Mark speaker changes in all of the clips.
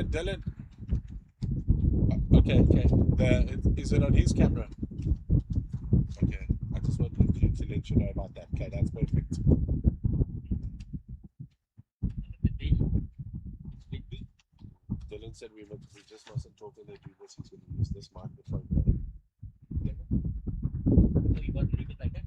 Speaker 1: Dylan. Okay, okay. Is it on his camera? Okay. I just wanted to let you know about that. Okay, that's perfect. Dylan said we just mustn't talk when they do this. He's going to use this microphone. Yeah. So you want to leave it like that?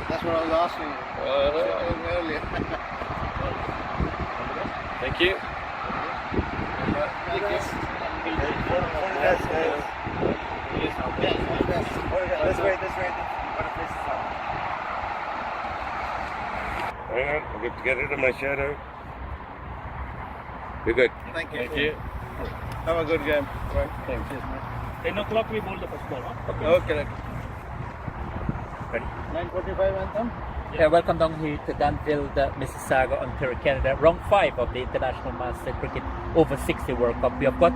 Speaker 2: That's what I was asking you earlier.
Speaker 1: Thank you.
Speaker 2: Thank you.
Speaker 3: Let's wait.
Speaker 4: Hang on, I'll get rid of my shadow. You're good.
Speaker 2: Thank you.
Speaker 1: Thank you.
Speaker 2: Have a good game. Right.
Speaker 3: Thanks. 10 o'clock we bowl the first ball. Huh?
Speaker 2: Okay.
Speaker 3: Ready?
Speaker 2: 9:45 anthem.
Speaker 5: Yeah, welcome down here to Danville, Mississauga, Ontario, Canada. Round 5 of the International Master Cricket Over 60 World Cup. We have got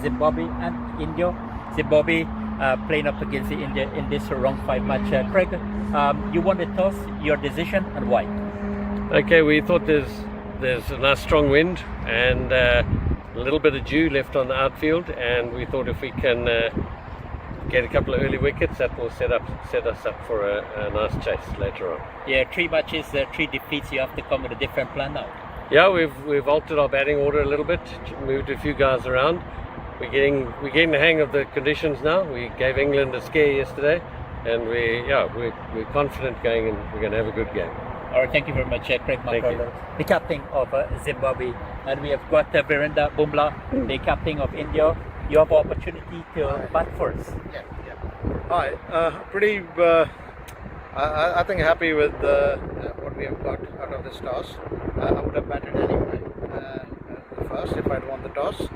Speaker 5: Zimbabwe and India. Zimbabwe playing up against India in this round 5 match. Craig, you won the toss, your decision, and why?
Speaker 1: Okay, we thought there's a nice strong wind and a little bit of dew left on the outfield, and we thought if we can get a couple of early wickets, that will set us up for a nice chase later on.
Speaker 5: Yeah, 3 matches, 3 defeats. You have to come with a different plan now.
Speaker 1: Yeah, we've altered our batting order a little bit, moved a few guys around. We're getting the hang of the conditions now. We gave England a scare yesterday, and we're confident going, and we're going to have a good game.
Speaker 5: All right, thank you very much, Craig McCullough, the captain of Zimbabwe, and we have got Virendra Bumla, the captain of India. You have opportunity to bat first.
Speaker 2: Yeah. Hi. I think happy with what we have got out of this toss. I would have batted anyway. First, if I'd won the toss,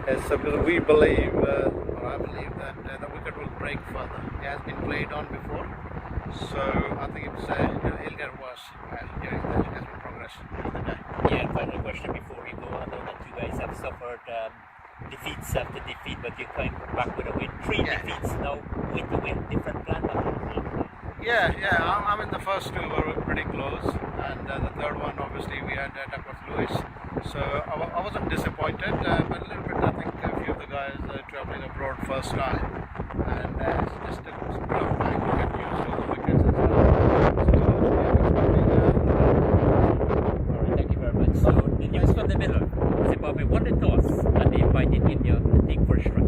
Speaker 2: because we believe, or I believe that the wicket will break further. It has been played on before, so I think it'll get worse as we progress through the day.
Speaker 5: Yeah, and final question before we go. I know that you guys have suffered defeats after defeat, but you're coming back with a win. 3 defeats now with the win. Different plan now.
Speaker 2: Yeah. I mean, the first 2 were pretty close, and the third one, obviously, we had Duckworth Lewis. So I wasn't disappointed, but a little bit. I think a few of the guys traveling abroad first time, and it's just a bit of time to get used to the wickets and stuff.
Speaker 5: All right, thank you very much. So the news from the middle: Zimbabwe won the toss, and they invited India to take first strike.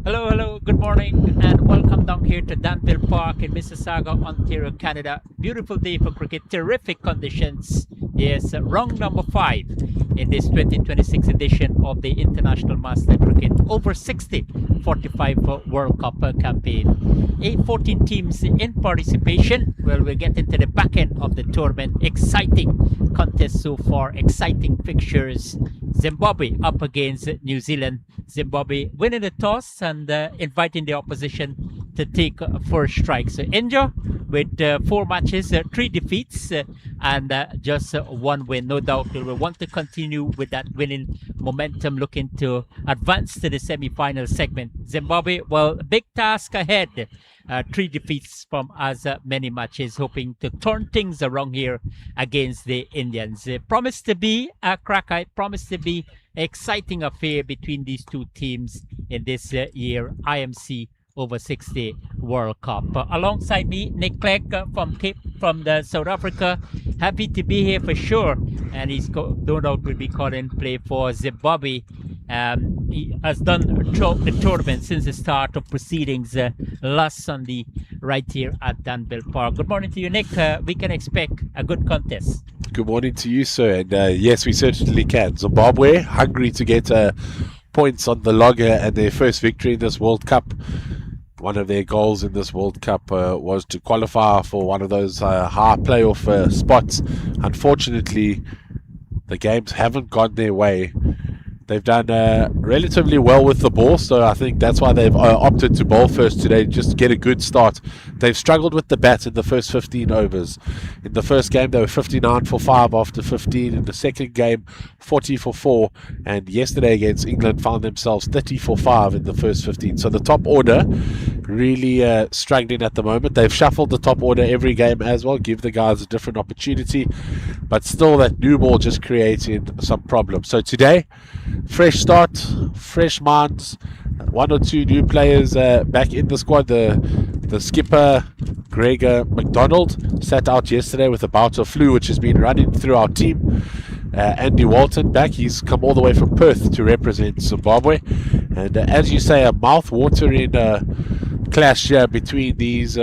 Speaker 5: Hello, good morning, and welcome down here to Danville Park in Mississauga, Ontario, Canada. Beautiful day for cricket, terrific conditions. Yes, round number 5 in this 2026 edition of the International Master Cricket Over 60 45 World Cup campaign. 14 teams in participation. Well, we'll get into the back end of the tournament. Exciting contest so far, exciting fixtures. Zimbabwe up against New Zealand. Zimbabwe winning the toss and inviting the opposition to take first strike. So India with 4 matches, 3 defeats, and just 1 win. No doubt they will want to continue with that winning momentum, looking to advance to the semi-final segment. Zimbabwe, well, big task ahead. 3 defeats from as many matches, hoping to turn things around here against the Indians. Promised to be a cracker, promised to be exciting affair between these 2 teams in this year IMC Over 60 World Cup. Alongside me, Nick Clegg from the South Africa. Happy to be here for sure, and he's no doubt will be calling play for Zimbabwe. He has done throughout the tournament since the start of proceedings last Sunday right here at Danville Park. Good morning to you, Nick. We can expect a good contest.
Speaker 6: Good morning to you, sir. And yes, we certainly can. Zimbabwe, hungry to get points on the logger and their first victory in this World Cup. One of their goals in this World Cup was to qualify for one of those high playoff spots. Unfortunately, the games haven't gone their way. They've done relatively well with the ball, so I think that's why they've opted to bowl first today, just to get a good start. They've struggled with the bat in the first 15 overs. In the first game, they were 59 for 5 after 15. In the second game, 40 for 4. And yesterday against England, found themselves 30 for 5 in the first 15. So the top order really struggling at the moment. They've shuffled the top order every game as well, give the guys a different opportunity, but still that new ball just creating some problems. So today, fresh start, fresh minds, one or two new players back in the squad. The skipper, Gregor McDonald, sat out yesterday with a bout of flu, which has been running through our team. Andy Walton back. He's come all the way from Perth to represent Zimbabwe. And as you say, a mouth-watering clash here between these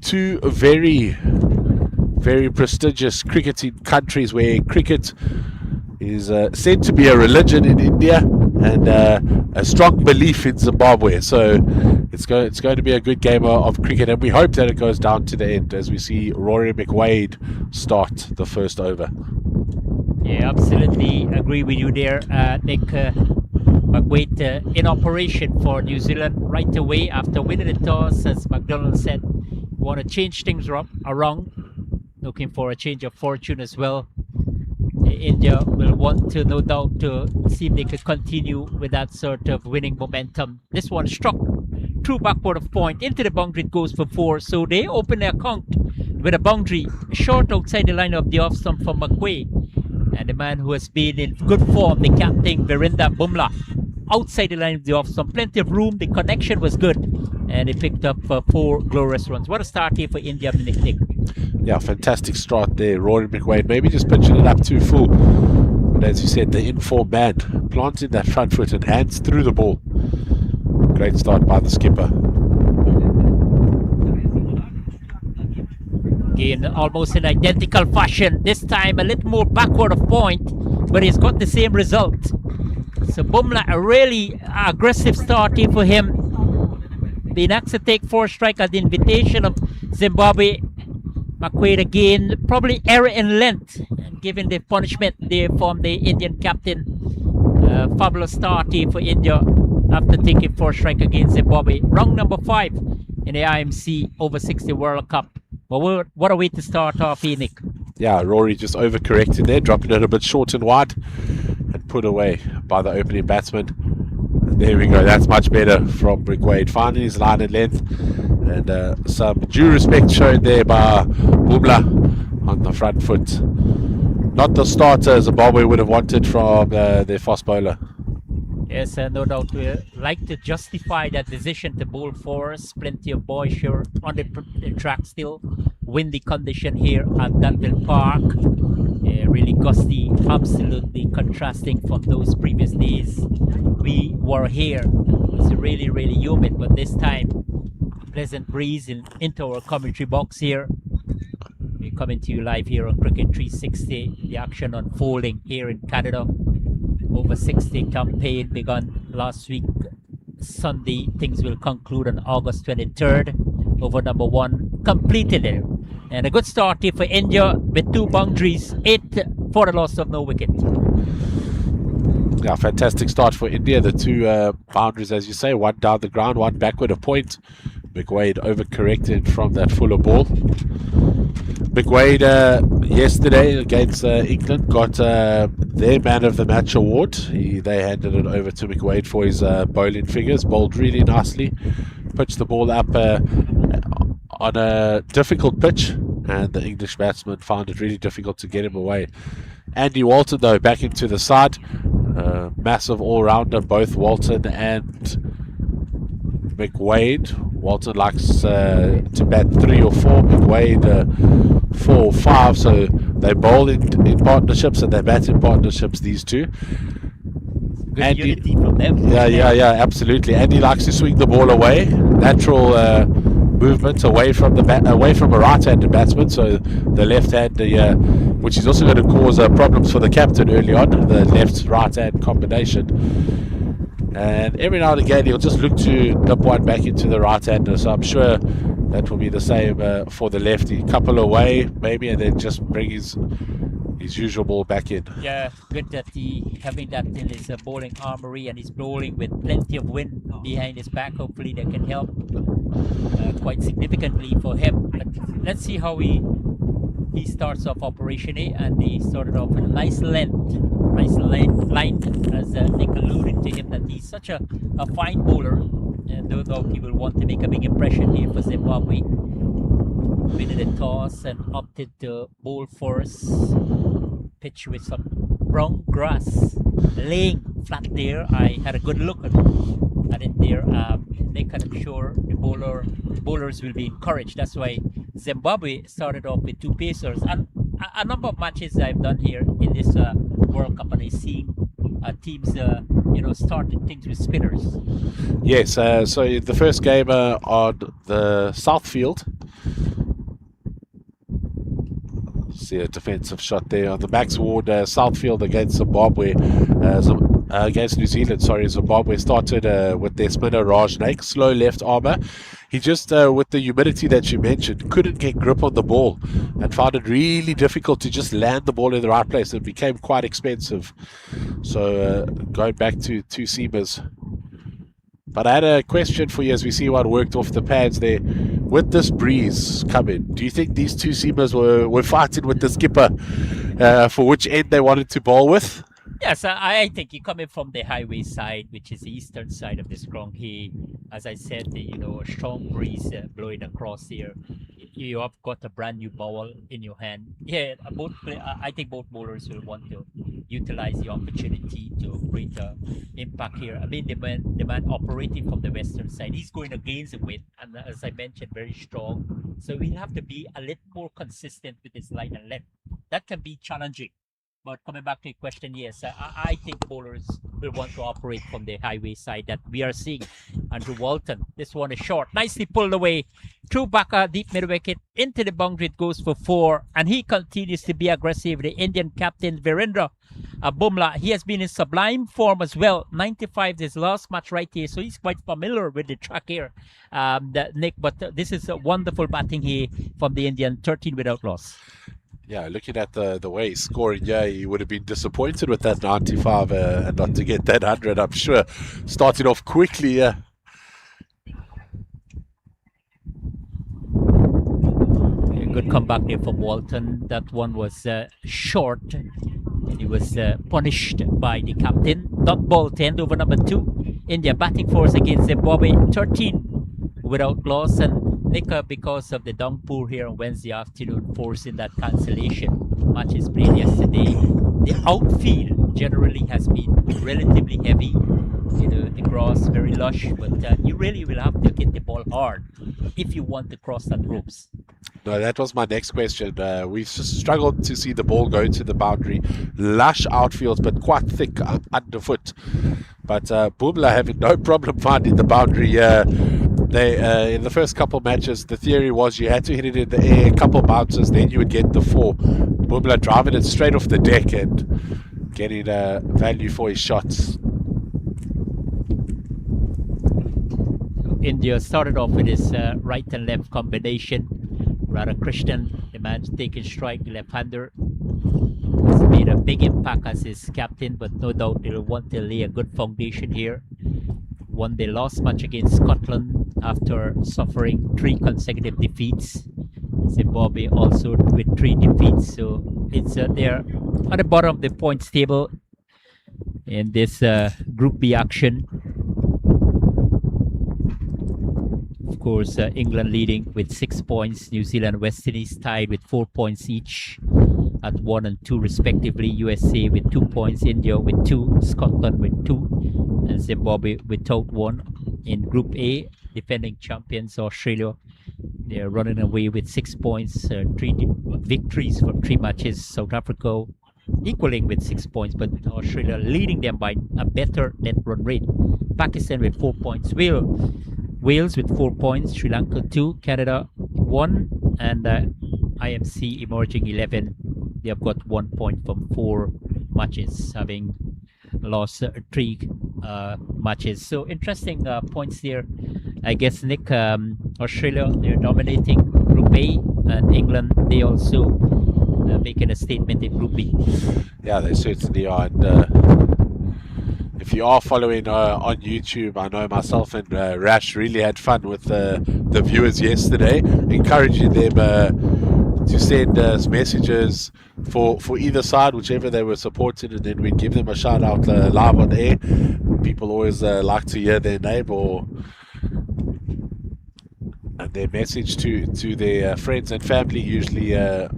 Speaker 6: two very, very prestigious cricketing countries, where cricket is said to be a religion in India and a strong belief in Zimbabwe. So it's going to be a good game of cricket, and we hope that it goes down to the end as we see Rory McWade start the first over.
Speaker 5: Yeah, absolutely agree with you there, Nick. McWade in operation for New Zealand right away after winning the toss, as McDonald said. Want to change things around, looking for a change of fortune as well. India will want to, no doubt, to see if they could continue with that sort of winning momentum. This one struck through backward of point into the boundary. It goes for 4, so they open their account with a boundary short outside the line of the off stump for McWade, and the man who has been in good form, the captain Virender Bumrah, outside the line of the off stump. Plenty of room, the connection was good, and he picked up 4 glorious runs. What a start here for India, Nick.
Speaker 6: Yeah, fantastic start there, Rory McWade. Maybe just pitching it up too full, but as you said, the in-form man planting that front foot and hands through the ball. Great start by the skipper.
Speaker 5: In almost in identical fashion, this time a little more backward of point, but he's got the same result. So Bumrah, a really aggressive start here for him, being asked to take 4 strike at the invitation of Zimbabwe. McWade again, probably error in length, given the punishment there from the Indian captain. Fabulous start here for India after taking 4 strike against Zimbabwe. Round number 5 in the IMC over 60 World Cup. Well, what a way to start off here, Nick.
Speaker 6: Yeah, Rory just overcorrected there, dropping it a bit short and wide, and put away by the opening batsman. And there we go, that's much better from McWade, finding his line and length, and some due respect shown there by Bumrah on the front foot. Not the starter Zimbabwe would have wanted from their fast bowler.
Speaker 5: Yes, no doubt we like to justify that decision to bowl for us. Plenty of boys here on the track still. Windy condition here at Danville Park. Really gusty, absolutely contrasting from those previous days we were here. It was really, really humid, but this time pleasant breeze into our commentary box here. We're coming to you live here on Cricket 360. The action unfolding here in Canada. Over 60 campaign begun last week Sunday. Things will conclude on August 23rd. Over number 1 completed there. And a good start here for India with 2 boundaries, 8 for the loss of no wicket.
Speaker 6: Yeah, fantastic start for India. The 2 boundaries, as you say, 1 down the ground, 1 backward of point. McWade overcorrected from that fuller ball. McWade yesterday against England got their man of the match award. They handed it over to McWade for his bowling figures. Bowled really nicely, pitched the ball up on a difficult pitch, and the English batsman found it really difficult to get him away. Andy Walton, though, back into the side. Massive all-rounder, both Walton and McWade. Walton likes to bat 3 or 4, McWade 4 or 5, so they bowl in partnerships and they bat in partnerships, these two.
Speaker 5: Good
Speaker 6: Andy,
Speaker 5: unity from them.
Speaker 6: yeah, absolutely. Andy likes to swing the ball away, natural movement away from a right-handed batsman, so the left-hander, which is also going to cause problems for the captain early on, the left-right-hand combination. And every now and again he'll just look to dip one back into the right-hander, so I'm sure that will be the same for the lefty. Couple away maybe, and then just bring his usual ball back in.
Speaker 5: Yeah, good that he having that in his bowling armory, and he's bowling with plenty of wind behind his back. Hopefully that can help quite significantly for him. But let's see how he starts off Operation A, and he started off with a nice line, as Nick alluded to him, that he's such a fine bowler. And no doubt he will want to make a big impression here for Zimbabwe. Winning the toss and opted to bowl first. Pitch with some brown grass, laying flat there. I had a good look at it there. Nick, and I'm sure the bowlers will be encouraged. That's why Zimbabwe started off with 2 pacers. And a number of matches I've done here in this World Cup, and I see teams, starting things with spinners.
Speaker 6: Yes, so in the first game on the South Field, see a defensive shot there on the Max Ward South Field against Zimbabwe. Against New Zealand, Zimbabwe started with their spinner Raj Naik, slow left armour. He just, with the humidity that you mentioned, couldn't get grip on the ball and found it really difficult to just land the ball in the right place. It became quite expensive. So going back to 2 seamers. But I had a question for you as we see what worked off the pads there. With this breeze coming, do you think these 2 seamers were fighting with the skipper for which end they wanted to bowl with?
Speaker 5: Yes, I think you're coming from the highway side, which is the eastern side of the Scronghe. As I said, a strong breeze blowing across here. You have got a brand new ball in your hand. Yeah, I think both bowlers will want to utilize the opportunity to create an impact here. I mean, the man operating from the western side, he's going against the wind, and as I mentioned, very strong. So we'll have to be a little more consistent with his line and length. That can be challenging. But coming back to your question, yes, I think bowlers will want to operate from the highway side that we are seeing. Andrew Walton, this one is short, nicely pulled away, through back a deep mid wicket, into the boundary, it goes for 4, and he continues to be aggressive. The Indian captain, Virendra Bumla, he has been in sublime form as well. 95 his last match right here, so he's quite familiar with the track here, Nick. But this is a wonderful batting here from the Indian, 13 without loss.
Speaker 6: Yeah, looking at the way he's scoring, he would have been disappointed with that 95 and not to get that 100, I'm sure. Started off quickly,
Speaker 5: A good comeback there from Walton. That one was short. He was punished by the captain. Dot ball 10 over number 2. India batting force against Zimbabwe, 13 without loss. And Nika, because of the downpour here on Wednesday afternoon, forcing that cancellation. Matches played yesterday. The outfield generally has been relatively heavy. The grass very lush, but you really will have to hit the ball hard if you want to cross that ropes.
Speaker 6: No, that was my next question. We've struggled to see the ball go to the boundary. Lush outfields, but quite thick underfoot. But Bumla having no problem finding the boundary. They in the first couple matches, the theory was you had to hit it in the air, a couple bounces, then you would get the 4. Bumla driving it straight off the deck and getting value for his shots.
Speaker 5: India started off with his right and left combination. Radhakrishnan, the man taking strike, the left-hander, has made a big impact as his captain, but no doubt they'll want to lay a good foundation here. Won their last match against Scotland after suffering 3 consecutive defeats. Zimbabwe also with 3 defeats, so it's they're at the bottom of the points table in this Group B action. Of course, England leading with 6 points. New Zealand, West Indies tied with 4 points each at 1 and 2 respectively. USA with 2 points, India with 2, Scotland with 2, and Zimbabwe without 1. In Group A, defending champions Australia, they're running away with 6 points, 3 victories from 3 matches. South Africa equaling with 6 points, but Australia leading them by a better net run rate. Pakistan with 4 points. Wales with 4 points, Sri Lanka 2, Canada 1, and IMC emerging 11. They have got 1 point from 4 matches, having lost 3 matches. So interesting points there. I guess, Nick, Australia, they're dominating Group A, and England, they also making a statement in Group B.
Speaker 6: Yeah, they certainly are. And if you are following on YouTube, I know myself and Rash really had fun with the viewers yesterday, encouraging them to send us messages for either side, whichever they were supporting, and then we'd give them a shout out live on air. People always like to hear their name or their message to their friends and family, usually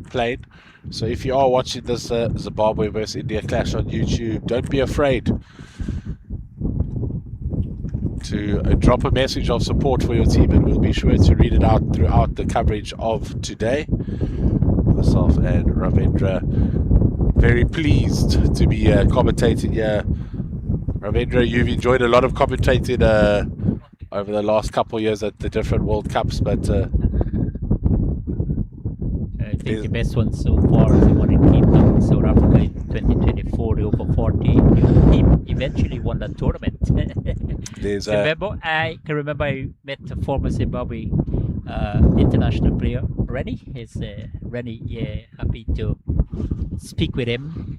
Speaker 6: plain. So if you are watching this Zimbabwe versus India clash on YouTube, don't be afraid to drop a message of support for your team, and we'll be sure to read it out throughout the coverage of today. Myself and Ravindra very pleased to be commentating here. Ravindra, you've enjoyed a lot of commentating over the last couple of years at the different World Cups, but
Speaker 5: I think the best one so far is the one in Cape Town, South Africa in 2024, the over 40. The team eventually won that tournament. I can remember I met a former Zimbabwe international player, Rennie. Rennie, happy to speak with him.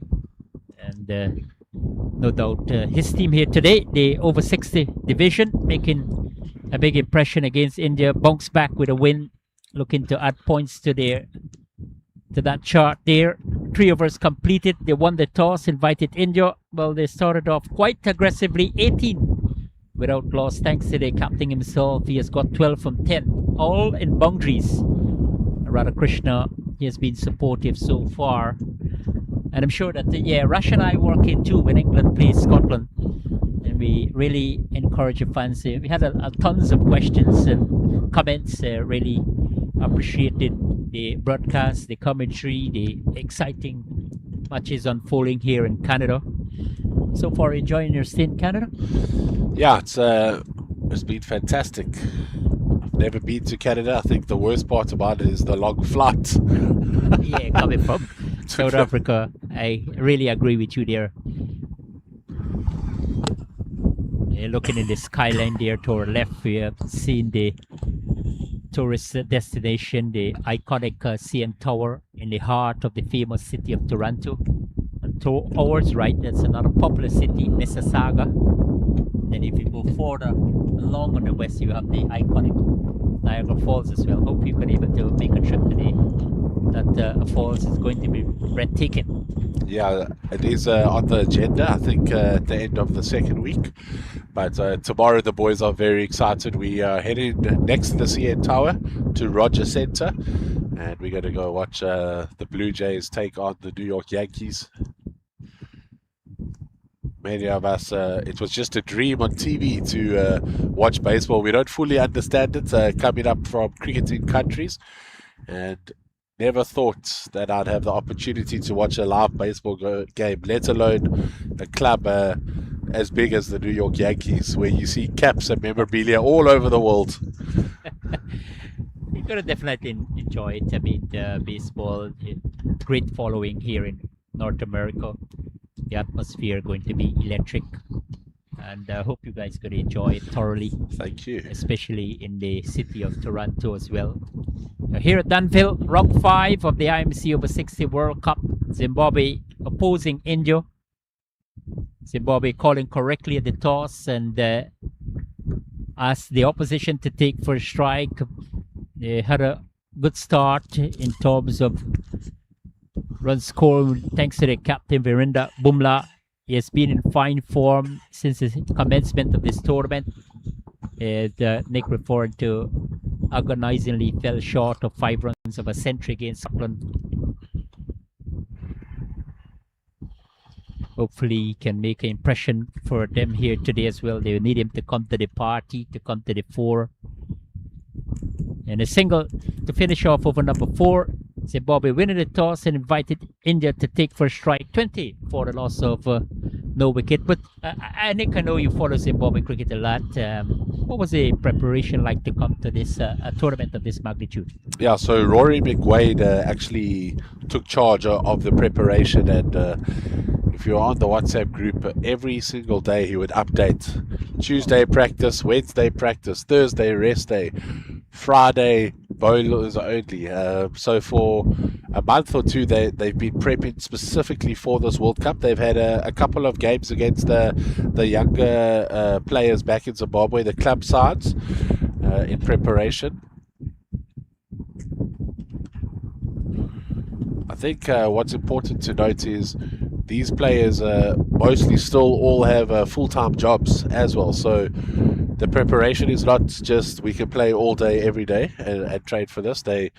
Speaker 5: And no doubt his team here today, the over 60 division, making a big impression against India, bounced back with a win, looking to add points to that chart there. 3 overs completed. They won the toss, invited India. Well, they started off quite aggressively, 18 without loss, thanks to the captain himself. He has got 12 from 10, all in boundaries. Radhakrishna, he has been supportive so far. And I'm sure that, Rush and I work in too when England plays Scotland. And we really encourage the fans. We had tons of questions and comments. Really appreciated the broadcast, the commentary, the exciting matches unfolding here in Canada. So far, enjoying your stay in Canada?
Speaker 6: Yeah, it's been fantastic. I've never been to Canada. I think the worst part about it is the long flight.
Speaker 5: Yeah, coming from South Africa. I really agree with you there. Looking in the skyline there to our left, we have seen the tourist destination, the iconic CN Tower in the heart of the famous city of Toronto. And to ours right, that's another popular city, Mississauga. Then if you go further along on the west, you have the iconic Niagara Falls as well. Hope you can able to make a trip today. That falls is going to be breathtaking.
Speaker 6: Yeah, it is on the agenda, I think, at the end of the second week. But tomorrow the boys are very excited. We are heading next to the CN Tower to Rogers Centre, and we're going to go watch the Blue Jays take on the New York Yankees. Many of us, it was just a dream on TV to watch baseball. We don't fully understand it, coming up from cricketing countries, and never thought that I'd have the opportunity to watch a live baseball game, let alone a club as big as the New York Yankees, where you see caps and memorabilia all over the world.
Speaker 5: You're going to definitely enjoy it. I mean, baseball, great following here in North America. The atmosphere going to be electric, and I hope you guys going to enjoy it thoroughly.
Speaker 6: Thank you.
Speaker 5: Especially in the city of Toronto as well. Here at Danville, round 5 of the IMC over 60 World Cup. Zimbabwe opposing India. Zimbabwe calling correctly at the toss and asked the opposition to take first strike. They had a good start in terms of runs scored thanks to the captain Virender Bumla. He has been in fine form since the commencement of this tournament. Nick referred to agonizingly fell short of 5 runs of a century against Scotland. Hopefully he can make an impression for them here today as well. They need him to come to the party, to come to the fore. And a single to finish off over number 4. Zimbabwe winning the toss and invited India to take first strike. 20 for the loss of no wicket. But Nick, I know you follow Zimbabwe cricket a lot. What was the preparation like to come to this tournament of this magnitude? Yeah,
Speaker 6: so Rory McWade actually took charge of the preparation, and if you're on the WhatsApp group, every single day he would update. Tuesday practice, Wednesday practice, Thursday rest day, Friday bowlers only. So for a month or two they've been prepping specifically for this World Cup. They've had a couple of games against the younger players back in Zimbabwe, the club sides, in preparation. I think what's important to note is these players mostly still all have full-time jobs as well. So the preparation is not just we can play all day every day and train for this. They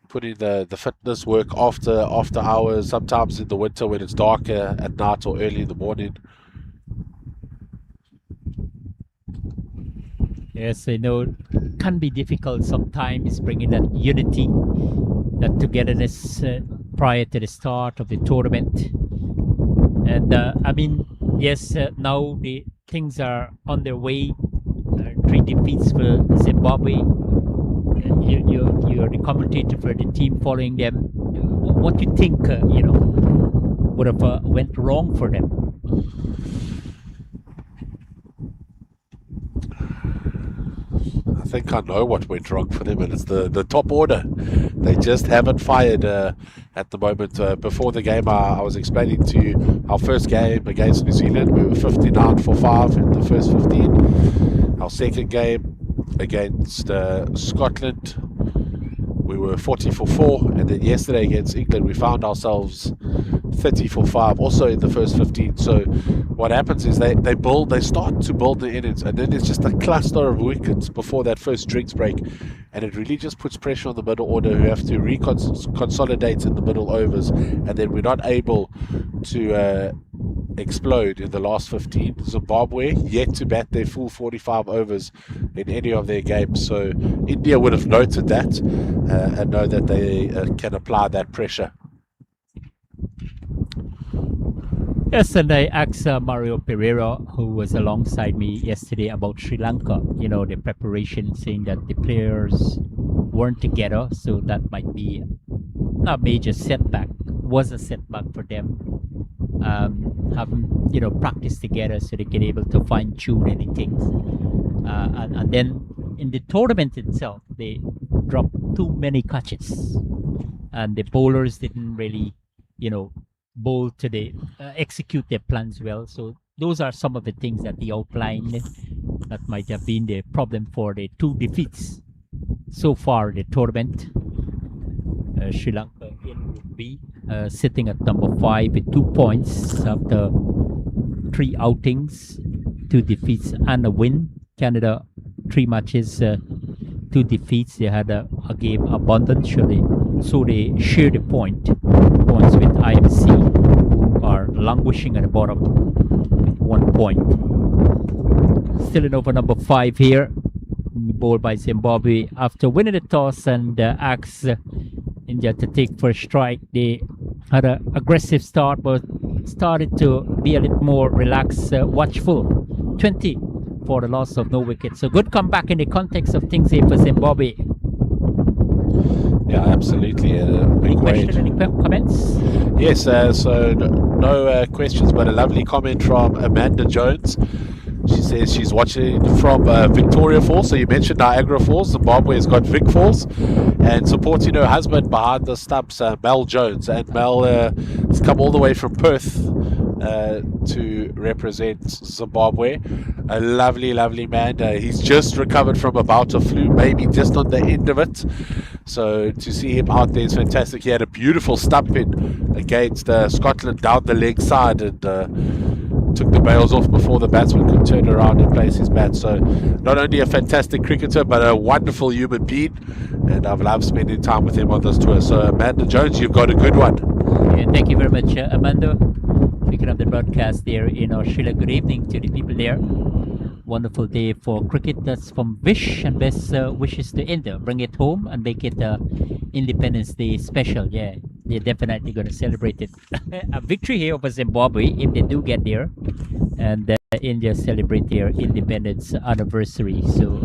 Speaker 6: put in the fitness work after hours, sometimes in the winter when it's darker at night or early in the morning.
Speaker 5: Yes, I know it can be difficult sometimes bringing that unity, that togetherness prior to the start of the tournament. And I mean, yes, now the things are on their way. 3 defeats for Zimbabwe. You're the commentator for the team following them. What do you think, would have went wrong for them?
Speaker 6: I think I know what went wrong for them, and it's the top order. They just haven't fired at the moment. Before the game, I was explaining to you our first game against New Zealand. We were 59 for 5 in the first 15. Our second game against Scotland, we were 40 for 4, and then yesterday against England we found ourselves 30 for 5 also in the first 15. So what happens is they start to build the innings, and then it's just a cluster of wickets before that first drinks break, and it really just puts pressure on the middle order, who have to consolidate in the middle overs, and then we're not able to explode in the last 15. Zimbabwe yet to bat their full 45 overs in any of their games, so India would have noted that and know that they can apply that pressure.
Speaker 5: Yes, and I asked Mario Pereira, who was alongside me yesterday, about Sri Lanka, the preparation, saying that the players weren't together, so that might be a major setback, was a setback for them. Haven't practiced together so they can able to fine tune anything, and then in the tournament itself they dropped too many catches, and the bowlers didn't really bowl to execute their plans well. So those are some of the things that he outlined that might have been the problem for the 2 defeats so far in the tournament. Sri Lanka in Group B, sitting at number 5 with 2 points after 3 outings, 2 defeats and a win. Canada, 3 matches, 2 defeats. They had a game abundant, so they share the points with IMC, who are languishing at the bottom with 1 point. Still in over number 5 here, bowled by Zimbabwe. After winning the toss and asked India to take first strike, they had an aggressive start, but started to be a little more relaxed, watchful. 20 for the loss of no wicket. So good comeback in the context of things here for Zimbabwe.
Speaker 6: Yeah, absolutely.
Speaker 5: Any question, any comments?
Speaker 6: Yes, so no questions, but a lovely comment from Amanda Jones. She says she's watching from Victoria Falls. So you mentioned Niagara Falls. Zimbabwe has got Vic Falls, and supporting her husband behind the stumps, Mel Jones. And Mel has come all the way from Perth to represent Zimbabwe. A lovely, lovely man. He's just recovered from a bout of flu, maybe just on the end of it. So to see him out there is fantastic. He had a beautiful stump in against Scotland down the leg side, and took the bails off before the batsman could turn around and place his bat. So not only a fantastic cricketer, but a wonderful human being, and I've loved spending time with him on this tour. So Amanda Jones, you've got a good one.
Speaker 5: Yeah, thank you very much, Amanda. Speaking of the broadcast there in Australia, good evening to the people there. Wonderful day for cricket. That's from Vish, and best wishes to India. Bring it home and make it Independence Day special. Yeah, they're definitely going to celebrate it. A victory here over Zimbabwe if they do get there, and India celebrate their independence anniversary. So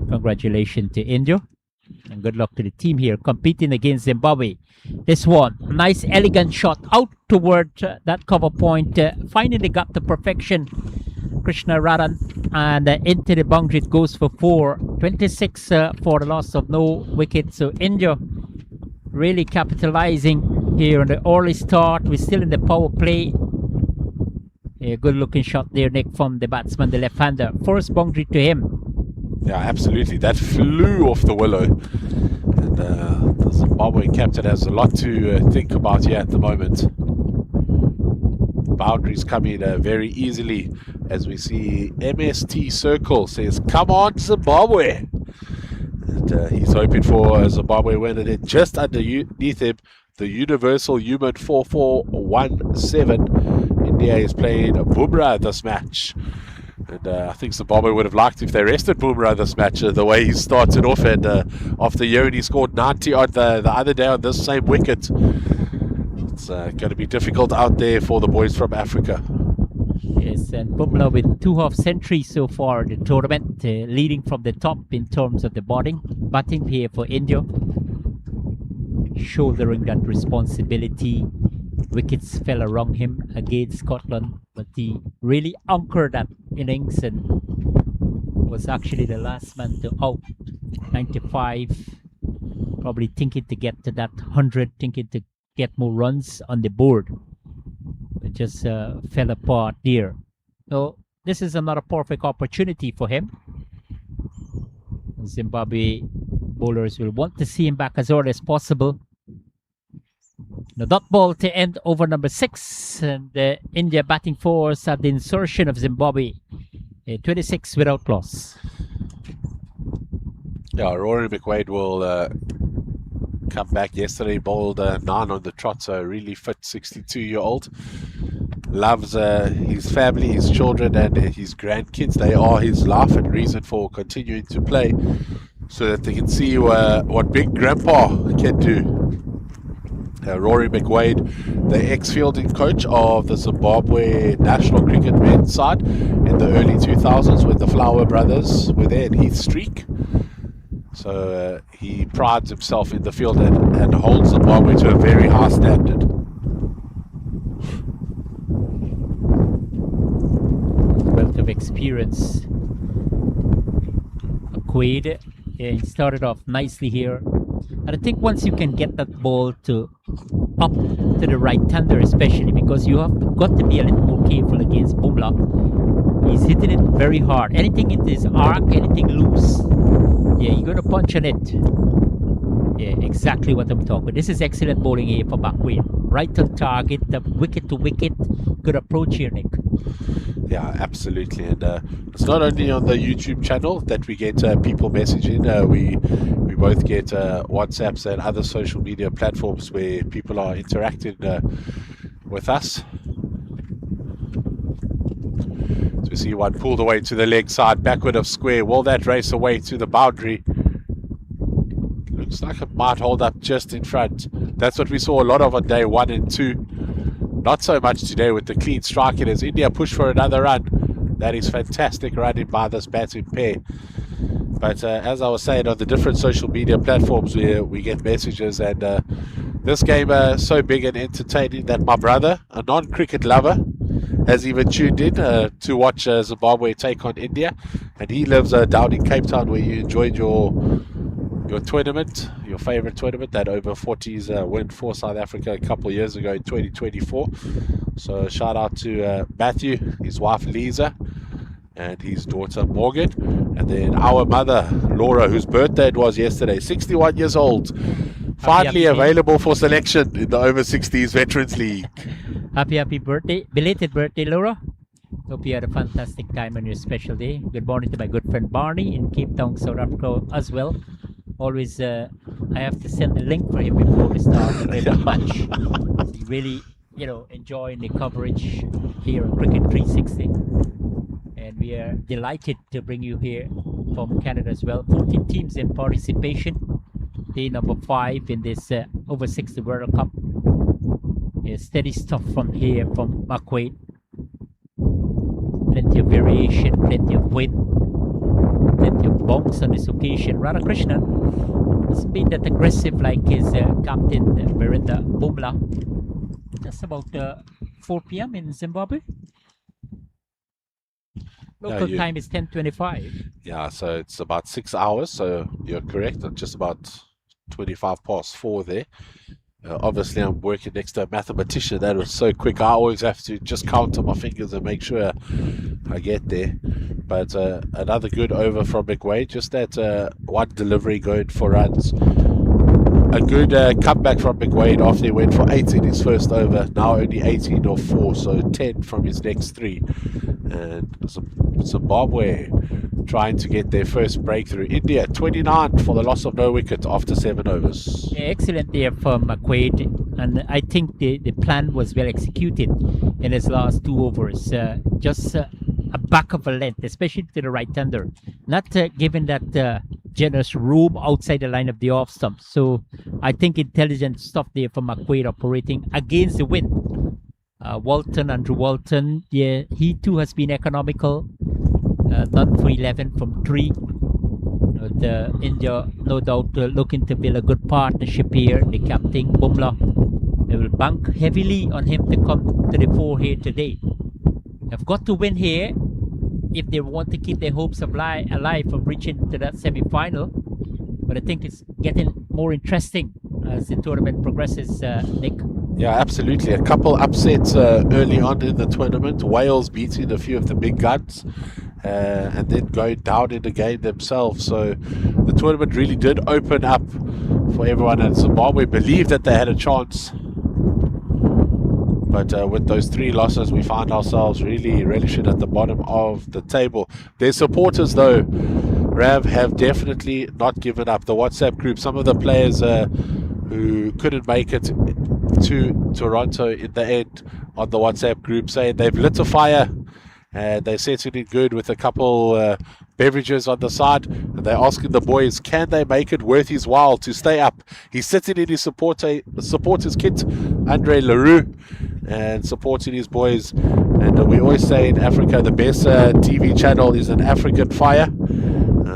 Speaker 5: congratulations to India, and good luck to the team here competing against Zimbabwe. This one, nice elegant shot out toward that cover point, finally got to perfection. Krishna Radhan, and into the boundary it goes for 4. 26 for the loss of no wicket. So India really capitalizing here on the early start. We're still in the power play. A good looking shot there, Nick, from the batsman, the left-hander. First boundary to him.
Speaker 6: Yeah, absolutely. That flew off the willow. And the Zimbabwe captain has a lot to think about here at the moment. Boundaries come in very easily as we see MST Circle says, "Come on, Zimbabwe." And he's hoping for a Zimbabwe win, and then just underneath him, the Universal Human 4417. India is playing Bumrah this match. And I think Zimbabwe would have liked if they rested Bumrah this match, the way he started off. And after year, he scored 90 on the other day on this same wicket. It's going to be difficult out there for the boys from Africa.
Speaker 5: Yes, and Bumrah with 2 half centuries so far in the tournament, leading from the top in terms of the batting here for India. Shouldering that responsibility. Wickets fell around him against Scotland, but he really anchored that innings and was actually the last man to out. 95, probably thinking to get to that 100, thinking to get more runs on the board. It just fell apart there. So this is another perfect opportunity for him. Zimbabwe bowlers will want to see him back as early as possible. The dot ball to end over number 6, and the India batting force at the insertion of Zimbabwe, 26 without loss.
Speaker 6: Yeah, Rory McQuaid will come back. Yesterday bowled 9 on the trot, so really fit 62-year-old. Loves his family, his children, and his grandkids. They are his life and reason for continuing to play, so that they can see what Big Grandpa can do. Rory McQuaid, the ex-fielding coach of the Zimbabwe national cricket men's side in the early 2000s when the Flower brothers were there in Heath Streak. So he prides himself in the field and holds Zimbabwe to a very high standard.
Speaker 5: Wealth of experience. McQuaid, he started off nicely here. And I think once you can get that ball to up to the right-hander, especially because you have got to be a little more careful against Bumrah. He's hitting it very hard. Anything in this arc, anything loose, yeah, you're going to punch on it. Yeah, exactly what I'm talking about. This is excellent bowling here for McQuaid. Right on target, wicket to wicket. Good approach here, Nick.
Speaker 6: Yeah, absolutely. And it's not only on the YouTube channel that we get people messaging. We both get WhatsApps and other social media platforms where people are interacting with us. So we see one pulled away to the leg side, backward of square. Will that race away to the boundary? Looks like it might hold up just in front. That's what we saw a lot of on day 1 and 2. Not so much today with the clean striking as India push for another run. That is fantastic running by this batting pair. But as I was saying, on the different social media platforms we get messages, and this game so big and entertaining that my brother, a non-cricket lover, has even tuned in to watch Zimbabwe take on India. And he lives down in Cape Town, where you enjoyed your tournament, your favorite tournament, that over 40s win for South Africa a couple of years ago in 2024. So shout out to Matthew, his wife Lisa, and his daughter Morgan, and then our mother Laura, whose birthday it was yesterday, 61 years old, finally available for selection in the over 60s Veterans League.
Speaker 5: Happy birthday, belated birthday, Laura. Hope you had a fantastic time on your special day. Good morning to my good friend Barney in Cape Town, South Africa as well. Always, I have to send the link for him before we start the match. So really, enjoying the coverage here on Cricket 360. And we are delighted to bring you here from Canada as well. 14 teams in participation. Day number 5 in this over 60 World Cup. Yeah, steady stuff from here from McQuaid. Plenty of variation, plenty of weight, plenty of bounce on this occasion. Radhakrishnan has been that aggressive like his captain, Virendra Bumrah. That's about 4 p.m. in Zimbabwe. Local time is 10:25.
Speaker 6: Yeah, so it's about 6 hours, so you're correct. Just about 25 past 4 there. Obviously, I'm working next to a mathematician. That was so quick. I always have to just count on my fingers and make sure I get there. But another good over from McQuaid. Just that one delivery going for runs. A good comeback from McQuaid after he went for 8 in his first over. Now only 18 off 4, so 10 from his next 3. And Zimbabwe trying to get their first breakthrough. India 29 for the loss of no wicket after 7 overs.
Speaker 5: Yeah, excellent there from McQuaid, and I think the plan was well executed in his last 2 overs. Just a back of a length, especially to the right-hander, not given that generous room outside the line of the off stump. So I think intelligent stuff there from McQuaid operating against the wind. Andrew Walton, yeah, he too has been economical. Done for 11 from 3. India, no doubt, looking to build a good partnership here. The captain, Bumla, they will bank heavily on him to come to the fore here today. They've got to win here if they want to keep their hopes alive of reaching to that semi-final. But I think it's getting more interesting as the tournament progresses, Nick.
Speaker 6: Yeah, absolutely. A couple upsets early on in the tournament. Wales beating a few of the big guns and then going down in the game themselves. So the tournament really did open up for everyone, and Zimbabwe believed that they had a chance. But with those 3 losses, we found ourselves really relishing at the bottom of the table. Their supporters, though, Rav, have definitely not given up. The WhatsApp group, some of the players who couldn't make it to Toronto in the end on the WhatsApp group saying they've lit a fire and they're setting in good with a couple beverages on the side, and they're asking the boys, can they make it worth his while to stay up? He's sitting in his supporters kit, Andre Leroux, and supporting his boys. And we always say in Africa the best TV channel is an African Fire.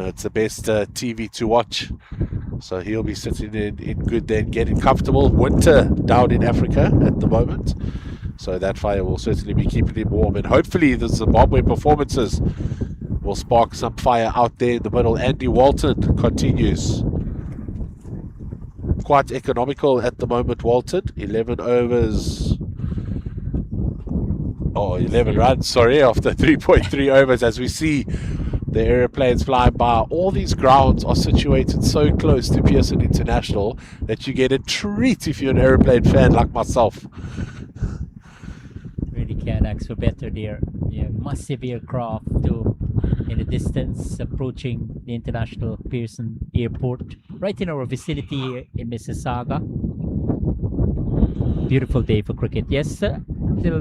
Speaker 6: It's the best TV to watch. So he'll be sitting in good then, getting comfortable. Winter down in Africa at the moment. So that fire will certainly be keeping him warm. And hopefully the Zimbabwe performances will spark some fire out there in the middle. Andy Walton continues. Quite economical at the moment, Walton. 11 overs. 11 runs, sorry, after 3.3 overs, as we see the aeroplanes flying by. All these grounds are situated so close to Pearson International that you get a treat if you're an aeroplane fan like myself.
Speaker 5: Really can't ask for better there. Yeah, massive aircraft too in the distance, approaching the international Pearson Airport, right in our vicinity here in Mississauga. Beautiful day for cricket. Yes, still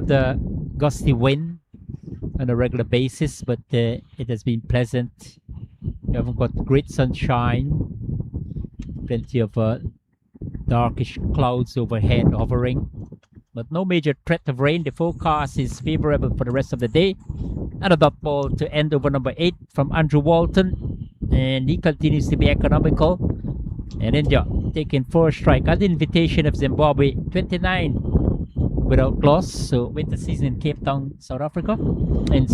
Speaker 5: the gusty wind on a regular basis, but it has been pleasant. We haven't got great sunshine, plenty of darkish clouds overhead hovering, but no major threat of rain. The forecast is favorable for the rest of the day. And a dot ball to end over number 8 from Andrew Walton, and he continues to be economical. And India taking 4 strike at the invitation of Zimbabwe, 29 without loss. So winter season in Cape Town, South Africa. And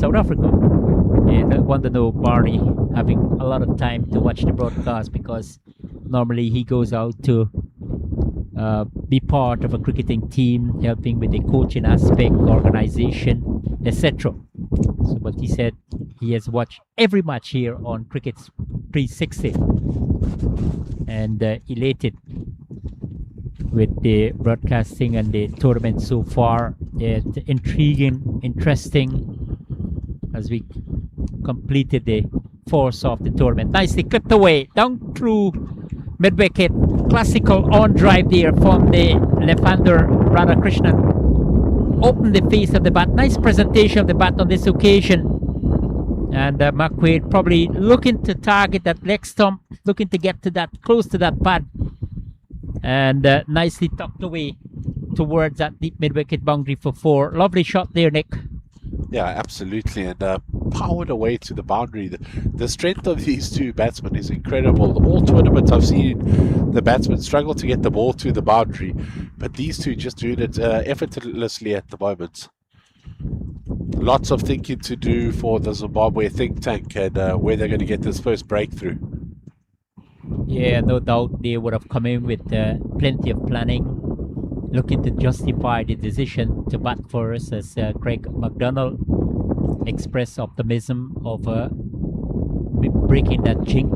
Speaker 5: I want to know Barney having a lot of time to watch the broadcast, because normally he goes out to be part of a cricketing team, helping with the coaching aspect, organization, etc. So, but he said he has watched every match here on Cricket 360 and elated with the broadcasting and the tournament so far. It's intriguing, interesting as we completed the force of the tournament. Nicely clipped away down through mid-wicket. Classical on drive there from the left-hander Radhakrishnan. Opened the face of the bat. Nice presentation of the bat on this occasion. And McQuaid probably looking to target that leg stump, looking to get to that, close to that pad. And nicely tucked away towards that deep mid-wicket boundary for 4. Lovely shot there, Nick.
Speaker 6: Yeah, absolutely. And powered away to the boundary. The strength of these two batsmen is incredible. All tournaments I've seen the batsmen struggle to get the ball to the boundary, but these two just doing it effortlessly at the moment. Lots of thinking to do for the Zimbabwe think tank and where they're going to get this first breakthrough.
Speaker 5: Yeah, no doubt they would have come in with plenty of planning, looking to justify the decision to bat first, as Craig McDonald expressed optimism of breaking that jink.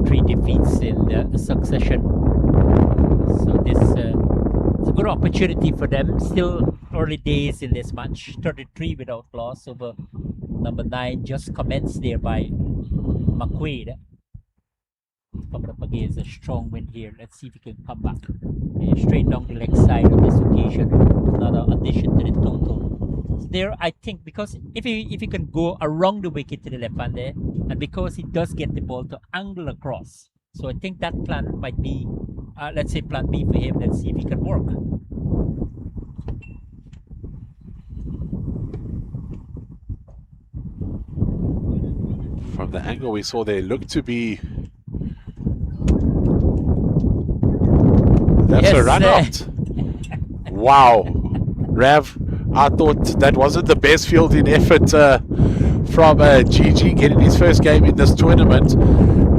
Speaker 5: 3 defeats in succession. So this is a good opportunity for them. Still early days in this match. 33 without loss over number 9, just commenced there by McQuaid. Coming up against a strong wind here. Let's see if he can come back. Straight down the leg side on this occasion. Another addition to the total. So there, I think, because if he can go around the wicket to the left hand there, and because he does get the ball to angle across, so I think that plan might be, let's say, plan B for him. Let's see if he can work.
Speaker 6: From the angle we saw there, looked to be... That's
Speaker 5: Yes,
Speaker 6: a run out. Wow. Rav, I thought that wasn't the best fielding effort from GG getting his first game in this tournament.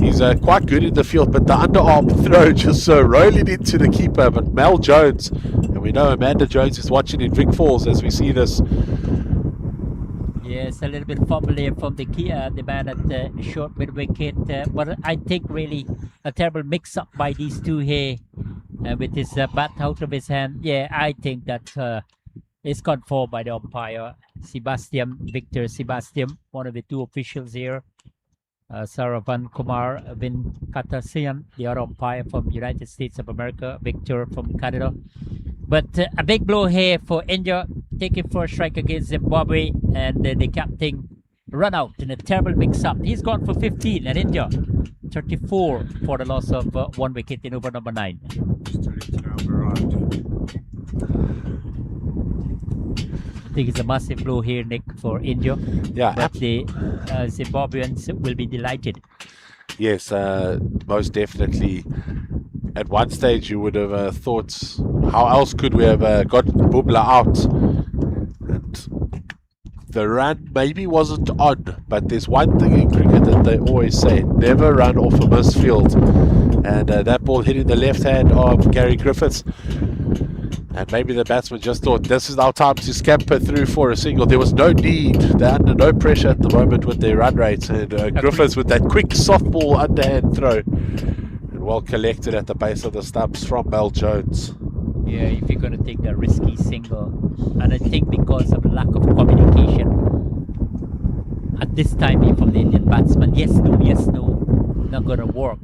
Speaker 6: He's quite good in the field, but the underarm throw just rolling into the keeper. But Mel Jones, and we know Amanda Jones is watching in Vic Falls as we see this.
Speaker 5: Yes, a little bit fumble there from the man at short mid wicket, but I think really a terrible mix-up by these two here with his bat out of his hand. Yeah, I think that is confirmed by the umpire, Victor Sebastian, one of the two officials here. Saravan Kumar Venkatasian, the other umpire from United States of America, Victor from Canada. But a big blow here for India, taking first strike against Zimbabwe, and the captain run out in a terrible mix-up. He's gone for 15, and India 34 for the loss of 1 wicket in over number 9. I think it's a massive blow here, Nick, for India.
Speaker 6: Yeah,
Speaker 5: but the Zimbabweans will be delighted.
Speaker 6: Yes, most definitely. At one stage, you would have thought, how else could we have got Bubla out? And the run maybe wasn't on, but there's one thing in cricket that they always say: never run off a misfield. And that ball hit in the left hand of Gary Griffiths. And maybe the batsman just thought, this is our time to scamper through for a single. There was no need. They're under no pressure at the moment with their run rates. And Griffiths with that quick softball underhand throw. And well collected at the base of the stumps from Mel Jones.
Speaker 5: Yeah, if you're going to take the risky single. And I think because of lack of communication at this time here from the Indian batsman, yes, no, not going to work.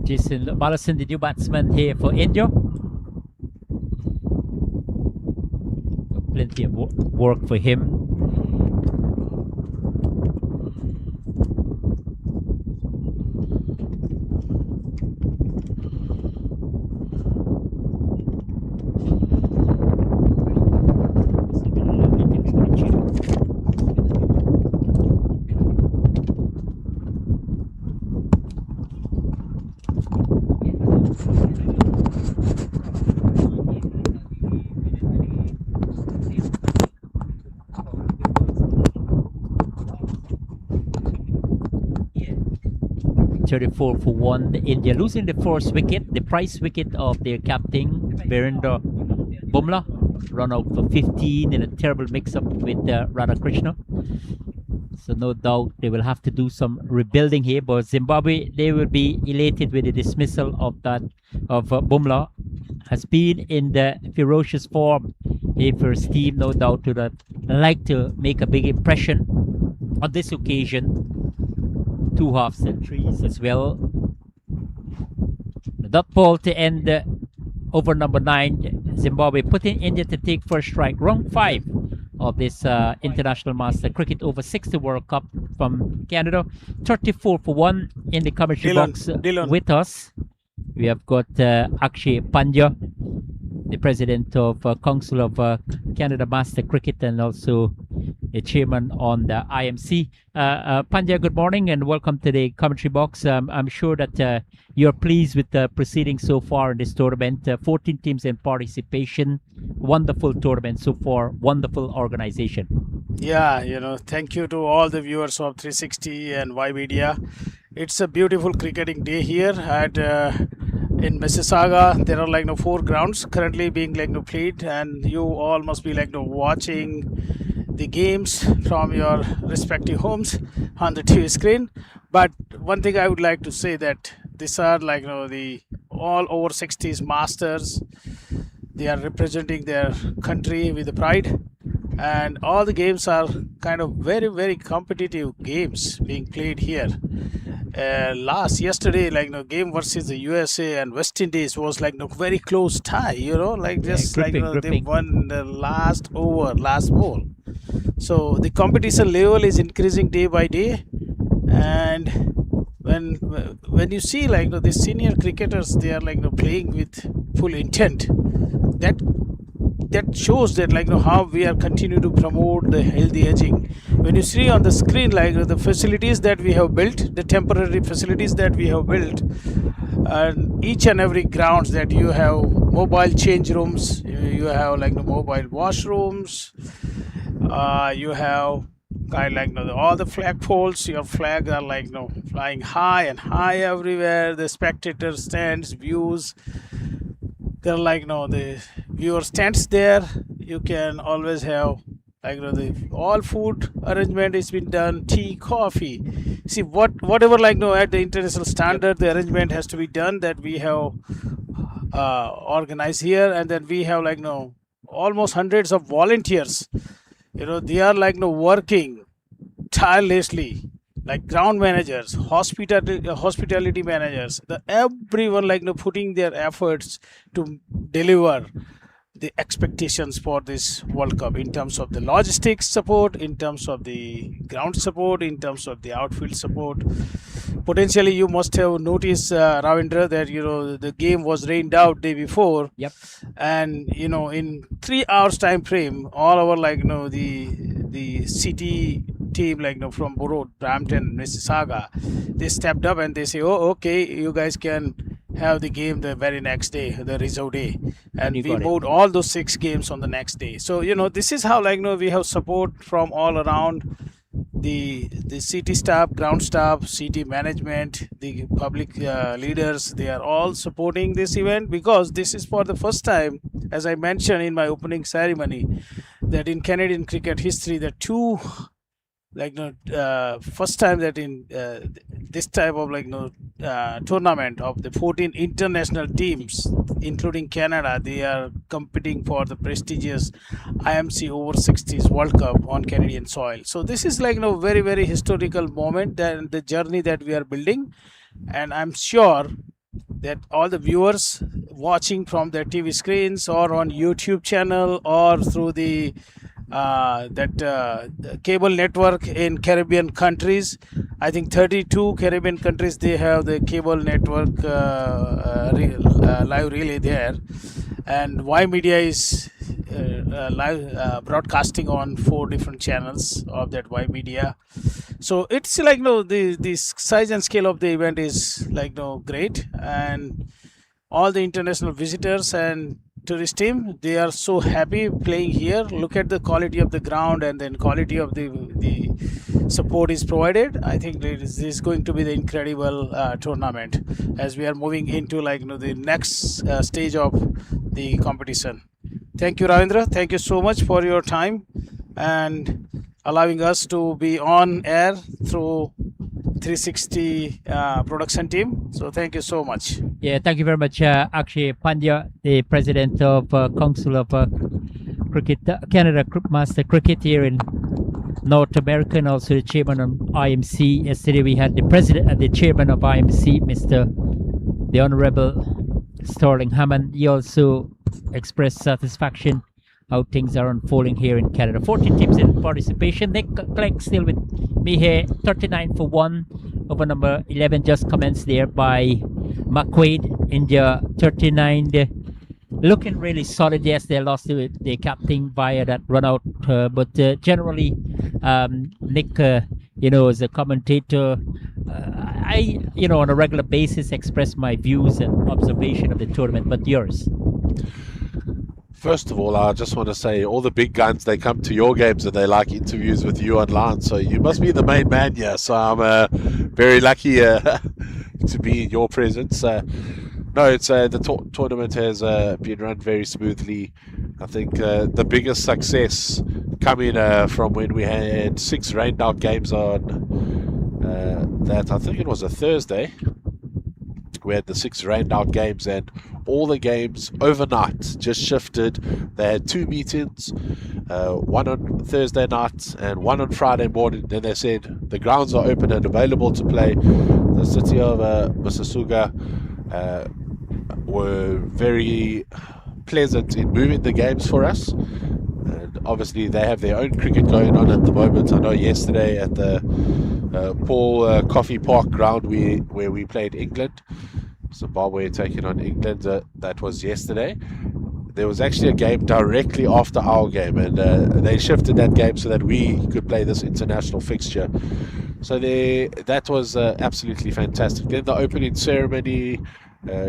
Speaker 5: Jason Balasan, the new batsman here for India. Plenty of work for him. For 1, India losing the first wicket, the prize wicket of their captain Virendra Bumla, run out for 15 in a terrible mix-up with Radhakrishna. So no doubt they will have to do some rebuilding here, but Zimbabwe, they will be elated with the dismissal of Bumla. Has been in the ferocious form here for his team, no doubt to that. Like to make a big impression on this occasion. 2 half centuries as well. The dot ball to end over number 9. Zimbabwe putting India to take first strike. Round 5 of this International Master Cricket over 60 World Cup from Canada. 34 for 1 in the commentary box with us. We have got Akshay Pandya, the president of Council of Canada Master Cricket and also a chairman on the IMC. Pandya, good morning and welcome to the commentary box. I'm sure that you're pleased with the proceedings so far in this tournament. 14 teams in participation. Wonderful tournament so far. Wonderful organization.
Speaker 7: Yeah, thank you to all the viewers of 360 and Y Media. It's a beautiful cricketing day here at in Mississauga. There are 4 grounds currently being played, and you all must be watching the games from your respective homes on the TV screen. But one thing I would like to say that these are the all over 60s masters. They are representing their country with pride, and all the games are kind of very, very competitive games being played here. Yesterday, game versus the USA and West Indies was very close tie, they
Speaker 5: gripping.
Speaker 7: won the last ball. So the competition level is increasing day by day, and when you see the senior cricketers, they are playing with full intent. That shows that how we are continue to promote the healthy aging. When you see on the screen the facilities that we have built, the temporary facilities that we have built, and each and every grounds that you have mobile change rooms, you have the mobile washrooms, you have all the flag poles, your flags are flying high and high everywhere. The spectator stands, views, they're the viewer stands there. You can always have the all food arrangement has been done, tea, coffee. See whatever at the international standard, the arrangement has to be done, that we have organized here. And then we have almost hundreds of volunteers. They are working tirelessly, ground managers, hospitality managers, everyone putting their efforts to deliver the expectations for this World Cup in terms of the logistics support, in terms of the ground support, in terms of the outfield support. Potentially, you must have noticed, Ravindra, that the game was rained out day before.
Speaker 5: Yep.
Speaker 7: And in 3 hours time frame, all our the city team from Borough, Brampton, Mississauga, they stepped up and they say, oh, okay, you guys can have the game the very next day, the reserve day, and we moved all those 6 games on the next day. So this is how we have support from all around. The city staff, ground staff, city management, the public leaders, they are all supporting this event, because this is for the first time, as I mentioned in my opening ceremony, that in Canadian cricket history, the two first time that in this type of tournament of the 14 international teams, including Canada, they are competing for the prestigious IMC over 60s World Cup on Canadian soil. So this is very, very historical moment, that the journey that we are building. And I'm sure that all the viewers watching from their TV screens or on YouTube channel or through the cable network in Caribbean countries, I think 32 Caribbean countries, they have the cable network live relay there, and Y Media is live broadcasting on 4 different channels of that Y Media. So it's the size and scale of the event is great, and all the international visitors and tourist team, they are so happy playing here. Look at the quality of the ground, and then quality of the support is provided. I think this is going to be the incredible tournament as we are moving into the next stage of the competition. Thank you, Ravindra. Thank you so much for your time and allowing us to be on air through 360 production team. So thank you so much.
Speaker 5: Yeah, thank you very much, Akshay Pandya, the president of Council of Cricket Canada Master Cricket here in North America, and also the chairman of IMC. Yesterday we had the president and the chairman of IMC, the Honorable Sterling Hammond. He also expressed satisfaction how things are unfolding here in Canada. 14 teams in participation. Nick Clegg still with me here. 39 for 1 over number 11 just commenced there by McQuaid. India 39. Looking really solid. Yes, they lost the captain via that run out, but generally Nick, as a commentator, I on a regular basis express my views and observation of the tournament. But yours?
Speaker 6: First of all, I just want to say all the big guns, they come to your games and they like interviews with you online. So you must be the main man here. So I'm very lucky to be in your presence. No, it's the tournament has been run very smoothly. I think the biggest success coming from when we had 6 rained out games on that, I think it was a Thursday. We had the 6 rained-out games, and all the games overnight just shifted. They had 2 meetings, one on Thursday night and one on Friday morning. Then they said the grounds are open and available to play. The city of Mississauga were very pleasant in moving the games for us. And obviously they have their own cricket going on at the moment. I know yesterday at the Paul Coffee Park ground where we played England, Zimbabwe taking on England, that was yesterday. There was actually a game directly after our game, and they shifted that game so that we could play this international fixture. So that was absolutely fantastic. Then the opening ceremony,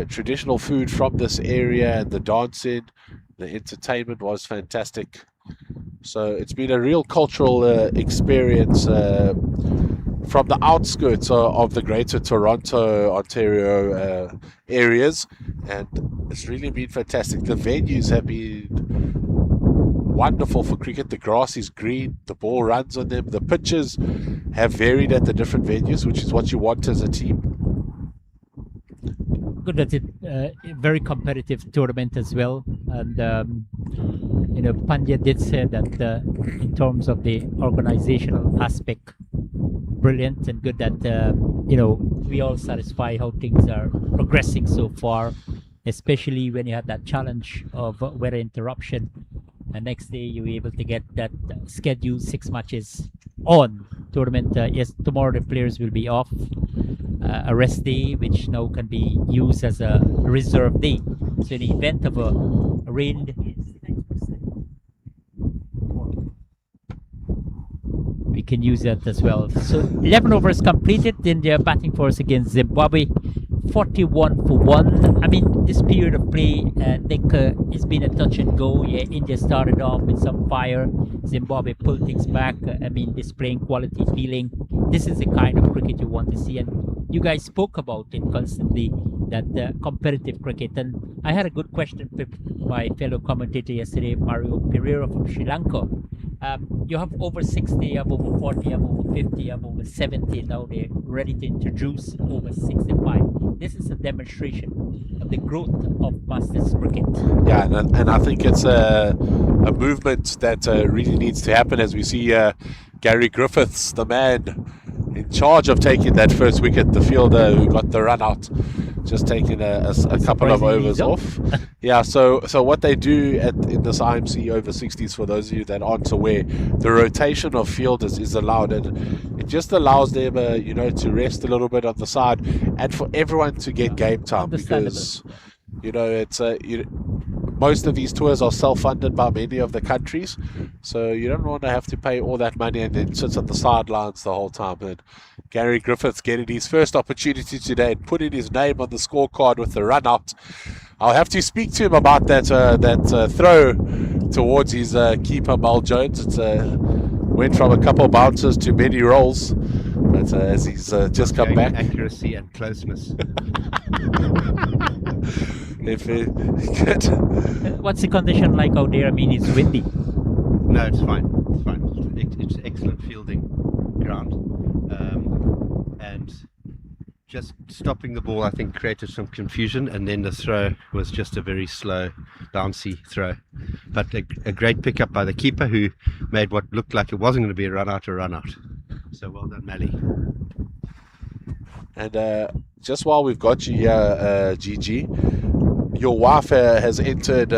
Speaker 6: traditional food from this area, and the dancing, the entertainment was fantastic. So it's been a real cultural experience from the outskirts of the greater Toronto, Ontario areas, and it's really been fantastic. The venues have been wonderful for cricket. The grass is green, the ball runs on them. The pitches have varied at the different venues, which is what you want as a team.
Speaker 5: Good that it very competitive tournament as well, and Pandya did say that in terms of the organizational aspect, brilliant and good that we all satisfy how things are progressing so far, especially when you had that challenge of weather interruption, and next day you were able to get that scheduled 6 matches on tournament. Yes, tomorrow the players will be off, a rest day which now can be used as a reserve day, so in the event of a rain, we can use that as well. So 11 overs completed. India batting for us against Zimbabwe, 41 for 1. I mean, this period of play, Nick, it's been a touch and go. Yeah, India started off with some fire. Zimbabwe pulled things back. Displaying quality, feeling. This is the kind of cricket you want to see, and you guys spoke about it constantly, that competitive cricket. And I had a good question with my fellow commentator yesterday, Mario Pereira from Sri Lanka. You have over 60, you have over 40, you have over 50, you have over 70. Now they're ready to introduce over 65. This is a demonstration of the growth of Masters cricket.
Speaker 6: Yeah, and I think it's a movement that really needs to happen, as we see Gary Griffiths, the man in charge of taking that first wicket, the fielder who got the run out, just taking a couple of overs off. Yeah, so what they do in this IMC over 60s, for those of you that aren't aware, the rotation of fielders is allowed, and it just allows them to rest a little bit on the side, and for everyone to get game time, because it's most of these tours are self-funded by many of the countries, so you don't want to have to pay all that money and then sit on the sidelines the whole time. And Gary Griffiths getting his first opportunity today and putting his name on the scorecard with the run out. I'll have to speak to him about that throw towards his keeper, Mal Jones. It went from a couple bounces to many rolls, but as he's just come back,
Speaker 8: accuracy and closeness.
Speaker 5: What's the condition like out there? I mean, it's windy.
Speaker 8: No, it's fine. It's fine. It's excellent fielding ground, and just stopping the ball, I think, created some confusion, and then the throw was just a very slow, bouncy throw. But a great pickup by the keeper, who made what looked like it wasn't going to be a run out. So well done, Mally.
Speaker 6: And just while we've got you here, Gigi, your wife has entered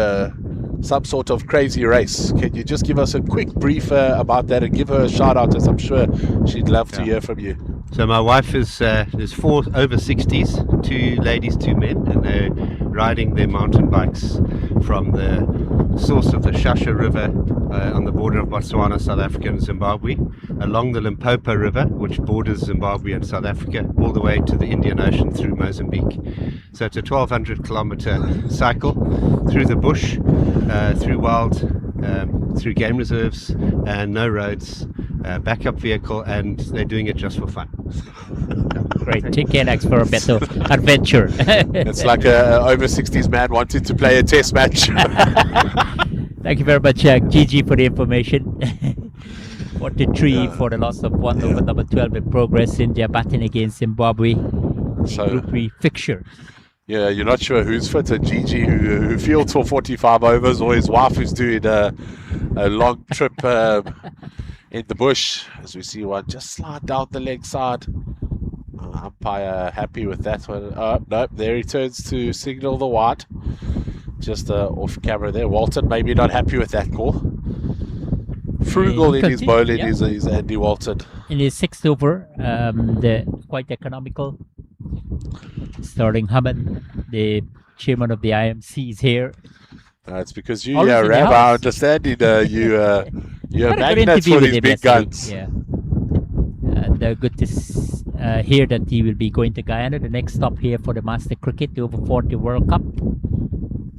Speaker 6: some sort of crazy race. Can you just give us a quick brief about that and give her a shout out, as I'm sure she'd love to hear from you?
Speaker 8: So my wife is, there's 4 over 60s, 2 ladies, 2 men, and they're riding their mountain bikes from the source of the Shasha River on the border of Botswana, South Africa and Zimbabwe, along the Limpopo River, which borders Zimbabwe and South Africa, all the way to the Indian Ocean through Mozambique. So it's a 1,200 kilometer cycle through the bush, through wild, through game reserves, and no roads, backup vehicle, and they're doing it just for fun.
Speaker 5: Great, take care next for a better adventure.
Speaker 6: It's like a over 60s man wanting to play a test match.
Speaker 5: Thank you very much, Gigi, for the information. 43 for the loss of 1 over number 12 in progress. India batting against Zimbabwe.
Speaker 6: So-
Speaker 5: Group B fixture.
Speaker 6: Yeah, you're not sure who's fit. A Gigi who fields for 45 overs, or his wife who's doing a long trip in the bush. As we see one just slide down the leg side. Umpire happy with that one. Nope, there he turns to signal the wide. Just off camera there. Walton maybe not happy with that call. Frugal in his bowling
Speaker 5: yeah.
Speaker 6: is Andy Walton.
Speaker 5: In his 6th over, the quite economical. Starting Hammond, the chairman of the IMC, is here.
Speaker 6: It's because you,
Speaker 5: Always in the
Speaker 6: Ram, I
Speaker 5: house.
Speaker 6: understand you're
Speaker 5: Had a good
Speaker 6: magnets
Speaker 5: interview
Speaker 6: for
Speaker 5: with
Speaker 6: these
Speaker 5: him
Speaker 6: big
Speaker 5: yesterday,
Speaker 6: guns.
Speaker 5: Yeah. And good to hear that he will be going to Guyana. The next stop here for the Master Cricket, the Over 40 World Cup,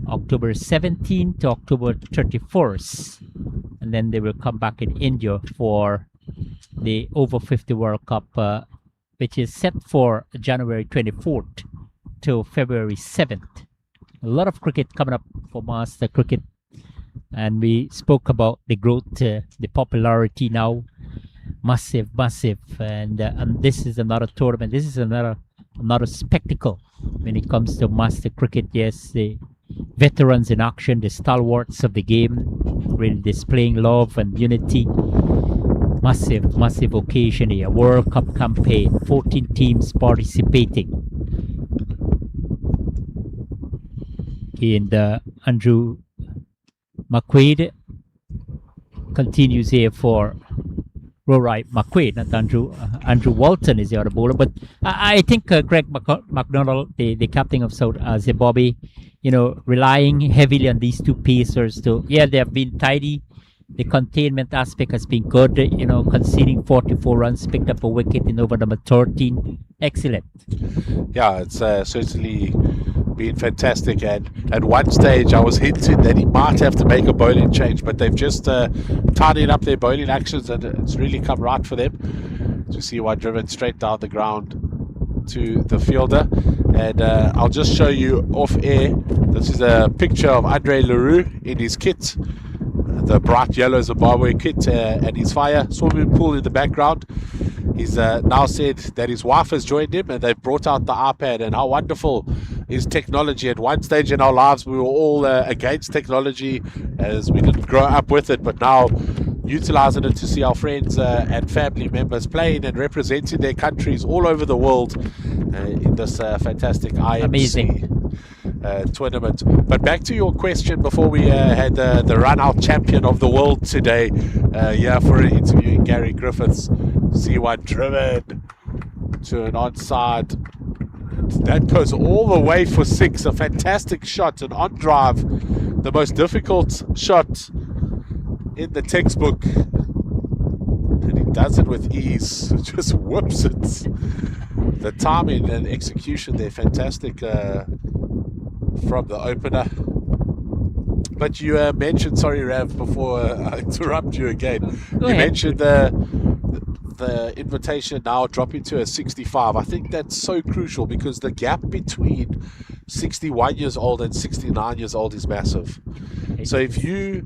Speaker 5: October 17 to October 31st. And then they will come back in India for the Over 50 World Cup, which is set for January 24th to February 7th. A lot of cricket coming up for Master Cricket. And we spoke about the growth, the popularity now. Massive. And this is another tournament. This is another spectacle when it comes to Master Cricket. Yes, the veterans in action, the stalwarts of the game, really displaying love and unity. Massive occasion here. World Cup campaign, 14 teams participating. And Andrew McQuaid continues here for Rory McQuaid, not Andrew. Andrew Walton is the other bowler, but I think Greg McDonald, the captain of South Zimbabwe, relying heavily on these two pacers to, they have been tidy. The containment aspect has been good, conceding 44 runs, picked up a wicket in over number 13. Excellent.
Speaker 6: Yeah, it's certainly been fantastic. And at one stage, I was hinting that he might have to make a bowling change, but they've just tidied up their bowling actions, and it's really come right for them. To see one driven straight down the ground to the fielder. And I'll just show you off air. This is a picture of Andre Leroux in his kit, the bright yellow Zimbabwe kit, and his fire swimming pool in the background. He's now said that his wife has joined him, and they've brought out the iPad. And how wonderful is technology. At one stage in our lives, we were all against technology, as we didn't grow up with it, but now utilizing it to see our friends and family members playing and representing their countries all over the world in this fantastic IMC tournament. But back to your question before we had the run-out champion of the world today for interviewing Gary Griffiths. See one driven to an onside. That goes all the way for 6. A fantastic shot, an on drive, the most difficult shot in the textbook, and he does it with ease. Just whoops it. The timing and execution there, fantastic from the opener. But you mentioned, sorry Rav, before I interrupt you again,
Speaker 5: Go
Speaker 6: you
Speaker 5: ahead.
Speaker 6: mentioned the invitation now dropping to a 65. I think that's so crucial because the gap between 61 years old and 69 years old is massive. So if you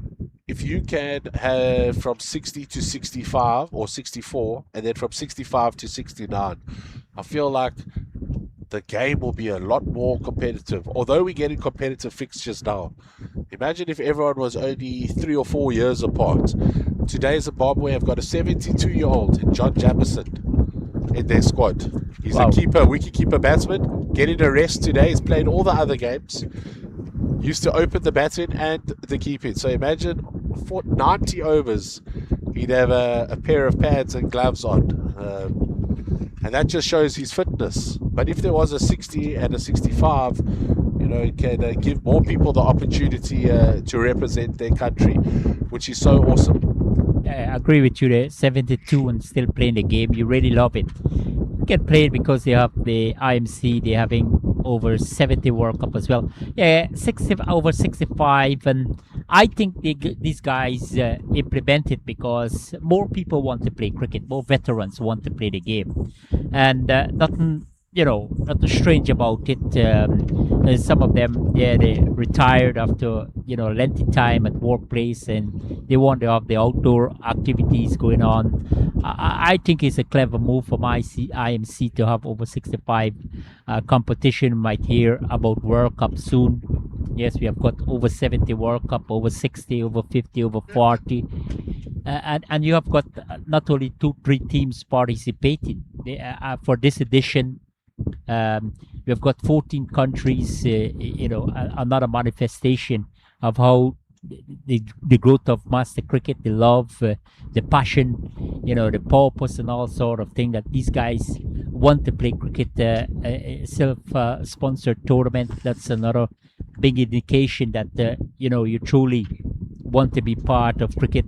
Speaker 6: can have from 60 to 65 or 64, and then from 65 to 69, I feel like the game will be a lot more competitive. Although we're getting competitive fixtures now, imagine if everyone was only 3 or 4 years apart. Today Zimbabwe have got a 72-year-old John Jamison in their squad. He's a keeper, wicket-keeper batsman, getting a rest today. He's played all the other games. Used to open the batting and the keeping. So imagine for 90 overs, he'd have a pair of pads and gloves on. And that just shows his fitness. But if there was a 60 and a 65, it can give more people the opportunity to represent their country, which is so awesome.
Speaker 5: I agree with you there. 72 and still playing the game. You really love it. You can play it because they have the IMC. They're having over 70 World Cup as well. Yeah, over 65. And I think these guys implement it because more people want to play cricket. More veterans want to play the game. And nothing strange about it. some of them, yeah, they retired after lengthy time at workplace, and they want to have the outdoor activities going on. I think it's a clever move from IMC to have over 65 competition. Might hear about World Cup soon. Yes, we have got over 70 World Cup, over 60, over 50, over 40. And you have got not only 2-3 teams participating for this edition. We have got 14 countries, another manifestation of how the growth of master cricket, the love, the passion, the purpose and all sort of thing that these guys want to play cricket, self-sponsored tournament. That's another big indication that, you truly want to be part of cricket.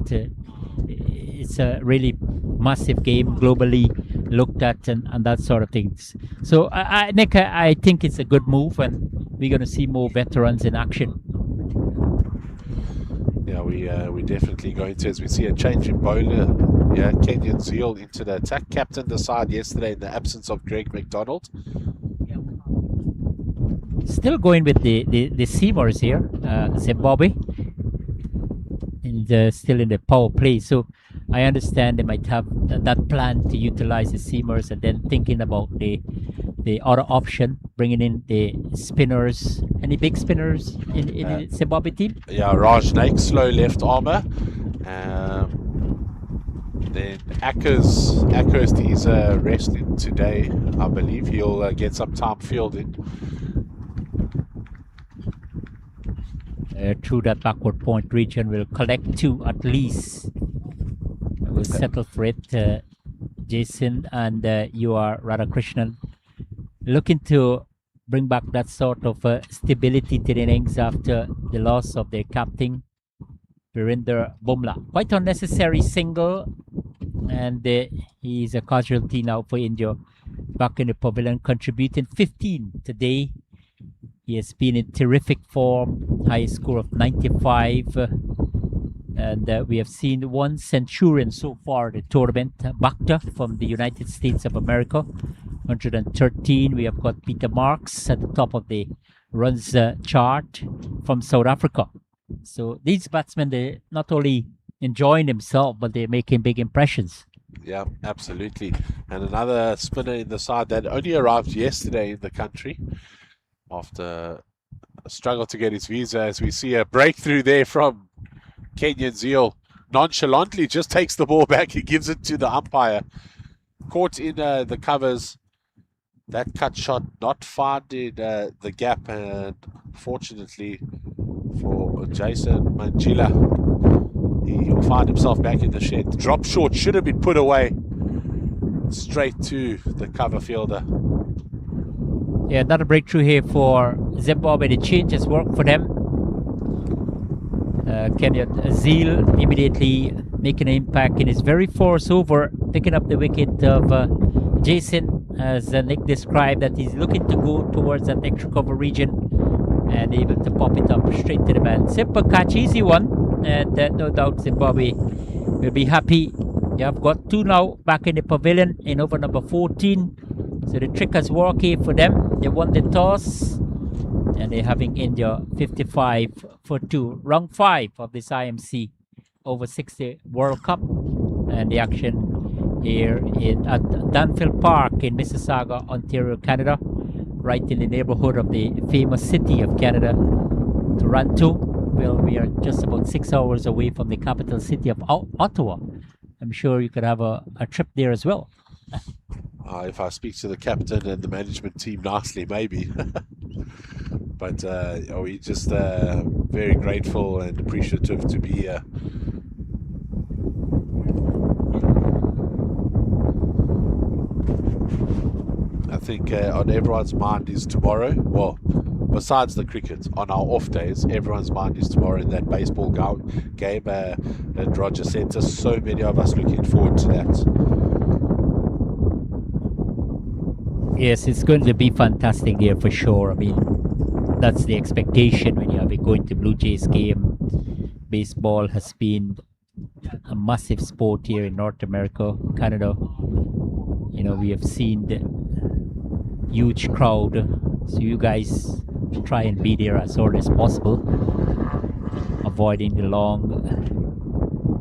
Speaker 5: It's a really massive game, globally looked at, and that sort of things. So, Nick, I think it's a good move, and we're going to see more veterans in action.
Speaker 6: Yeah, we definitely going to, as we see a change in bowler. Yeah, Kenyan Zeal into the attack. Captain the side yesterday in the absence of Greg McDonald.
Speaker 5: Still going with the Seymours here, Zimbabwe, and still in the power play. So I understand they might have that plan to utilize the Seymours, and then thinking about the other option, bringing in the spinners. Any big spinners in the Zimbabwe team?
Speaker 6: Yeah, Raj Naik, slow left armour. Then Ackhurst, he's resting today, I believe. He'll get some time fielding.
Speaker 5: Through that backward point region, we'll collect 2 at least. We'll settle for it. Jason and you are Radhakrishnan, looking to bring back that sort of stability to the innings after the loss of their captain, Virinder Bumla. Quite unnecessary single, and he's a casualty now for India. Back in the pavilion, contributing 15 today. He has been in terrific form, highest score of 95. And we have seen 1 centurion so far in the tournament, Bhatta from the United States of America, 113. We have got Peter Marks at the top of the runs chart from South Africa. So these batsmen, they're not only enjoying themselves, but they're making big impressions.
Speaker 6: Yeah, absolutely. And another spinner in the side that only arrived yesterday in the country after a struggle to get his visa, as we see a breakthrough there from Kenyan Zeal. Nonchalantly just takes the ball back, he gives it to the umpire. Caught in the covers. That cut shot not finding the gap, and fortunately for Jason Manjila, he will find himself back in the shed. Drop short, should have been put away. Straight to the cover fielder.
Speaker 5: Yeah, another breakthrough here for Zimbabwe. The change has worked for them. Kenyan Zeal immediately making an impact in his very first over, picking up the wicket of Jason, as Nick described, that he's looking to go towards that extra cover region and able to pop it up straight to the man. Simple catch, easy one, and no doubt Zimbabwe will be happy. You have got 2 now back in the pavilion in over number 14. So the trick has worked here for them. They won the toss, and they're having India 55 for 2. Round 5 of this IMC over 60 World Cup, and the action here at Danville Park in Mississauga, Ontario, Canada, right in the neighborhood of the famous city of Canada, Toronto. Well, we are just about 6 hours away from the capital city of Ottawa. I'm sure you could have a trip there as well.
Speaker 6: If I speak to the captain and the management team nicely, maybe. But we're just very grateful and appreciative to be here. I think on everyone's mind is tomorrow. Well, besides the cricket, on our off days, everyone's mind is tomorrow in that baseball game at Rogers Centre. So many of us looking forward to that.
Speaker 5: Yes, it's going to be fantastic there for sure. I mean, that's the expectation when you have it going to Blue Jays game. Baseball has been a massive sport here in North America, Canada. You know, we have seen the huge crowd. So you guys try and be there as early as possible, avoiding the long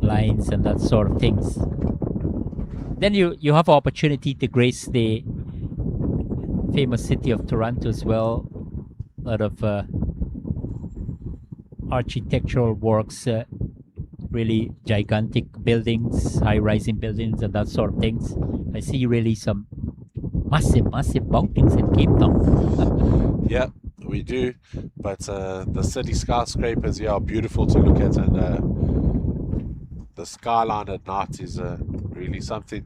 Speaker 5: lines and that sort of things. Then you have opportunity to grace the famous city of Toronto as well. A lot of architectural works, really gigantic buildings, high-rising buildings and that sort of things. I see really some massive buildings in Cape Town.
Speaker 6: Yeah, we do. But the city skyscrapers here are beautiful to look at, and the skyline at night is really something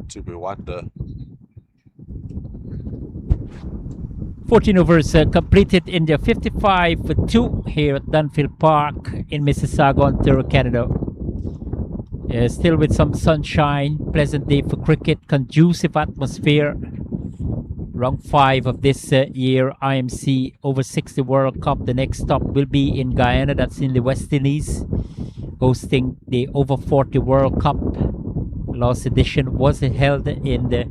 Speaker 6: to bewonder.
Speaker 5: 14 overs completed in the 55-2 here at Dunfield Park in Mississauga, Ontario, Canada. Still with some sunshine, pleasant day for cricket, conducive atmosphere. Round 5 of this year IMC over 60 World Cup. The next stop will be in Guyana, that's in the West Indies, hosting the over 40 World Cup. Last edition was held in the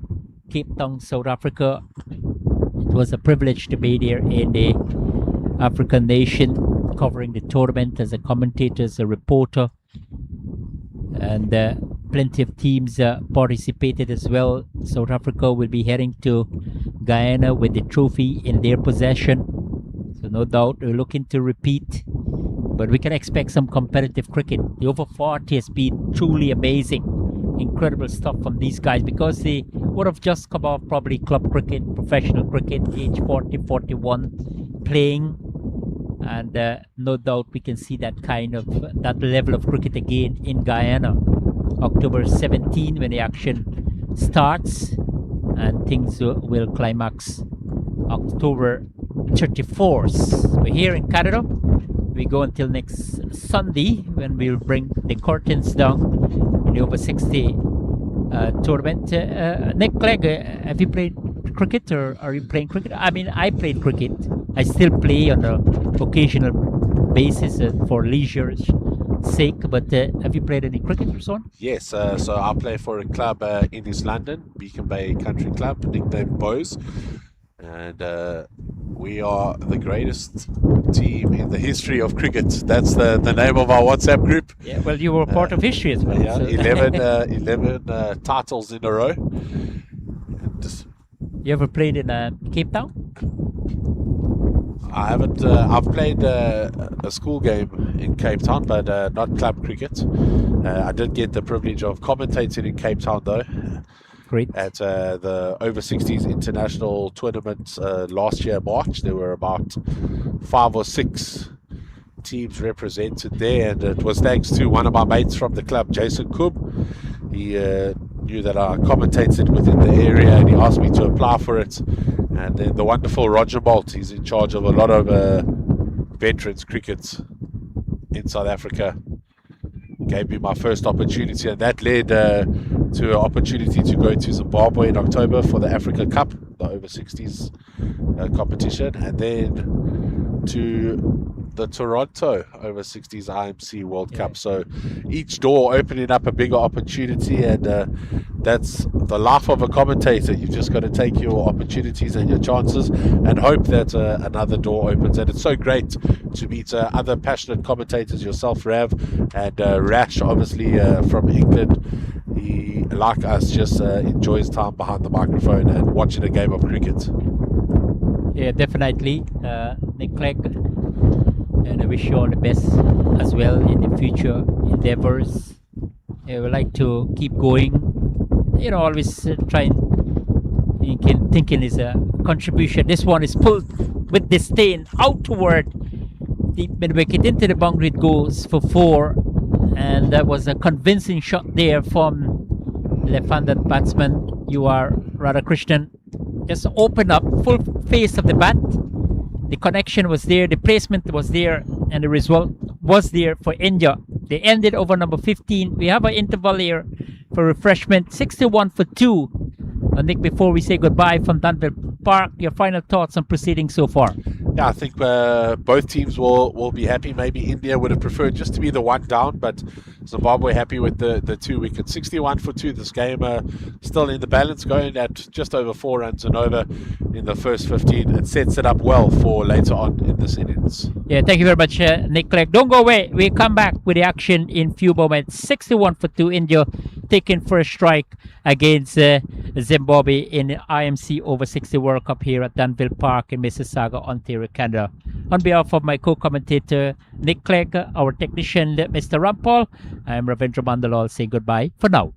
Speaker 5: Cape Town, South Africa. It was a privilege to be there in the African nation, covering the tournament as a commentator, as a reporter, and plenty of teams participated as well. South Africa will be heading to Guyana with the trophy in their possession, so no doubt we're looking to repeat, but we can expect some competitive cricket. The over 40 has been truly amazing. Incredible stuff from these guys, because they would have just come off probably club cricket, professional cricket, age 40, 41, playing, and no doubt we can see that level of cricket again in Guyana. October 17 when the action starts, and things will climax October 34th. We're here in Canada. We go until next Sunday when we'll bring the curtains down in the over 60 tournament. Nick Clegg, have you played cricket, or are you playing cricket? I mean, I played cricket. I still play on an occasional basis for leisure's sake, but have you played any cricket or so on?
Speaker 6: Yes, so I play for a club in East London, Beacon Bay Country Club, nicknamed Bows, and we are the greatest team in the history of cricket. That's the name of our WhatsApp group.
Speaker 5: Yeah, well, you were part of history as well.
Speaker 6: Yeah,
Speaker 5: so.
Speaker 6: 11 titles in a row. And
Speaker 5: You ever played in Cape Town?
Speaker 6: I haven't. I've played a school game in Cape Town, but not club cricket. I did get the privilege of commentating in Cape Town, though.
Speaker 5: Great.
Speaker 6: At the over 60s international tournament last year, March. There were about 5 or 6 teams represented there, and it was thanks to one of my mates from the club, Jason Kub. He knew that I commentated within the area, and he asked me to apply for it. And then the wonderful Roger Bolt, he's in charge of a lot of veterans cricket in South Africa, gave me my first opportunity, and that led to an opportunity to go to Zimbabwe in October for the Africa Cup, the over 60s competition, and then to the Toronto over 60s IMC World Cup. So each door opening up a bigger opportunity, and that's the life of a commentator. You've just got to take your opportunities and your chances and hope that another door opens. And it's so great to meet other passionate commentators, yourself, Rav, and Rash, obviously from England. He, like us, just enjoys time behind the microphone and watching a game of cricket.
Speaker 5: Yeah, definitely. Nick Clegg, and I wish you all the best as well in the future endeavors. I would like to keep going, always trying, thinking is a contribution. This one is pulled with disdain out toward the mid-wicket into the boundary. It goes for 4, and that was a convincing shot there from left-handed batsman. You are Radhakrishnan. Just open up, full face of the bat. The connection was there, the placement was there, and the result was there for India. They ended over number 15. We have an interval here for refreshment, 61-2. Nick, before we say goodbye from Dunfield Park, your final thoughts on proceedings so far?
Speaker 6: Yeah, I think both teams will be happy. Maybe India would have preferred just to be the one down, but Zimbabwe happy with the 2 wickets. 61 for 2. This game still in the balance, going at just over 4 runs and over in the first 15. It sets it up well for later on in this innings.
Speaker 5: Yeah, thank you very much, Nick Clegg. Don't go away. We come back with the action in few moments. 61 for 2. India taking first strike against Zimbabwe in the IMC over 60 World Cup here at Danville Park in Mississauga, Ontario, Canada. On behalf of my co-commentator Nick Clegg, our technician Mr. Rampal, I am Ravindra Mandalal saying goodbye for now.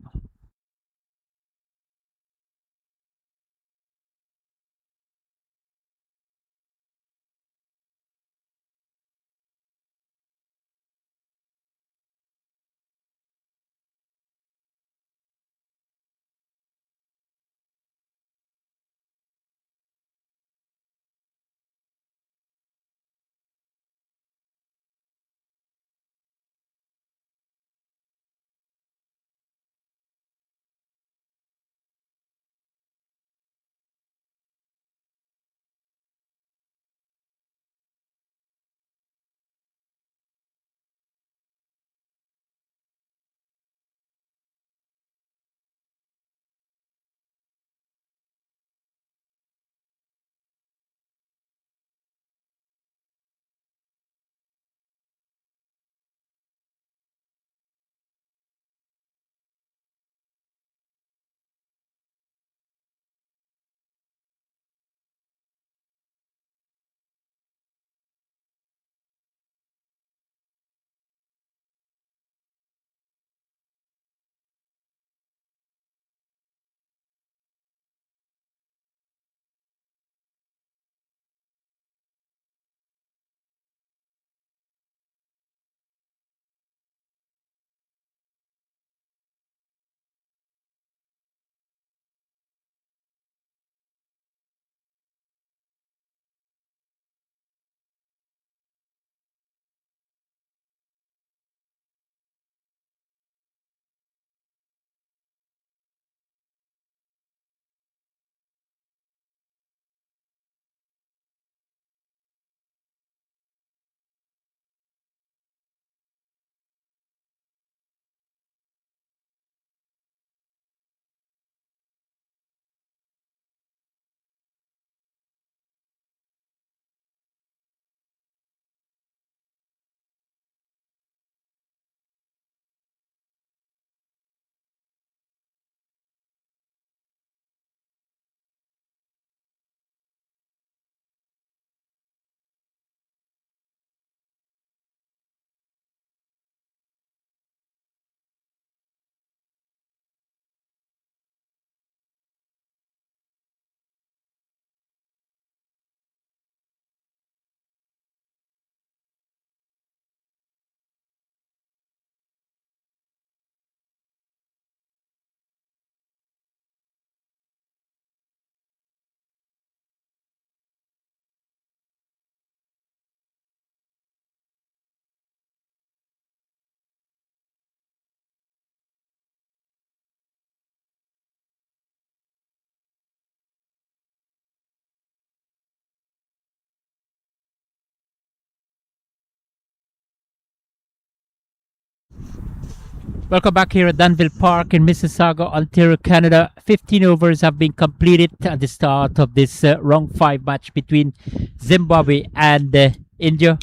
Speaker 5: Welcome back here at Danville Park in Mississauga, Ontario, Canada. 15 overs have been completed at the start of this round 5 match between Zimbabwe and India.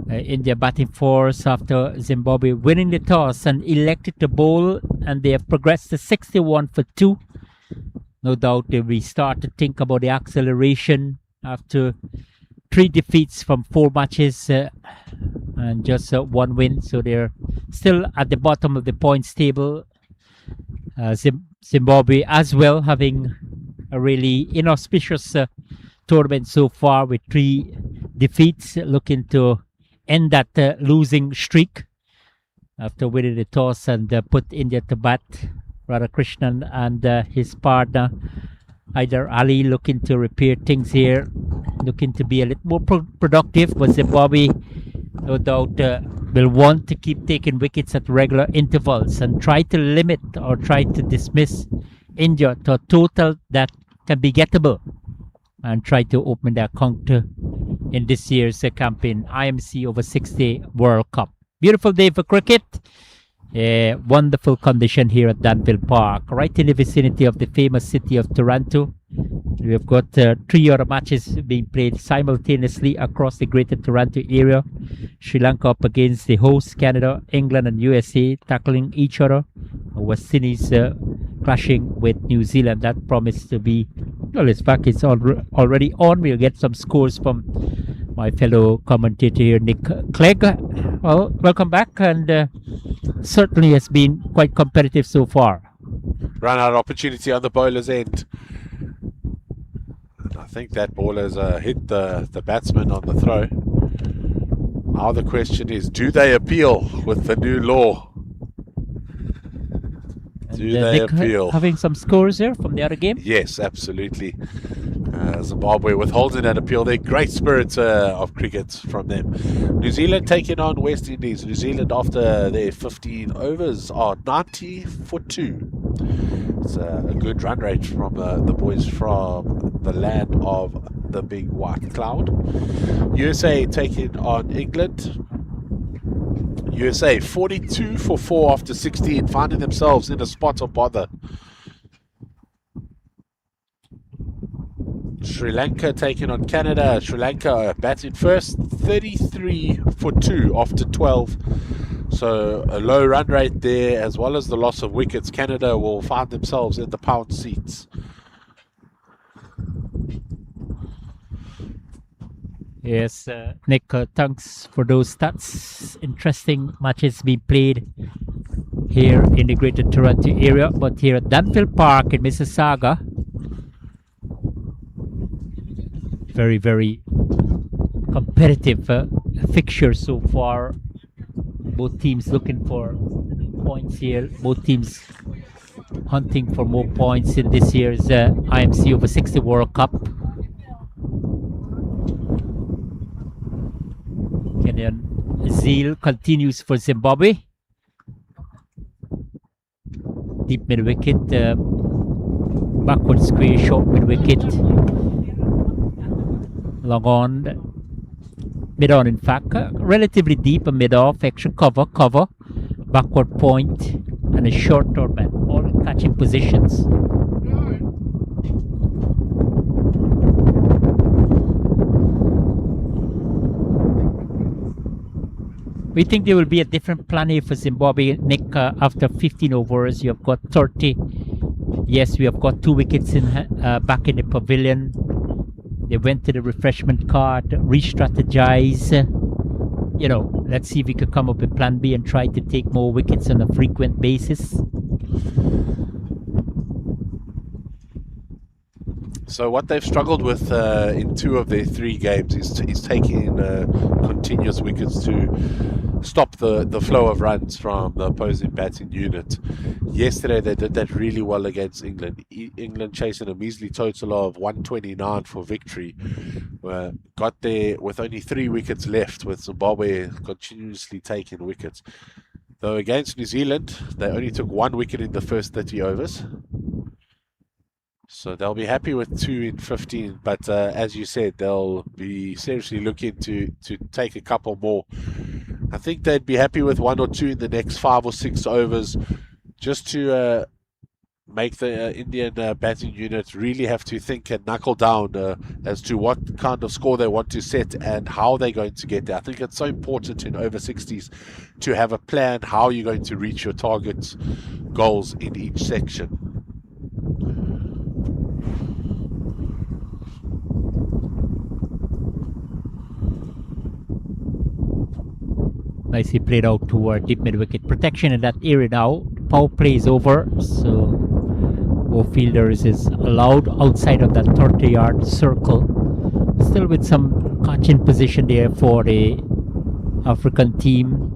Speaker 5: India batting first after Zimbabwe winning the toss and elected to bowl, and they have progressed to 61 for 2. No doubt they will start to think about the acceleration after 3 defeats from 4 matches and just 1 win, so they're still at the bottom of the points table. Zimbabwe as well having a really inauspicious tournament so far with 3 defeats, looking to end that losing streak after winning the toss and put India to bat. Radhakrishnan and his partner Hyder Ali looking to repair things here, looking to be a little more productive, but Zimbabwe no doubt will want to keep taking wickets at regular intervals and try to limit or try to dismiss India to a total that can be gettable, and try to open their counter in this year's campaign IMC over 60 World Cup. Beautiful day for cricket. Wonderful condition here at Danville Park, right in the vicinity of the famous city of Toronto. We have got 3 other matches being played simultaneously across the Greater Toronto area. Sri Lanka up against the host Canada, England and USA tackling each other. West Indies clashing with New Zealand. That promised to be, well, in fact, it's already on. We'll get some scores from my fellow commentator here, Nick Clegg. Well, welcome back, and certainly has been quite competitive so far.
Speaker 6: Run out opportunity on the bowler's end. And I think that ball has hit the batsman on the throw. Now the question is, do they appeal with the new law? Do they
Speaker 5: Nick,
Speaker 6: appeal?
Speaker 5: having some scores here from the other game?
Speaker 6: Yes, absolutely. Zimbabwe withholding an appeal. They're great spirits of cricket from them. New Zealand taking on West Indies. New Zealand, after their 15 overs, are 90 for 2. It's a good run rate from the boys from the land of the big white cloud. USA taking on England. USA 42 for 4 after 16, finding themselves in a spot of bother. Sri Lanka taking on Canada. Sri Lanka batting first, 33 for 2 after 12. So a low run rate there, as well as the loss of wickets. Canada will find themselves in the pound seats.
Speaker 5: Yes, Nick, thanks for those stats. Interesting matches being played here in the Greater Toronto area, but here at Danville Park in Mississauga, very, very competitive fixture so far. Both teams looking for points here. Both teams hunting for more points in this year's IMC over 60 World Cup. And then Zeal continues for Zimbabwe. Deep mid wicket, backward square, short mid wicket. Long on, mid on, in fact, relatively deep, a mid off, extra cover, backward point, and a short torment, all in catching positions. We think there will be a different plan here for Zimbabwe, Nick. After 15 overs, you have got 30. Yes, we have got 2 wickets in back in the pavilion. They went to the refreshment cart, re-strategize. You know, let's see if we could come up with plan B and try to take more wickets on a frequent basis.
Speaker 6: So what they've struggled with in 2 of their 3 games is taking continuous wickets to stop the flow of runs from the opposing batting unit. Yesterday they did that really well against England. England chasing a measly total of 129 for victory. Got there with only 3 wickets left, with Zimbabwe continuously taking wickets. Though against New Zealand, they only took 1 wicket in the first 30 overs. So they'll be happy with 2 in 15, but as you said, they'll be seriously looking to take a couple more. I think they'd be happy with 1 or 2 in the next 5 or 6 overs, just to make the Indian batting unit really have to think and knuckle down as to what kind of score they want to set and how they're going to get there. I think it's so important in over 60s to have a plan how you're going to reach your targets, goals in each section.
Speaker 5: Nicely played out toward deep mid wicket protection in that area now. Power play is over, so both fielders is allowed outside of that 30-yard circle. Still with some catching position there for the African team.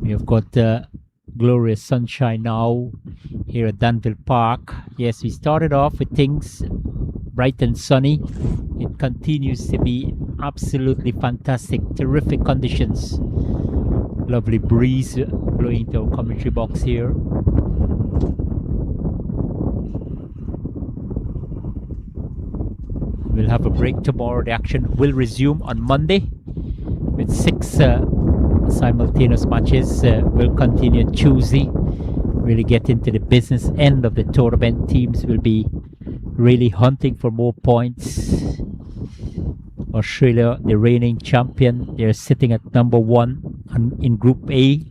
Speaker 5: We have got glorious sunshine now here at Danville Park. Yes, we started off with things bright and sunny. It continues to be absolutely fantastic, terrific conditions. Lovely breeze blowing into our commentary box here. We'll have a break tomorrow. The action will resume on Monday with 6 simultaneous matches. We'll continue Tuesday. Really get into the business end of the tournament. Teams will be really hunting for more points. Australia, the reigning champion, they're sitting at number 1 in Group A.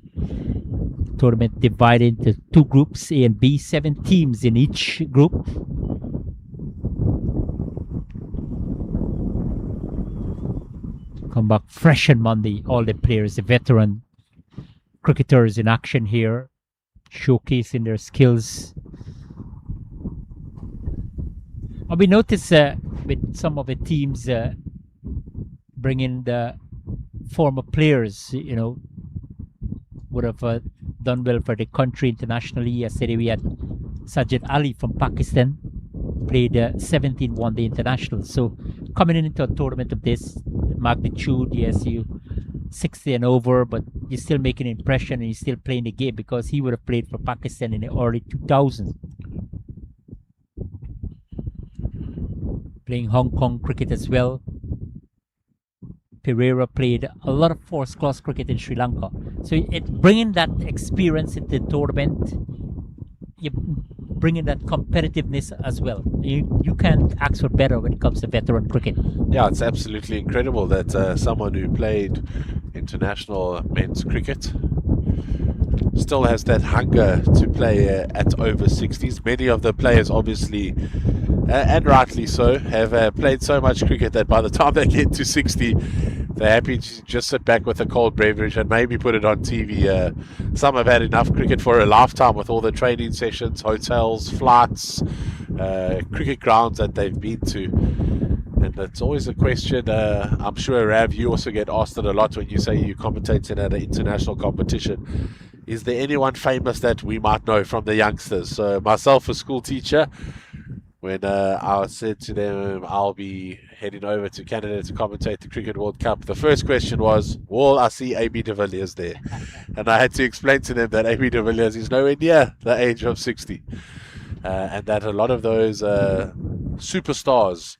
Speaker 5: Tournament divided into 2 groups, A and B, 7 teams in each group. Come back fresh on Monday. All the players, the veteran cricketers in action here, showcasing their skills. We noticed with some of the teams bringing the former players, would have done well for the country internationally. Yesterday we had Sajid Ali from Pakistan, played 17 one-day internationals. So coming into a tournament of this magnitude, yes, you 60 and over, but you're still making an impression and you're still playing the game, because he would have played for Pakistan in the early 2000s. Playing Hong Kong cricket as well. Pereira played a lot of first-class cricket in Sri Lanka. So bringing that experience into the tournament, you bringing that competitiveness as well. You can't ask for better when it comes to veteran cricket.
Speaker 6: Yeah, it's absolutely incredible that someone who played international men's cricket still has that hunger to play at over 60s. Many of the players, obviously, and rightly so, have played so much cricket that by the time they get to 60, they're happy to just sit back with a cold beverage and maybe put it on TV. Some have had enough cricket for a lifetime with all the training sessions, hotels, flights, cricket grounds that they've been to. And it's always a question, I'm sure, Rav, you also get asked it a lot when you say you're commentating at an international competition. Is there anyone famous that we might know from the youngsters? So myself, a school teacher, when I said to them I'll be heading over to Canada to commentate the Cricket World Cup, the first question was, well, I see AB de Villiers there. And I had to explain to them that AB de Villiers is nowhere near the age of 60. And that a lot of those superstars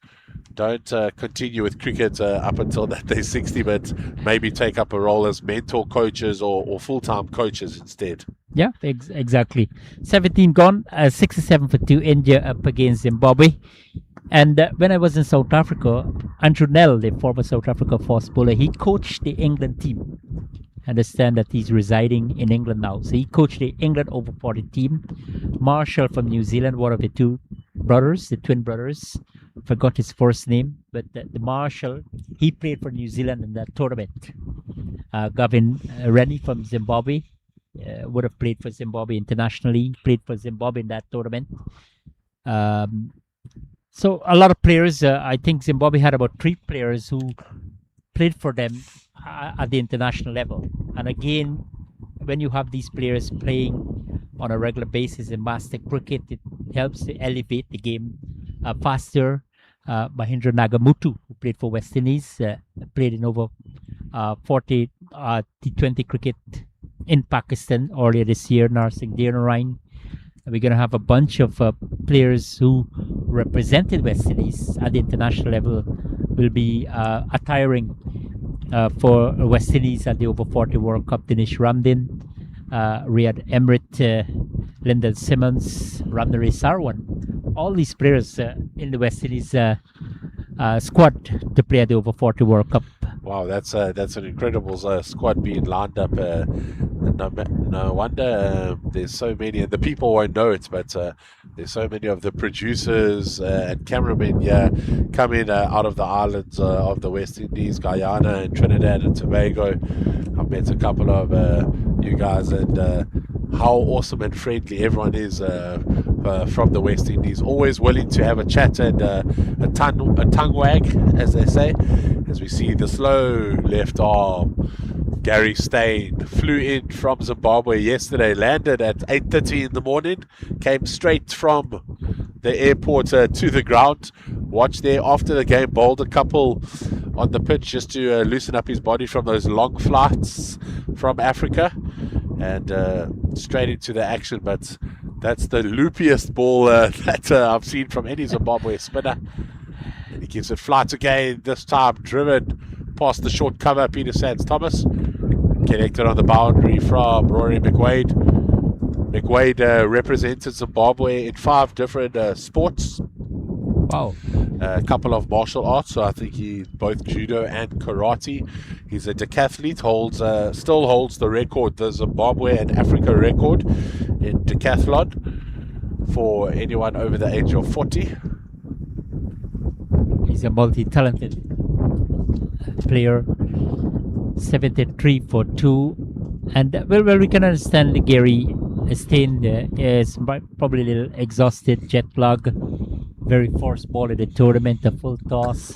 Speaker 6: don't continue with cricket up until that they're 60, but maybe take up a role as mentor coaches or full-time coaches instead.
Speaker 5: Yeah, exactly. 17 gone, 67 for 2, India up against Zimbabwe. And when I was in South Africa, Andrew Nell, the former South Africa fast bowler, he coached the England team. I understand that he's residing in England now. So he coached the England over 40 team. Marshall from New Zealand, one of the two brothers, the twin brothers, forgot his first name, but the Marshall, he played for New Zealand in that tournament. Gavin Rennie from Zimbabwe would have played for Zimbabwe internationally, played for Zimbabwe in that tournament. So a lot of players, I think Zimbabwe had about 3 players who played for them at the international level. And again, when you have these players playing on a regular basis in master cricket, it helps to elevate the game faster. Mahindra Nagamutu, who played for West Indies, played in over 40 T20 cricket in Pakistan earlier this year. Narsingh Deenarain. We're going to have a bunch of players who represented West Indies at the international level will be attiring for West Indies at the Over 40 World Cup. Dinesh Ramdin, Riyad Emrit, Lyndon Simmons, Ramnari Sarwan. All these players in the West Indies squad to play at the Over 40 World Cup.
Speaker 6: Wow, that's an incredible squad being lined up. No wonder there's so many, and the people won't know it, but there's so many of the producers and cameramen coming out of the islands of the West Indies, Guyana and Trinidad and Tobago. I've met a couple of you guys, and how awesome and friendly everyone is from the West Indies. Always willing to have a chat and a tongue wag, as they say, as we see the slow left arm. Gary Stain flew in from Zimbabwe yesterday, landed at 8:30 in the morning, came straight from the airport to the ground, watched there after the game, bowled a couple on the pitch just to loosen up his body from those long flights from Africa, and straight into the action. But that's the loopiest ball that I've seen from any Zimbabwe spinner. He gives it flight again, this time driven past the short cover, Peter Sands Thomas. Connected on the boundary from Rory McWade. McWade represented Zimbabwe in 5 different sports.
Speaker 5: Wow.
Speaker 6: A couple of martial arts, so I think he both judo and karate. He's a decathlete, still holds the record, the Zimbabwe and Africa record in decathlon for anyone over the age of 40.
Speaker 5: He's a multi-talented player. 73 for 2. And well, we can understand Gary Steen is probably a little exhausted, jet lag. Very forced ball in the tournament, a full toss.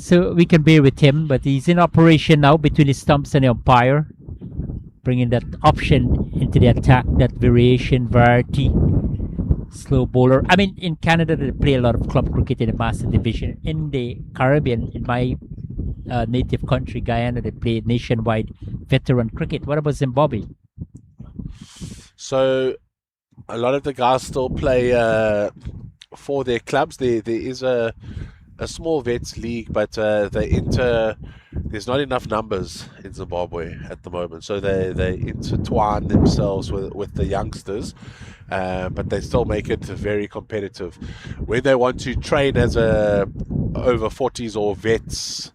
Speaker 5: So we can bear with him, but he's in operation now between the stumps and the umpire, bringing that option into the attack, that variety. Slow bowler. I mean, in Canada, they play a lot of club cricket in the Master Division. In the Caribbean, in my native country, Guyana, they play nationwide veteran cricket. What about Zimbabwe?
Speaker 6: So a lot of the guys still play for their clubs. There is a small vets league, but there's not enough numbers in Zimbabwe at the moment, so they intertwine themselves with the youngsters, but they still make it very competitive. When they want to train as a over 40s or vets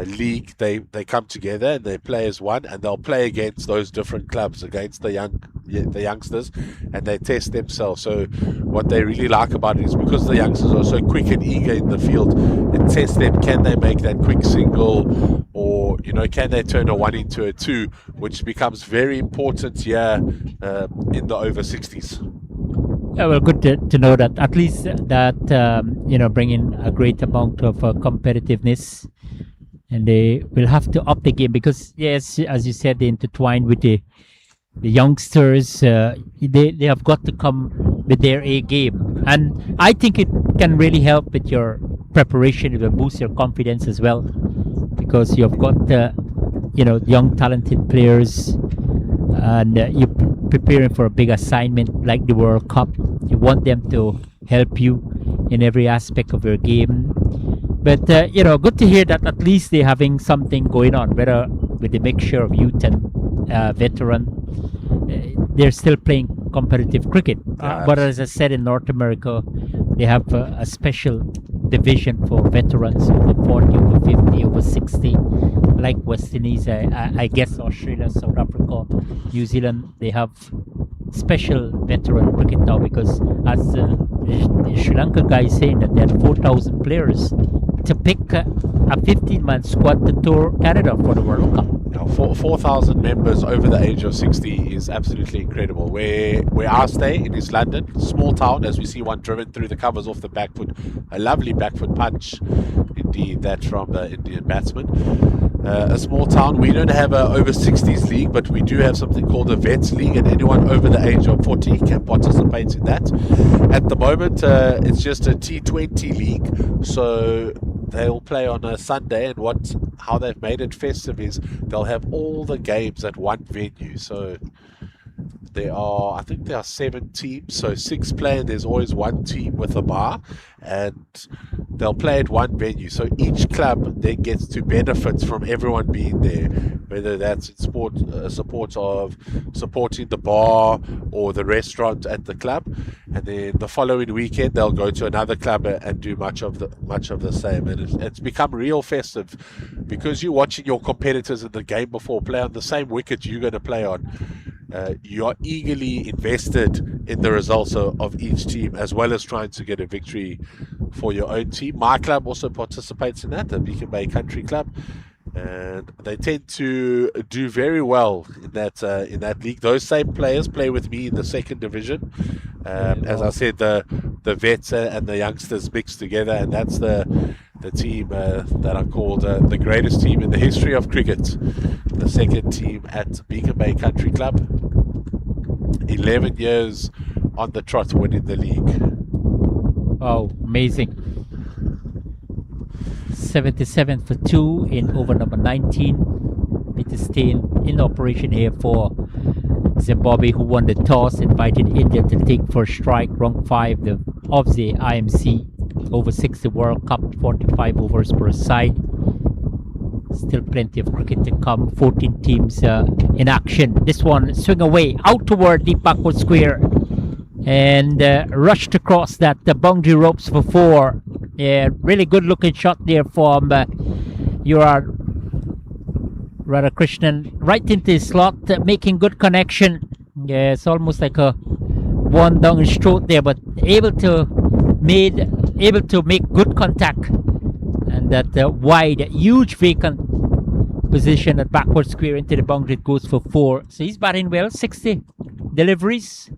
Speaker 6: league, they come together and they play as one, and they'll play against those different clubs, against the youngsters, and they test themselves. So what they really like about it is because the youngsters are so quick and eager in the field, it tests them. Can they make that quick single, or can they turn a 1 into a 2, which becomes very important here in the over 60s.
Speaker 5: Yeah, well, good to know that at least that bring in a great amount of competitiveness. And they will have to up the game because, yes, as you said, they intertwine with the youngsters. They have got to come with their A game. And I think it can really help with your preparation. It will boost your confidence as well, because you've got, young talented players, and you're preparing for a big assignment like the World Cup. You want them to help you in every aspect of your game. But, good to hear that at least they're having something going on, whether with the mixture of youth and veteran. They're still playing competitive cricket. But as I said, in North America, they have a special division for veterans, over 40, over 50, over 60, like West Indies. I guess Australia, South Africa, New Zealand, they have special veteran cricket now, because as the Sri Lanka guy is saying that they had 4,000 players to pick a 15-man squad to tour Canada for the World Cup.
Speaker 6: 4,000 members over the age of 60 is absolutely incredible. Where I stay, it is London, small town, as we see one driven through the covers off the back foot. A lovely back foot punch, indeed, that from the Indian batsman. A small town. We don't have a over 60s league, but we do have something called a vets league, and anyone over the age of 40 can participate in that. At the moment, it's just a T20 league, so they'll play on a Sunday, and how they've made it festive is they'll have all the games at one venue. So I think there are 7 teams, so 6 play, and there's always one team with a bar, and they'll play at one venue. So each club then gets to benefit from everyone being there, whether that's in support of supporting the bar or the restaurant at the club, and then the following weekend they'll go to another club and do much of the same. And it's become real festive because you're watching your competitors in the game before play on the same wicket you're going to play on. You are eagerly invested in the results of each team, as well as trying to get a victory for your own team. My club also participates in that, the Beacon Bay Country Club, and they tend to do very well in that league. Those same players play with me in the second division. As I said, the vets and the youngsters mixed together, and that's the team that are called the greatest team in the history of cricket, the second team at Beacon Bay Country Club. 11 years on the trot winning the league.
Speaker 5: Oh, amazing. 77 for 2 in over number 19. Peter Steen in operation here for Zimbabwe, who won the toss, invited India to take first strike, wrong 5 of the IMC over 60 World Cup, 45 overs per side. Still plenty of cricket to come. 14 teams in action. This one swing away out toward the backward square and rushed across that the boundary ropes for 4. Yeah, really good looking shot there from Radhakrishnan right into the slot, making good connection. Yeah, it's almost like a one down his throat there, but able to make good contact. And that wide, huge vacant position at backward square into the boundary goes for 4. So he's batting well, 60 deliveries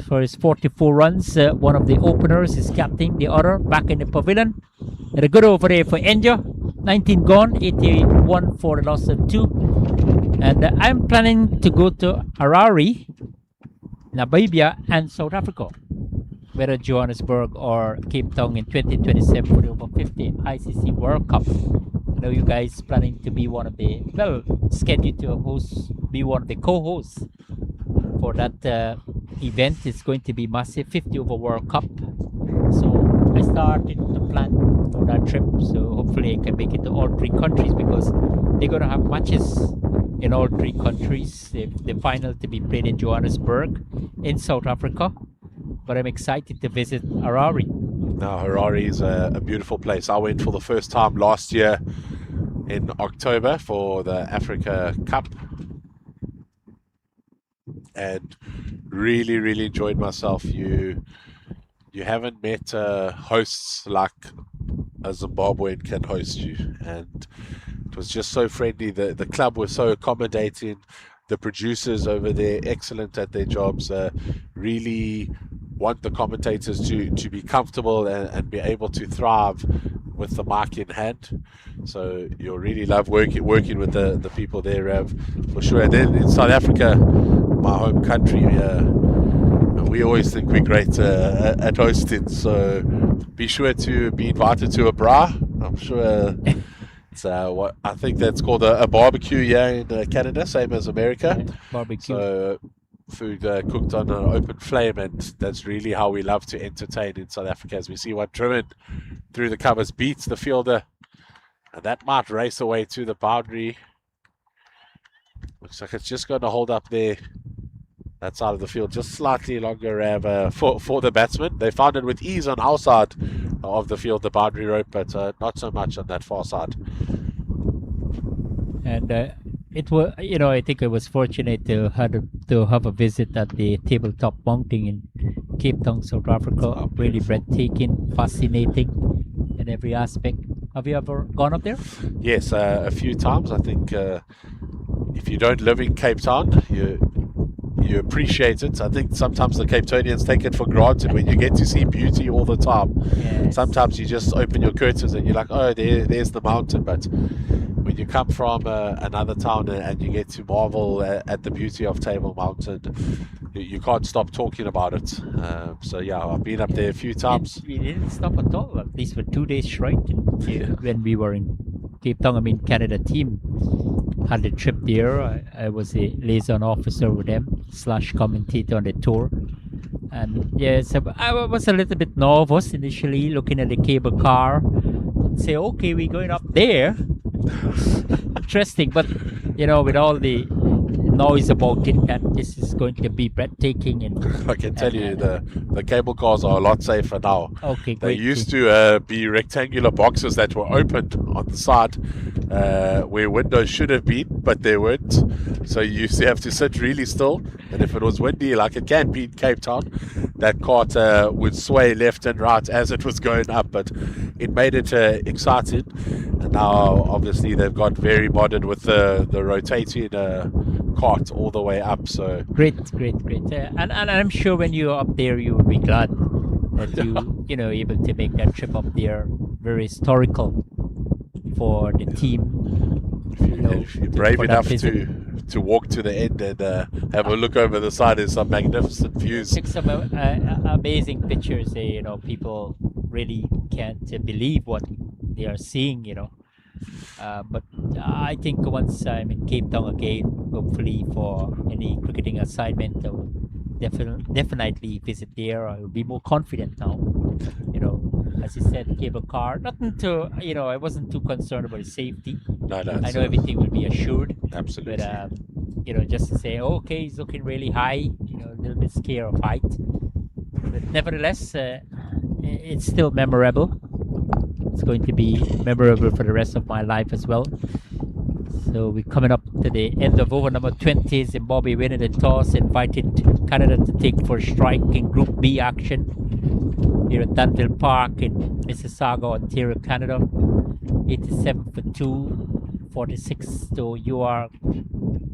Speaker 5: for his 44 runs. One of the openers is captain, the other back in the pavilion. And a good over there for India. 19 gone, 81 for the loss of 2. And I'm planning to go to Harare, Namibia, and South Africa, whether Johannesburg or Cape Town in 2027 for the over 50 ICC World Cup. I know you guys planning to be one of the, scheduled to be one of the co-hosts for that event. It's going to be massive, 50 over World Cup. So I started to plan for that trip. So hopefully I can make it to all 3 countries, because they're going to have matches in all 3 countries. The final to be played in Johannesburg in South Africa. But I'm excited to visit Harare.
Speaker 6: Now, Harare is a beautiful place. I went for the first time last year in October for the Africa Cup, and really enjoyed myself. You haven't met hosts like a Zimbabwean can host you, and it was just so friendly. The club was so accommodating. The producers over there, excellent at their jobs, really want the commentators to be comfortable and be able to thrive with the mic in hand. So you'll really love working with the people there, for sure. And then in South Africa, my home country, we always think we're great at hosting. So be sure to be invited to a bra. I'm sure it's what I think that's called a barbecue here in Canada, same as America.
Speaker 5: Barbecue.
Speaker 6: So food cooked on an open flame, and that's really how we love to entertain in South Africa. As we see one driven through the covers, beats the fielder, and that might race away to the boundary. Looks like it's just going to hold up there, that side of the field, just slightly longer for the batsman. They found it with ease on our side of the field, the boundary rope, but not so much on that far side.
Speaker 5: And it was, I think I was fortunate to have a visit at the tabletop mounting in Cape Town, South Africa. Really breathtaking, fascinating in every aspect. Have you ever gone up there?
Speaker 6: Yes, a few times. I think if you don't live in Cape Town, you appreciate it. I think sometimes the Cape Townians take it for granted when you get to see beauty all the time.
Speaker 5: Yes.
Speaker 6: Sometimes you just open your curtains and you're like, oh, there's the mountain. But when you come from another town and you get to marvel at the beauty of Table Mountain, you can't stop talking about it. So yeah, I've been up there a few times.
Speaker 5: We didn't stop at all, at least for 2 days straight. When we were in Cape Town, Canada team had a trip there. I was a liaison officer with them / commentator on the tour. And yes, I was a little bit nervous initially looking at the cable car and say, okay, we're going up there. Interesting, but with all the noise about it, that this is going to be breathtaking. And
Speaker 6: I can tell you the cable cars are a lot safer now.
Speaker 5: Okay,
Speaker 6: They
Speaker 5: great.
Speaker 6: used to be rectangular boxes that were opened on the side where windows should have been, but they weren't. So you used to have to sit really still, and if it was windy, like it can be in Cape Town, that cart would sway left and right as it was going up, but it made it exciting. And now obviously they've got very modern with the rotating cart all the way up. So
Speaker 5: Great. And I'm sure when you're up there, you will be glad that you able to make that trip up there. Very historical for the team.
Speaker 6: if you're brave
Speaker 5: for that
Speaker 6: enough
Speaker 5: visit.
Speaker 6: to walk to the end and have a look over the side, there's some magnificent views.
Speaker 5: Took some amazing pictures. People really can't believe what they are seeing. But I think once I'm in Cape Town again, hopefully for any cricketing assignment, I will definitely visit there. I will be more confident now. as you said, cable car. Nothing to, I wasn't too concerned about safety.
Speaker 6: No,
Speaker 5: I know
Speaker 6: it's,
Speaker 5: everything will be assured.
Speaker 6: absolutely.
Speaker 5: But, just to say, okay, he's looking really high, a little bit scared of height. But nevertheless, it's still memorable. It's going to be memorable for the rest of my life as well. So we're coming up to the end of over number 20. Zimbabwe winning the toss, invited Canada to take first strike in Group B action here at Danville Park in Mississauga, Ontario, Canada. 87 for 2, 46 to UR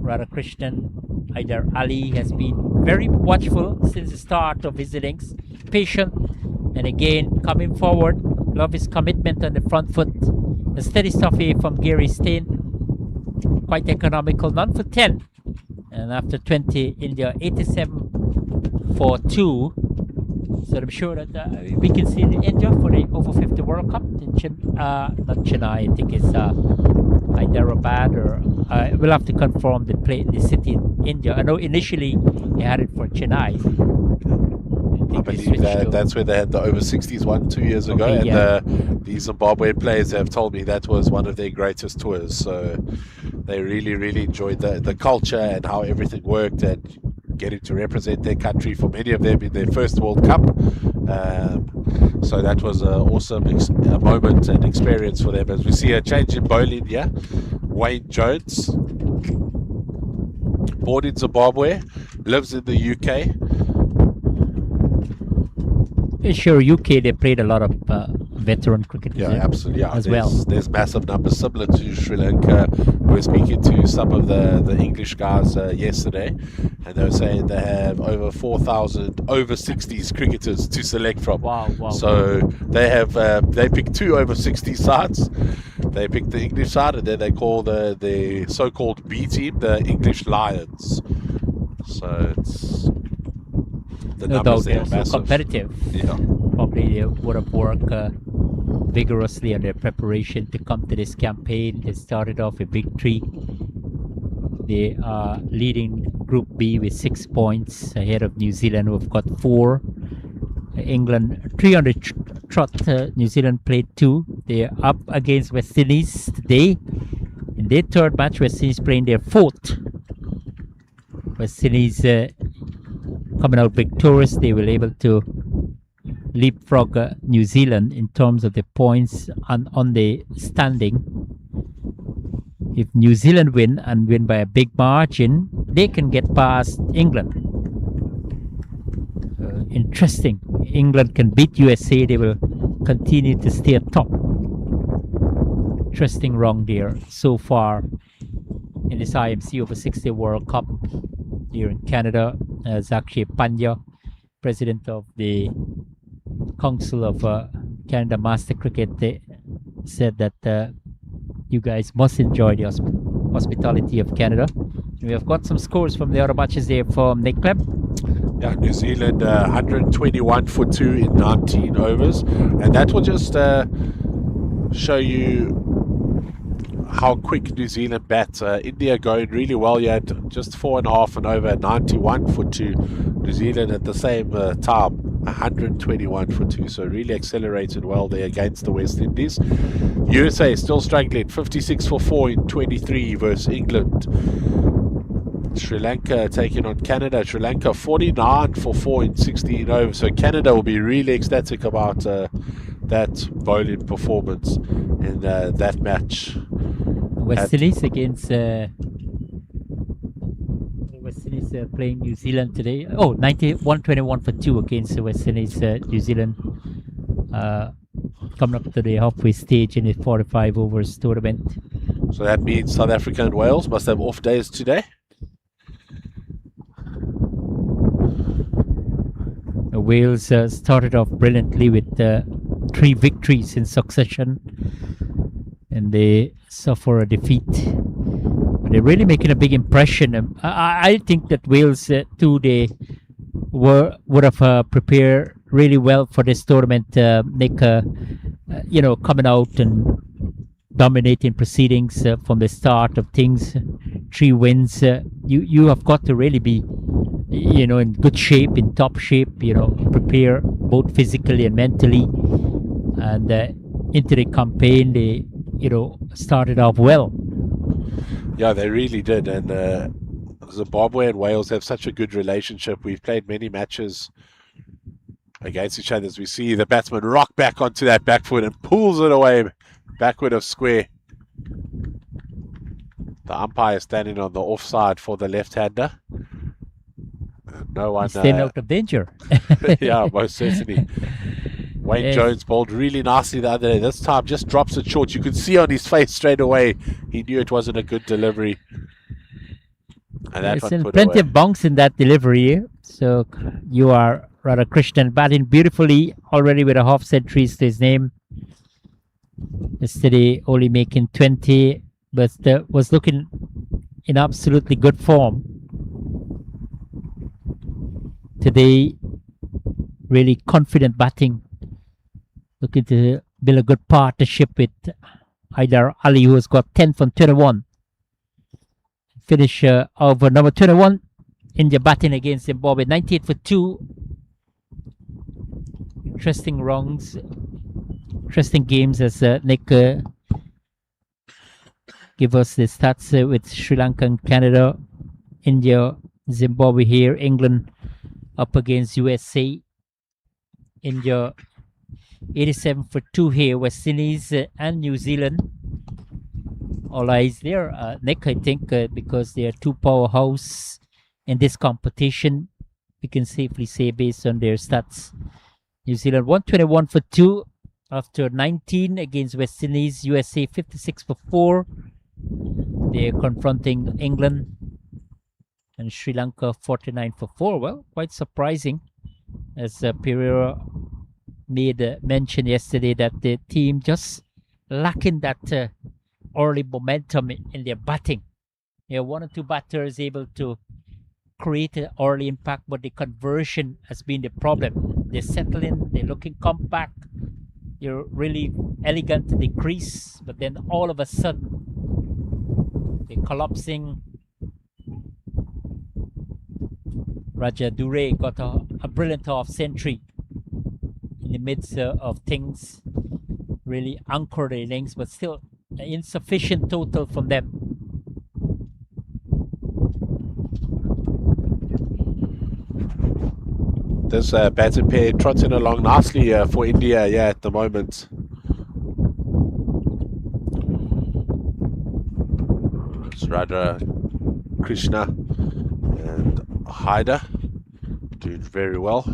Speaker 5: Radhakrishnan. Hyder Ali has been very watchful since the start of his innings, patient, and again coming forward. Love his commitment on the front foot. A steady stuffy from Gary Stain, quite economical, none for 10. And after 20, India 87 for 2. So I'm sure that we can see India for the over 50 World Cup in not Chennai, I think it's Hyderabad, or we'll have to confirm the city in India. I know initially they had it for Chennai.
Speaker 6: I believe that's where they had the over 60s one 2 years ago,
Speaker 5: Okay,
Speaker 6: and
Speaker 5: yeah.
Speaker 6: the Zimbabwe players have told me that was one of their greatest tours. So they really, really enjoyed the culture and how everything worked, and getting to represent their country for many of them in their first World Cup. So that was an awesome moment and experience for them. As we see a change in bowling here, Wayne Jones, born in Zimbabwe, lives in the UK.
Speaker 5: Sure, UK, they played a lot of veteran cricket
Speaker 6: Absolutely.
Speaker 5: as well.
Speaker 6: There's massive numbers similar to Sri Lanka. We were speaking to some of the English guys yesterday, and they were saying they have over 4,000 over 60s cricketers to select from.
Speaker 5: Wow.
Speaker 6: So they have they picked 2 over 60 sides. They picked the English side, and then they call the so-called B team the English Lions. So it's the
Speaker 5: No
Speaker 6: numbers
Speaker 5: doubt
Speaker 6: there
Speaker 5: they're
Speaker 6: are
Speaker 5: so
Speaker 6: massive.
Speaker 5: competitive.
Speaker 6: Yeah.
Speaker 5: Probably they would have worked vigorously on their preparation to come to this campaign. They started off a victory. They are leading Group B with 6 points ahead of New Zealand, who have got 4. England 300 trot. New Zealand played 2. They are up against West Indies today. In their third match, West Indies playing their 4th. West Indies coming out victorious. They were able to leapfrog New Zealand in terms of the points on the standing. If New Zealand win and win by a big margin, they can get past England. Interesting. England can beat USA, they will continue to stay at top. Interesting run there so far in this IMC over 60 World Cup here in Canada. Zakshir Pandya, president of the Council of Canada Master Cricket, said that you guys must enjoy the hospitality of Canada. We have got some scores from the other matches there from Cricclubs.
Speaker 6: Yeah, New Zealand 121 for 2 in 19 overs, and that will just show you how quick New Zealand bats. India going really well. You had just 4.5 and over, 91 for 2. New Zealand at the same time 121 for 2, so really accelerated well there against the West Indies. USA still struggling, 56 for 4 in 23 versus England. Sri Lanka taking on Canada. Sri Lanka 49 for 4 in 16 overs. So Canada will be really ecstatic about that bowling performance in that match.
Speaker 5: West Indies against West Indies playing New Zealand today. 121 for 2 against West Indies. New Zealand coming up to the halfway stage in the 45 overs tournament.
Speaker 6: So that means South Africa and Wales must have off days today.
Speaker 5: Wales started off brilliantly with 3 victories in succession, and they suffer a defeat. But they're really making a big impression. I think that Wales too, they would have prepared really well for this tournament. Nick, coming out and dominating proceedings from the start of things. 3 wins. You have got to really be in good shape, in top shape, prepare both physically and mentally. And into the campaign, they, started off well.
Speaker 6: Yeah, they really did. And Zimbabwe and Wales have such a good relationship. We've played many matches against each other. As we see the batsman rock back onto that back foot and pulls it away backward of square. The umpire standing on the offside for the left-hander. No one...
Speaker 5: Staying out of danger.
Speaker 6: Yeah, most certainly. Wayne Jones bowled really nicely the other day. This time just drops it short. You could see on his face straight away. He knew it wasn't a good delivery. And that one put
Speaker 5: plenty
Speaker 6: away.
Speaker 5: of bounce in that delivery. So you are Radhakrishnan batting beautifully already with a half centuries to his name. Yesterday only making 20, but was looking in absolutely good form. Today, really confident batting. Looking to build a good partnership with Haidar Ali, who has got 10 from 21. Finish over number 21. India batting against Zimbabwe, 98 for 2. Interesting rounds, interesting games as Nick give us the stats with Sri Lanka and Canada, India, Zimbabwe here, England up against USA. India 87 for 2 here, West Indies and New Zealand. All eyes there, Nick, I think, because they are two powerhouse in this competition. We can safely say based on their stats. New Zealand 121 for 2 after 19 against West Indies. USA 56 for 4. They're confronting England. And Sri Lanka 49 for 4. Well, quite surprising, as Pereira made mention yesterday that the team just lacking that early momentum in their batting. One or two batters able to create an early impact, but the conversion has been the problem. They settle in, they're looking compact, they're really elegant in the crease, but then all of a sudden they're collapsing. Raja Dure got a brilliant half century in the midst of things, really anchored the innings, but still insufficient total from them.
Speaker 6: This batter pair trotting along nicely for India at the moment. It's Radha Krishna and Haidar doing very well.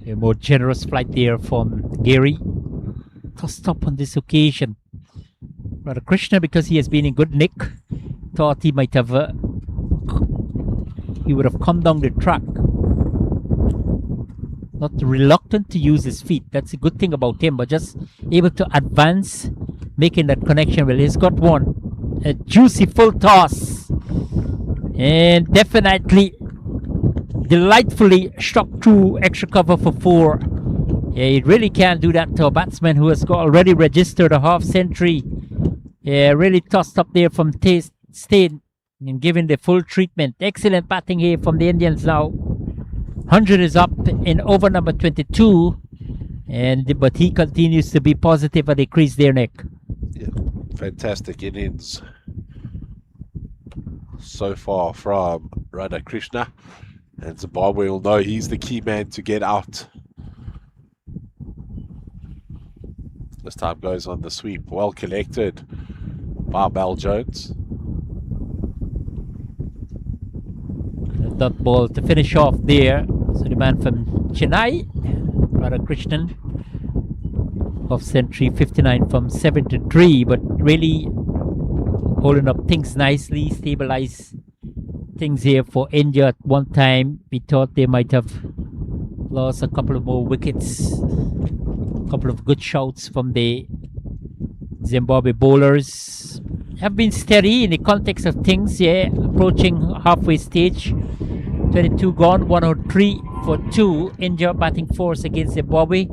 Speaker 5: A more generous flight there from Gary. Tossed up on this occasion. Radhakrishna, because he has been in good nick, thought he might have he would have come down the track. Not reluctant to use his feet. That's a good thing about him, but just able to advance, making that connection. Well, he's got one. A juicy full toss. And definitely, delightfully struck through extra cover for 4. Yeah, he really can't do that to a batsman who has already registered a half century. Yeah, really tossed up there from Stain and given the full treatment. Excellent batting here from the Indians now. 100 is up in over number 22, but he continues to be positive at the crease there, Nick.
Speaker 6: Yeah, fantastic innings so far from Radhakrishna, and Zimbabwe will know he's the key man to get out. This time goes on the sweep, well collected by Bell Jones.
Speaker 5: Dot ball to finish off there. So the man from Chennai, Radhakrishnan, off century 59 from 73, but really holding up things nicely, stabilize things here for India. At one time we thought they might have lost a couple of more wickets, a couple of good shouts from the Zimbabwe bowlers. Have been steady in the context of things, approaching halfway stage. 22 gone, 103 for 2. India batting force against Zimbabwe.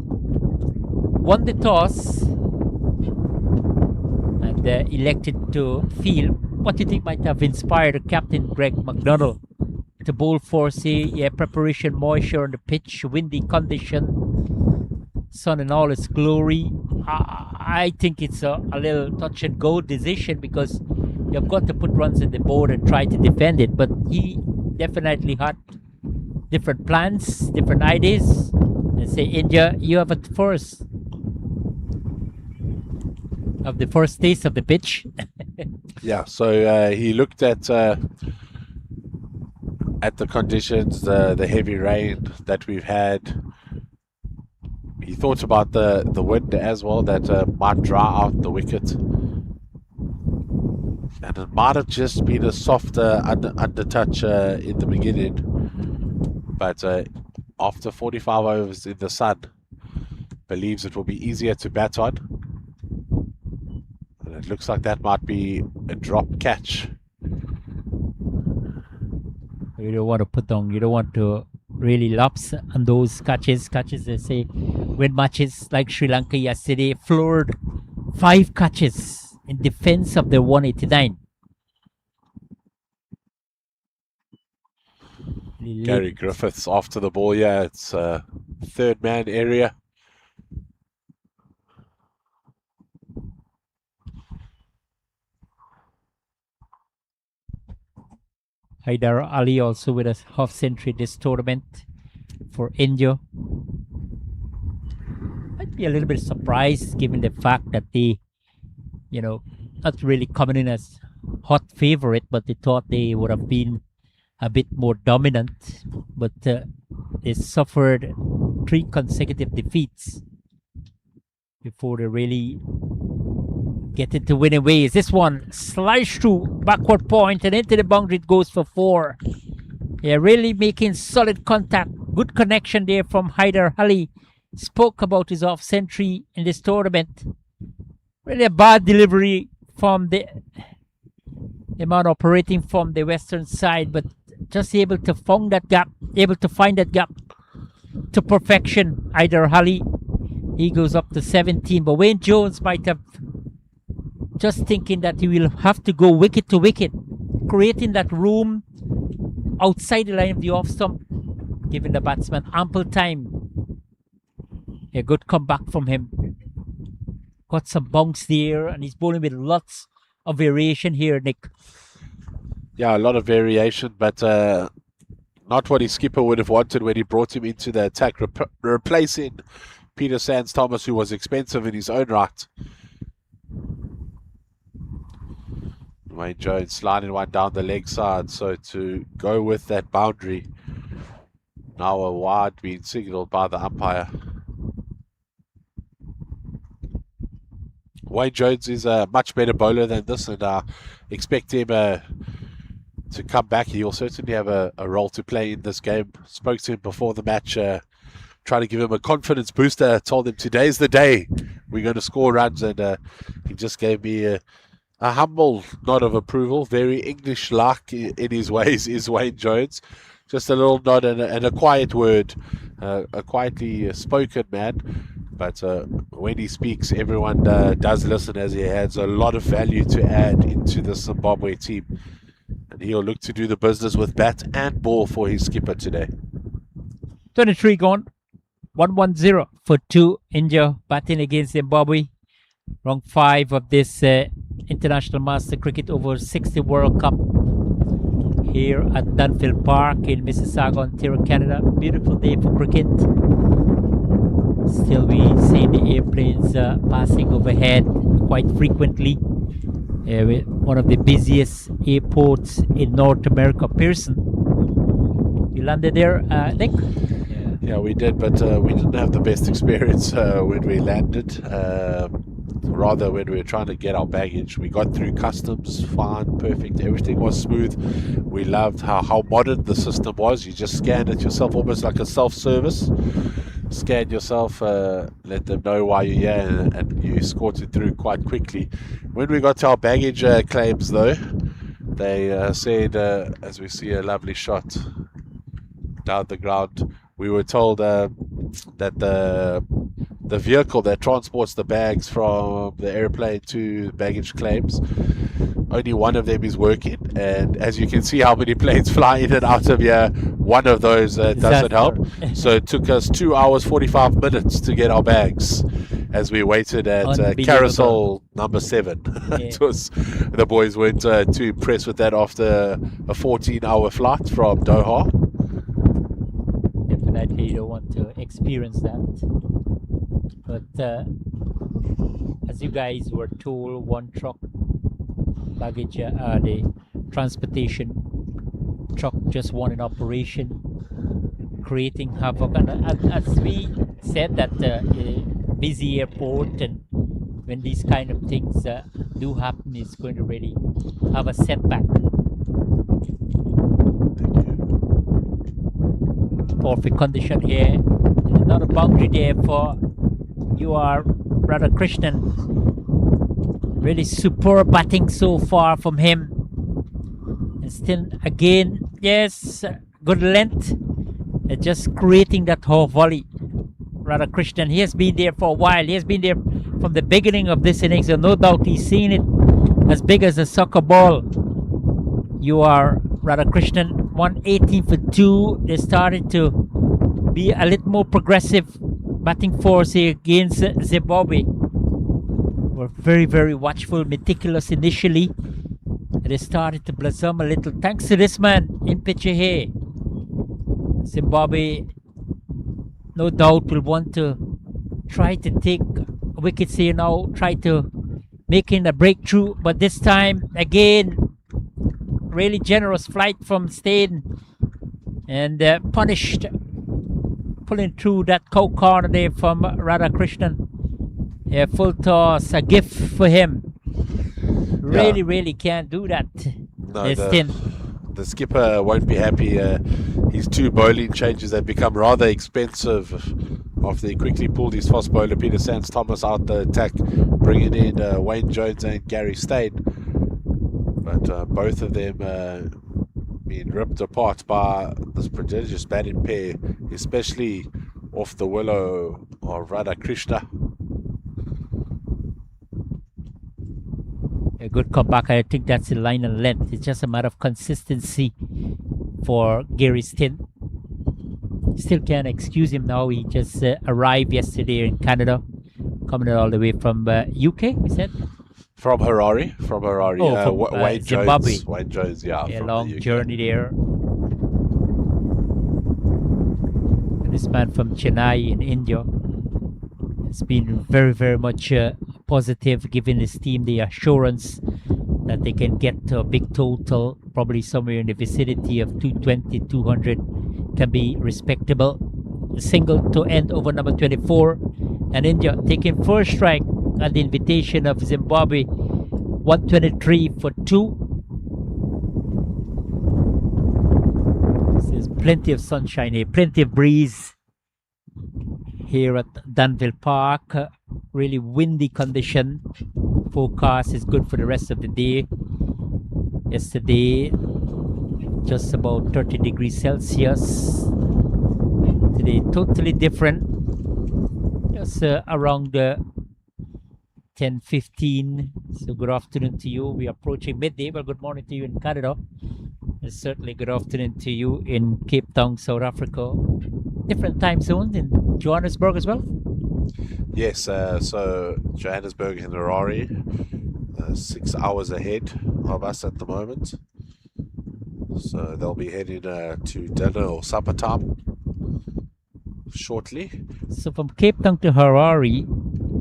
Speaker 5: won the toss and elected to field what you think might have inspired Captain Greg McDonald to bowl for, say, preparation, moisture on the pitch, windy condition, sun in all its glory. I think it's a little touch and go decision because you've got to put runs in the board and try to defend it. But he definitely had different plans, different ideas. And say, India, you have it first. Of the first taste of the pitch.
Speaker 6: Yeah, so he looked at the conditions, the heavy rain that we've had. He thought about the wind as well, that might dry out the wicket. And it might have just been a softer undertouch in the beginning. But after 45 overs in the sun, believes it will be easier to bat on. And it looks like that might be a drop catch.
Speaker 5: You don't want to put on, you don't want to really lapse on those catches. Catches, they say, when matches like Sri Lanka yesterday floored 5 catches in defense of their 189.
Speaker 6: Gary Griffiths after the ball, yeah, it's third man area.
Speaker 5: Haidar Ali also with a half century this tournament for India. I'd be a little bit surprised given the fact that they, not really coming in as hot favorite, but they thought they would have been a bit more dominant. But they suffered 3 consecutive defeats before they really get into winning ways. This one sliced through backward point and into the boundary. It goes for 4. Yeah, really making solid contact. Good connection there from Haidar Ali. Spoke about his off century in this tournament. Really a bad delivery from the man operating from the western side, but just able to find that gap to perfection. Haidar Ali, he goes up to 17, but Wayne Jones might have just thinking that he will have to go wicket to wicket, creating that room outside the line of the off stump, giving the batsman ample time. A good comeback from him. Got some bounce there, and he's bowling with lots of variation here, Nick.
Speaker 6: Yeah, a lot of variation, but not what his skipper would have wanted when he brought him into the attack, replacing Peter Sands Thomas, who was expensive in his own right. Wayne Jones sliding one down the leg side, so to go with that boundary. Now a wide being signalled by the umpire. Wayne Jones is a much better bowler than this, and I expect him to come back. He'll certainly have a role to play in this game. Spoke to him before the match, trying to give him a confidence booster. Told him today's the day we're going to score runs, and he just gave me a humble nod of approval. Very English-like in his ways is Wayne Jones. Just a little nod and a quiet word, a quietly spoken man. But when he speaks, everyone does listen, as he has a lot of value to add into the Zimbabwe team. And he'll look to do the business with bat and ball for his skipper today.
Speaker 5: 23 gone. 1-1-0 for 2. India batting against Zimbabwe. Round 5 of this International Master Cricket Over 60 World Cup here at Dunfield Park in Mississauga, Ontario, Canada. Beautiful day for cricket. Still we see the airplanes passing overhead quite frequently. One of the busiest airports in North America, Pearson. You landed there, Nick?
Speaker 6: Yeah, we did, but we didn't have the best experience when we landed. Rather, when we were trying to get our baggage, we got through customs fine, perfect. Everything was smooth. We loved how modern the system was. You just scanned it yourself, almost like a self-service. Scan yourself, let them know why you're here, and you escorted through quite quickly. When we got to our baggage claims, though, they said, as we see a lovely shot down the ground, we were told that the the vehicle that transports the bags from the airplane to baggage claims. Only one of them is working, and as you can see how many planes fly in and out of here, one of those doesn't help. So it took us 2 hours 45 minutes to get our bags as we waited at carousel number 7. It was, the boys weren't too impressed with that after a 14-hour flight from Doha.
Speaker 5: Definitely you don't want to experience that. But as you guys were told, one truck baggage, the transportation truck just won an operation, creating havoc. And as we said, that busy airport, and when these kind of things do happen, it's going to really have a setback. Perfect condition here. There's another boundary there for you are Radha Krishnan. Really superb batting so far from him. And still again, yes, good length. Just creating that whole volley. Radha Krishnan, he has been there for a while. He has been there from the beginning of this innings, so no doubt he's seen it as big as a soccer ball. You are Radha Krishnan, 118 for 2. They started to be a little more progressive batting force here against Zimbabwe. Were very, very watchful, meticulous initially. They started to blossom a little thanks to this man in picture here. Zimbabwe, no doubt, will want to try to take wickets here now, try to make in a breakthrough, but this time again, really generous flight from Steyn, and punished, pulling through that cow corner there from Radha Krishnan. Yeah, full toss, a gift for him. Really, really can't do that.
Speaker 6: No, the skipper won't be happy. His 2 bowling changes have become rather expensive after he quickly pulled his fast bowler Peter Sands Thomas out the attack, bringing in Wayne Jones and Gary Steyn. But both of them being ripped apart by this prodigious batting pair, especially off the willow of Radha Krishna.
Speaker 5: A good comeback. I think that's in line and length. It's just a matter of consistency for Gary Steyn. Still can't excuse him now. He just arrived yesterday in Canada, coming all the way from UK, we said?
Speaker 6: From Harare.
Speaker 5: From
Speaker 6: Wayne
Speaker 5: Zimbabwe.
Speaker 6: Jones. Wayne Jones, yeah.
Speaker 5: A
Speaker 6: from
Speaker 5: long
Speaker 6: the UK.
Speaker 5: journey there. And this man from Chennai in India has been very, very much positive, giving his team the assurance that they can get to a big total, probably somewhere in the vicinity of 220, 200 can be respectable. A single to end over number 24, and India taking first strike at the invitation of Zimbabwe, 123 for 2. There's plenty of sunshine here, plenty of breeze here at Danville Park. Really windy condition. Forecast is good for the rest of the day. Yesterday, just about 30 degrees Celsius. Today, totally different. Just around 10:15. So good afternoon to you. We are approaching midday. Well, good morning to you in Canada. And certainly good afternoon to you in Cape Town, South Africa. Different time zones in Johannesburg as well.
Speaker 6: Yes, so Johannesburg and Harare, 6 hours ahead of us at the moment. So they'll be heading to dinner or supper time shortly.
Speaker 5: So from Cape Town to Harare,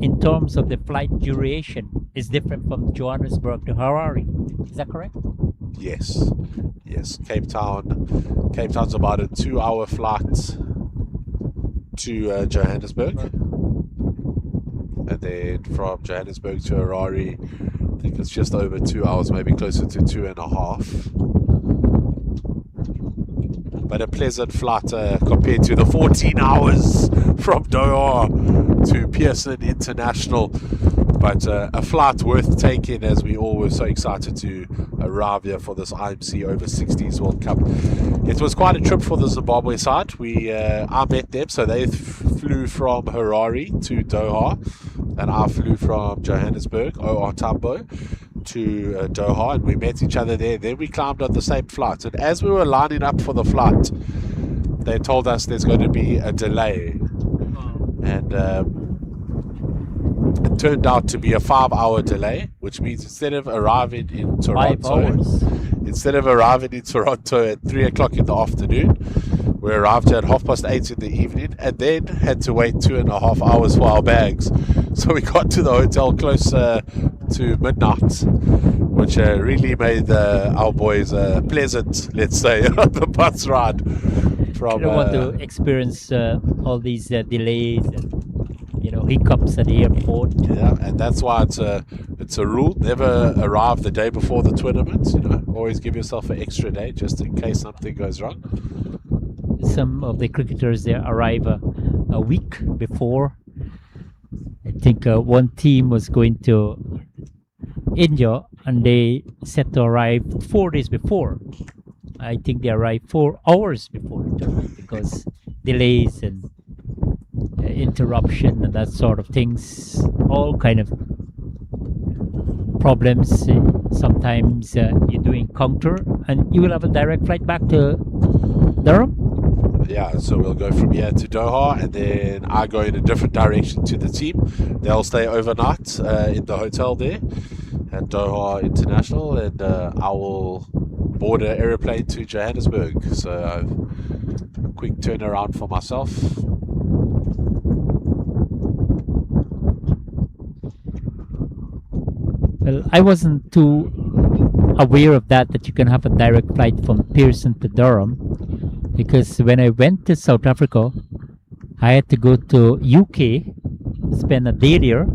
Speaker 5: in terms of the flight duration, is different from Johannesburg to Harare. Is that correct?
Speaker 6: Yes. Cape Town's about a 2-hour flight to Johannesburg. And then from Johannesburg to Harare, I think it's just over 2 hours, maybe closer to 2.5. But a pleasant flight compared to the 14 hours from Doha to Pearson International. But a flight worth taking, as we all were so excited to arrive here for this IMC over 60s World Cup. It was quite a trip for the Zimbabwe side. I met them, so they flew from Harare to Doha, and I flew from Johannesburg, OR Tambo, to Doha, and we met each other there. Then we climbed on the same flight, and as we were lining up for the flight, they told us there's going to be a delay, and it turned out to be a 5-hour delay, which means instead of arriving in Toronto at 3 o'clock in the afternoon, we arrived here at 8:30 in the evening, and then had to wait 2.5 hours for our bags. So we got to the hotel close to midnight, which really made our boys pleasant, let's say, on the bus ride. From,
Speaker 5: you don't want to experience all these delays and hiccups at the airport.
Speaker 6: Yeah, and that's why it's a rule: never arrive the day before the tournament. Always give yourself an extra day just in case something goes wrong.
Speaker 5: Some of the cricketers they arrive a week before. I think one team was going to India and they set to arrive 4 days before. I think they arrived 4 hours before the tournament because delays and interruption and that sort of things, all kind of problems. Sometimes you do encounter, and you will have a direct flight back to Durham.
Speaker 6: Yeah, so we'll go from here to Doha, and then I go in a different direction to the team. They'll stay overnight in the hotel there at Doha International, and I will board an aeroplane to Johannesburg. So a quick turnaround for myself.
Speaker 5: Well, I wasn't too aware of that you can have a direct flight from Pearson to Durham, because when I went to South Africa, I had to go to UK, spend a day there,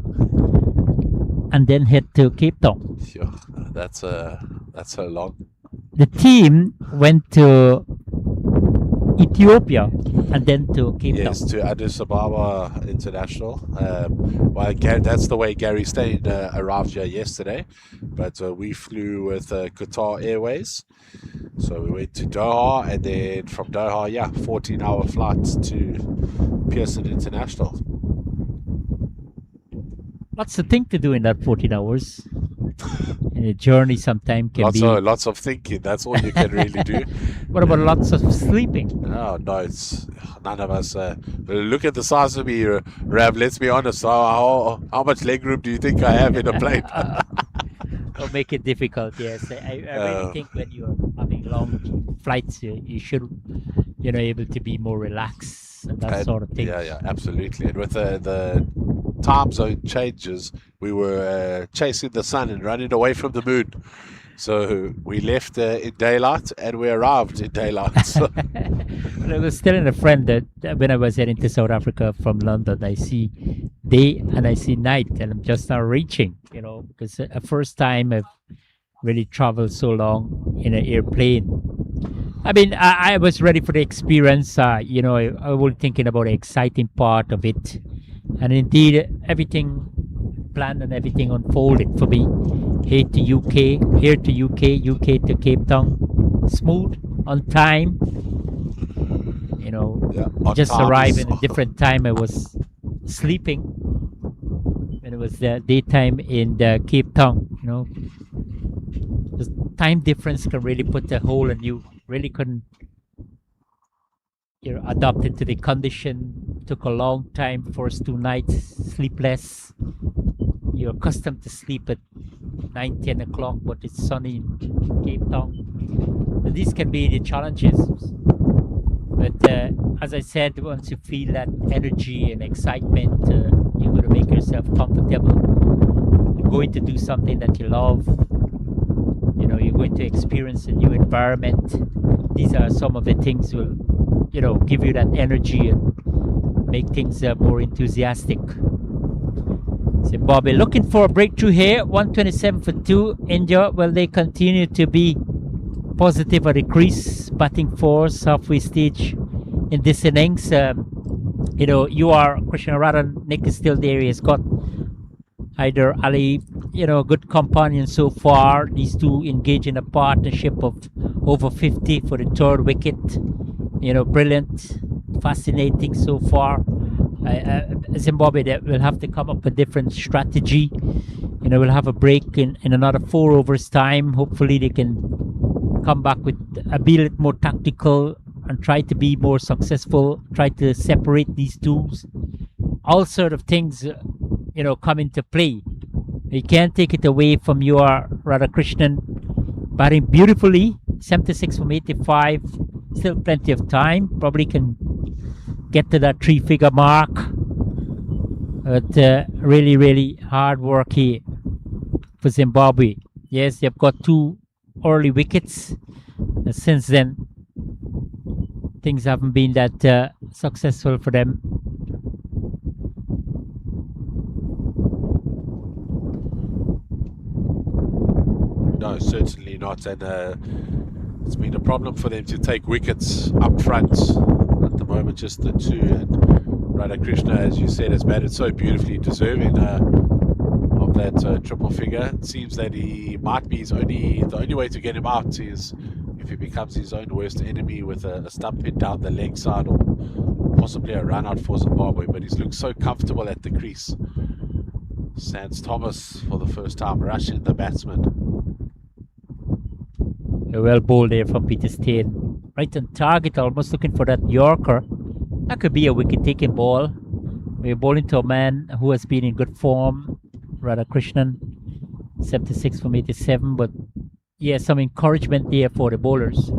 Speaker 5: and then head to Cape Town.
Speaker 6: Sure, that's so long.
Speaker 5: The team went to Ethiopia and then to Cape Town.
Speaker 6: Yes, to Addis Ababa International. That's the way Gary Stain arrived here yesterday, but we flew with Qatar Airways. So we went to Doha, and then from Doha, 14-hour flight to Pearson International.
Speaker 5: Lots to think to do in that 14 hours. And a journey sometimes can be...
Speaker 6: Lots of thinking, that's all you can really do.
Speaker 5: What about lots of sleeping?
Speaker 6: No, it's none of us. Look at the size of me, Rav, let's be honest. How much leg room do you think I have in a plane?
Speaker 5: Or make it difficult, yes. I really think when you're having long flights, you should, able to be more relaxed and that sort of thing.
Speaker 6: Yeah, absolutely. And with the time zone changes, we were chasing the sun and running away from the moon. So we left in daylight and we arrived in daylight. So.
Speaker 5: But I was telling a friend that when I was heading to South Africa from London, I see day and I see night, and I'm just now reaching, because the first time I've really traveled so long in an airplane. I mean, I was ready for the experience. I was thinking about the exciting part of it. And indeed, everything planned and everything unfolded for me. Here to UK, UK to Cape Town, smooth, on time. Just arrived in a different time. I was sleeping when it was the daytime in the Cape Town. The time difference can really put a hole in you. Really couldn't. You're adapted to the condition. Took a long time. First 2 nights sleepless. You're accustomed to sleep at 9-10 o'clock, but it's sunny in Cape Town. But these can be the challenges. But as I said, once you feel that energy and excitement, you're going to make yourself comfortable. You're going to do something that you love. You're going to experience a new environment. These are some of the things will, give you that energy and make things more enthusiastic. Zimbabwe looking for a breakthrough here. 127 for 2. India, well, they continue to be positive at the crease. Batting force, halfway stage in this innings. You are Christian Radhan. Nick is still there. He has got Hyder Ali, good companion so far. These two engage in a partnership of over 50 for the third wicket. Brilliant, fascinating so far. Zimbabwe, they will have to come up with a different strategy. We'll have a break in another 4 overs time. Hopefully they can come back with be a little more tactical and try to be more successful, try to separate these two. All sort of things, come into play. You can't take it away from your Radhakrishnan batting beautifully, 76 from 85, still plenty of time, probably can get to that 3-figure mark. But really, really hard work here for Zimbabwe. Yes, they've got 2 early wickets. And since then, things haven't been that successful for them.
Speaker 6: No, certainly not. And it's been a problem for them to take wickets up front. At the moment, just the 2. And Radhakrishna, as you said, has batted so beautifully, deserving of that triple figure. It seems that he might be the only way to get him out is if he becomes his own worst enemy with a stump hit down the leg side or possibly a run out for Zimbabwe. But he's looked so comfortable at the crease. Sans Thomas for the first time rushing the batsman.
Speaker 5: A well bowled there from Peter Steyn. Right on target, almost looking for that Yorker. That could be a wicket-taking ball. We're bowling to a man who has been in good form, Radhakrishnan, 76 from 87. But yeah, some encouragement there for the bowlers.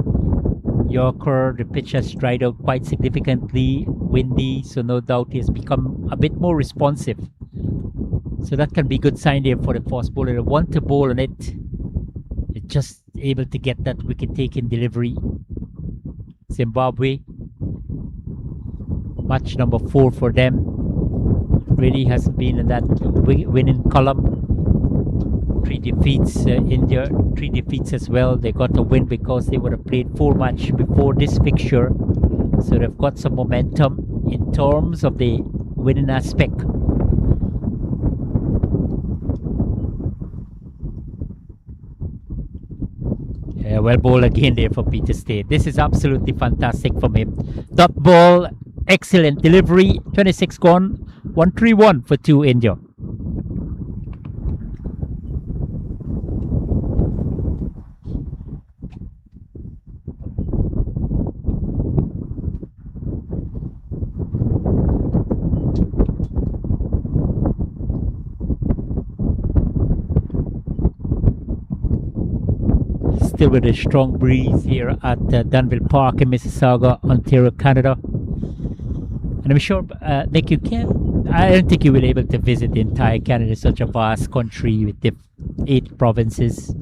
Speaker 5: Yorker, the pitch has dried out quite significantly, windy, so no doubt he has become a bit more responsive. So that can be a good sign there for the fast bowler. They want to bowl on it. They're just able to get that wicket-taking delivery. Zimbabwe, match number 4 for them. Really hasn't been in that winning column. 3 defeats, India, 3 defeats as well. They got a win because they would have played 4 matches before this fixture. So they've got some momentum in terms of the winning aspect. Well bowled again there for Peter Steyn. This is absolutely fantastic from him. Dot ball, excellent delivery. 26 gone, 131 for 2 India. Still with a strong breeze here at Danville Park in Mississauga, Ontario, Canada. And I'm sure, Nick, I don't think you will be able to visit the entire Canada. It's such a vast country with 8 provinces.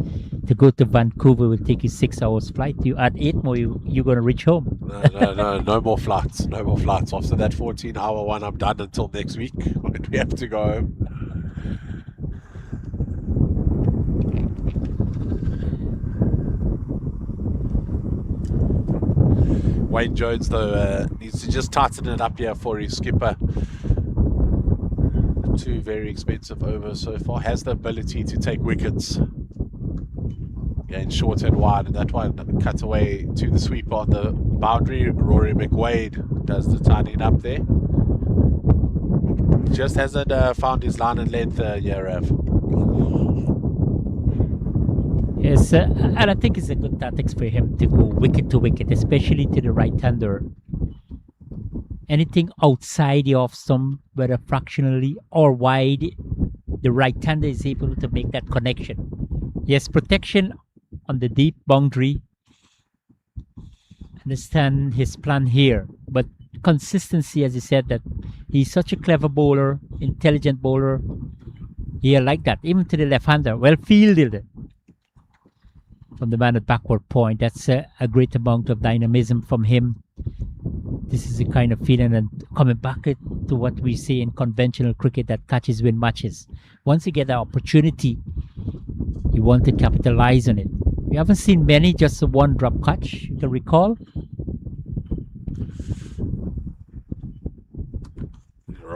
Speaker 5: To go to Vancouver will take you 6 hours flight. You add 8 more, you're going to reach home.
Speaker 6: No more flights. No more flights. After that 14-hour one, I'm done until next week when we have to go home. Wayne Jones, though, needs to just tighten it up here for his skipper. 2 very expensive overs so far. Has the ability to take wickets. Again, short and wide, and that one cut away to the sweeper on the boundary. Rory McWade does the tidying up there. Just hasn't found his line and length yet, Rav.
Speaker 5: Yes, and I think it's a good tactics for him to go wicket to wicket, especially to the right-hander. Anything outside the off-stump, whether fractionally or wide, the right-hander is able to make that connection. Yes, protection on the deep boundary. Understand his plan here, but consistency, as he said, that he's such a clever bowler, intelligent bowler. Yeah, like that, even to the left-hander, well fielded. From the man at backward point, that's a great amount of dynamism from him. This is the kind of feeling, and coming back to what we see in conventional cricket, that catches win matches. Once you get the opportunity, you want to capitalize on it. We haven't seen many, just a 1 drop catch, you can recall.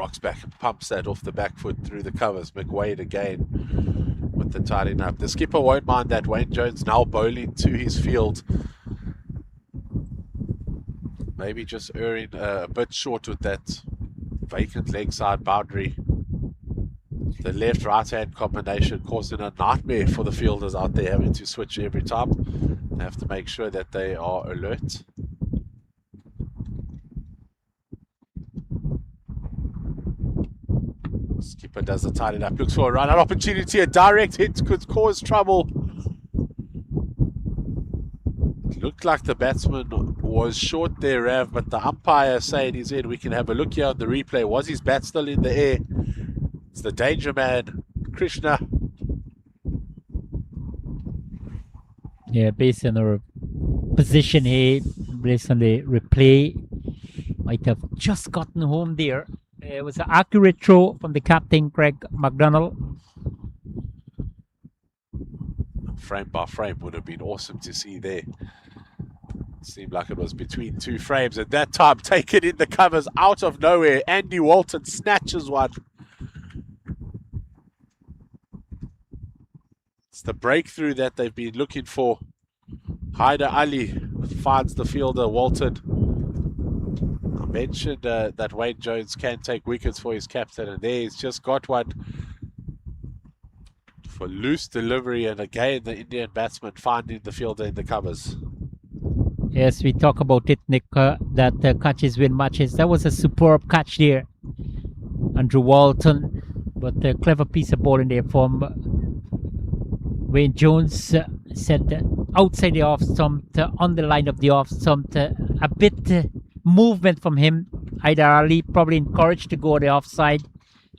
Speaker 6: knocks back and pumps that off the back foot through the covers. McWade again with the tidying up. The skipper won't mind that. Wayne Jones now bowling to his field. Maybe just erring a bit short with that vacant leg side boundary. The left-right hand combination causing a nightmare for the fielders out there, having to switch every time. They have to make sure that they are alert. Skipper does the tidying up, looks for a run-out opportunity. A direct hit could cause trouble. Looked like the batsman was short there, Rav, but the umpire saying he's in. We can have a look here on the replay. Was his bat still in the air? It's the danger man, Krishna.
Speaker 5: Yeah, based on our position here, based on the replay, might have just gotten home there. It was an accurate throw from the captain, Craig McDonald.
Speaker 6: Frame by frame would have been awesome to see there. Seemed like it was between two frames. At that time, taken in the covers out of nowhere. Andy Walton snatches one. It's the breakthrough that they've been looking for. Haider Ali finds the fielder, Walton. I mentioned that Wayne Jones can take wickets for his captain, and there he's just got one for loose delivery, and again the Indian batsman finding the fielder in the covers.
Speaker 5: Yes, we talk about it, Nick, that catches win matches. That was a superb catch there, Andrew Walton, but a clever piece of bowling there from Wayne Jones. Said outside the off stump, on the line of the off stump, a bit movement from him. Haider Ali probably encouraged to go the offside,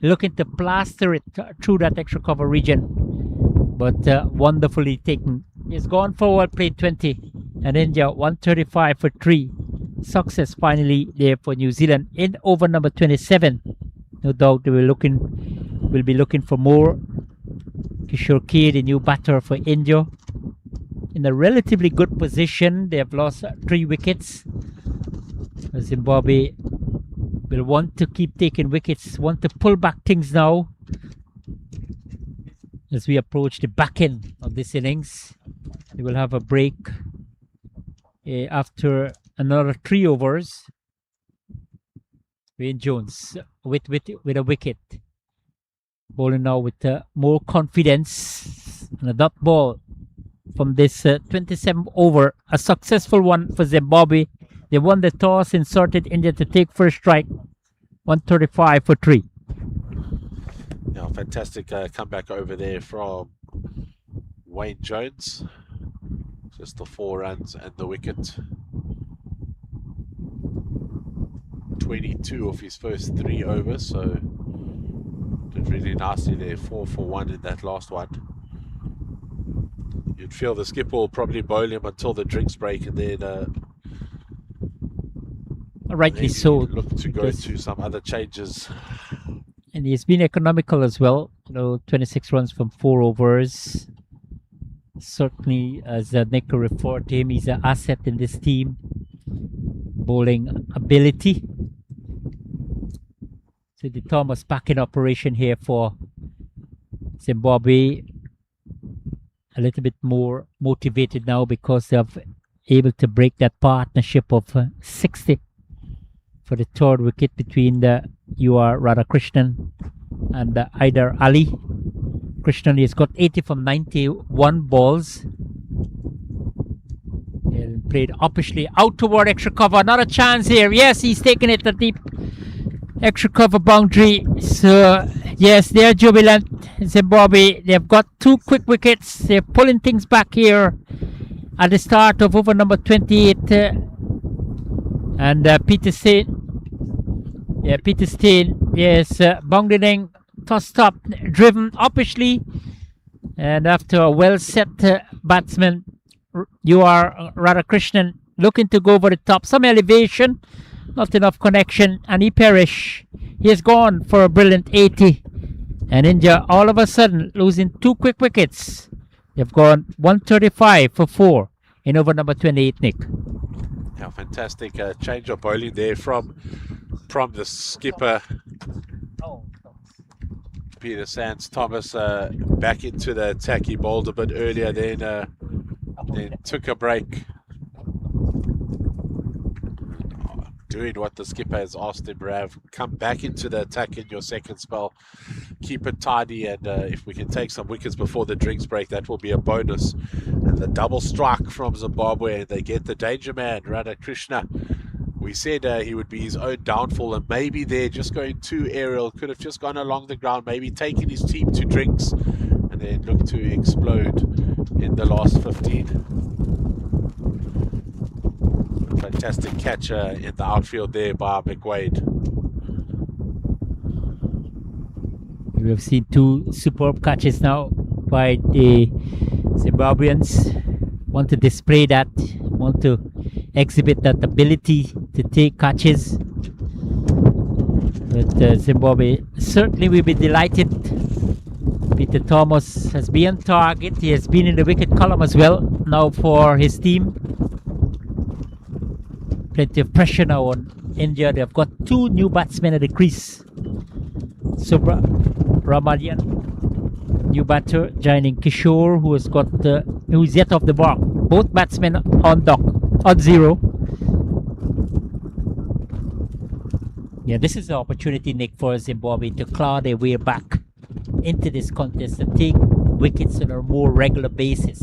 Speaker 5: looking to plaster it through that extra cover region, but wonderfully taken. He's gone for well played 20, and India 135 for 3. Success finally there for New Zealand in over number 27. No doubt they will be looking for more. Kishore K, the new batter for India, in a relatively good position. They have lost 3 wickets. Zimbabwe will want to keep taking wickets, want to pull back things now as we approach the back end of this innings. They will have a break after another 3 overs. Wayne Jones with a wicket, bowling now with more confidence, and a dot ball from this 27th over, a successful one for Zimbabwe. They won the toss, inserted India to take first strike, 135 for 3.
Speaker 6: Yeah, fantastic comeback over there from Wayne Jones. Just the 4 runs and the wicket. 22 of his first 3 overs, so did really nicely there. 4 for 1 in that last one. You'd feel the skipper will probably bowl him until the drinks break, and then
Speaker 5: rightly so.
Speaker 6: Look to go to some other changes.
Speaker 5: And he's been economical as well. 26 runs from 4 overs. Certainly, as Nick referred to him, he's an asset in this team. Bowling ability. So the Thomas back in operation here for Zimbabwe. A little bit more motivated now because they're able to break that partnership of 60 for the 3rd wicket between the UR Radhakrishnan and Haider Ali. Krishnan has got 80 from 91 balls. And played uppishly out toward extra cover. Not a chance here. Yes, he's taking it the deep extra cover boundary. So yes, they're jubilant. Zimbabwe, they've got 2 quick wickets. They're pulling things back here at the start of over number 28. And Peter Steyn. Yeah, Peter Steyn. Yes, bounding, tossed up, driven uppishly. And after a well set batsman, UR Radhakrishnan looking to go over the top. Some elevation, not enough connection, and he perished. He has gone for a brilliant 80. And India all of a sudden losing 2 quick wickets. They've gone 135 for 4 in over number 28, Nick.
Speaker 6: Yeah, fantastic change of bowling there from the skipper.
Speaker 5: Oh,
Speaker 6: Peter Sands Thomas back into the attack. He bowled a bit earlier, then took a break. Doing what the skipper has asked him, Rav. Come back into the attack in your second spell. Keep it tidy, and if we can take some wickets before the drinks break, that will be a bonus. And the double strike from Zimbabwe, they get the danger man, Radhakrishna. We said he would be his own downfall, and maybe they're just going too aerial. Could have just gone along the ground, maybe taken his team to drinks, and then looked to explode in the last 15. Fantastic catch in the outfield there by McWade.
Speaker 5: We have seen two superb catches now by the Zimbabweans. Want to display that, want to exhibit that ability to take catches. But Zimbabwe certainly will be delighted. Peter Thomas has been on target. He has been in the wicket column as well now for his team. Plenty of pressure now on India. They've got two new batsmen at the crease. Subramanian, new batter, joining Kishore, who's yet off the mark. Both batsmen on zero. Yeah, this is the opportunity, Nick, for Zimbabwe to claw their way back into this contest and take wickets on a more regular basis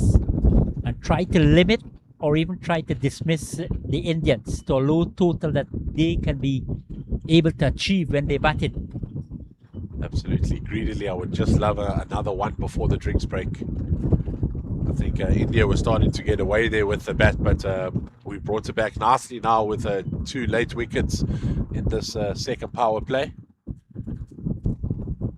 Speaker 5: and try to limit or even try to dismiss the Indians to a low total that they can be able to achieve when they bat it.
Speaker 6: Absolutely, greedily. I would just love another one before the drinks break. I think India was starting to get away there with the bat, but we brought it back nicely now with 2 late wickets in this second power play.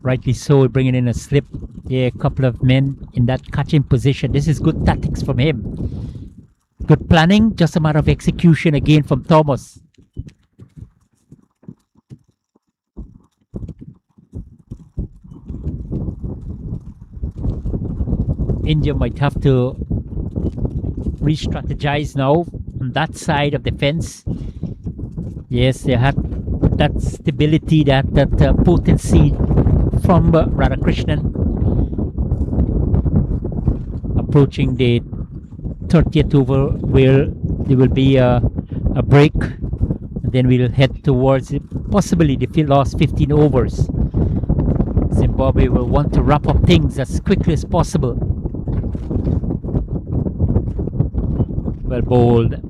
Speaker 5: Rightly so, bringing in a slip. Yeah, a couple of men in that catching position. This is good tactics from him. Good planning, just a matter of execution again from Thomas. India might have to re-strategize now on that side of the fence. Yes, they have that stability, that potency from Radhakrishnan. Approaching the 30th over where there will be a break, and then we'll head towards possibly the last 15 overs. Zimbabwe will want to wrap up things as quickly as possible. Well bowled,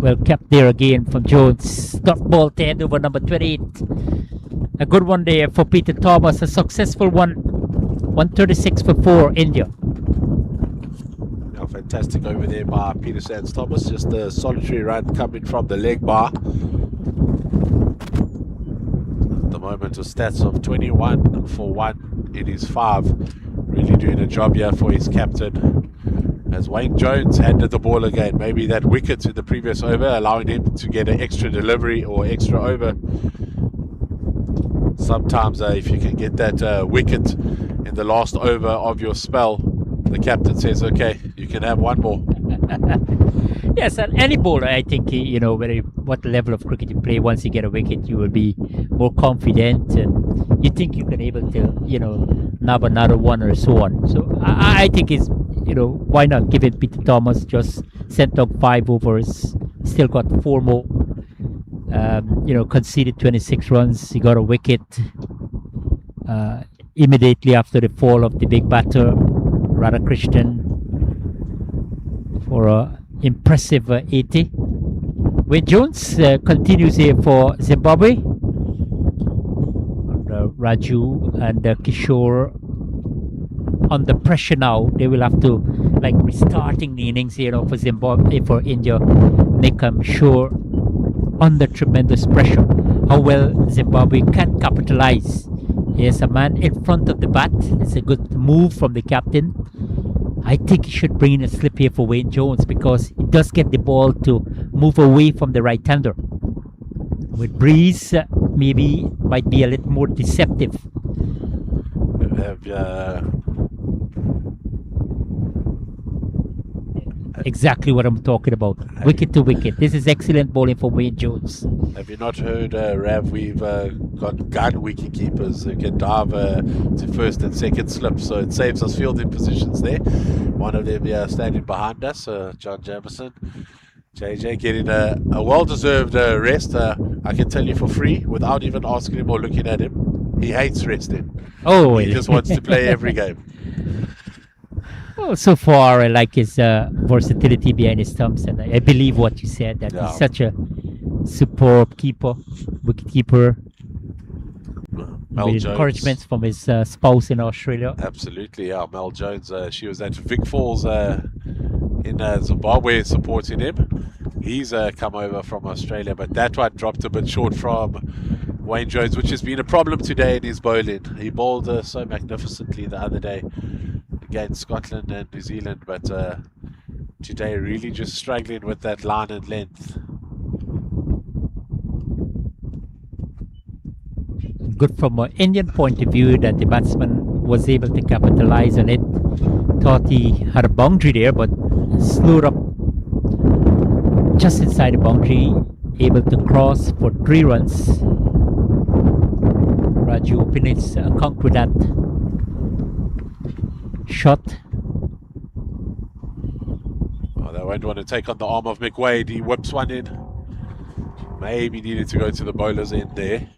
Speaker 5: well kept there again from Jones. Dot ball to end over number 28. A good one there for Peter Thomas, a successful one. 136 for 4, India.
Speaker 6: Fantastic over there by Peter Sands Thomas, just a solitary run coming from the leg bar. At the moment of stats of 21 for 1, it is 5. Really doing a job here for his captain. As Wayne Jones handed the ball again, maybe that wicket in the previous over, allowing him to get an extra delivery or extra over. Sometimes if you can get that wicket in the last over of your spell, the captain says, okay, you can have one more.
Speaker 5: Yes, and any bowler, I think, what level of cricket you play, once you get a wicket, you will be more confident and you think you can able to, nab another one or so on. So I think it's, why not give it Peter Thomas, just sent up 5 overs, still got 4 more, conceded 26 runs, he got a wicket immediately after the fall of the big batter, Radhakrishnan, for an impressive 80. Wayne Jones continues here for Zimbabwe. Raju and Kishore under pressure now. They will have to, restarting the innings here for Zimbabwe, for India, make them sure under tremendous pressure how well Zimbabwe can capitalize. Here's a man in front of the bat. It's a good move from the captain. I think he should bring in a slip here for Wayne Jones because it does get the ball to move away from the right-hander. With breeze, maybe might be a little more deceptive. exactly what I'm talking about. Wicket to wicket. This is excellent bowling for Wayne Jones.
Speaker 6: Have you not heard, Rav? We've got gun wicket keepers who can dive to first and second slip, so it saves us fielding positions there. One of them standing behind us, John Jamieson. JJ getting a well-deserved rest, I can tell you for free, without even asking him or looking at him. He hates resting.
Speaker 5: Oh,
Speaker 6: He just wants to play every game.
Speaker 5: Well, so far, I like his versatility behind his stumps, and I believe what you said, that
Speaker 6: Yeah.
Speaker 5: he's such a superb keeper, wicket keeper.
Speaker 6: Mel
Speaker 5: With
Speaker 6: Jones.
Speaker 5: encouragements from his spouse in Australia.
Speaker 6: Absolutely, yeah. Mel Jones, she was at Vic Falls in Zimbabwe supporting him. He's come over from Australia, but that one dropped a bit short from Wayne Jones, which has been a problem today in his bowling. He bowled so magnificently the other day against Scotland and New Zealand, but today really just struggling with that line and length.
Speaker 5: Good from an Indian point of view that the batsman was able to capitalize on it. Thought he had a boundary there, but slowed up just inside the boundary, able to cross for 3 runs. Raju opened his account with that shot.
Speaker 6: Oh, they won't want to take on the arm of Mick Wade. He whips one in. Maybe needed to go to the bowler's end there.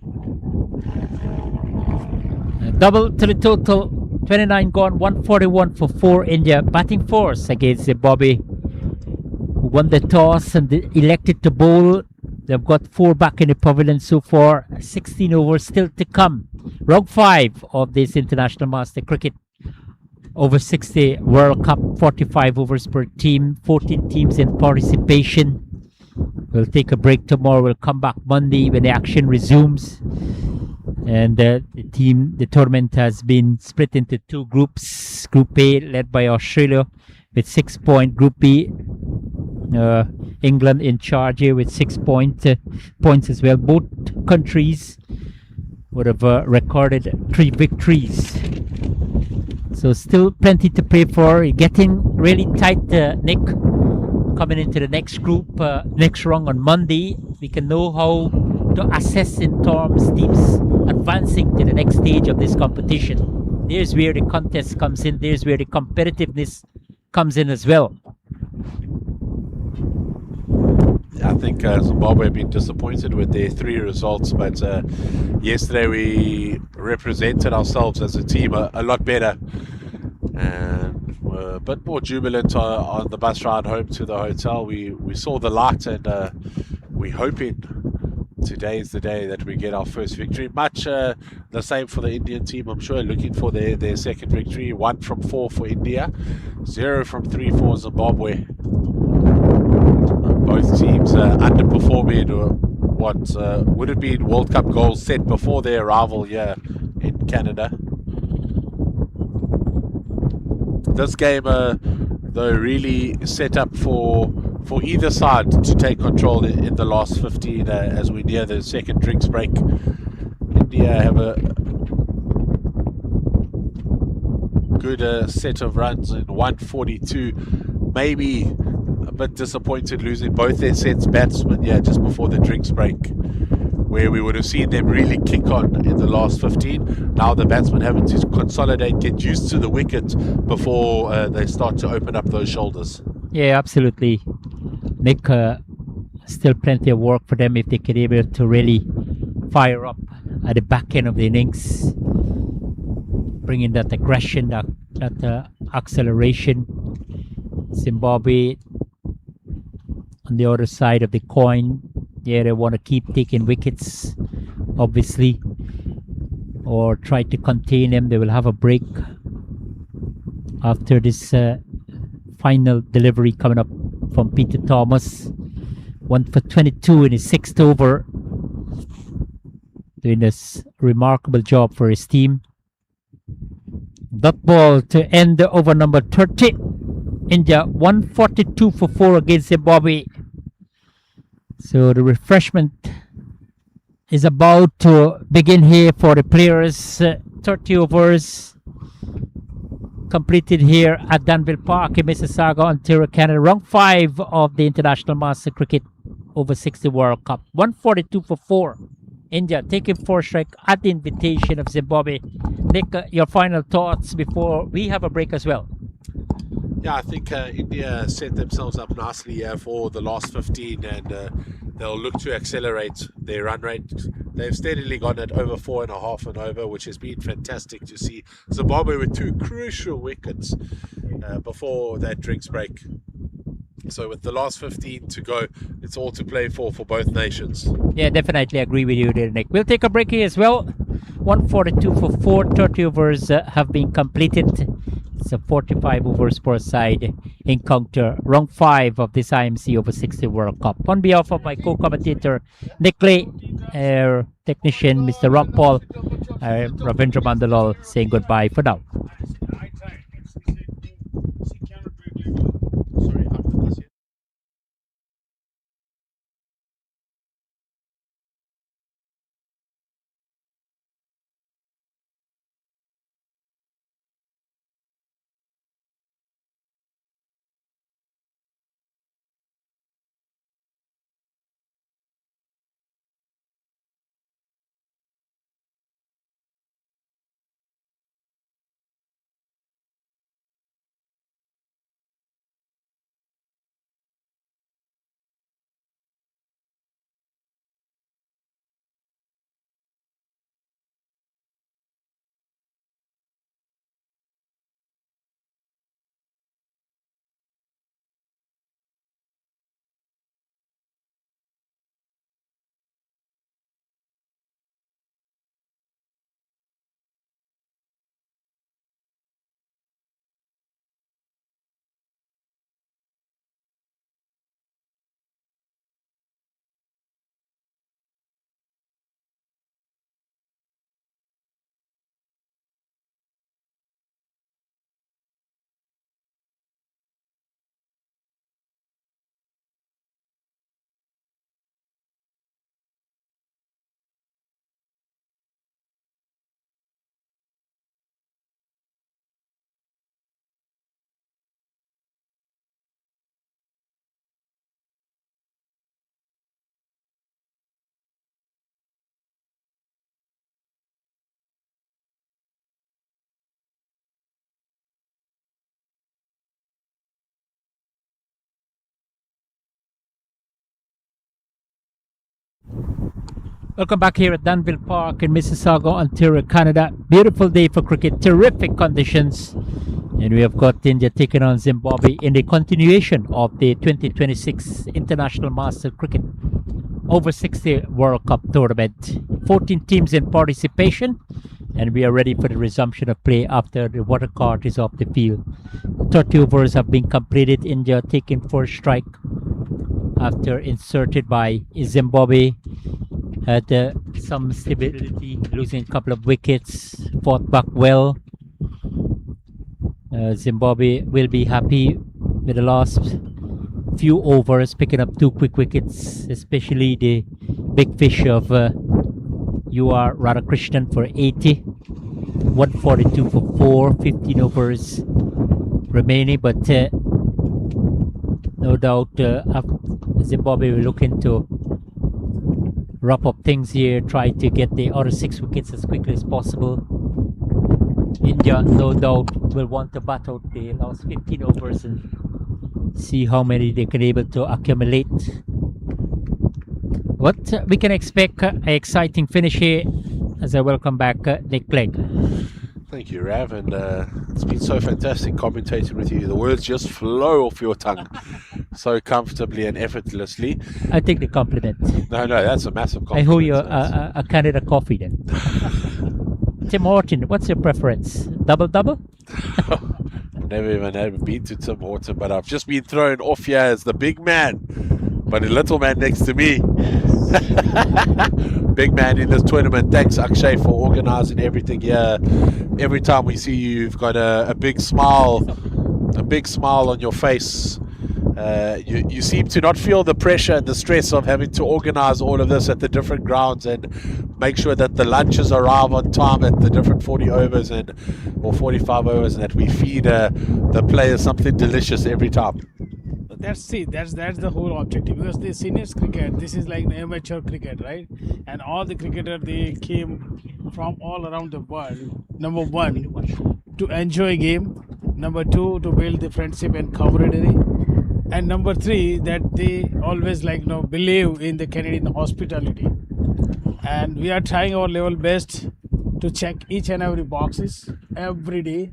Speaker 5: Double to the total, 29 gone, 141 for 4 India. Batting force against Zimbabwe, who won the toss and elected to bowl. They've got 4 back in the pavilion so far, 16 overs still to come. Round 5 of this International Master Cricket over 60 World Cup, 45 overs per team, 14 teams in participation. We'll take a break tomorrow. We'll come back Monday when the action resumes. And the tournament has been split into 2 groups. Group A led by Australia with 6 points. Group B, England in charge here with 6 points as well. Both countries would have recorded 3 victories. So still plenty to play for. Getting really tight, Nick. Coming into the next group, next round on Monday, we can know how to assess in terms teams advancing to the next stage of this competition. There's where the contest comes in. There's where the competitiveness comes in as well.
Speaker 6: I think Zimbabwe have been disappointed with their 3 results, but yesterday we represented ourselves as a team a lot better, and were a bit more jubilant on the bus ride home to the hotel. We saw the light, and we're hoping today is the day that we get our first victory. Much the same for the Indian team, I'm sure, looking for their second victory. 1 from 4 for India, 0 from 3 for Zimbabwe. Both teams underperforming what would have been World Cup goals set before their arrival here in Canada. This game, though, really set up for either side to take control in the last 15 as we near the second drinks break. India have a good set of runs in 142. Maybe a bit disappointed losing both their sets batsmen just before the drinks break, where we would have seen them really kick on in the last 15. Now the batsmen having to consolidate, get used to the wicket before they start to open up those shoulders.
Speaker 5: Yeah, absolutely. Nick, still plenty of work for them if they could be able to really fire up at the back end of the innings, bringing that aggression, that acceleration. Zimbabwe on the other side of the coin, they want to keep taking wickets, obviously, or try to contain them. They will have a break after this final delivery coming up from Peter Thomas. 1 for 22 in his 6th over, doing this remarkable job for his team. Dot ball to end the over number 30. India 142 for 4 against Zimbabwe. So the refreshment is about to begin here for the players. 30 overs completed here at Danville Park in Mississauga, Ontario, Canada. Round 5 of the International Master Cricket Over 60 World Cup. 142 for 4. India taking 4 strike at the invitation of Zimbabwe. Nick, your final thoughts before we have a break as well.
Speaker 6: Yeah, I think India set themselves up nicely for the last 15, and they'll look to accelerate their run rate. They've steadily gone at over 4.5 and over, which has been fantastic to see. Zimbabwe with 2 crucial wickets before that drinks break. So with the last 15 to go, it's all to play for both nations.
Speaker 5: Yeah, definitely agree with you there, Nick. We'll take a break here as well. 142 for 4, 30 overs have been completed. It's a 45 overs per side encounter. Round 5 of this IMC Over 60 World Cup. On behalf of my co-commentator Nick Clay, our technician Mr. Rock Paul, Ravindra Mandalal saying goodbye for now. Welcome back here at Danville Park in Mississauga, Ontario, Canada. Beautiful day for cricket, terrific conditions. And we have got India taking on Zimbabwe in the continuation of the 2026 International Master Cricket Over 60 World Cup Tournament. 14 teams in participation, and we are ready for the resumption of play after the water cart is off the field. 30 overs have been completed. India taking 4 strike after inserted by Zimbabwe. Had some stability, losing a couple of wickets, fought back well. Zimbabwe will be happy with the last few overs, picking up 2 quick wickets, especially the big fish of UR Radhakrishnan for 80. 142 for 4, 15 overs remaining, but no doubt Zimbabwe will look into wrap up things here, try to get the other 6 wickets as quickly as possible. India no doubt will want to bat out the last 15 overs and see how many they can able to accumulate. What we can expect an exciting finish here as I welcome back Nick Clegg.
Speaker 6: Thank you, Rav, and it's been so fantastic commentating with you. The words just flow off your tongue so comfortably and effortlessly.
Speaker 5: I take the compliment.
Speaker 6: No, that's a massive compliment.
Speaker 5: I owe you a Canada coffee then. Tim Horton, what's your preference? Double?
Speaker 6: Never even been to Tim Horton, but I've just been thrown off here as the big man by the little man next to me. Big man in this tournament. Thanks, Akshay, for organising everything here. Every time we see you, you've got a big smile on your face. You seem to not feel the pressure and the stress of having to organize all of this at the different grounds and make sure that the lunches arrive on time at the different 40 overs or 45 overs, and that we feed the players something delicious every time.
Speaker 7: That's the whole objective, because the seniors cricket, this is like amateur cricket, right? And all the cricketers, they came from all around the world. Number one, to enjoy game. Number two, to build the friendship and camaraderie. And number three, that they always believe in the Canadian hospitality. And we are trying our level best to check each and every boxes every day,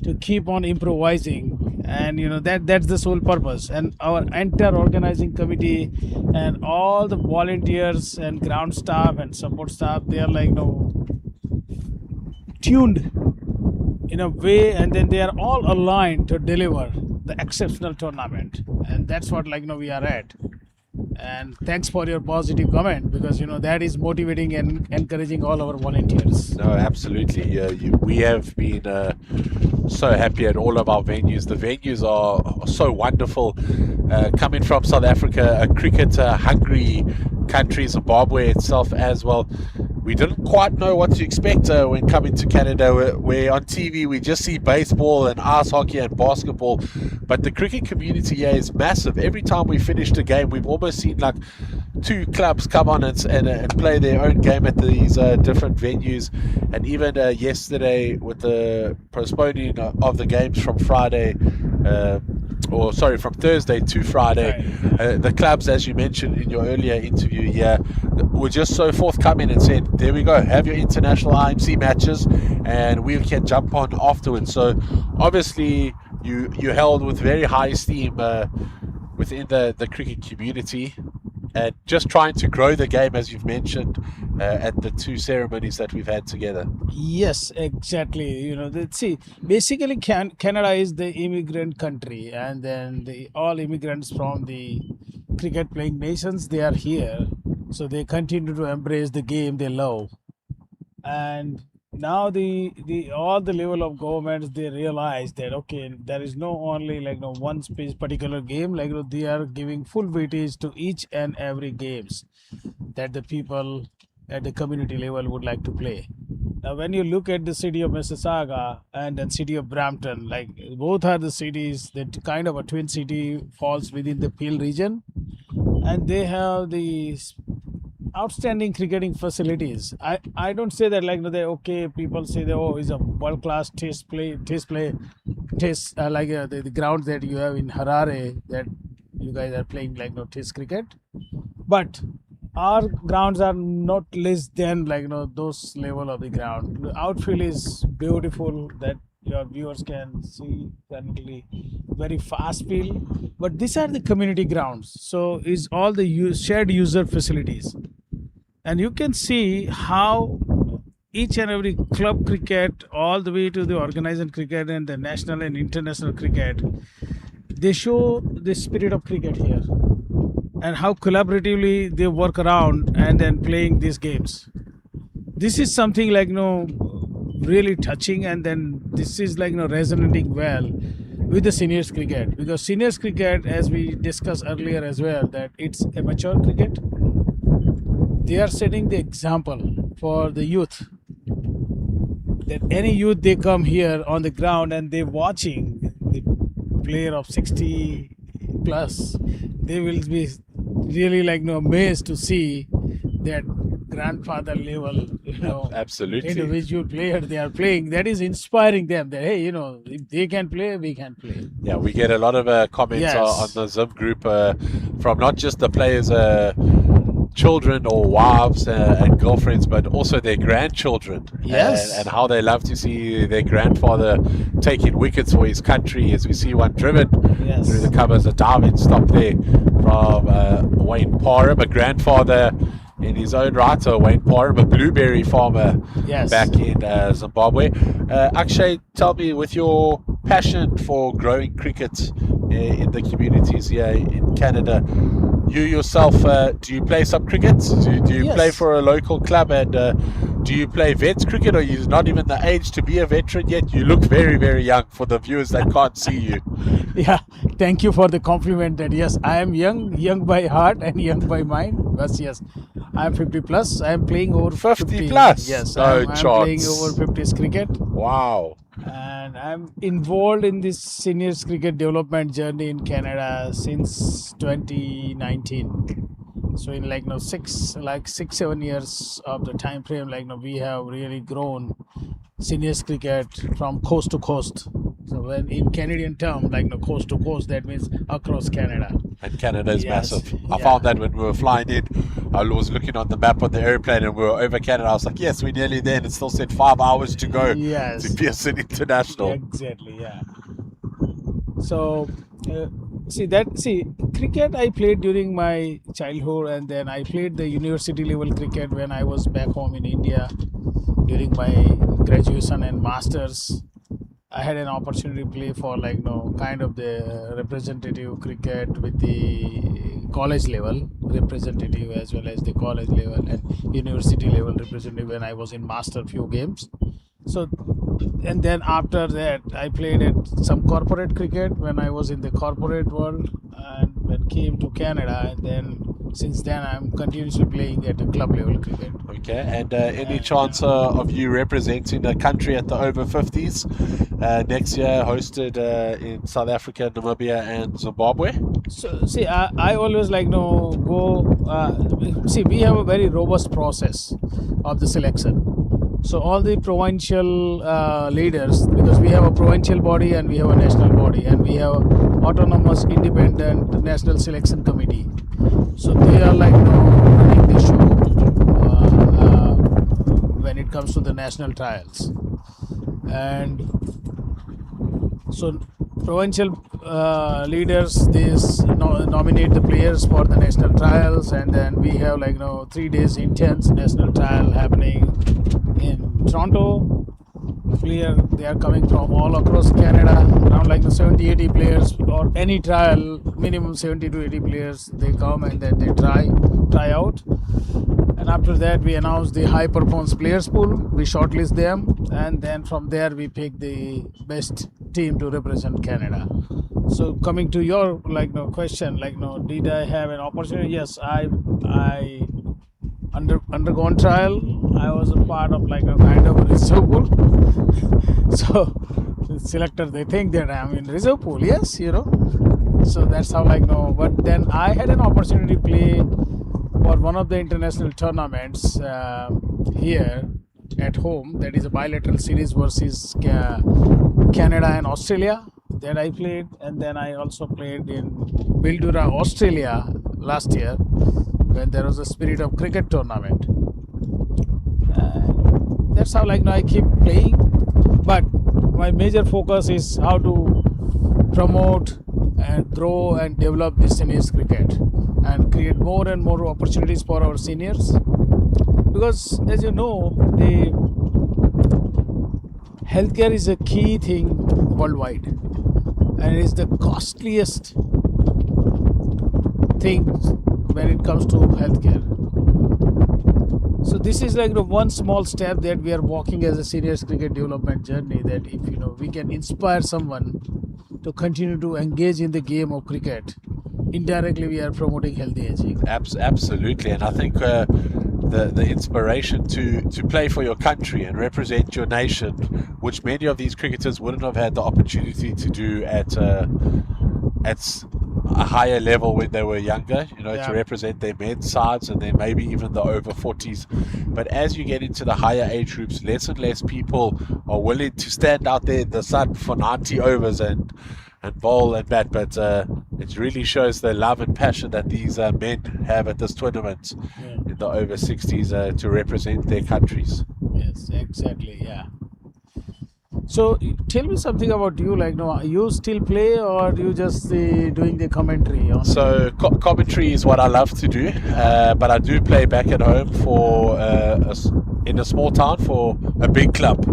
Speaker 7: to keep on improvising. And that's the sole purpose. And our entire organizing committee and all the volunteers and ground staff and support staff, they are tuned in a way, and then they are all aligned to deliver the exceptional tournament. And that's what we are at. And thanks for your positive comment, because that is motivating and encouraging all our volunteers.
Speaker 6: No, absolutely. We have been so happy at all of our venues. The venues are so wonderful. Coming from South Africa, a cricket-hungry country, Zimbabwe itself as well. We didn't quite know what to expect when coming to Canada, where on TV we just see baseball and ice hockey and basketball, but the cricket community here is massive. Every time we finished a game, we've almost seen like 2 clubs come on and play their own game at these different venues. And even yesterday, with the postponing of the games from from Thursday to Friday, the clubs, as you mentioned in your earlier interview here, were just so forthcoming and said, there we go, have your international IMC matches and we can jump on afterwards. So obviously you held with very high esteem within the cricket community, and just trying to grow the game, as you've mentioned, at the 2 ceremonies that we've had together.
Speaker 7: Yes, exactly. See, basically Canada is the immigrant country, and then all immigrants from the cricket playing nations, they are here. So they continue to embrace the game they love. And now all the level of governments, they realize that there is no only one particular game. They are giving full weightage to each and every games that the people at the community level would like to play. Now when you look at the city of Mississauga and then city of Brampton, both are the cities that kind of a twin city, falls within the Peel region, and they have the outstanding cricketing facilities. I don't say that people say that it's a world class test the ground that you have in Harare, that you guys are playing test cricket, but our grounds are not less than those level of the ground. The outfield is beautiful, that your viewers can see currently, very fast field. But these are the community grounds, so it's all the shared user facilities. And you can see how each and every club cricket, all the way to the organized cricket and the national and international cricket, they show the spirit of cricket here, and how collaboratively they work around and then playing these games. This is something really touching, and then this is resonating well with the seniors cricket, because seniors cricket, as we discussed earlier as well, that it's amateur cricket. They are setting the example for the youth, that any youth, they come here on the ground and they're watching the player of 60 plus, they will be really amazed to see that grandfather level
Speaker 6: Absolutely.
Speaker 7: individual player they are playing. That is inspiring them, that hey, if they can play, we can play.
Speaker 6: Yeah, we get a lot of comments
Speaker 7: Yes.
Speaker 6: on the Zim group from not just the players' children or wives and girlfriends, but also their grandchildren.
Speaker 7: Yes.
Speaker 6: And how they love to see their grandfather taking wickets for his country, as we see one driven
Speaker 7: Yes.
Speaker 6: through the covers, a diving stop there from Wayne Parham, a grandfather in his own right, Wayne Parham, a blueberry farmer
Speaker 7: Yes.
Speaker 6: back in Zimbabwe. Akshay, tell me, with your passion for growing cricket in the communities here in Canada, you yourself, do you play some cricket? Do you
Speaker 7: Yes.
Speaker 6: play for a local club? And Do you play vets cricket, or you're not even the age to be a veteran yet? You look very, very young for the viewers that can't see you.
Speaker 7: Yeah, thank you for the compliment that yes, I am young by heart and young by mind. But yes, I am 50 plus. I am playing over
Speaker 6: 50 plus?
Speaker 7: Yes,
Speaker 6: No
Speaker 7: I'm playing
Speaker 6: chance.
Speaker 7: over 50s cricket.
Speaker 6: Wow.
Speaker 7: And I'm involved in this seniors cricket development journey in Canada since 2019. So in like 6-7 years of the time frame, we have really grown seniors cricket from coast to coast. So when in Canadian term, coast to coast, that means across Canada.
Speaker 6: And Canada is
Speaker 7: Yes,
Speaker 6: massive. I
Speaker 7: yeah.
Speaker 6: found that when we were flying in, I was looking on the map on the airplane and we were over Canada. I was like, yes, we're nearly there. And it still said 5 hours to go
Speaker 7: Yes.
Speaker 6: to Pearson International.
Speaker 7: Exactly, yeah. So, cricket I played during my childhood, and then I played the university level cricket when I was back home in India during my graduation and masters. I had an opportunity to play for kind of the representative cricket with the college level representative as well as the college level and university level representative when I was in master few games. So, and then after that I played at some corporate cricket when I was in the corporate world, and then came to Canada, and then since then I'm continuously playing at a club level cricket.
Speaker 6: Okay, and any chance of you representing the country at the over 50s next year, hosted in South Africa, Namibia, and Zimbabwe?
Speaker 7: So I always go. We have a very robust process of the selection. So all the provincial leaders, because we have a provincial body and we have a national body, and we have autonomous independent national selection committee. So they are running the show when it comes to the national trials. And so provincial leaders, they nominate the players for the national trials, and then we have 3 days intense national trial happening in Toronto. They are coming from all across Canada, around 70-80 players, or any trial minimum 70 to 80 players. They come and then they try out, and after that we announce the high performance players pool. We shortlist them, and then from there we pick the best team to represent Canada. So coming to your question, did I have an opportunity? Yes, I undergone trial. I was a part of a kind of a reserve pool. So the selectors, they think that I'm in reserve pool. Yes, So that's how But then I had an opportunity to play for one of the international tournaments here at home. That is a bilateral series versus Canada and Australia that I played, and then I also played in Mildura, Australia last year when there was a Spirit of Cricket tournament. That's how I keep playing, but my major focus is how to promote and grow and develop the seniors cricket and create more and more opportunities for our seniors, because as you know, the healthcare is a key thing worldwide, and it is the costliest thing when it comes to healthcare. So this is one small step that we are walking as a seniors cricket development journey, that if we can inspire someone to continue to engage in the game of cricket, indirectly we are promoting healthy aging.
Speaker 6: Absolutely, and I think the inspiration to play for your country and represent your nation, which many of these cricketers wouldn't have had the opportunity to do at a higher level when they were younger, to represent their men's sides and then maybe even the over 40s. But as you get into the higher age groups, less and less people are willing to stand out there in the sun for 90 overs and bowl and bat. But it really shows the love and passion that these men have at this tournament in the over 60s to represent their countries.
Speaker 7: Yes, exactly, yeah. So tell me something about you, you still play, or you just doing the commentary on?
Speaker 6: So commentary is what I love to do, but I do play back at home for in a small town for a big club.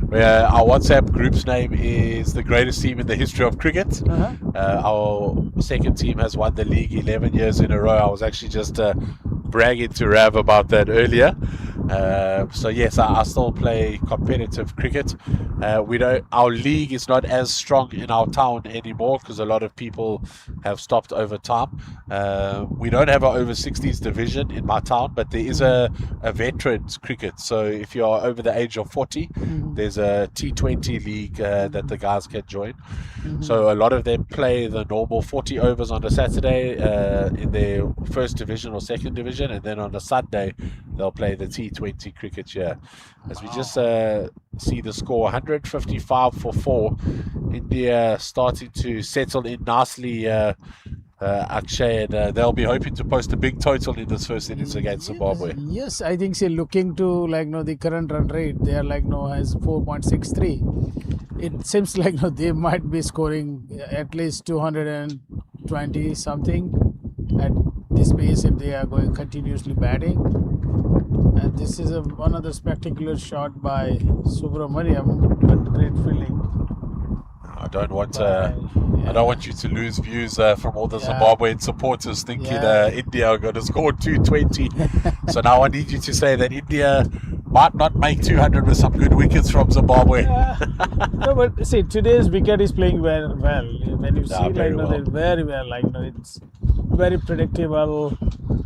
Speaker 6: Where our WhatsApp group's name is the greatest team in the history of cricket. Our second team has won the league 11 years in a row. I was actually just bragging to Rav about that earlier. So yes, I still play competitive cricket. Our league is not as strong in our town anymore because a lot of people have stopped over time. We don't have an over 60s division in my town, but there is a veterans cricket. So if you are over the age of 40, there's a T20 league that the guys can join. So a lot of them play the normal 40 overs on a Saturday in their first division or second division, and then on a Sunday they'll play the T20 cricket here. As we just see the score, 155 for 4. India starting to settle in nicely, Akshay, and they'll be hoping to post a big total in this first innings against Zimbabwe.
Speaker 7: Yes, I think looking to the current run rate, they are has 4.63. It seems they might be scoring at least 220 something at this pace if they are going continuously batting. And this is one of the spectacular shot by Subramaniam, but great fielding.
Speaker 6: I don't want you to lose views from all the Zimbabwean supporters thinking India are going to score 220. So now I need you to say that India might not make 200 with some good wickets from Zimbabwe.
Speaker 7: No, but see, today's wicket is playing well. When you see
Speaker 6: very
Speaker 7: they're very well. It's very predictable.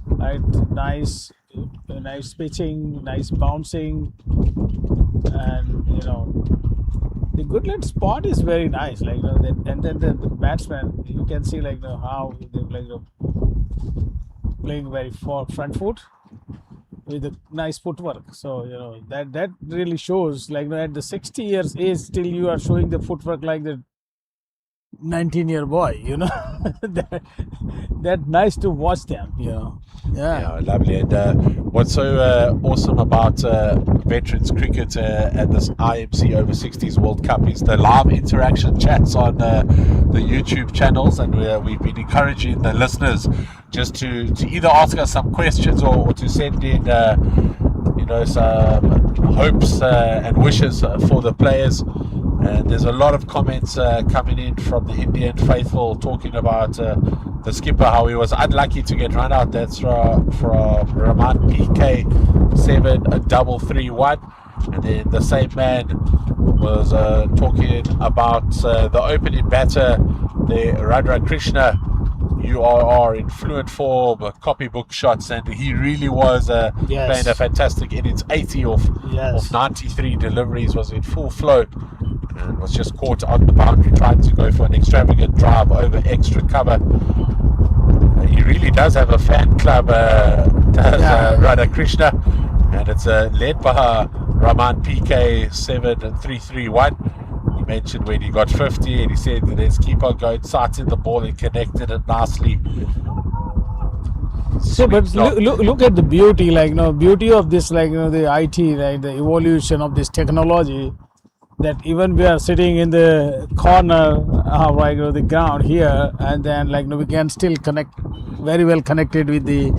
Speaker 7: Right, nice pitching, nice bouncing, and the Goodland spot is very nice. And then the batsman, you can see how they're playing very front foot with a nice footwork. So that really shows. At the 60 years age, still you are showing the footwork like the 19-year boy. That nice to watch them.
Speaker 6: Yeah, lovely. And what's so awesome about veterans cricket at this IMC over 60s World Cup is the live interaction chats on the YouTube channels, and we've been encouraging the listeners just to either ask us some questions or to send in some hopes and wishes for the players. And there's a lot of comments coming in from the Indian faithful talking about the skipper, how he was unlucky to get run out. That's from Raman PK 7331. And then the same man was talking about the opening batter, the Radha Krishna, URR in fluent form, copybook shots, and he really was playing a fantastic innings. 80 of 93 deliveries, was in full flow, and was just caught on the boundary trying to go for an extravagant drive over extra cover. He really does have a fan club, Radha Krishna, and it's led by Raman PK 7331. He mentioned when he got 50 and he said, let's keep on going, sighting the ball and connected it nicely.
Speaker 7: So, but look at the beauty, beauty of this, the IT, the evolution of this technology, that even we are sitting in the corner of the ground here, and then we can still connect, very well connected with the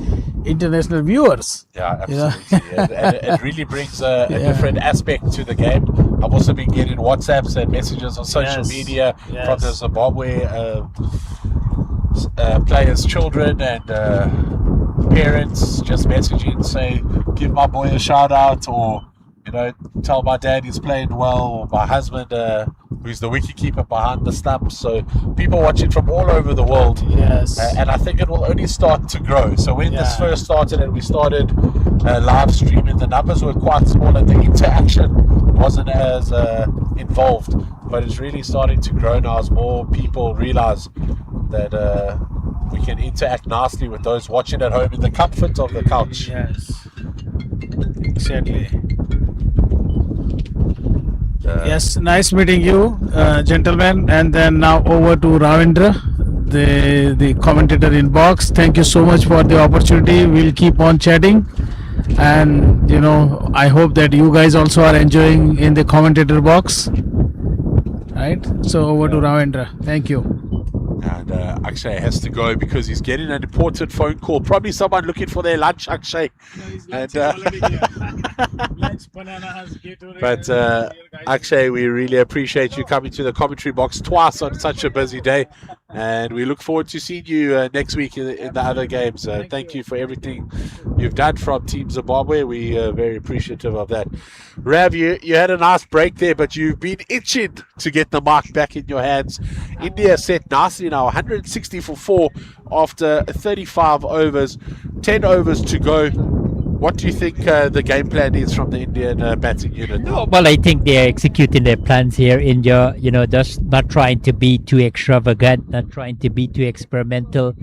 Speaker 7: international viewers.
Speaker 6: Yeah, absolutely. And it really brings a different aspect to the game. I've also been getting WhatsApps and messages on social media from the Zimbabwe players' children and parents just messaging, say, give my boy a shout out, or tell my dad he's playing well, or my husband who's the wicketkeeper behind the stumps. So people watching from all over the world. And I think it will only start to grow. So when this first started and we started live streaming, the numbers were quite small and the interaction wasn't as involved, but it's really starting to grow now as more people realize that we can interact nicely with those watching at home in the comfort of the couch.
Speaker 7: Yes, exactly. Yes, nice meeting you, gentlemen. And then now over to Ravindra, the commentator in box. Thank you so much for the opportunity. We'll keep on chatting, and I hope that you guys also are enjoying in the commentator box. Right. So over to Ravindra. Thank you.
Speaker 6: And Akshay has to go because he's getting an important phone call. Probably someone looking for their lunch, Akshay.
Speaker 7: No, his lunch is already here. Lunch, bananas, Gatorade.
Speaker 6: But Akshay, we really appreciate you coming to the commentary box twice on such a busy day, and we look forward to seeing you next week in the other games. Thank you for everything you've done from Team Zimbabwe. We are very appreciative of that. Rav, you had a nice break there, but you've been itching to get the mic back in your hands. India set nicely now, 160 for 4 after 35 overs, 10 overs to go. What do you think the game plan is from the Indian batting unit?
Speaker 5: No, well, I think they're executing their plans here. India, just not trying to be too extravagant, not trying to be too experimental.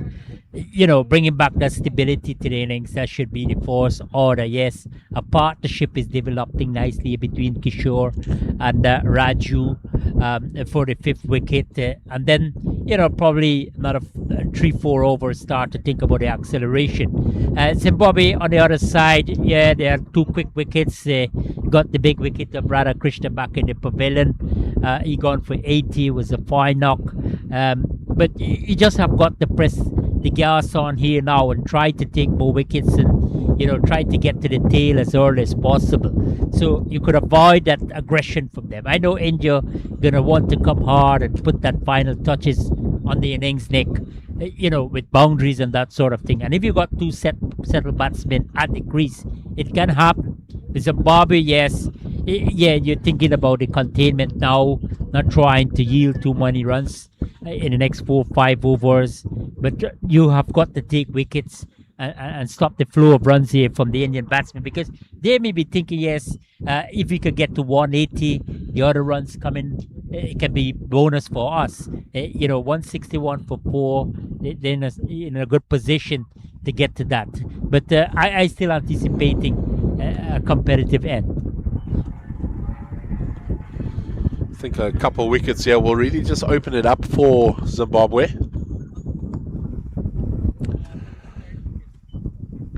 Speaker 5: Bringing back that stability to the innings, that should be the force order. Yes, a partnership is developing nicely between Kishore and Raju for the 5th wicket. And then, probably another 3-4 overs start to think about the acceleration. Zimbabwe on the other side, yeah, they are 2 quick wickets. They got the big wicket of Radha Krishna back in the pavilion. He gone for 80, was a fine knock. But you just have got to press the gas on here now and try to take more wickets and try to get to the tail as early as possible, so you could avoid that aggression from them. I know India gonna want to come hard and put that final touches on the innings neck, with boundaries and that sort of thing. And if you got 2 settled batsmen at the crease, it can happen. With Zimbabwe, yes, you're thinking about the containment now, not trying to yield too many runs in the next 4-5 overs, but you have got to take wickets and stop the flow of runs here from the Indian batsmen, because they may be thinking, yes, if we could get to 180, the other runs coming, it can be bonus for us. 161 for 4, then in a good position to get to that. But I still anticipating a competitive end.
Speaker 6: I think a couple of wickets here will really just open it up for Zimbabwe.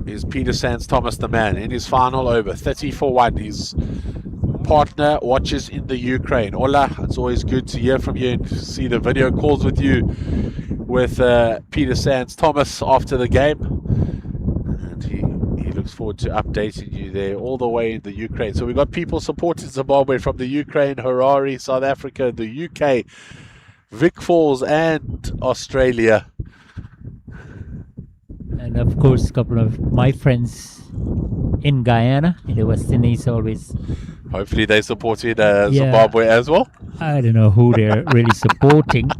Speaker 6: Is Peter Sands Thomas the man in his final over, 30 for 1. His partner watches in the Ukraine. Ola, it's always good to hear from you and see the video calls with you with Peter Sands Thomas after the game. And he looks forward to updating you there all the way in the Ukraine. So we've got people supporting Zimbabwe from the Ukraine, Harare, South Africa, the UK, Vic Falls and Australia.
Speaker 5: And of course, a couple of my friends in Guyana, in the West Indies, always.
Speaker 6: Hopefully they supported Zimbabwe as well.
Speaker 5: I don't know who they're really supporting,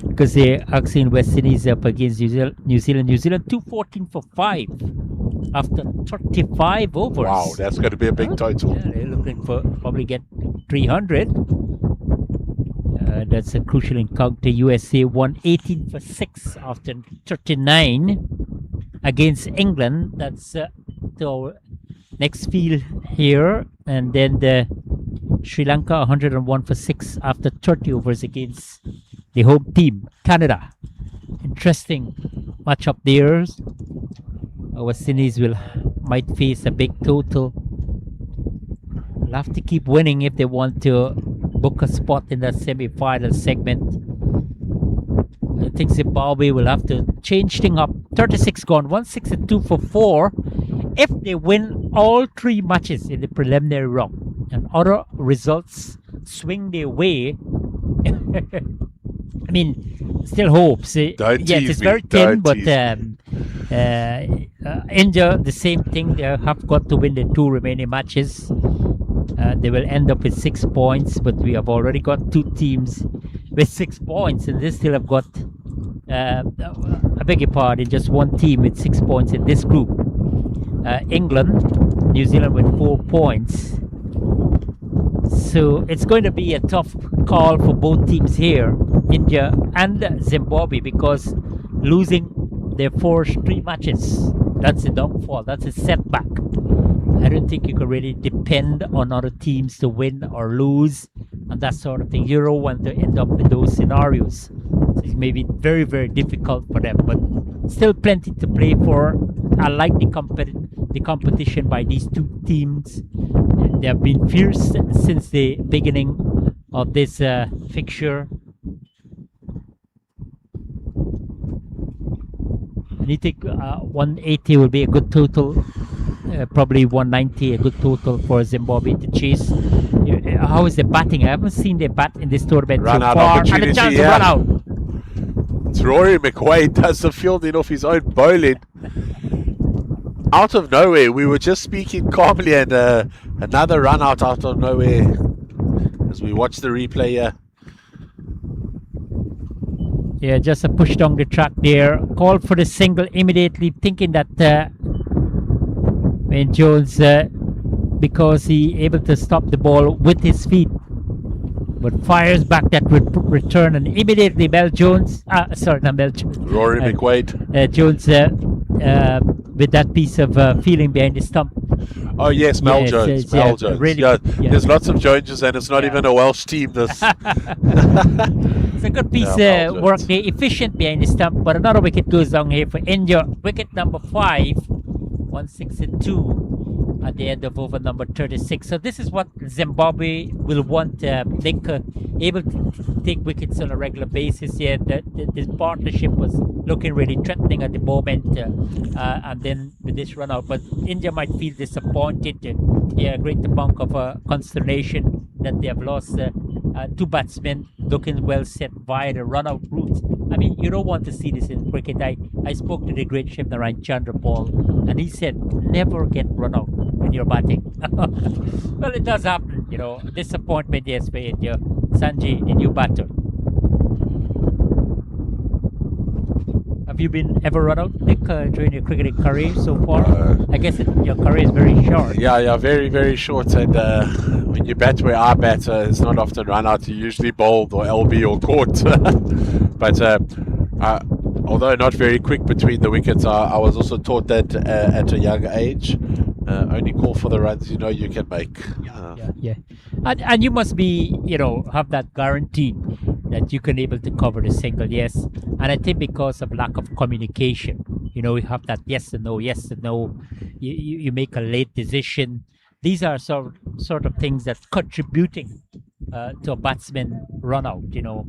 Speaker 5: because they're asking West Indies up against New Zealand. New Zealand 214 for 5 after 35 overs.
Speaker 6: Wow, that's going to be a big total.
Speaker 5: Yeah, they're looking for probably get 300. That's a crucial encounter. USA won 18 for 6 after 39 against England. That's the next field here. And then the Sri Lanka 101 for 6 after 30 overs against the home team, Canada. Interesting matchup there. West Indies might face a big total. They'll have to keep winning if they want to book a spot in that semi-final segment. I think Zimbabwe will have to change things up. 36 gone, 162 for 4. If they win all 3 matches in the preliminary round and other results swing their way, I mean, still hopes. Yes, it's very thin, but India, the same thing. They have got to win the 2 remaining matches. They will end up with 6 points, but we have already got 2 teams with 6 points, and they still have got, I beg your pardon, just 1 team with 6 points in this group. England, New Zealand with 4 points. So it's going to be a tough call for both teams here, India and Zimbabwe, because losing their first 3 matches, that's a downfall, that's a setback. I don't think you can really depend on other teams to win or lose and that sort of thing. You don't want to end up in those scenarios. So it may be very, very difficult for them, but still plenty to play for. I like the competition by these 2 teams. They have been fierce since the beginning of this fixture. And you think 180 will be a good total probably 190, a good total for Zimbabwe to chase. How is the batting? I haven't seen the bat in this tournament
Speaker 6: Run
Speaker 5: so
Speaker 6: out
Speaker 5: far. And a
Speaker 6: opportunity,
Speaker 5: chance to
Speaker 6: yeah.
Speaker 5: run out.
Speaker 6: It's Rory McQuaid does the fielding off his own bowling. Out of nowhere, we were just speaking calmly, and another run out of nowhere as we watch the replay here.
Speaker 5: Yeah, just a push down the track there. Called for the single immediately, thinking that Wayne Jones, because he able to stop the ball with his feet, but fires back that return, and immediately Mel Jones, sorry, not Mel Jones,
Speaker 6: Rory McQuaid.
Speaker 5: Jones with that piece of feeling behind the stump.
Speaker 6: Oh yes, Mel
Speaker 5: Yes,
Speaker 6: Jones.
Speaker 5: it's,
Speaker 6: Mel
Speaker 5: yeah,
Speaker 6: Jones.
Speaker 5: really
Speaker 6: yeah,
Speaker 5: good, yeah.
Speaker 6: There's lots of Joneses, and it's not
Speaker 5: Yeah.
Speaker 6: even a Welsh team. This.
Speaker 5: It's a good piece
Speaker 6: Yeah, Mel
Speaker 5: work
Speaker 6: Jones.
Speaker 5: there, efficient behind the stump, but another wicket goes down here for India. Wicket number 5, 162 at the end of over number 36. So this is what Zimbabwe will want. They able to take wickets on a regular basis. Yeah, this partnership was looking really threatening at the moment, and then with this run out, but India might feel disappointed. Yeah, a great amount of consternation that they have lost 2 batsmen looking well set via the run out route. I mean, you don't want to see this in cricket. I spoke to the great Shivnarayan Chandrapal, and he said, never get run out when you're batting. Well, it does happen, you know. Disappointment, yes, for India. Sanjay, the new batter. Have you been ever run out, Nick, during your cricketing career so far? I guess your career is very short.
Speaker 6: Yeah, very, very short. And when you bat where I bat, it's not often run out. You usually bowled or LB or caught. But although not very quick between the wickets, I was also taught that at a young age, only call for the runs you know you can make.
Speaker 5: Yeah. And you must be, you know, have that guarantee that you can able to cover the single, yes. And I think because of lack of communication, you know, you have that yes and no. You make a late decision. These are sort of things that contributing to a batsman run out, you know.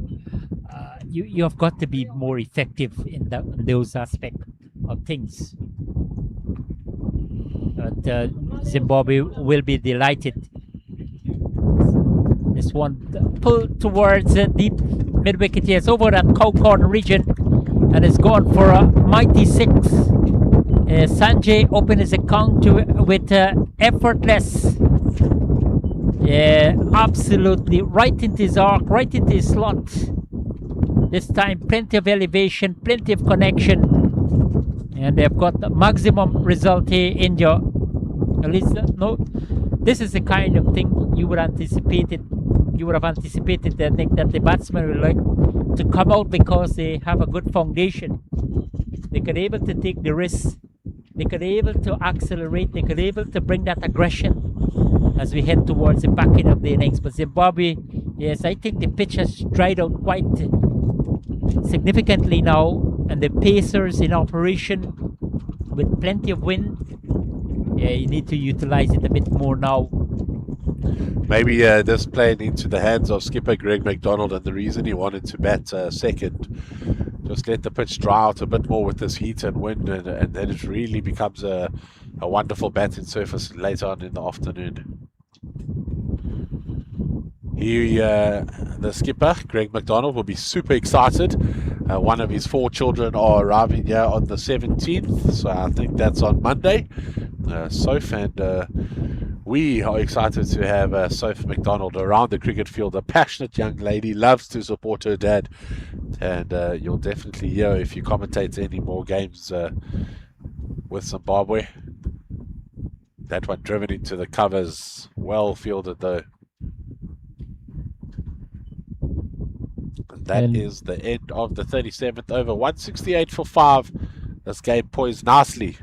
Speaker 5: You have got to be more effective in those aspects of things. But Zimbabwe will be delighted. This one pulled towards deep mid wicket. Yes, over that cow corner region, and it's gone for a mighty 6. Sanjay opened his account with effortless. Yeah, absolutely right into his arc, right into his slot. This time, plenty of elevation, plenty of connection, and they've got the maximum result here. India, at least no. This is the kind of thing you would have anticipated that the batsmen would like to come out because they have a good foundation. They could able to take the risks. They could able to accelerate. They could able to bring that aggression as we head towards the back end of the innings. But Zimbabwe, yes, I think the pitch has dried out quite significantly now, and the pacers in operation with plenty of wind. Yeah, you need to utilize it a bit more now.
Speaker 6: Maybe this playing into the hands of skipper Greg McDonald, and the reason he wanted to bat second, just let the pitch dry out a bit more with this heat and wind, and then it really becomes a wonderful batting surface later on in the afternoon. The skipper Greg McDonald will be super excited. One of his 4 children are arriving here on the 17th, so I think that's on Monday. Soph, and we are excited to have Soph McDonald around the cricket field. A passionate young lady, loves to support her dad, and you'll definitely hear if you commentate any more games with Zimbabwe. That one driven into the covers, well fielded though. That is the end of the 37th over. 168 for 5. This game poised nicely.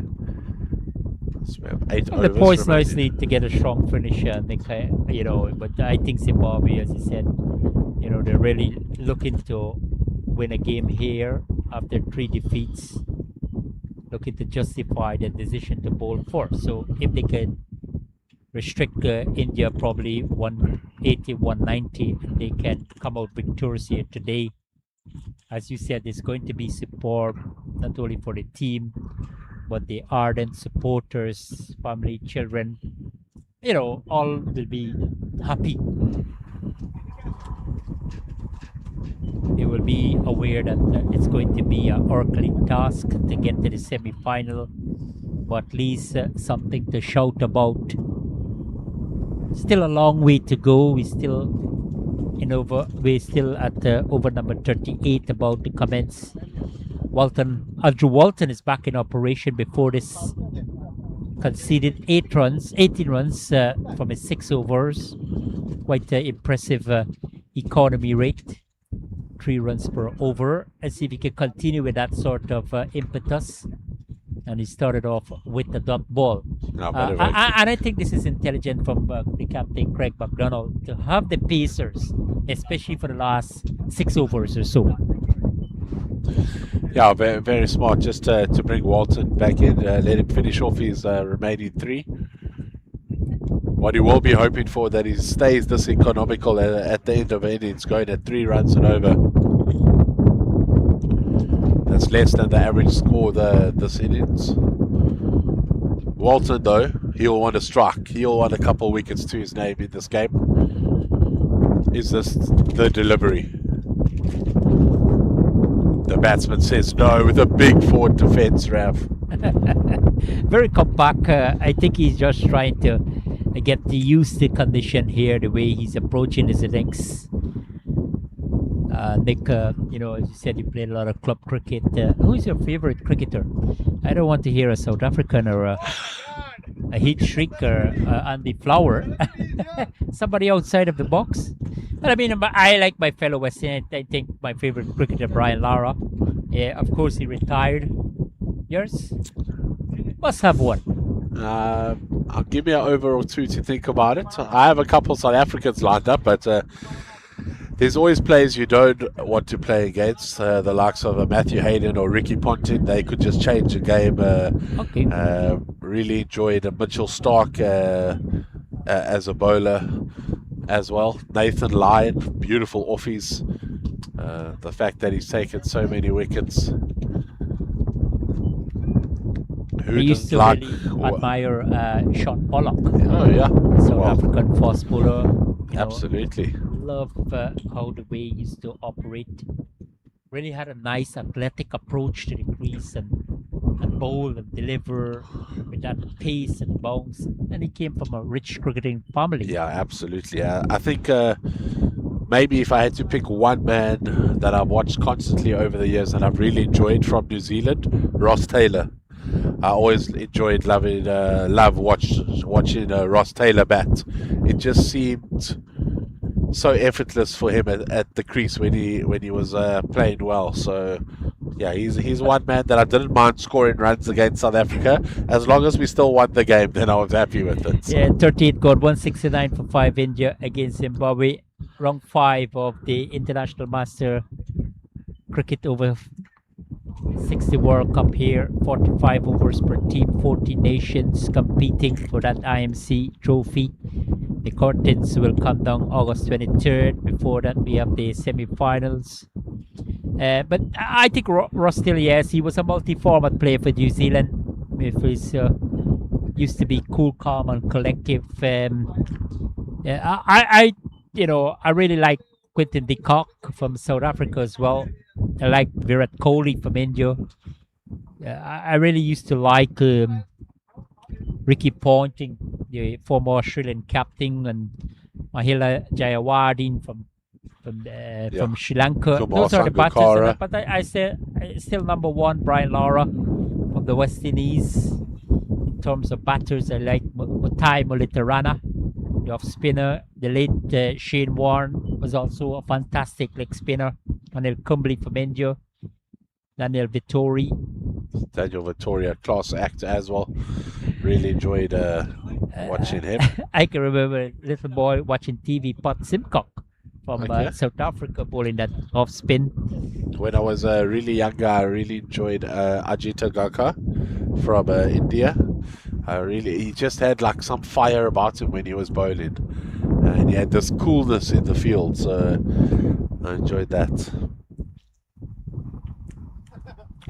Speaker 6: So we have 8
Speaker 5: They
Speaker 6: overs
Speaker 5: poised
Speaker 6: remaining.
Speaker 5: nicely to get a strong finish, you know. But I think Zimbabwe, as you said, you know, they're really looking to win a game here after 3 defeats, looking to justify their decision to bowl 4. So if they can restrict India probably 180, 190, they can come out victorious here today. As you said, it's going to be superb, not only for the team, but the ardent supporters, family, children, all will be happy. They will be aware that it's going to be a Herculean task to get to the semi-final, but at least something to shout about. Still a long way to go. We're still at over number 38, about to commence. Andrew Walton is back in operation. Before this, conceded 18 runs from his 6 overs. Quite an impressive economy rate, 3 runs per over. Let's see if he can continue with that sort of impetus. And he started off with the dot ball. And I think this is intelligent from the captain, Craig McDonald, to have the pacers, especially for the last 6 overs or so.
Speaker 6: Yeah, very, very smart, just to bring Walton back in, let him finish off his remaining 3. What he will be hoping for, that he stays this economical at the end of innings, going at 3 runs and over. That's less than the average score this innings. Walton, though, he'll want a strike. He'll want a couple of wickets to his name in this game. Is this the delivery? The batsman says no with a big forward defence, Rav.
Speaker 5: Very compact. I think he's just trying to get used to the condition here, the way he's approaching his innings. Nick, as you said, you played a lot of club cricket. Who's your favorite cricketer? I don't want to hear a South African or a heat shrieker, Andy Flower. Somebody outside of the box. But I mean, I like my fellow West Indian. I think my favorite cricketer, Brian Lara. Yeah, of course, he retired. Yours? Must have one.
Speaker 6: I'll give you an over or 2 to think about it. I have a couple South Africans lined up, but there's always players you don't want to play against, the likes of Matthew Hayden or Ricky Ponting. They could just change the game.
Speaker 5: Okay.
Speaker 6: Really enjoyed Mitchell Stark as a bowler as well. Nathan Lyon, beautiful offies. The fact that he's taken so many wickets.
Speaker 5: I used to really admire Sean Pollock.
Speaker 6: Oh, yeah.
Speaker 5: South African fast bowler.
Speaker 6: Absolutely.
Speaker 5: Love how the way he used to operate. Really had a nice athletic approach to the crease and bowl and deliver with that pace and bounce. And he came from a rich cricketing family.
Speaker 6: Yeah, absolutely. I think maybe if I had to pick one man that I've watched constantly over the years and I've really enjoyed from New Zealand, Ross Taylor. I always enjoyed watching Ross Taylor bat. It just seemed so effortless for him at the crease when he was playing well. So yeah, he's one man that I didn't mind scoring runs against South Africa. As long as we still won the game, then I was happy with it.
Speaker 5: Yeah, 38 got 169 for 5 India against Zimbabwe. Round 5 of the International Master Cricket over 60 World Cup here. 45 overs per team, 40 nations competing for that IMC trophy. The curtains will come down August 23rd. Before that, we have the semi-finals. But I think Ross still, yes, he was a multi-format player for New Zealand. With his used to be cool, calm, and collective. I really like Quinton de Kock from South Africa as well. I like Virat Kohli from India. I really used to like Ricky Ponting, the former Australian captain, and Mahela Jayawardene from Sri Lanka.
Speaker 6: Kumar
Speaker 5: Those are the
Speaker 6: Sangakkara.
Speaker 5: batters. But I say still number 1, Brian Lara from the West Indies. In terms of batters, I like Mutai Mulitarana, the off spinner. The late Shane Warne was also a fantastic leg spinner. Anil Kumble from India. Daniel Vittori.
Speaker 6: Daniel Vittori, class actor as well. Really enjoyed watching him.
Speaker 5: I can remember a little boy watching TV, Pat Simcock from South Africa, bowling that off spin.
Speaker 6: When I was really younger, I really enjoyed Ajita Gaka from India. He just had like some fire about him when he was bowling, and he had this coolness in the field. So I enjoyed that.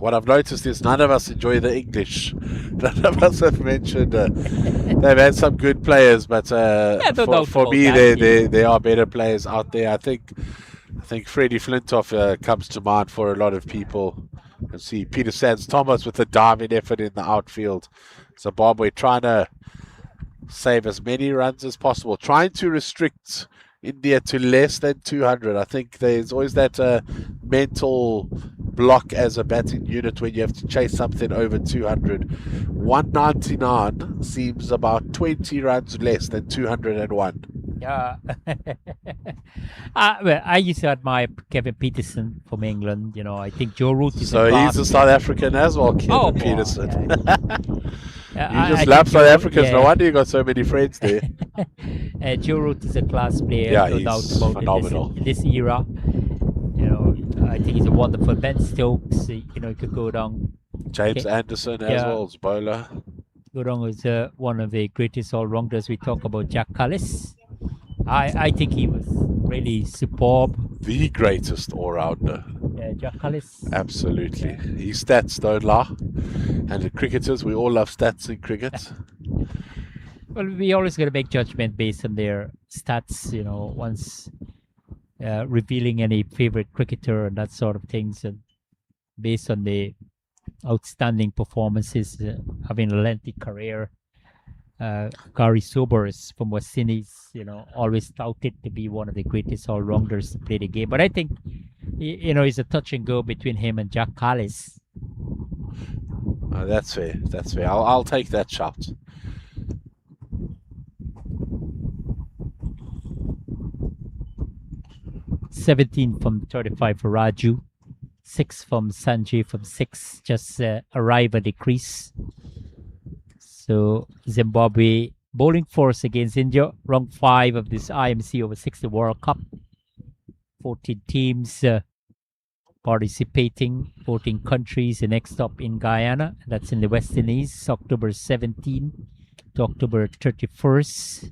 Speaker 6: what I've noticed is none of us enjoy the English. None of us have mentioned they've had some good players, but
Speaker 5: no doubt
Speaker 6: for
Speaker 5: about
Speaker 6: me,
Speaker 5: that,
Speaker 6: there are better players out there. I think Freddie Flintoff comes to mind for a lot of people. And see Peter Sands Thomas with a diving effort in the outfield. Zimbabwe trying to save as many runs as possible, trying to restrict India to less than 200. I think there's always that mental block as a batting unit when you have to chase something over 200. 199 seems about 20 runs less than 201.
Speaker 5: Yeah. Well, I used to admire Kevin Peterson from England. You know, I think Joe Root is
Speaker 6: So he's a South African as well, Kevin Peterson.
Speaker 5: Yeah.
Speaker 6: You just love South Africans. No wonder you got so many friends there.
Speaker 5: Joe Root is a class player,
Speaker 6: Yeah,
Speaker 5: no
Speaker 6: he's
Speaker 5: doubt about
Speaker 6: phenomenal.
Speaker 5: in this era. You know, I think he's a wonderful Ben Stokes. You know, he could go down.
Speaker 6: James Anderson as well as bowler.
Speaker 5: Go down as one of the greatest all-rounders. We talk about Jack Callis. I think he was really superb.
Speaker 6: The greatest all-rounder.
Speaker 5: Jack Callis.
Speaker 6: Absolutely. His stats don't lie. And the cricketers, we all love stats in cricket.
Speaker 5: Well, we always got to make judgment based on their stats, you know, once revealing any favorite cricketer and that sort of things, and based on the outstanding performances, having a lengthy career. Gary Sobers from West Indies, you know, always touted to be one of the greatest all-rounders to play the game. But I think, you know, it's a touch and go between him and Jack Callis.
Speaker 6: That's fair. That's fair. I'll take that shout.
Speaker 5: $17 from 35 for Raju, 6 from Sanjay from 6, just arrive at the crease. So Zimbabwe bowling force against India, round 5 of this IMC over 60 World Cup. 14 teams participating, 14 countries. The next stop in Guyana, that's in the West Indies, October 17 to October 31st.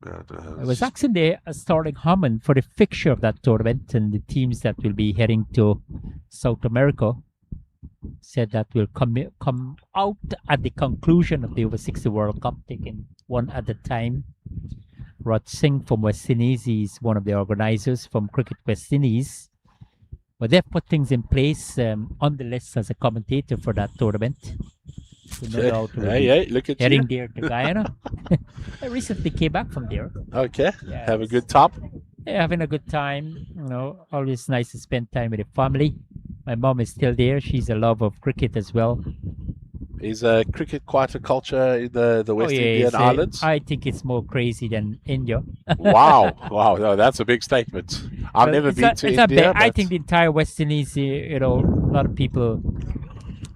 Speaker 5: I was asking the starting Hammond for the fixture of that tournament and the teams that will be heading to South America. Said that will come out at the conclusion of the over 60 World Cup, taken one at a time. Raj Singh from West Indies is one of the organizers from Cricket West Indies. But they've put things in place on the list as a commentator for that tournament. So no doubt
Speaker 6: look at
Speaker 5: heading
Speaker 6: you.
Speaker 5: there to Guyana. I recently came back from there.
Speaker 6: Okay,
Speaker 5: Yeah,
Speaker 6: have a good time.
Speaker 5: Yeah, having a good time. You know, always nice to spend time with the family. My mom is still there. She's a lover of cricket as well.
Speaker 6: Is cricket quite a culture in the West Indian
Speaker 5: it's,
Speaker 6: Islands?
Speaker 5: I think it's more crazy than India.
Speaker 6: Wow, no, that's a big statement. I've never been to India.
Speaker 5: I
Speaker 6: but
Speaker 5: think the entire West Indies, you know, a lot of people,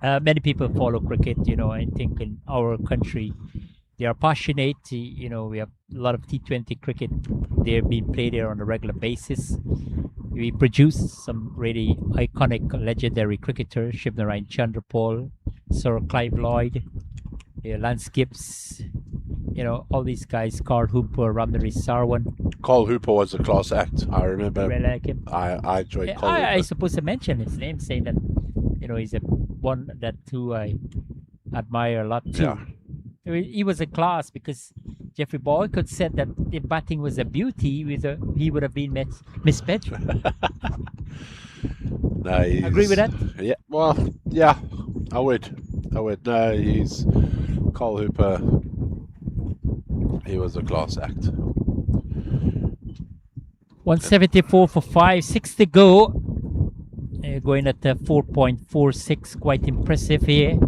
Speaker 5: many people follow cricket. You know, I think in our country, they are passionate. You know, we have a lot of T20 cricket. They're being played there on a regular basis. We produce some really iconic, legendary cricketers: Shivnarine Chandrapal, Sir Clive Lloyd, Lance Gibbs. You know, all these guys, Carl Hooper, Ramnari Sarwan.
Speaker 6: Cole Hooper was a class act. I remember.
Speaker 5: Really like him.
Speaker 6: I enjoyed Cole
Speaker 5: I
Speaker 6: Hooper.
Speaker 5: supposed to mention his name, saying that, you know, he's a one that too I admire a lot too.
Speaker 6: Yeah.
Speaker 5: He was a class because Jeffrey Boycott said that if batting was a beauty, he would have been Miss Petri.
Speaker 6: No,
Speaker 5: Agree with that?
Speaker 6: Yeah, well, yeah, I would. No, he's Cole Hooper. He was a class act.
Speaker 5: 174 for 5, 6 to go. Going at 4.46, quite impressive here.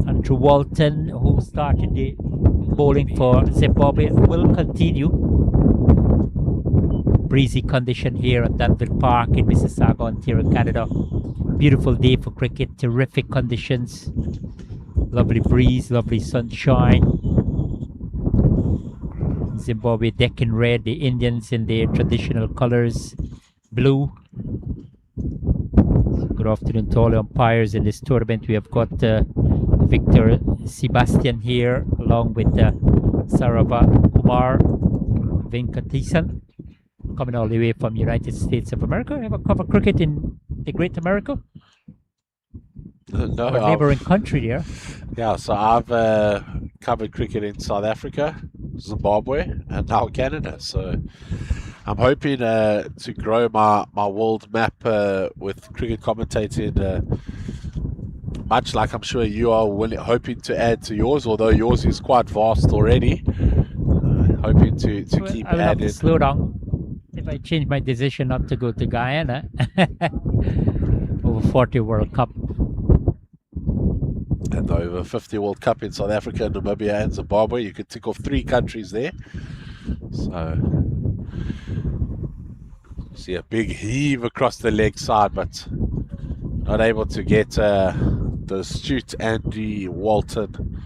Speaker 5: Andrew Walton, who started the bowling for Zimbabwe, will continue. Breezy condition here at Danville Park in Mississauga, Ontario, Canada. Beautiful day for cricket, terrific conditions. Lovely breeze, lovely sunshine. Zimbabwe deck in red, the Indians in their traditional colors, blue. Good afternoon to all the umpires in this tournament. We have got Victor Sebastian here, along with Sarava Kumar Venkatisan, coming all the way from United States of America. Have a cover cricket in the Great America.
Speaker 6: No,
Speaker 5: our neighboring country there.
Speaker 6: yeah, so I've covered cricket in South Africa, Zimbabwe, and now Canada. So I'm hoping to grow my world map with cricket commentating, much like I'm sure you are hoping to add to yours, although yours is quite vast already. Hoping to keep
Speaker 5: I will have to
Speaker 6: adding.
Speaker 5: slow down if I change my decision not to go to Guyana. Over 40 World Cup.
Speaker 6: And over 50 World Cup in South Africa, Namibia, and Zimbabwe. You could tick off 3 countries there. So, see a big heave across the leg side, but not able to get the astute Andy Walton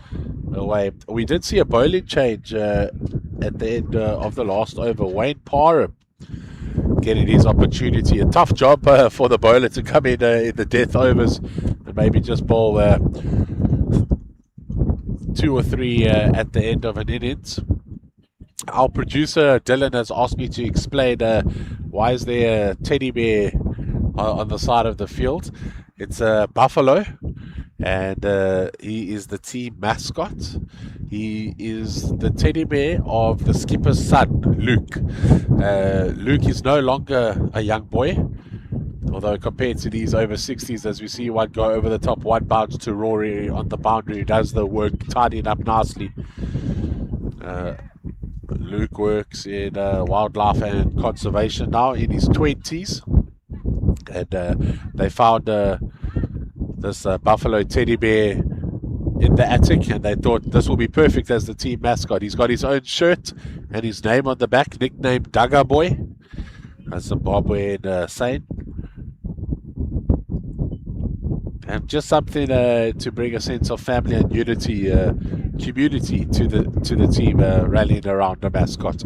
Speaker 6: away. We did see a bowling change at the end of the last over. Wayne Parham getting his opportunity. A tough job for the bowler to come in the death overs and maybe just bowl 2 or 3 at the end of an innings. Our producer Dylan has asked me to explain why is there a teddy bear on the side of the field. It's a buffalo, and he is the team mascot. He is the teddy bear of the skipper's son, Luke. Luke is no longer a young boy, although compared to these over 60s, as we see one go over the top, one bounce to Rory on the boundary, does the work, tidying up nicely. Luke works in wildlife and conservation now in his 20s, and they found this buffalo teddy bear in the attic, and they thought this will be perfect as the team mascot. He's got his own shirt and his name on the back, nicknamed Dagga Boy, a Zimbabwean saying. And just something to bring a sense of family and unity, community to the team, rallying around the mascot.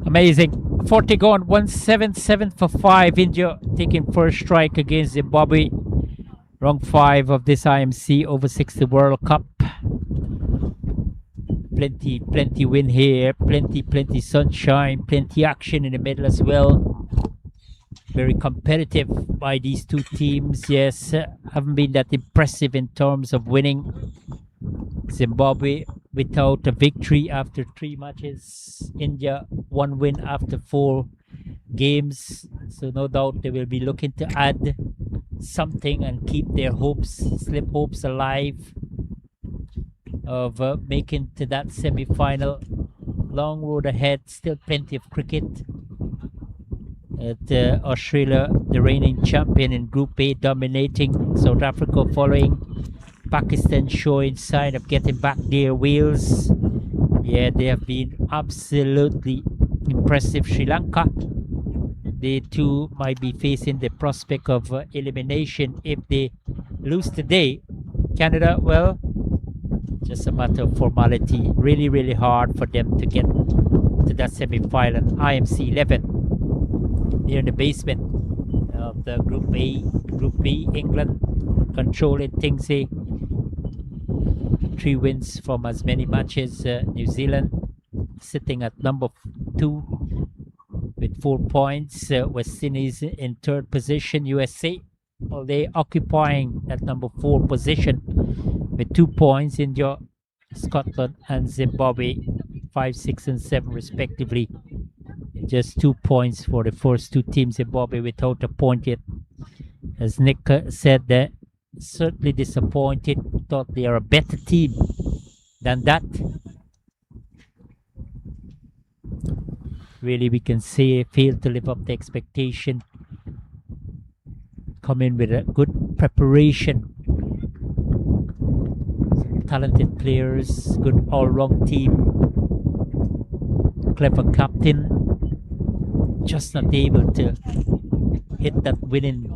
Speaker 5: Amazing. 40 gone, 177 for 5. India taking first strike against Zimbabwe. Round 5 of this IMC over 60 World Cup. Plenty win here. Plenty sunshine. Plenty action in the middle as well. Very competitive by these two teams. Yes, haven't been that impressive in terms of winning. Zimbabwe without a victory after 3 matches. India 1 win after 4 games. So no doubt they will be looking to add something and keep their slip hopes alive of making to that semi-final. Long road ahead, still plenty of cricket. At Australia, the reigning champion in Group A, dominating. South Africa following. Pakistan showing sign of getting back their wheels. Yeah, they have been absolutely impressive. Sri Lanka, they too might be facing the prospect of elimination if they lose today. Canada, well, just a matter of formality. Really hard for them to get to that semi-final. IMC 11 near the basement of the Group A. Group B, England controlling things here. 3 wins from as many matches. New Zealand sitting at number 2 with 4 points. West Indies in 3rd position. USA, well, they occupying that number 4 position with 2 points. India, Scotland and Zimbabwe 5, 6 and 7 respectively. Just 2 points for the first 2 teams. Zimbabwe without a point yet. As Nick said, that certainly disappointed. Thought they are a better team than that. Really, we can say failed to live up to expectation. Come in with a good preparation. Talented players, good all-round team. Clever captain. Just not able to hit that winning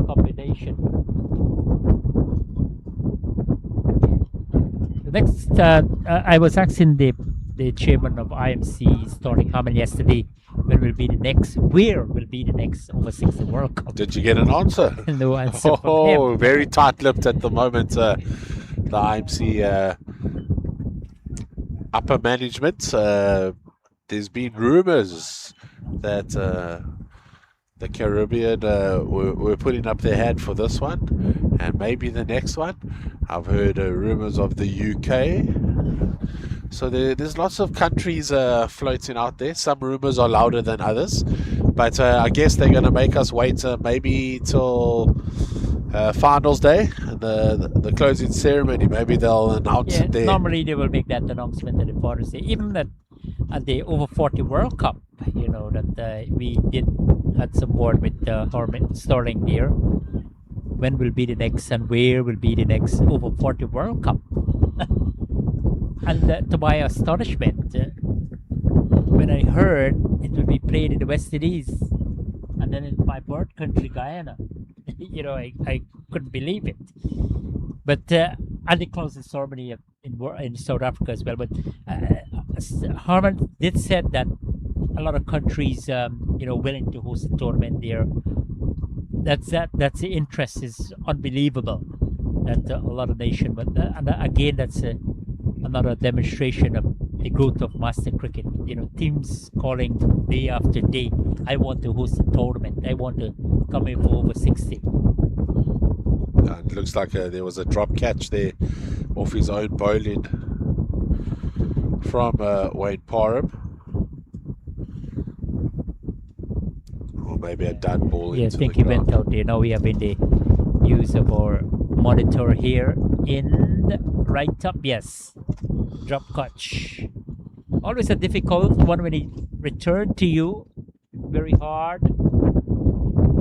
Speaker 5: combination. The next, I was asking the chairman of IMC, Storling Hammond, yesterday, where will be the next over 60 World Cup.
Speaker 6: Did you get an answer?
Speaker 5: No answer from him.
Speaker 6: Very tight-lipped at the moment. The IMC upper management. There's been rumours that the Caribbean were putting up their hand for this one, and maybe the next one. I've heard rumors of the UK. So there's lots of countries floating out there. Some rumors are louder than others, but I guess they're going to make us wait maybe till finals day and the closing ceremony. Maybe they'll announce it there.
Speaker 5: Normally they will make that announcement at the Father's Day. Even at the over 40 World Cup, you know, that we had some word with Sterling there. When will be the next and where will be the next over 40 World Cup? And to my astonishment, when I heard it will be played in the West Indies and then in my birth country, Guyana, you know, I couldn't believe it. But and the closing ceremony in South Africa as well. But Harman did said that a lot of countries, you know, willing to host a tournament there. That's the interest is unbelievable. That a lot of nations, but and again, that's another demonstration of the growth of master cricket. You know, teams calling day after day, I want to host a tournament. I want to come in for over 60.
Speaker 6: It looks like there was a drop catch there off his own bowling from Wayne Parham. Or maybe a done ball.
Speaker 5: Yeah, I think he went out there. Now we have in the use of our monitor here in the right up. Yes, drop catch. Always a difficult one when he returned to you. Very hard.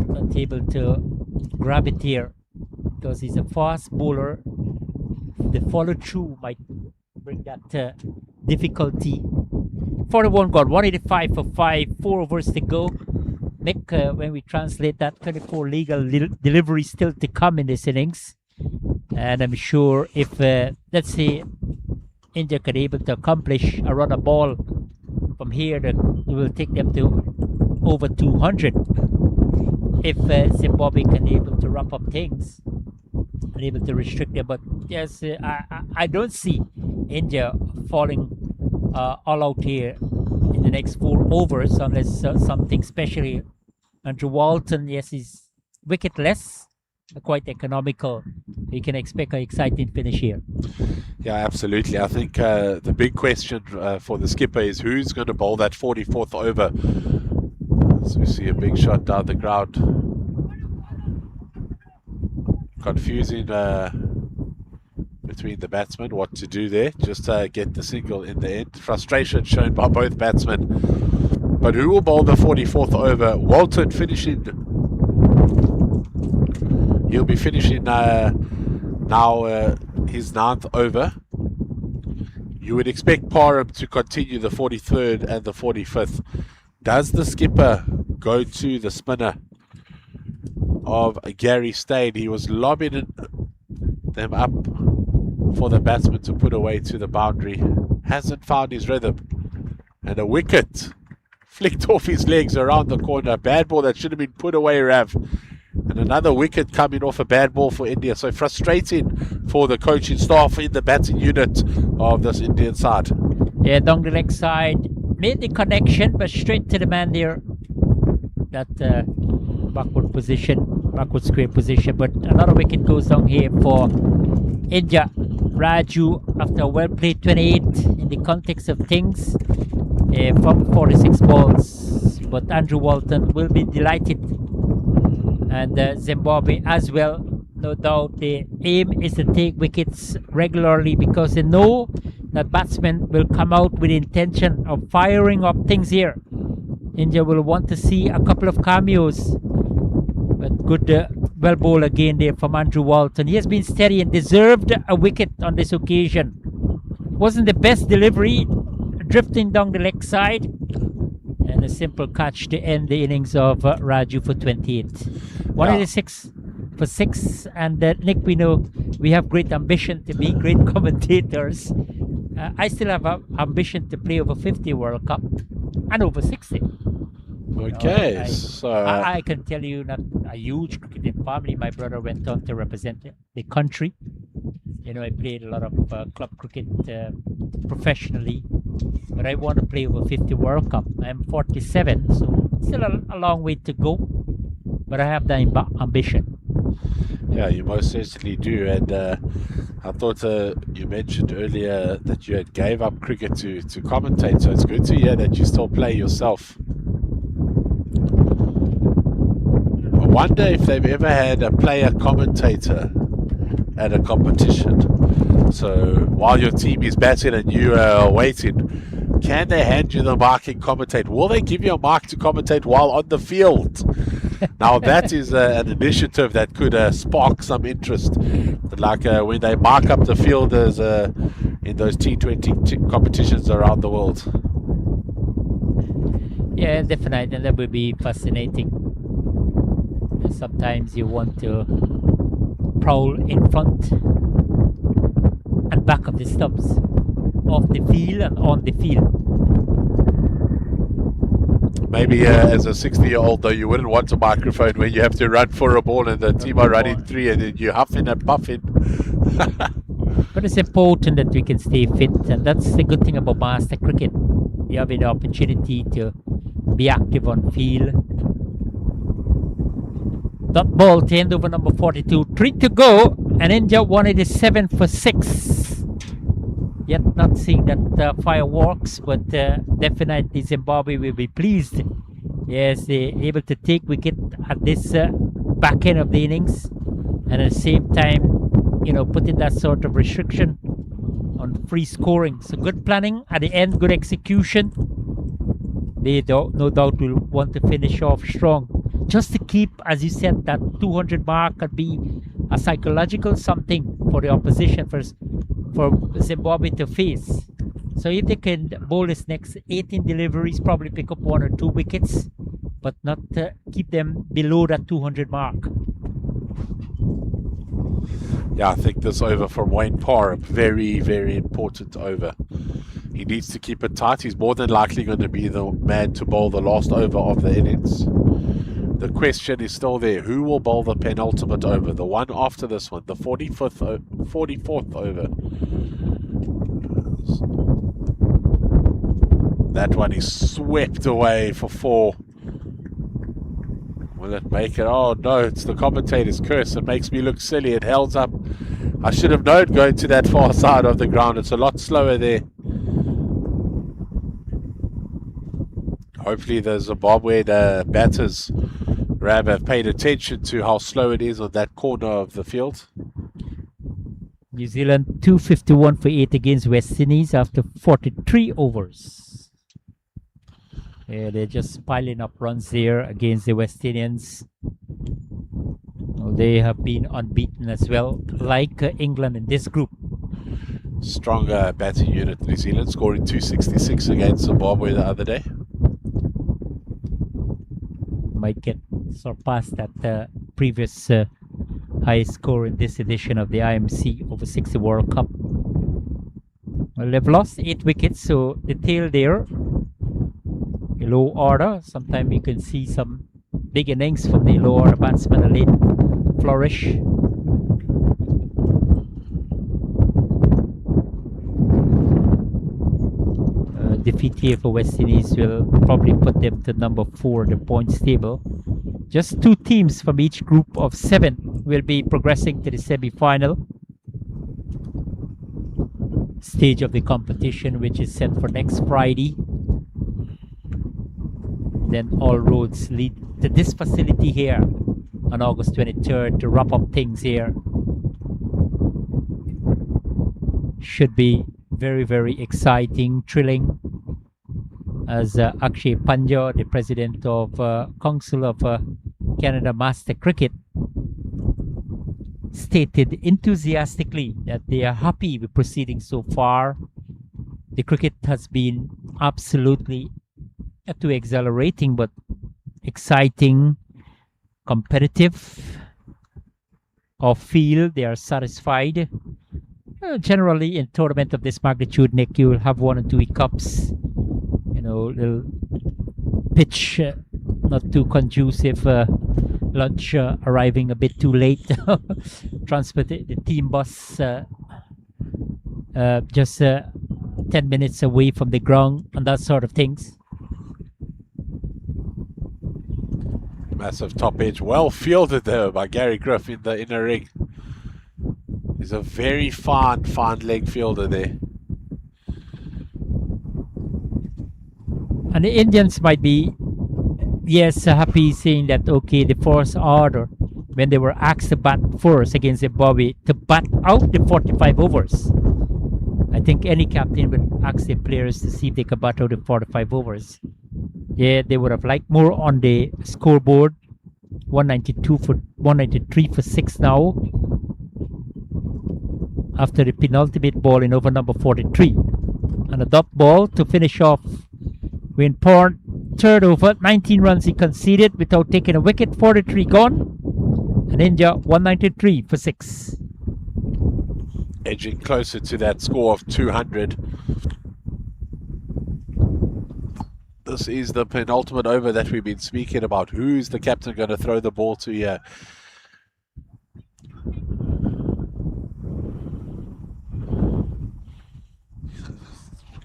Speaker 5: Not able to grab it here because he's a fast bowler. The follow through might bring that difficulty. 41 gone, 185 for 5, 4 overs to go. Nick, when we translate that, 24 legal deliveries still to come in this innings. And I'm sure if, let's say, India can able to accomplish a run a ball from here, that will take them to over 200. If Zimbabwe can able to wrap up things and able to restrict them. But yes, I don't see India falling all out here in the next 4 overs unless something special here. Andrew Walton, yes, he's wicketless, quite economical. You can expect an exciting finish here.
Speaker 6: Yeah, absolutely. I think the big question for the skipper is who's going to bowl that 44th over. So we see a big shot down the ground. Confusing between the batsmen what to do there. Just get the single in the end. Frustration shown by both batsmen. But who will bowl the 44th over? Walton finishing. He'll be finishing now his 9th over. You would expect Parham to continue the 43rd and the 45th. Does the skipper go to the spinner of Gary Steyn? He was lobbing them up for the batsman to put away to the boundary. Hasn't found his rhythm. And a wicket flicked off his legs around the corner. Bad ball that should have been put away, Rav. And another wicket coming off a bad ball for India. So frustrating for the coaching staff in the batting unit of this Indian side.
Speaker 5: Yeah, down the leg side. Made the connection, but straight to the man there. That backward square position. But another wicket goes down here for India. Raju, after a well-played 28 in the context of things, from 46 balls. But Andrew Walton will be delighted. And Zimbabwe as well. No doubt the aim is to take wickets regularly because they know that batsmen will come out with the intention of firing up things here. India will want to see a couple of cameos. But good well bowled again there from Andrew Walton. He has been steady and deserved a wicket on this occasion. Wasn't the best delivery, drifting down the leg side. And a simple catch to end the innings of Raju for 28. 186 for 6. And Nick, we know we have great ambition to be great commentators. I still have ambition to play over 50 World Cup and over 60.
Speaker 6: Okay,
Speaker 5: so I can tell you, not a huge cricketing family. My brother went on to represent the country. You know, I played a lot of club cricket professionally, but I want to play over 50 World Cup. I'm 47, so still a long way to go, but I have the ambition.
Speaker 6: Yeah, you most certainly do. And I thought you mentioned earlier that you had gave up cricket to commentate, so it's good to hear that you still play yourself. I wonder if they've ever had a player commentator at a competition. So while your team is batting and you are waiting, can they hand you the mic and commentate? Will they give you a mic to commentate while on the field? Now that is an initiative that could spark some interest, like when they mark up the fielders in those T20 competitions around the world.
Speaker 5: Yeah, definitely, and that would be fascinating. Sometimes you want to prowl in front and back of the stumps, off the field and on the field.
Speaker 6: Maybe as a 60-year-old, though, you wouldn't want a microphone when you have to run for a ball and the team are running 3 and then you're huffing and puffing.
Speaker 5: But it's important that we can stay fit, and that's the good thing about master cricket. You have the opportunity to be active on field. Dot ball to end over number 42. 3 to go, and India 187 for 6. Yet not seeing that fireworks, but definitely Zimbabwe will be pleased. Yes, they're able to take wicket at this back end of the innings, and at the same time, you know, putting that sort of restriction on free scoring. So good planning at the end, good execution. They no doubt will want to finish off strong. Just to keep, as you said, that 200 mark could be a psychological something for the opposition for Zimbabwe to face. So if they can bowl his next 18 deliveries, probably pick up 1 or 2 wickets, but not keep them below that 200 mark.
Speaker 6: Yeah, I think this over from Wayne Parr, a very, very important over. He needs to keep it tight. He's more than likely going to be the man to bowl the last over of the innings. The question is still there. Who will bowl the penultimate over? The one after this one, the 44th over. That one is swept away for 4. Will it make it? Oh no, it's the commentator's curse. It makes me look silly. It held up. I should have known going to that far side of the ground. It's a lot slower there. Hopefully the Zimbabwe batters have paid attention to how slow it is on that corner of the field.
Speaker 5: New Zealand 251 for 8 against West Indies after 43 overs. Yeah, they're just piling up runs there against the West Indians. Well, they have been unbeaten as well, like England in this group.
Speaker 6: Stronger batting unit, New Zealand, scoring 266 against Zimbabwe the other day.
Speaker 5: Might get surpassed that previous highest score in this edition of the IMC over 60 World Cup. Well, they've lost 8 wickets, so the tail there, a low order. Sometimes you can see some big innings from the low order batsmen, a late flourish. Defeat here for West Indies will probably put them to number 4 in the points table. Just 2 teams from each group of 7 will be progressing to the semi-final stage of the competition, which is set for next Friday. Then all roads lead to this facility here on August 23rd to wrap up things here. Should be very, very exciting, thrilling, as Akshay Panja, the president of Council of Canada Master Cricket, stated enthusiastically that they are happy with proceedings so far. The cricket has been absolutely not too exhilarating, but exciting, competitive. Off field, they are satisfied. Generally, in tournament of this magnitude, Nick, you will have 1 or 2 hiccups. You know, little pitch not too conducive, lunch arriving a bit too late, transport the team bus just 10 minutes away from the ground, and that sort of things.
Speaker 6: Massive top edge. Well fielded though by Gary Griff in the inner ring. He's a very fine leg fielder there.
Speaker 5: And the Indians might be, yes, happy saying that, okay, the first order, when they were asked to bat first against Zimbabwe, to bat out the 45 overs. I think any captain would ask their players to see if they could bat out the 45 overs. Yeah, they would have liked more on the scoreboard. 193 for 6 now. After the penultimate ball in over number 43. And a dot ball to finish off Wayne Porn. Third over, 19 runs he conceded without taking a wicket, 43 gone. And India 193 for 6.
Speaker 6: Edging closer to that score of 200. This is the penultimate over that we've been speaking about. Who's the captain going to throw the ball to here?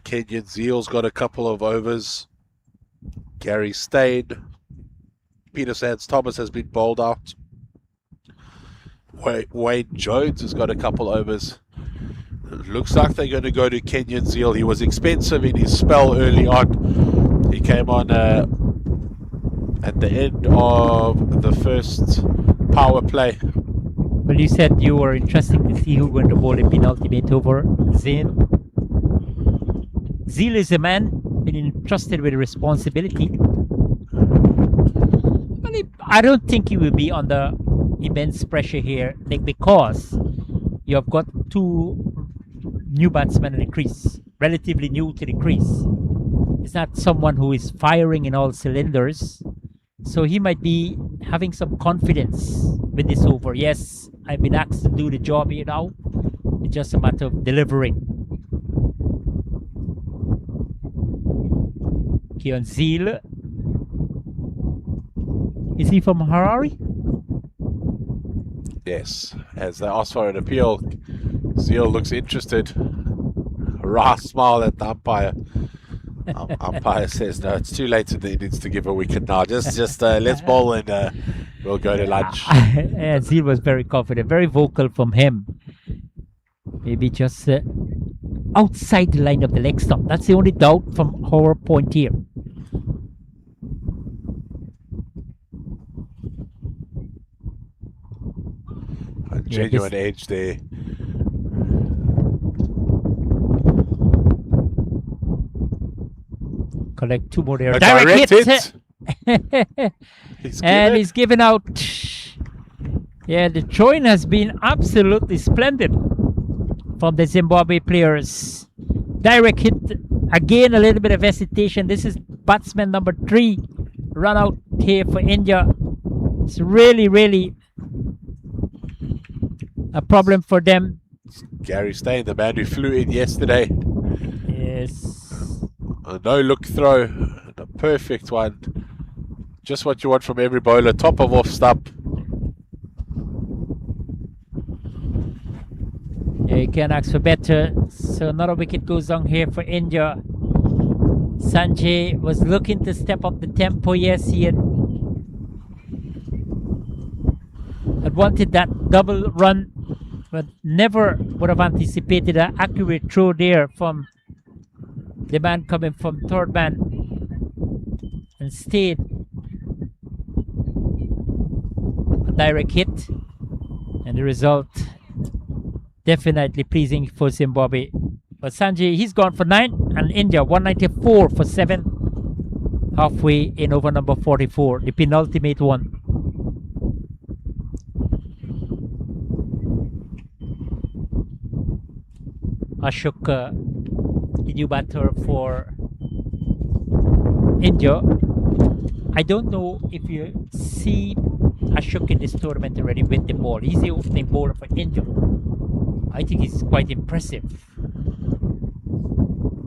Speaker 6: Kenyan Zeal's got a couple of overs. Gary Steyn. Peter Sands Thomas has been bowled out. Wayne Jones has got a couple overs. It looks like they're going to go to Kenyan Zeal. He was expensive in his spell early on. He came on at the end of the first power play.
Speaker 5: Well, you said you were interested to see who went to bowl a penultimate over. Zain. Zeal is a man been entrusted with responsibility. Well, I don't think he will be under immense pressure here, like, because you have got two new batsmen in the crease, relatively new to the crease. It's not someone who is firing in all cylinders, so he might be having some confidence with this over. Yes, I've been asked to do the job here now. It's just a matter of delivering. Keon Zeal. Is he from Harare?
Speaker 6: Yes, as they ask for an appeal, Zeal looks interested. Hurrah smile at the umpire. Umpire says, no, it's too late in the innings to give a wicket now. Just let's bowl and we'll go to lunch.
Speaker 5: Zeal was very confident, very vocal from him. Maybe just outside the line of the leg stump. That's the only doubt from our point here.
Speaker 6: A genuine edge there.
Speaker 5: Collect two more there.
Speaker 6: A
Speaker 5: Direct
Speaker 6: hit.
Speaker 5: He's given out. Yeah, the throwing has been absolutely splendid from the Zimbabwe players. Direct hit. Again, a little bit of hesitation. This is batsman number 3 run out here for India. It's really, really a problem for them.
Speaker 6: Gary Steyn, the man who flew in yesterday.
Speaker 5: Yes.
Speaker 6: A no-look throw. A perfect one. Just what you want from every bowler. Top of off stump.
Speaker 5: Yeah, you can't ask for better. So another wicket goes down here for India. Sanjay was looking to step up the tempo. Yes, he had wanted that double run, but never would have anticipated an accurate throw there from the man coming from third man, and stayed a direct hit, and the result definitely pleasing for Zimbabwe. But Sanjay, he's gone for 9, and India 194 for 7, halfway in over number 44, the penultimate one. Ashok, the new batter for India. I don't know if you see Ashok in this tournament already with the ball. He's the opening bowler for India. I think he's quite impressive.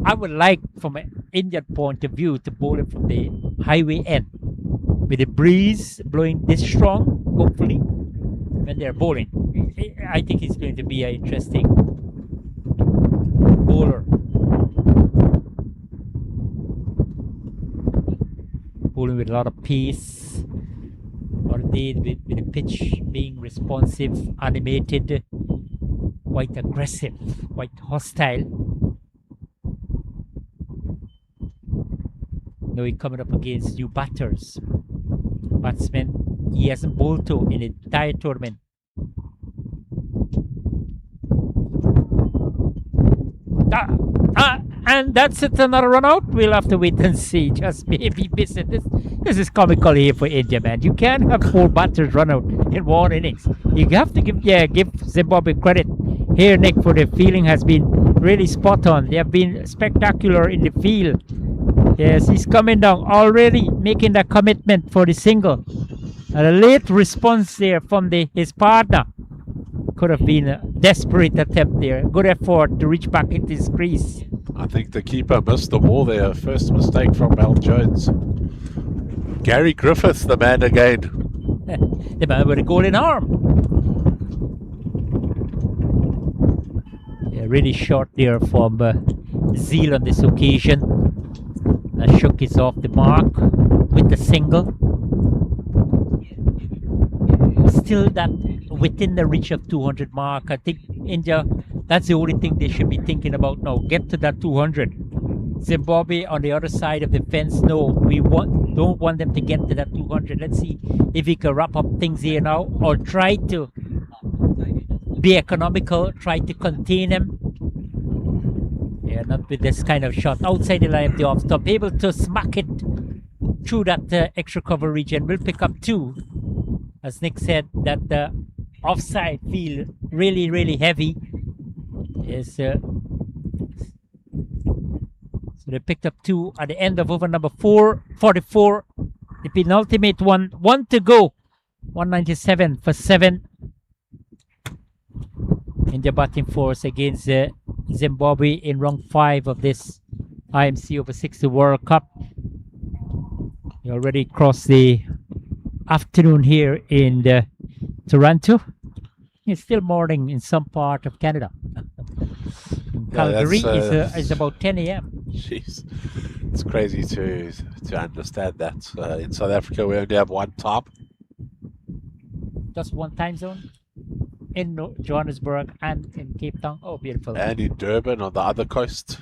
Speaker 5: I would like, from an Indian point of view, to bowl it from the highway end, with the breeze blowing this strong, hopefully, when they're bowling. I think he's going to be an interesting bowler. Bowling with a lot of pace. indeed, with the pitch being responsive, animated, quite aggressive, quite hostile. Now he's coming up against new batsmen he hasn't bowled to in the entire tournament. And that's it, another run out. We'll have to wait and see. Just maybe miss it. This is comical here for India, man. You can't have 4 batters run out in one innings. You have to give Zimbabwe credit here, Nick, for their fielding has been really spot on. They have been spectacular in the field. Yes, he's coming down already, making that commitment for the single. And a late response there from his partner. Could have been a desperate attempt there. Good effort to reach back into his crease.
Speaker 6: I think the keeper missed the ball there. First mistake from Al Jones. Gary Griffiths, the man again.
Speaker 5: The man with a golden arm. Yeah, really short there from Zeal on this occasion. Shook is off the mark with the single. Still that within the reach of 200 mark. I think India, that's the only thing they should be thinking about now. Get to that 200. Zimbabwe on the other side of the fence, no, we don't want them to get to that 200. Let's see if we can wrap up things here now, or try to be economical, try to contain them. Yeah, not with this kind of shot outside the line of the off stop, able to smack it through that extra cover region. We'll pick up 2. As Nick said, that the offside field really heavy is so they picked up 2 at the end of over number 444. The penultimate one to go. 197 for 7. India batting force against Zimbabwe in round 5 of this IMC over 60 World Cup. You already crossed the afternoon here in Toronto. It's still morning in some part of Canada. Calgary is about 10 a.m.
Speaker 6: Jeez, it's crazy to understand that. In South Africa, we only have one time.
Speaker 5: Just one time zone in Johannesburg and in Cape Town. Oh, beautiful.
Speaker 6: And in Durban on the other coast.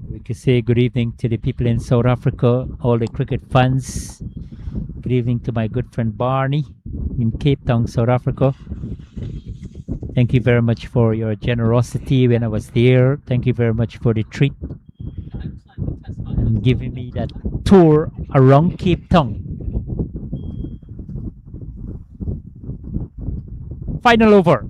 Speaker 5: We could say good evening to the people in South Africa, all the cricket fans. Good evening to my good friend Barney in Cape Town, South Africa. Thank you very much for your generosity when I was there. Thank you very much for the treat and giving me that tour around Cape Town. Final over.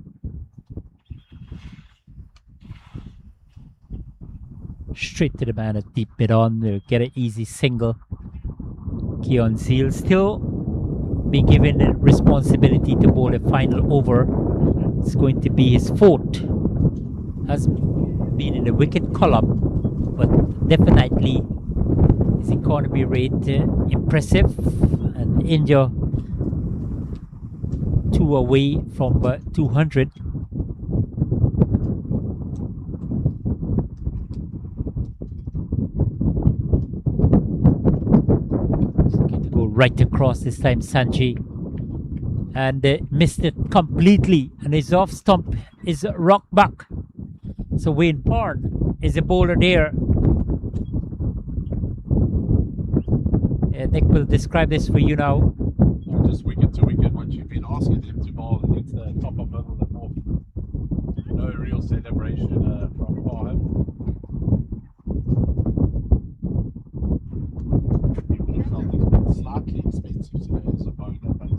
Speaker 5: Straight to the man at deep mid on. Get an easy single. Keon Zeal still be given the responsibility to bowl the final over. It's going to be his 4th. Has been in the wicket column, but definitely his economy rate impressive. And India 2 away from 200. Right across this time, Sanjay, and missed it completely, and his off stump is rocked back. So Wayne Bourne is a bowler there. Nick will describe this for you now.
Speaker 6: Just wicket to wicket, once you've been asking them to bowl against the top of middle and off. No real celebration from far home. Slightly expensive today as a bowler, but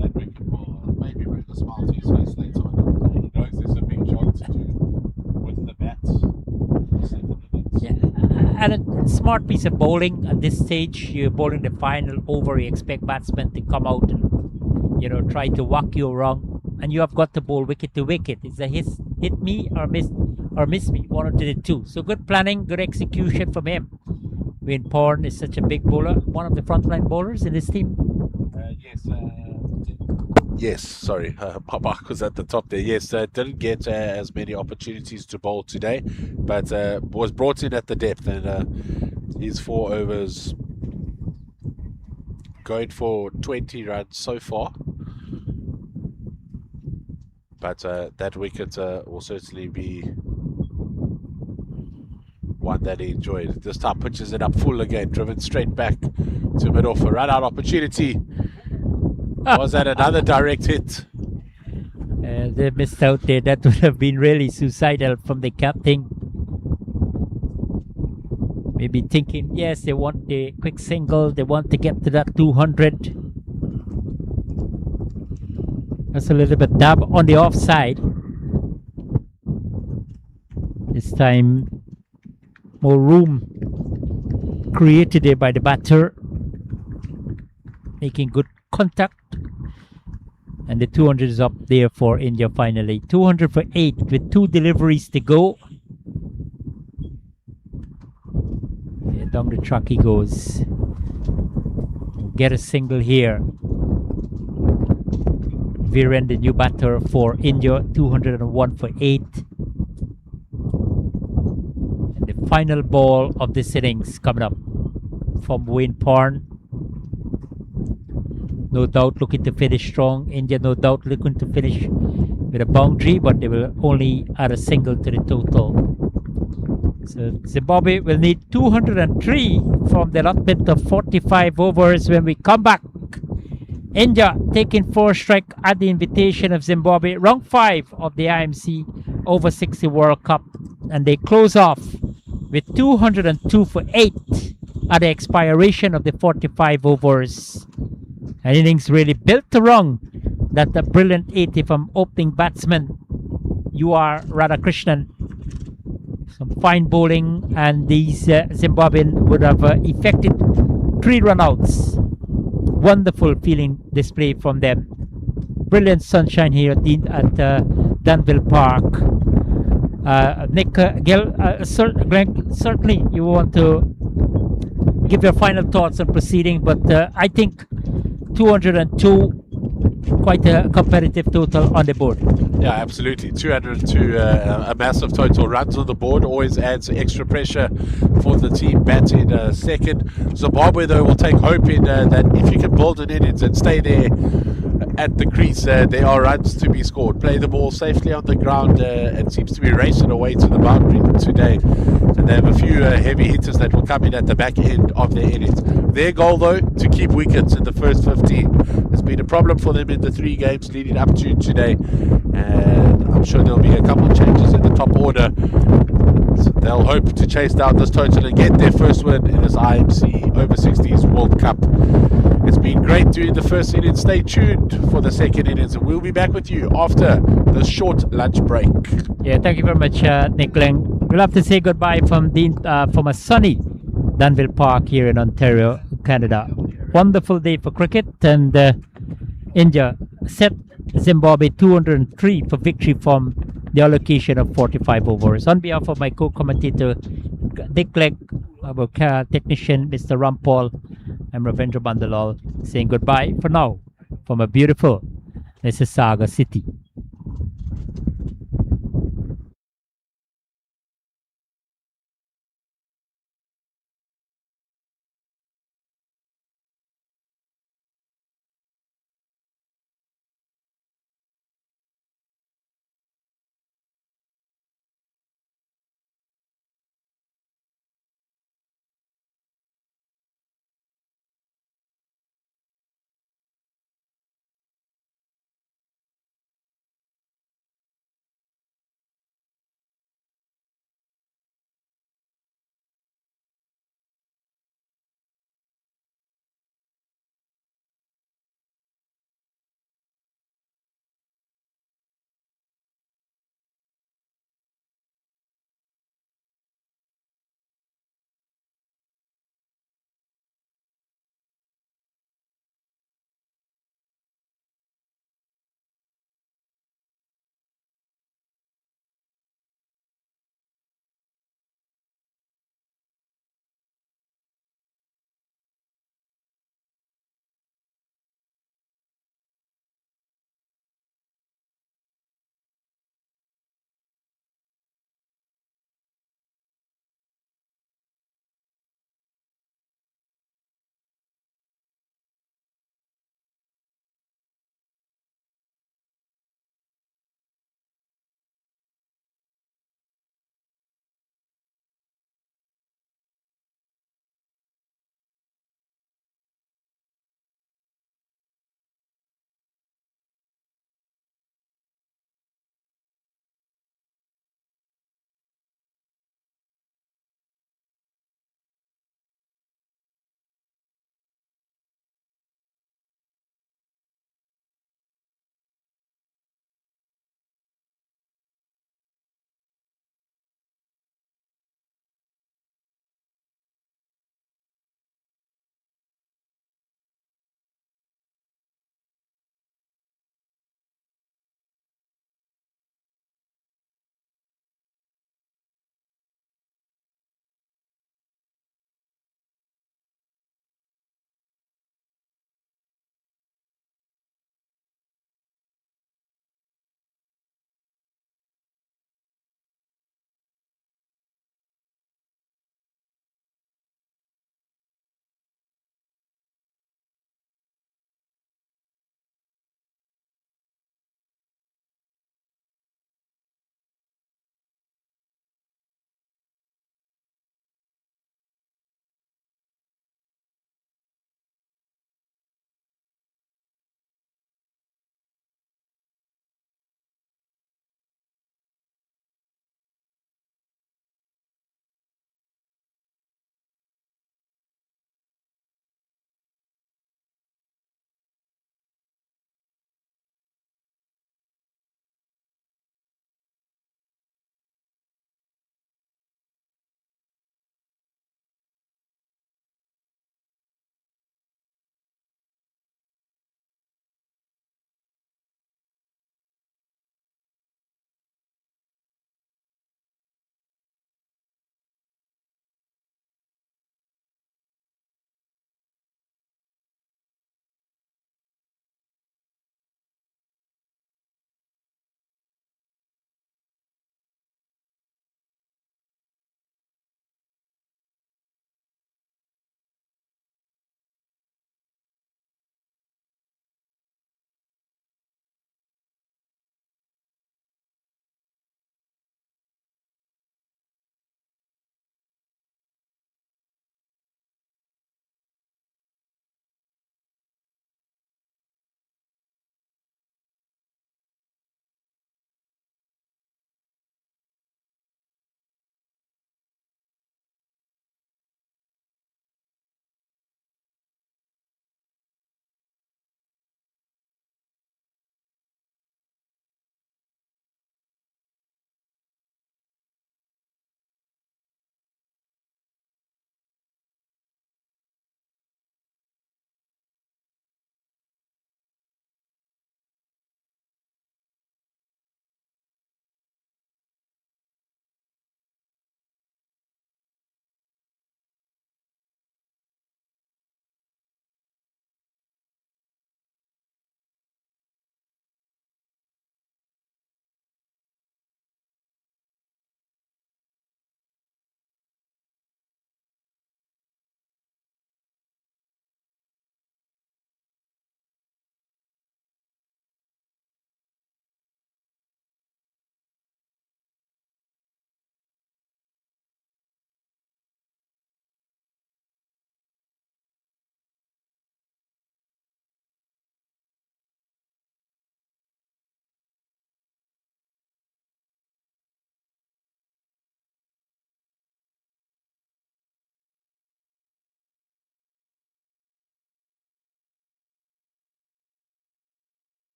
Speaker 6: that wicket will maybe bring a smile to his face later on in the day. He knows there's a big job to do with the bats.
Speaker 5: Yeah, and a smart piece of bowling at this stage. You're bowling the final over. You expect batsmen to come out and try to whack you around, and you have got to bowl wicket to wicket. It's a hit me or miss me, one of the two. So good planning, good execution from him. Wayne Bourne is such a big bowler, one of the frontline bowlers in this team.
Speaker 6: Yes, Yes, sorry, my mic was at the top there. Yes, didn't get as many opportunities to bowl today, but was brought in at the depth, and his 4 overs going for 20 runs so far. But that wicket will certainly be one that he enjoyed. This time pitches it up full again, driven straight back to mid off. A run out opportunity. Was that another direct hit?
Speaker 5: They missed out there. That would have been really suicidal from the captain. Maybe thinking, yes, they want the quick single. They want to get to that 200. That's a little bit dab on the offside. This time, more room created there by the batter, making good contact. And the 200 is up there for India finally. 200 for 8 with 2 deliveries to go. Yeah, down the track he goes. Get a single here. Viren, the new batter for India, 201 for 8. And the final ball of this innings coming up from Wayne Parn. No doubt looking to finish strong. India no doubt looking to finish with a boundary, but they will only add a single to the total. So Zimbabwe will need 203 from the allotment of 45 overs when we come back. India taking 4 strike at the invitation of Zimbabwe. Round 5 of the IMC over 60 World Cup. And they close off with 202 for 8 at the expiration of the 45 overs. An innings really built around that brilliant 80 from opening batsman UR Radhakrishnan. Some fine bowling, and these Zimbabwean would have effected 3 run-outs. Wonderful feeling display from them. Brilliant sunshine here at Danville Park. Nick Gill, certainly you want to give your final thoughts on proceeding, but I think 202, quite a competitive total on the board.
Speaker 6: Yeah, absolutely. 202, a massive total. Runs on the board always adds extra pressure for the team batting second. Zimbabwe, though, will take hope in that if you can build an innings and stay there at the crease, there are runs to be scored. Play the ball safely on the ground. It seems to be racing away to the boundary today. And they have a few heavy hitters that will come in at the back end of their innings. Their goal, though, to keep wickets in the first 15 has been a problem for them in the 3 games leading up to today. And I'm sure there'll be a couple of changes in the top order. So they'll hope to chase down this total and get their first win in this IMC Over 60s World Cup. It's been great doing the first innings. Stay tuned for the second innings, and we'll be back with you after this short lunch break.
Speaker 5: Yeah, thank you very much, Nick Lang. We'll have to say goodbye from a sunny Danville Park here in Ontario, Canada. Wonderful day for cricket, and India set Zimbabwe 203 for victory from the allocation of 45 overs. On behalf of my co-commentator Dick Legg, our technician Mr. Rampal, I'm Ravindra Bandalal saying goodbye for now from a beautiful Mississauga city.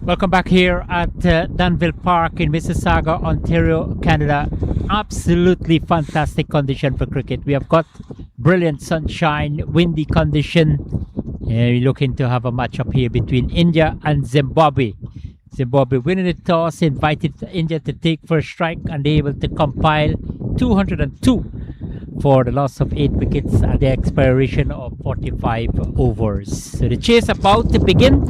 Speaker 5: Welcome back here at Danville Park in Mississauga, Ontario, Canada. Absolutely fantastic condition for cricket. We have got brilliant sunshine, windy condition. We're looking to have a match-up here between India and Zimbabwe. Zimbabwe winning the toss, invited India to take first strike, and they able to compile 202 for the loss of 8 wickets at the expiration of 45 overs. So the chase about to begin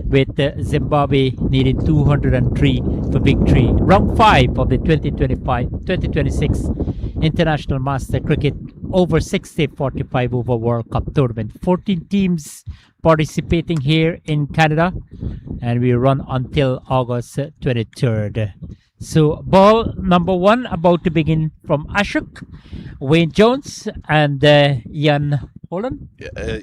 Speaker 5: with Zimbabwe needing 203 for victory. Round 5 of the 2026 International Master Cricket over 60 45 over World Cup tournament. 14 teams participating here in Canada, and we run until August 23rd. So ball number 1 about to begin from Ashok, Wayne Jones and Ian Holland.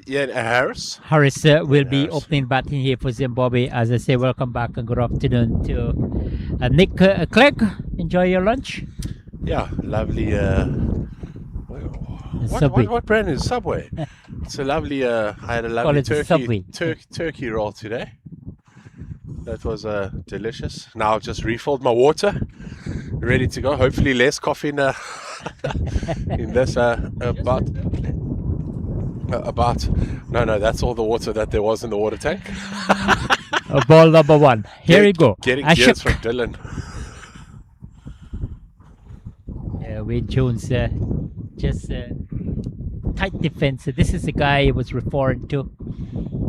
Speaker 6: Ian Harris.
Speaker 5: Harris will be opening batting here for Zimbabwe. As I say, welcome back and good afternoon to Nick Clegg. Enjoy your lunch.
Speaker 6: Yeah, lovely.
Speaker 5: Subway.
Speaker 6: What brand is Subway? It's a lovely. I had a
Speaker 5: Call
Speaker 6: lovely
Speaker 5: it Subway.
Speaker 6: turkey roll today. That was delicious. Now I've just refilled my water, ready to go. Hopefully less coffee in this. About no, that's all the water that there was in the water tank.
Speaker 5: Ball number 1. Here we go.
Speaker 6: Getting
Speaker 5: Ashok.
Speaker 6: gears from Dylan.
Speaker 5: Wayne Jones just tight defense. This is the guy I was referring to.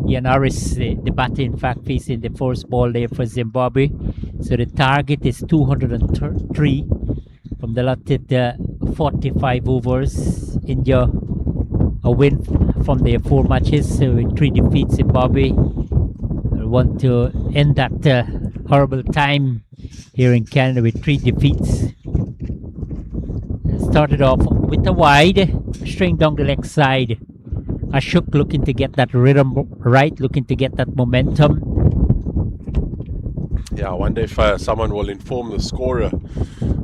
Speaker 5: Ian Harris, the batter, in fact, facing the first ball there for Zimbabwe. So the target is 203 from the allotted 45 overs. India a win from their 4 matches with 3 defeats. Zimbabwe want to end that horrible time here in Canada with 3 defeats. Started off with a wide, string down the leg side. Ashok looking to get that rhythm right, looking to get that momentum.
Speaker 6: Yeah, I wonder if someone will inform the scorer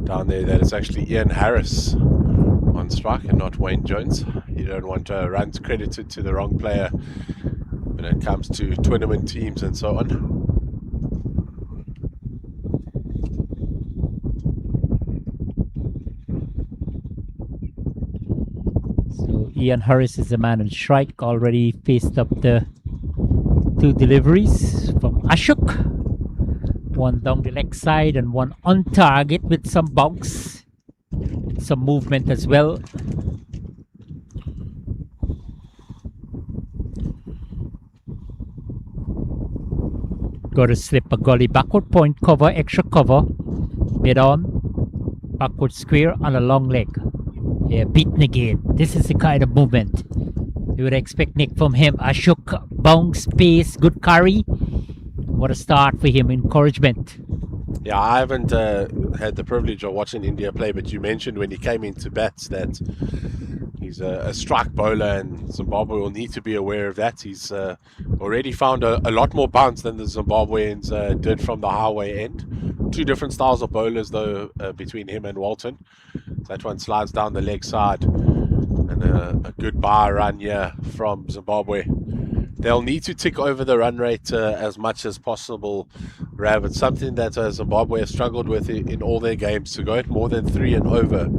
Speaker 6: down there that it's actually Ian Harris on strike and not Wayne Jones. You don't want runs credited to the wrong player when it comes to tournament teams and so on.
Speaker 5: Ian Harris is the man on strike, already faced up the 2 deliveries from Ashok. 1 down the leg side and 1 on target with some bounce, with some movement as well. Got to slip a gully backward point cover, extra cover, mid on, backward square on a long leg. Yeah, beaten again. This is the kind of movement you would expect, Nick, from him. Ashok, bounce, pace, good carry. What a start for him. Encouragement.
Speaker 6: Yeah, I haven't had the privilege of watching India play, but you mentioned when he came into bats that he's a strike bowler, and Zimbabwe will need to be aware of that. He's already found a lot more bounce than the Zimbabweans did from the highway end. 2 different styles of bowlers, though, between him and Walton. That one slides down the leg side, and a good bar run here from Zimbabwe. They'll need to tick over the run rate as much as possible, Rav. It's something that Zimbabwe has struggled with in all their games. To go at more than 3 and over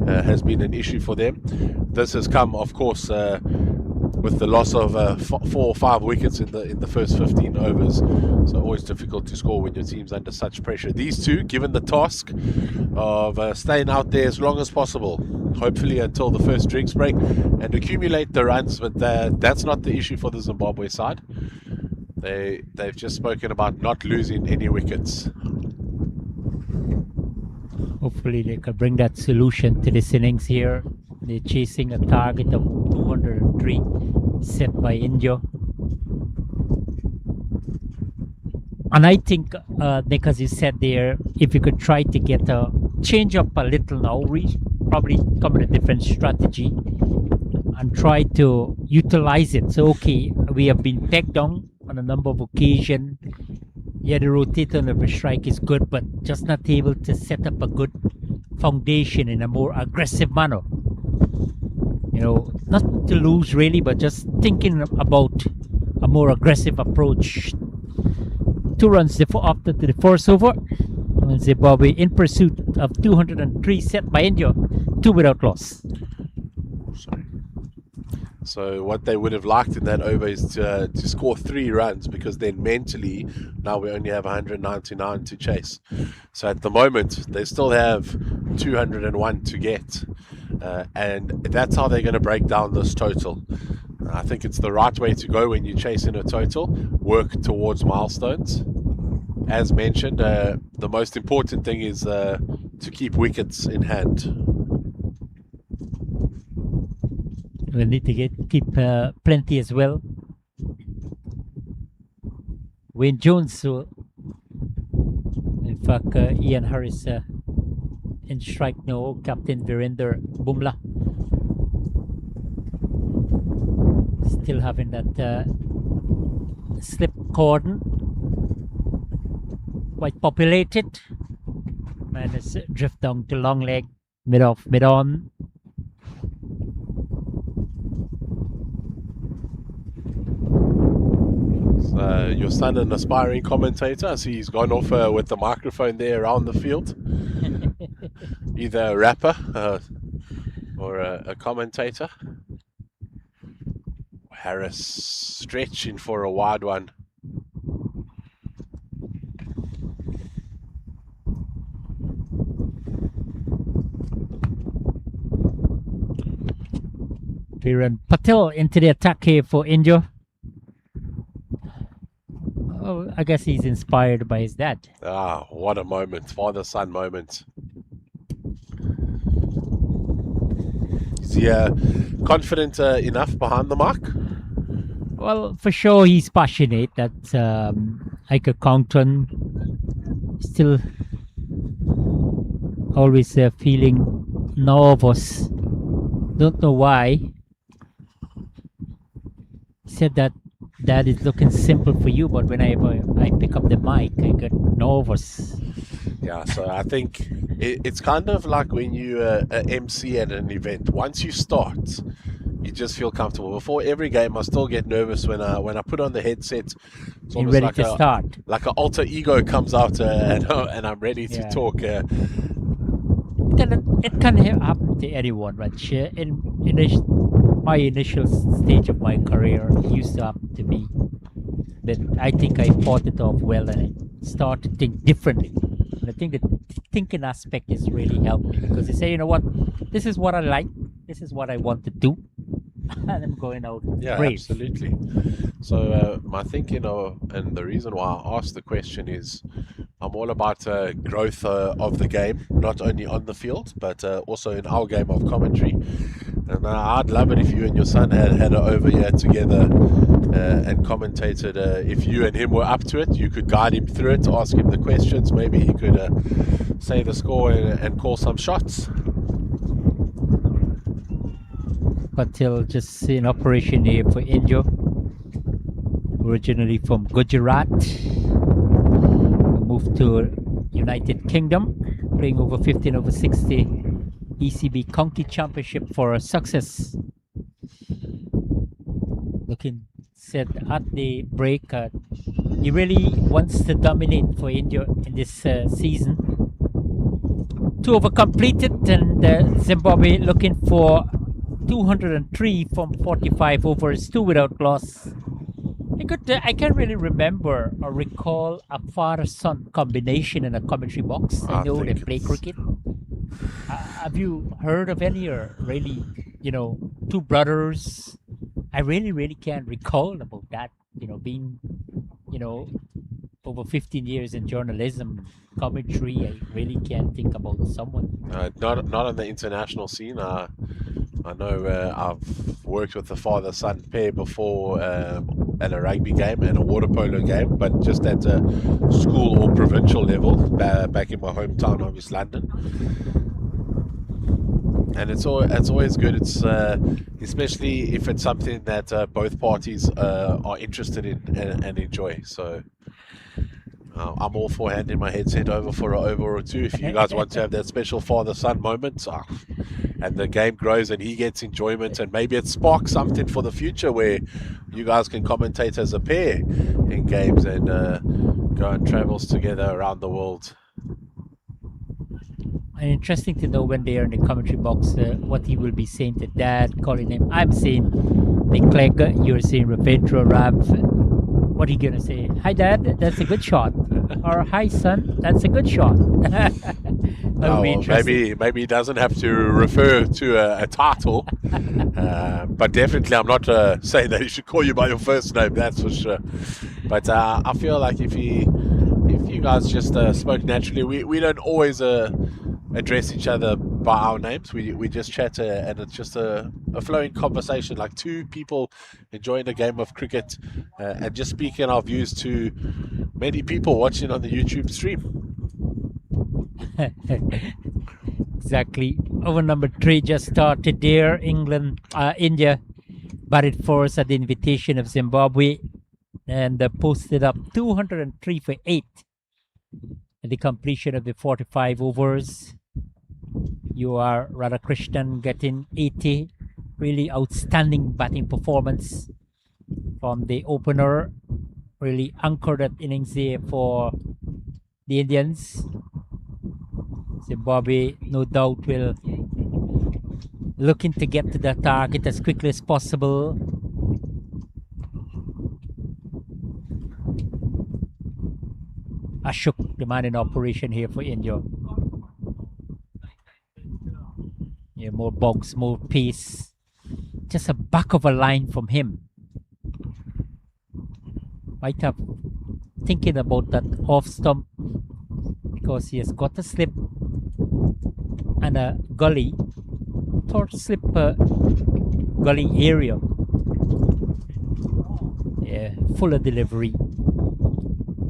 Speaker 6: has been an issue for them. This has come, of course, with the loss of 4 or 5 wickets in the first 15 overs. So always difficult to score when your team's under such pressure. These 2 given the task of staying out there as long as possible, hopefully until the first drinks break, and accumulate the runs. But that's not the issue for the Zimbabwe side. They've just spoken about not losing any wickets.
Speaker 5: Hopefully they can bring that solution to this innings here. They're chasing a target of 203 set by India. And I think, Nick, as you said there, if you could try to get a change up a little now, probably come with a different strategy and try to utilize it. So, okay, we have been pegged down on a number of occasions. Yeah, the rotator of a strike is good, but just not able to set up a good foundation in a more aggressive manner. You know, not to lose really, but just thinking about a more aggressive approach 2 runs after the first over. And Zimbabwe in pursuit of 203 set by India, 2 without loss.
Speaker 6: So what they would have liked in that over is to score 3 runs, because then mentally now we only have 199 to chase. So at the moment they still have 201 to get, and that's how they're going to break down this total. I think it's the right way to go when you're chasing a total. Work towards milestones. As mentioned, the most important thing is to keep wickets in hand.
Speaker 5: We need to keep plenty as well. Wayne Jones, in fact, Ian Harris in strike now. Captain Virender Bumla still having that slip cordon, quite populated. And it's drift down to long leg, mid off, mid on.
Speaker 6: Your son, an aspiring commentator, I see he's gone off with the microphone there around the field. Either a rapper or a commentator. Harris stretching for a wide one.
Speaker 5: Viren Patel into the attack here for India. Oh, I guess he's inspired by his dad.
Speaker 6: Ah, what a moment, father-son moment. Is he confident enough behind the mark?
Speaker 5: Well, for sure he's passionate. That Ike Compton still always feeling nervous. Don't know why. Said that Dad is looking simple for you, but whenever I pick up the mic, I get nervous.
Speaker 6: Yeah, so I think it's kind of like when you MC at an event. Once you start, you just feel comfortable. Before every game, I still get nervous when I put on the headset. It's
Speaker 5: You're
Speaker 6: almost
Speaker 5: ready
Speaker 6: like
Speaker 5: to start.
Speaker 6: Like an alter ego comes out, and I'm ready to
Speaker 5: Yeah.
Speaker 6: talk.
Speaker 5: It can happen to anyone, right? In my initial stage of my career, it used to happen to me. But I think I fought it off well, and I started to think differently. And I think the thinking aspect is really helped me, because you say, you know what, this is what I like, this is what I want to do, and I'm going out
Speaker 6: Yeah,
Speaker 5: brave.
Speaker 6: absolutely. So I think, and the reason why I asked the question is I'm all about growth of the game, not only on the field, but also in our game of commentary. And I'd love it if you and your son had it over here together and commentated. If you and him were up to it, you could guide him through it, ask him the questions. Maybe he could say the score and call some shots.
Speaker 5: Patel just in operation here for India. Originally from Gujarat. Moved to United Kingdom, playing over 15 over 60 ECB County Championship for a success. Looking said at the break, he really wants to dominate for India in this season. 2 over completed, and Zimbabwe looking for 203 from 45 overs, 2 without loss. I can't really remember or recall a father-son combination in a commentary box. I know they play cricket. Have you heard of any, or really, 2 brothers? I really can't recall about that. Being, over 15 years in journalism, commentary, I really can't think about someone.
Speaker 6: Not on the international scene. I know I've worked with the father-son pair before at a rugby game and a water polo game, but just at a school or provincial level back in my hometown of East London. And it's always good. It's especially if it's something that both parties are interested in and enjoy. So I'm all for handing my headset over for an over or 2 if you guys want to have that special father-son moment, and the game grows and he gets enjoyment, and maybe it sparks something for the future where you guys can commentate as a pair in games and go on travels together around the world.
Speaker 5: And interesting to know when they are in the commentary box what he will be saying to Dad, calling him. I'm saying Nick Clegg, you're saying Ravindra Rav. What are you gonna say? Hi, Dad, that's a good shot. Or hi, son, that's a good shot. That would be interesting.
Speaker 6: Maybe he doesn't have to refer to a title, but definitely I'm not saying that he should call you by your first name. That's for sure. But I feel like if you guys just spoke naturally, we don't always address each other by our names. We just chat and it's just a flowing conversation, like two people enjoying a game of cricket and just speaking our views to many people watching on the YouTube stream.
Speaker 5: Exactly. Over number 3 just started there. India batted first at the invitation of Zimbabwe and posted up 203 for 8 at the completion of the 45 overs. You are Radhakrishnan getting 80. Really outstanding batting performance from the opener. Really anchored that innings there for the Indians. Zimbabwe, no doubt, will looking to get to the target as quickly as possible. Ashok, the man in operation here for India. Yeah, more box, more pace. Just a back of a line from him. Might have thinking about that off stump because he has got a slip and a gully, third slip gully area. Yeah, fuller delivery.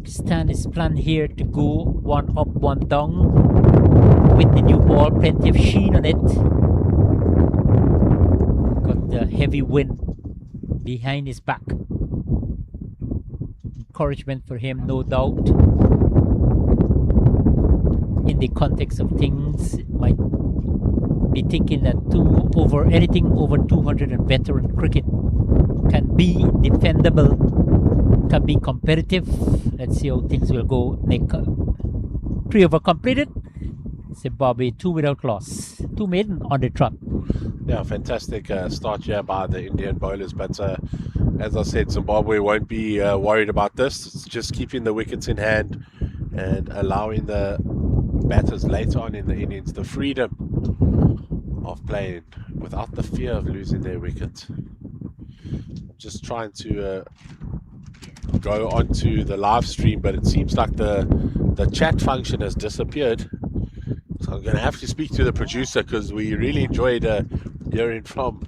Speaker 5: Stan is planned here to go one up, one down with the new ball, plenty of sheen on it. Got the heavy wind behind his back. Encouragement for him, no doubt. In the context of things, might be thinking that anything over 200 and better in cricket can be defendable, can be competitive. Let's see how things will go. Nick, 3 over completed. Zimbabwe 2 without loss. 2 maiden on the trot.
Speaker 6: Yeah, fantastic start here by the Indian bowlers. But as I said, Zimbabwe won't be worried about this. It's just keeping the wickets in hand and allowing the batters later on in the innings the freedom of playing without the fear of losing their wicket. Just trying to go onto the live stream, but it seems like the chat function has disappeared. So I'm going to have to speak to the producer because we really enjoyed hearing from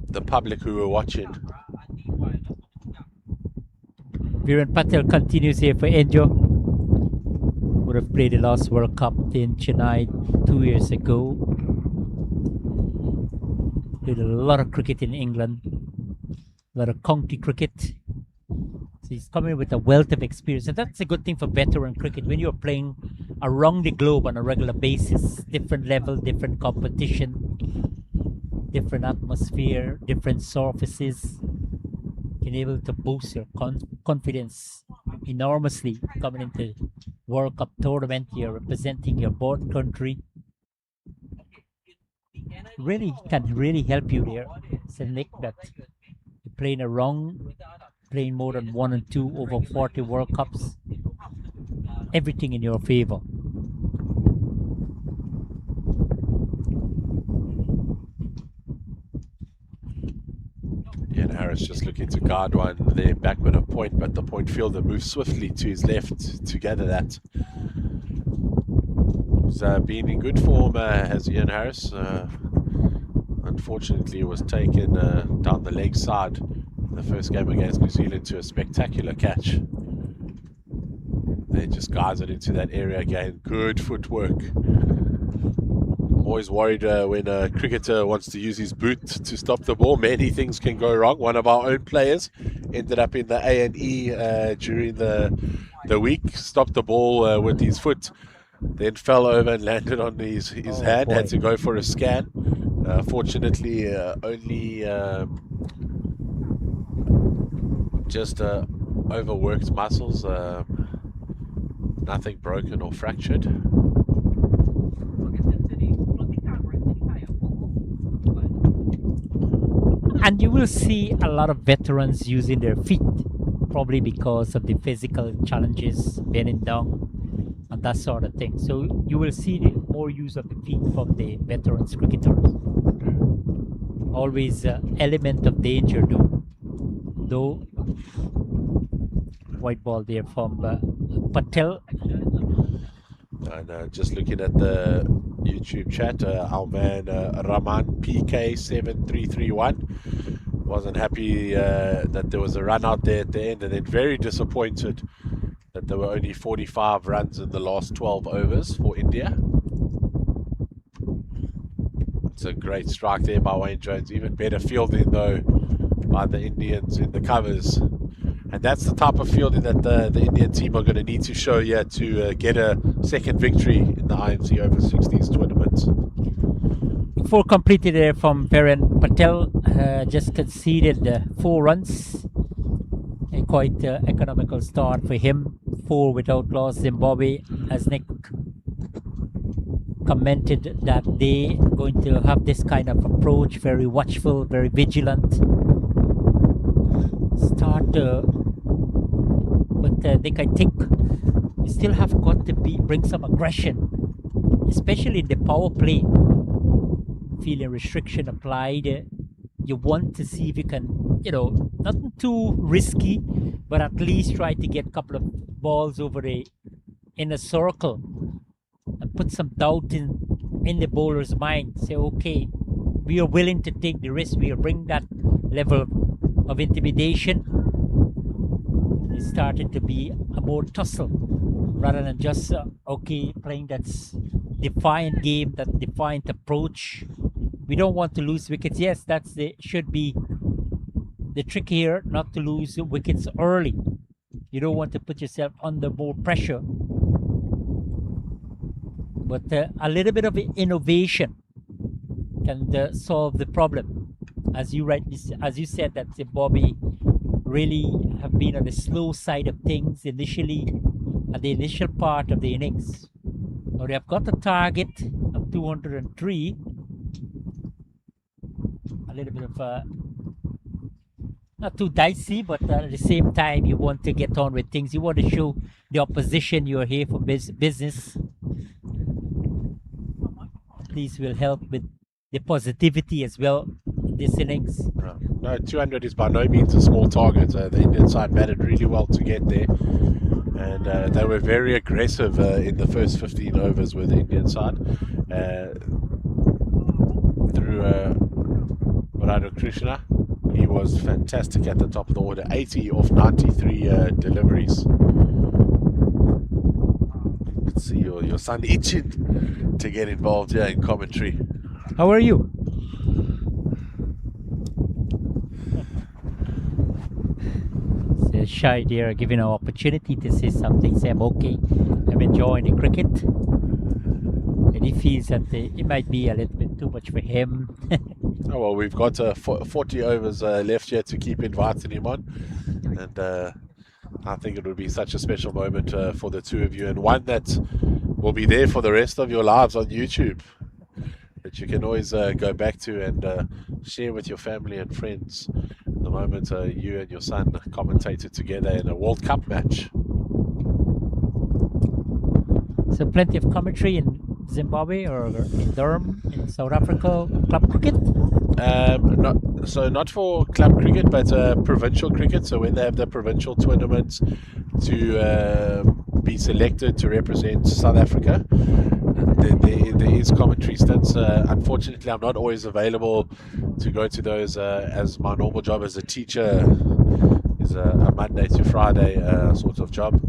Speaker 6: the public who were watching.
Speaker 5: Viren Patel continues here for Enjo. Would have played the last World Cup in Chennai 2 years ago. Played a lot of cricket in England, a lot of county cricket. So he's coming with a wealth of experience, and that's a good thing for veteran cricket. When you're playing around the globe on a regular basis, different level, different competition, different atmosphere, different surfaces, being able to boost your confidence enormously coming into World Cup tournament. You're representing your born country. Really can really help you there. So Nick, that you're playing around, playing more than 1 and 2 over 40 World Cups, everything in your favor.
Speaker 6: Ian Harris just looking to guard one there, backward of point, but the point fielder moves swiftly to his left to gather that. He's been in good form as Ian Harris. Unfortunately, was taken down the leg side in the first game against New Zealand to a spectacular catch. They just guides it into that area again. Good footwork. Always worried when a cricketer wants to use his boot to stop the ball. Many things can go wrong. One of our own players ended up in the A&E during the week. Stopped the ball with his foot, then fell over and landed on his hand. Boy. Had to go for a scan. Fortunately, only just overworked muscles, nothing broken or fractured.
Speaker 5: And you will see a lot of veterans using their feet, probably because of the physical challenges, bending down, and that sort of thing. So you will see the more use of the feet from the veterans cricketers. Always element of danger, though. White ball there from Patel.
Speaker 6: And just looking at the YouTube chat, our man Raman PK7331 wasn't happy that there was a run out there at the end, and then very disappointed that there were only 45 runs in the last 12 overs for India. It's a great strike there by Wayne Jones. Even better fielding though by the Indians in the covers. And that's the type of fielding that the Indian team are going to need to show here to get a second victory in the IMC over 60s tournament.
Speaker 5: 4 completed there from Viren Patel. Just conceded 4 runs. A quite economical start for him. 4 without loss. Zimbabwe, as Nick commented, that they going to have this kind of approach, very watchful, very vigilant. Start, but Nick, I think you still have got to bring some aggression, especially in the power play. Feeling restriction applied. You want to see if you can, nothing too risky, but at least try to get a couple of balls over in a circle and put some doubt in the bowler's mind. Say, okay, we are willing to take the risk. We will bring that level of intimidation. It started to be a more tussle rather than just playing that defiant game, that defiant approach. We don't want to lose wickets. Yes, should be the trick here, not to lose wickets early. You don't want to put yourself under more pressure. But a little bit of innovation can solve the problem. As you said, that Zimbabwe really have been on the slow side of things initially, at the initial part of the innings. Now they have got a target of 203. A little bit of not too dicey, but at the same time you want to get on with things. You want to show the opposition you're here for business. These will help with the positivity as well in this innings.
Speaker 6: No, 200 is by no means a small target. The Indian side batted really well to get there, and they were very aggressive in the first 15 overs with the Indian side. Through Krishna, he was fantastic at the top of the order. 80 off 93 deliveries. Let's see your son itching to get involved here in commentary.
Speaker 5: How are you? So Shy there giving an opportunity to say something. Say, I'm okay. I'm enjoying the cricket. And he feels that it might be a little bit too much for him.
Speaker 6: Oh, well, we've got 40 overs left here to keep inviting him on. And I think it would be such a special moment for the two of you, and one that will be there for the rest of your lives on YouTube, that you can always go back to and share with your family and friends the moment you and your son commentated together in a World Cup match.
Speaker 5: So plenty of commentary in Zimbabwe or in Durham, in South Africa, club cricket?
Speaker 6: Not for club cricket, but provincial cricket. So when they have the provincial tournaments to be selected to represent South Africa, there is commentary stints. Unfortunately, I'm not always available to go to those, as my normal job as a teacher is a Monday to Friday sort of job.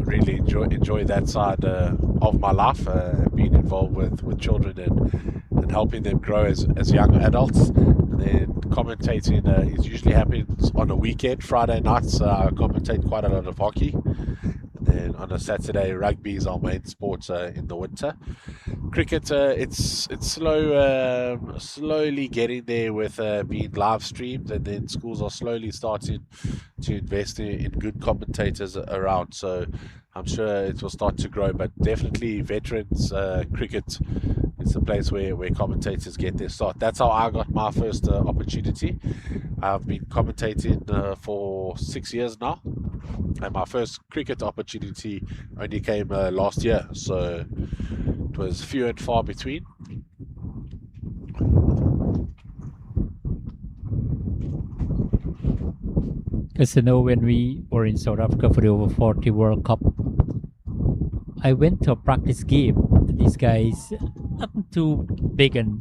Speaker 6: Really enjoy that side of my life, being involved with children and helping them grow as young adults. And then commentating is usually happens on a weekend. Friday nights I commentate quite a lot of hockey. And then on a Saturday, rugby is our main sport in the winter. cricket, it's slowly getting there with being live streamed, and then schools are slowly starting to invest in good commentators around. So I'm sure it will start to grow, but definitely veterans cricket is the place where commentators get their start. That's how I got my first opportunity. I've been commentating for 6 years now, and my first cricket opportunity only came last year, so it was few and far between.
Speaker 5: Because when we were in South Africa for the over 40 World Cup, I went to a practice game. These guys, not too big and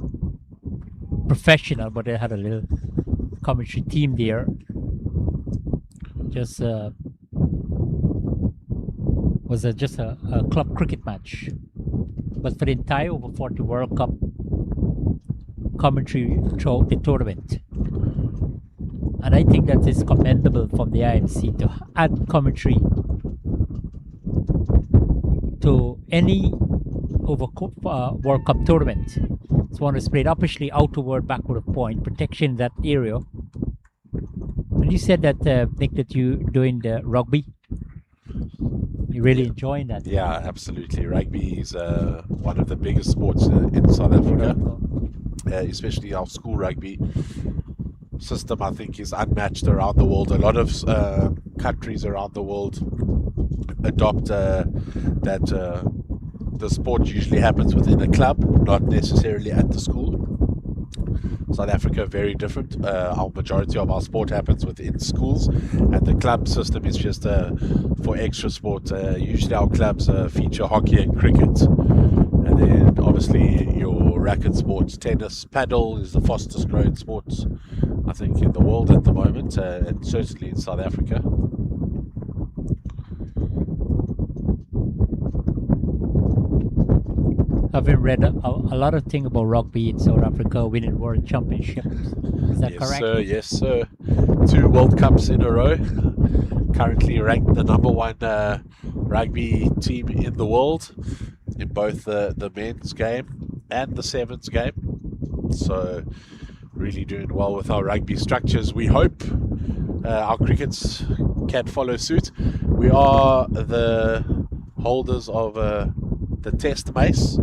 Speaker 5: professional, but they had a little commentary team there. Just was just a club cricket match. But for the entire over 40 World Cup, commentary throughout the tournament. And I think that is commendable from the IMC to add commentary to any World Cup tournament. It's one is played upishly outward, backward of point, protection in that area. And you said that, Nick, that you doing the rugby. You're really enjoying that.
Speaker 6: Yeah, absolutely. Rugby is one of the biggest sports in South Africa, especially our school rugby system. I think is unmatched around the world. A lot of countries around the world adopt that the sport usually happens within a club, not necessarily at the school. South Africa, very different. Our majority of our sport happens within schools, and the club system is just for extra sport. Usually our clubs feature hockey and cricket, and then obviously your racket sports. Tennis, paddle is the fastest growing sports, I think, in the world at the moment, and certainly in South Africa.
Speaker 5: Having read a lot of things about rugby in South Africa winning world championships. Is that
Speaker 6: Yes,
Speaker 5: correct?
Speaker 6: sir. Yes, sir. 2 World Cups in a row. Currently ranked the #1 rugby team in the world in both the men's game and the sevens game. So really doing well with our rugby structures. We hope our crickets can follow suit. We are the holders of the Test Mace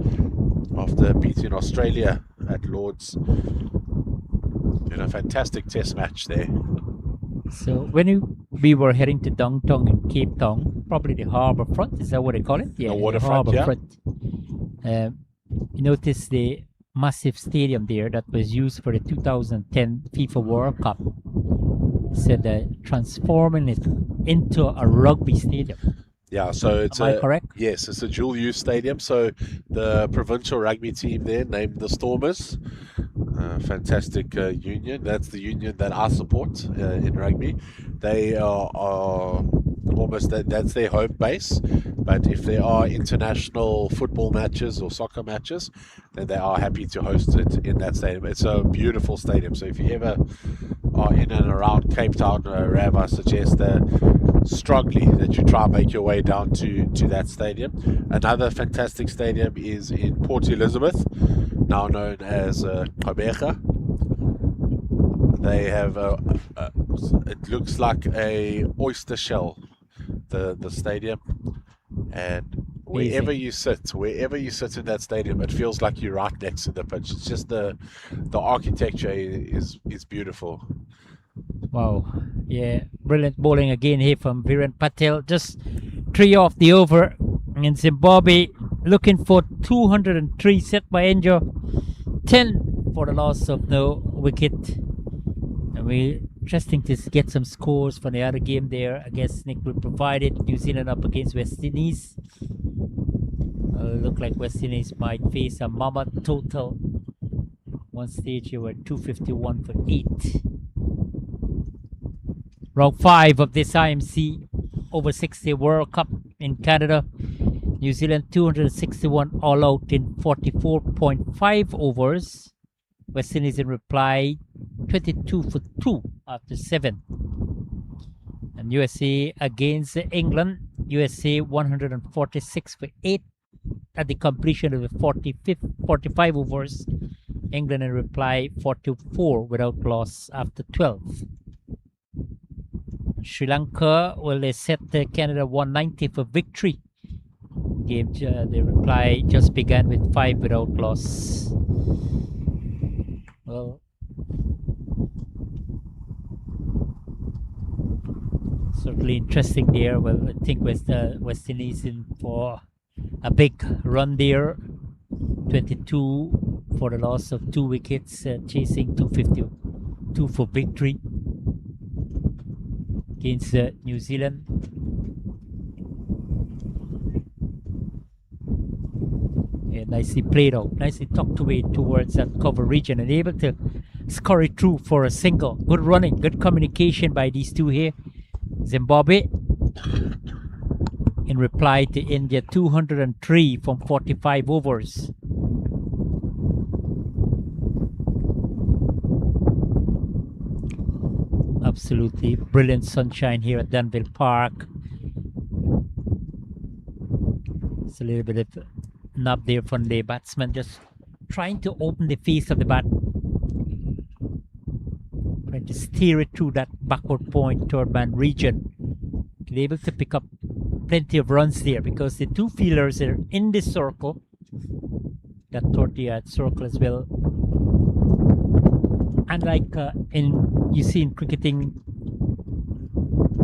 Speaker 6: after beating Australia at Lord's in a fantastic Test match there.
Speaker 5: So when we were heading to downtown in Cape Town, probably the harbour front, is that what they call it? Yeah,
Speaker 6: The waterfront, yeah.
Speaker 5: You notice the massive stadium there that was used for the 2010 FIFA World Cup. Said transforming it into a rugby stadium.
Speaker 6: Yeah, so it's
Speaker 5: Am I correct?
Speaker 6: Yes, it's a dual-use stadium. So the provincial rugby team there, named the Stormers, fantastic union. That's the union that I support in rugby. They are almost that's their home base. But if there are international football matches or soccer matches, then they are happy to host it in that stadium. It's a beautiful stadium. So if you ever are in and around Cape Town, Rav, I suggest strongly that you try and make your way down to that stadium. Another fantastic stadium is in Port Elizabeth, now known as Gqeberha. They have it looks like a oyster shell, the stadium, and wherever you sit in that stadium, it feels like you're right next to the pitch. It's just the architecture is beautiful.
Speaker 5: Wow. Yeah, brilliant bowling again here from Viren Patel. Just 3 off the over in Zimbabwe. Looking for 203 set by Enjo. 10 for the loss of no wicket. And we interesting to get some scores from the other game there. I guess Nick will provide it. New Zealand up against West Indies. Look like West Indies might face a mammoth total. One stage here were 251 for 8. Round 5 of this IMC over 60 World Cup in Canada. New Zealand 261 all out in 44.5 overs. West Indies in reply 22 for 2 after 7. And USA against England. USA 146 for 8. at the completion of the 45 overs. England in reply 44 without loss after 12. Sri Lanka, well, they set Canada 190 for victory. Game, the reply just began with 5 without loss. Well, certainly interesting there. Well, I think West Indies in for a big run there. 22 for the loss of 2 wickets, chasing 252 for victory against New Zealand. Yeah, nicely played out, nicely tucked away towards that cover region and able to scurry through for a single. Good running, good communication by these two here. Zimbabwe in reply to India 203 from 45 overs. Absolutely brilliant sunshine here at Danville Park. It's a little bit of nub there from the batsman, just trying to open the face of the bat, trying to steer it through that backward point third man region. They're able to pick up plenty of runs there because the two fielders are in this circle, that 30-yard circle as well. And like you see in cricketing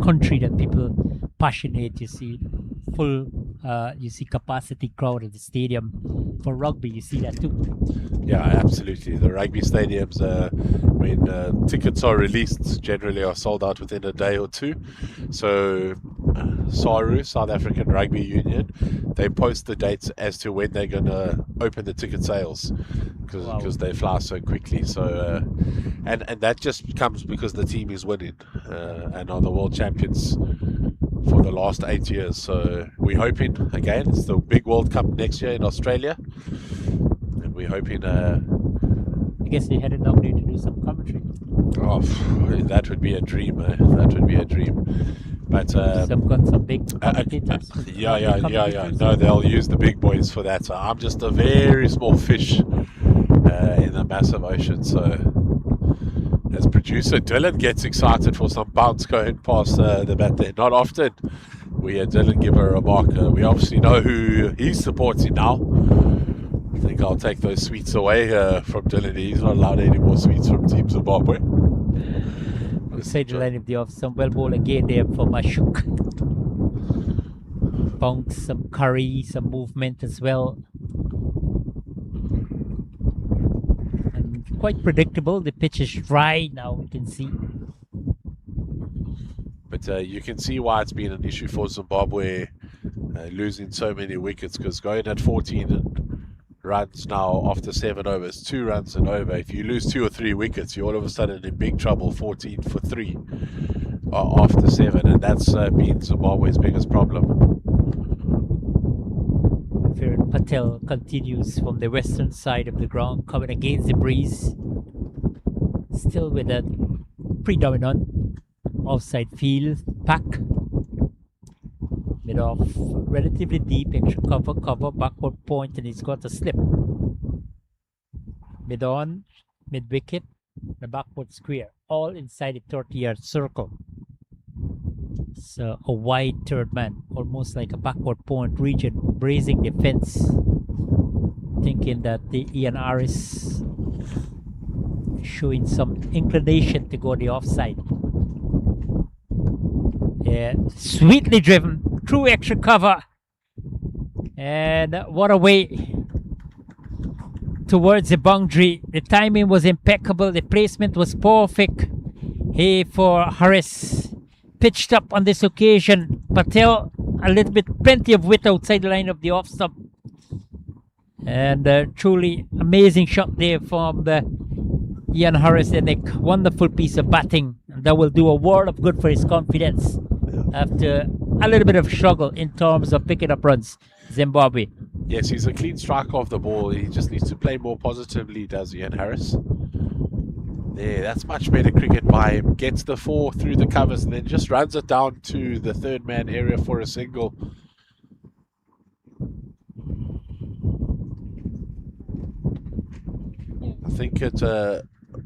Speaker 5: country that people passionate, you see full, you see capacity crowd at the stadium. For rugby, you see that too.
Speaker 6: Yeah, absolutely. The rugby stadiums, when tickets are released, generally are sold out within a day or two. So SARU, South African Rugby Union, they post the dates as to when they're going to open the ticket sales because they fly so quickly. So and that just comes because the team is winning and are the world champions for the last 8 years. So we're hoping, again, it's the big World Cup next year in Australia, and we're hoping
Speaker 5: I guess they headed down there to do some commentary.
Speaker 6: Oh, that would be a dream, that would be a dream. But
Speaker 5: some big commentators.
Speaker 6: Yeah. No, they'll use the big boys for that. So I'm just a very small fish in a massive ocean. So as producer Dylan gets excited for some bounce going past the bat there. Not often we hear Dylan give a remark. We obviously know who he's supporting now. I think I'll take those sweets away from Dylan. He's not allowed any more sweets from Team Zimbabwe.
Speaker 5: Beside the line of the off, some well ball again there for Mashuk. Bounce, some curry, some movement as well. And quite predictable. The pitch is dry now, we can see.
Speaker 6: But you can see why it's been an issue for Zimbabwe losing so many wickets, because going at 14 runs now after 7 overs, 2 runs and over, if you lose 2 or 3 wickets, you're all of a sudden in big trouble. 14 for 3 after 7, and that's been Zimbabwe's biggest problem.
Speaker 5: Virat Patel continues from the western side of the ground, coming against the breeze, still with a predominant offside field pack. Mid off, relatively deep, extra cover, backward point, and he's got a slip. Mid on, mid wicket, the backward square, all inside the 30-yard circle. So a wide third man, almost like a backward point region, bracing the fence, thinking that the Ian Harris showing some inclination to go the offside. Yeah, sweetly driven through extra cover, and what a way towards the boundary. The timing was impeccable, the placement was perfect. Hey, for Harris, pitched up on this occasion. Patel a little bit, plenty of width outside the line of the off stump, and truly amazing shot there from the Ian Harris. And a wonderful piece of batting, and that will do a world of good for his confidence after a little bit of struggle in terms of picking up runs. Zimbabwe.
Speaker 6: Yes, he's a clean striker of the ball. He just needs to play more positively, does Ian Harris. There, that's much better cricket by him. Gets the 4 through the covers and then just runs it down to the third man area for a single. think it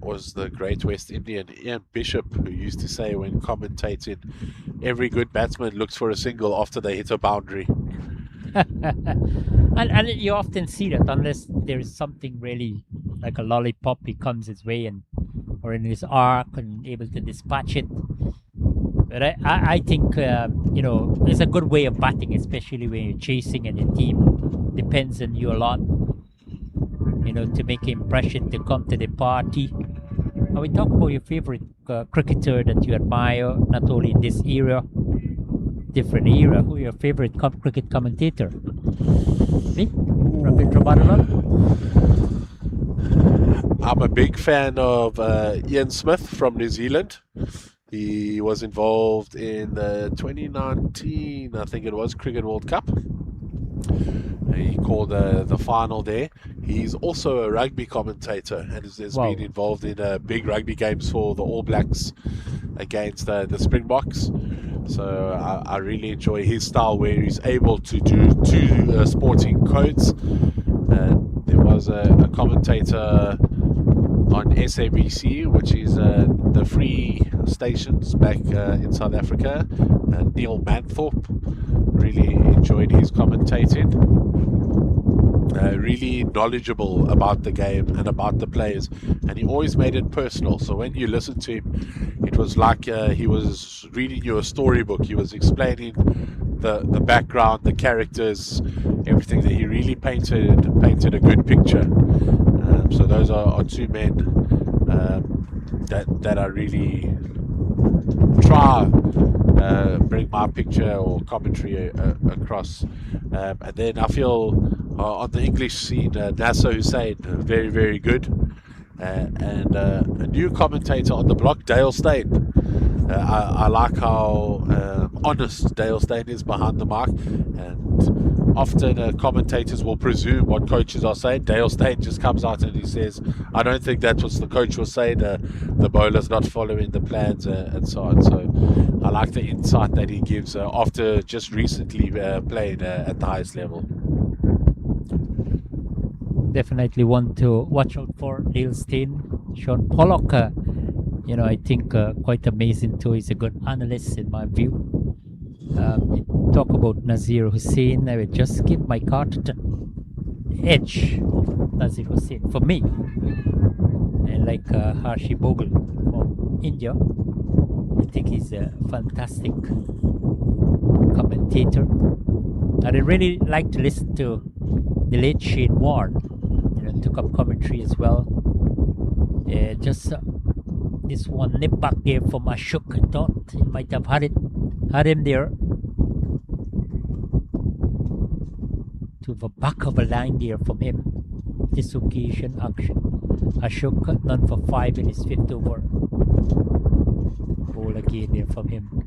Speaker 6: was the great West Indian Ian Bishop who used to say when commentating, every good batsman looks for a single after they hit a boundary.
Speaker 5: And you often see that unless there is something really like a lollipop, he comes his way and or in his arc and able to dispatch it. But I think it's a good way of batting, especially when you're chasing and the team depends on you a lot. To make an impression, to come to the party. And we talk about your favorite cricketer that you admire, not only in this era, different era. Who your favorite cricket commentator? Me? Ravindra Badalan?
Speaker 6: I'm a big fan of Ian Smith from New Zealand. He was involved in the 2019, I think it was, Cricket World Cup. He called the final there. He's also a rugby commentator and has been involved in big rugby games for the All Blacks against the Springboks. So I really enjoy his style where he's able to do two sporting codes. There was a commentator on SABC, which is the free stations back in South Africa, Neil Manthorpe. Really enjoyed his commentating. Really knowledgeable about the game and about the players, and he always made it personal. So when you listen to him, it was like he was reading you a storybook. He was explaining the background, the characters, everything. That he really painted a good picture. So those are two men that I really try bring my picture or commentary across. And then I feel on the English scene, Nasser Hussain, very, very good. And a new commentator on the block, Dale Steyn. I like how honest Dale Steyn is behind the mic, and often commentators will presume what coaches are saying. Dale Steyn just comes out and he says, I don't think that's what the coach was saying, the bowler's not following the plans, and so on. So I like the insight that he gives after just recently playing at the highest level.
Speaker 5: Definitely one to watch out for. Dale Steyn, Sean Pollock, I think quite amazing too. He's a good analyst in my view. Talk about Nazir Hussain. I would just give my card to edge of Nazir Hussain for me. And like Harshi Bogle from India, I think he's a fantastic commentator. I'd really like to listen to the late Shane Warne. Took up commentary as well. Just this one nip back there from Ashok. I thought he might have had him there to the back of a line there from him. This occasion action. Ashok none for 5 in his 5th over. Ball again there from him.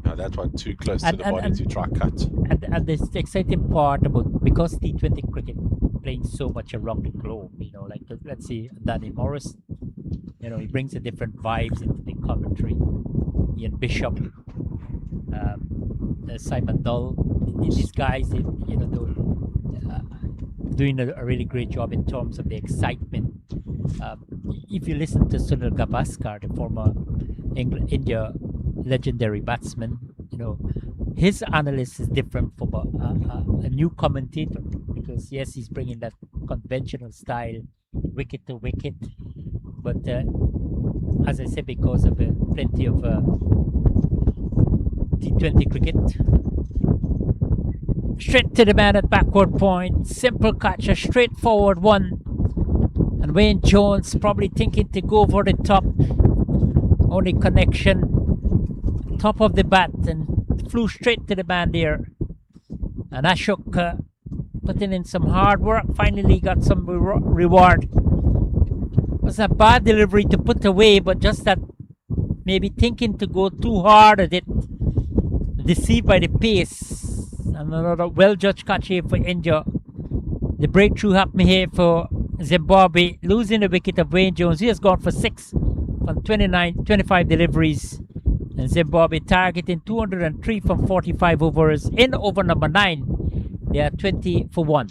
Speaker 6: No, that one too close to the body to try cut.
Speaker 5: And this exciting part about, because T20 cricket playing so much around the globe, like let's see Danny Morris, he brings a different vibes into the commentary. Ian Bishop, Simon Dull, these guys, doing a really great job in terms of the excitement. If you listen to Sunil Gavaskar, the former India legendary batsman, his analysis is different from a new commentator, because yes, he's bringing that conventional style, wicket to wicket, but as I said, because of plenty of T20 cricket, straight to the man at backward point, simple catch, a straightforward one, and Wayne Jones probably thinking to go over the top, only connection, top of the bat, and flew straight to the man there. And Ashok putting in some hard work, finally got some reward. It was a bad delivery to put away, but just that maybe thinking to go too hard at it, deceived by the pace. And another well-judged catch here for India. The breakthrough happened here for Zimbabwe, losing the wicket of Wayne Jones. He has gone for 6 from 25 deliveries. And Zimbabwe targeting 203 from 45 overs. In over number 9, they are 20 for 1.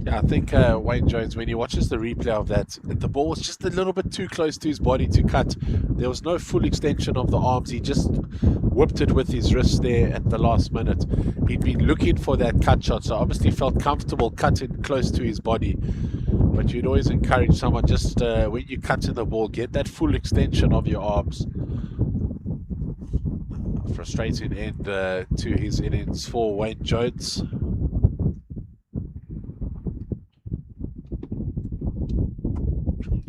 Speaker 6: Yeah, I think Wayne Jones, when he watches the replay of that, the ball was just a little bit too close to his body to cut. There was no full extension of the arms. He just whipped it with his wrist there at the last minute. He'd been looking for that cut shot, so obviously felt comfortable cutting close to his body. But you'd always encourage someone, just when you cut in the ball, get that full extension of your arms. Frustrating end to his innings for Wayne Jones.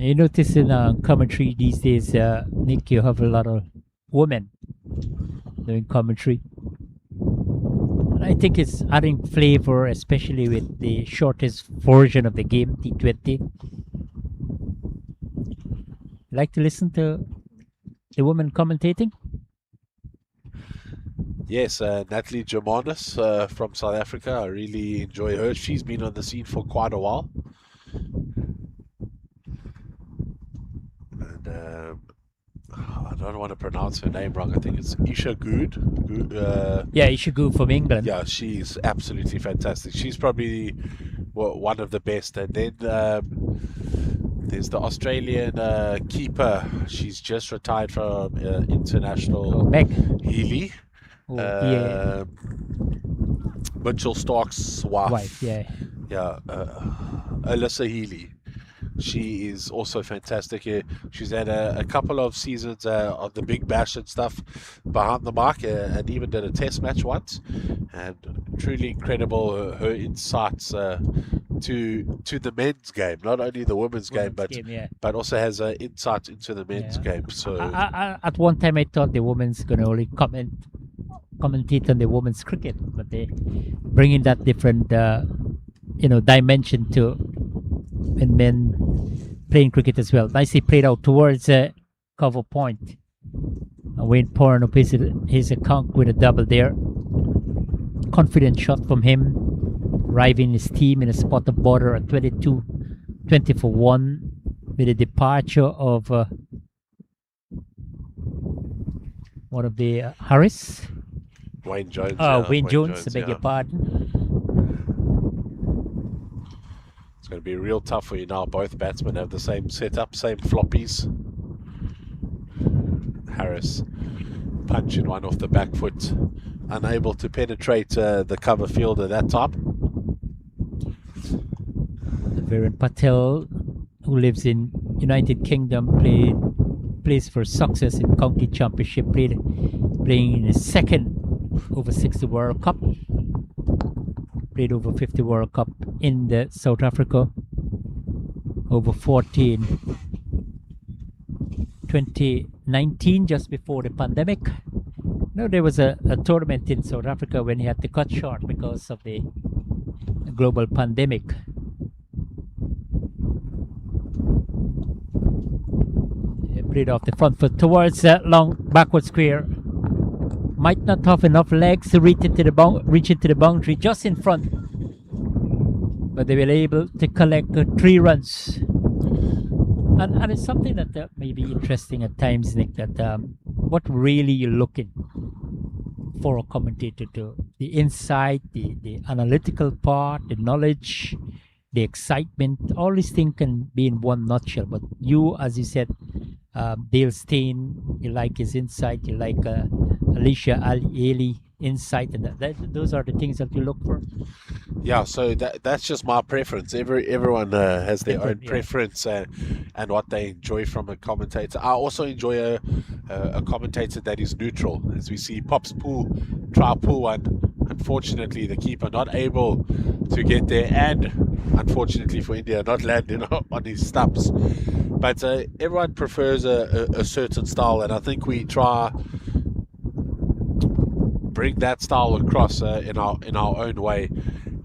Speaker 5: You notice in commentary these days, Nick, you have a lot of women doing commentary. And I think it's adding flavor, especially with the shortest version of the game, T20. Like to listen to the women commentating?
Speaker 6: Yes, Natalie Germanis from South Africa. I really enjoy her. She's been on the scene for quite a while. And I don't want to pronounce her name wrong. I think it's Isha Good.
Speaker 5: Yeah, Isha Good from England.
Speaker 6: Yeah, she's absolutely fantastic. She's probably one of the best. And then there's the Australian keeper. She's just retired from international.
Speaker 5: Meg
Speaker 6: Healy.
Speaker 5: yeah.
Speaker 6: Mitchell Stark's wife.
Speaker 5: Yeah.
Speaker 6: Alyssa Healy. She is also fantastic. She's had a couple of seasons of the Big Bash and stuff behind the mic, and even did a test match once. And truly incredible her insights to the men's game, not only the women's game, but also has insight into the men's game. So
Speaker 5: I, at one time I thought the women's gonna only commentate on the women's cricket, but they bring in that different dimension to and men playing cricket as well. Nicely played out towards cover point. Wayne pouring up his account with a double there. Confident shot from him, driving his team in a spot of border at 20 for 1 with the departure of one of the Harris.
Speaker 6: Wayne Jones.
Speaker 5: Wayne Jones, I beg your pardon.
Speaker 6: It's going to be real tough for you now. Both batsmen have the same setup, same floppies. Harris punching one off the back foot, unable to penetrate the cover field at that time.
Speaker 5: Viren Patel, who lives in United Kingdom, plays for Success in County Championship, playing in his second over 60 World Cup. Played over 50 World Cup in the South Africa, over 14 2019, just before the pandemic. There was a tournament in South Africa when he had to cut short because of the global pandemic. He played off the front foot towards long backward square. Might not have enough legs to reach into the boundary just in front, but they were able to collect 3 runs. And it's something that may be interesting at times, Nick, that what really you're looking for a commentator to. The insight, the analytical part, the knowledge, the excitement, all these things can be in one nutshell. But you, as you said, Dale Steyn, you like his insight, you like Alicia Ali insight, and those are the things that you look for.
Speaker 6: Yeah, so that's just my preference. Everyone has their own preference and what they enjoy from a commentator. I also enjoy a commentator that is neutral. As we see Pops try pull one. Unfortunately, the keeper not able to get there, and unfortunately for India, not landing on his stumps. But everyone prefers a certain style, and I think we try bring that style across in our own way.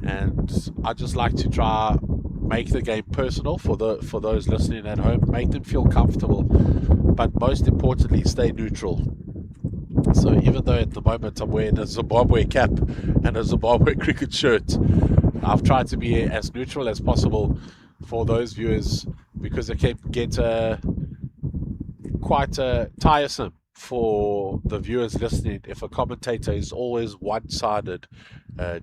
Speaker 6: And I just like to try make the game personal for those listening at home, make them feel comfortable, but most importantly, stay neutral. So even though at the moment I'm wearing a Zimbabwe cap and a Zimbabwe cricket shirt, I've tried to be as neutral as possible for those viewers, because it can get quite tiresome for the viewers listening if a commentator is always one-sided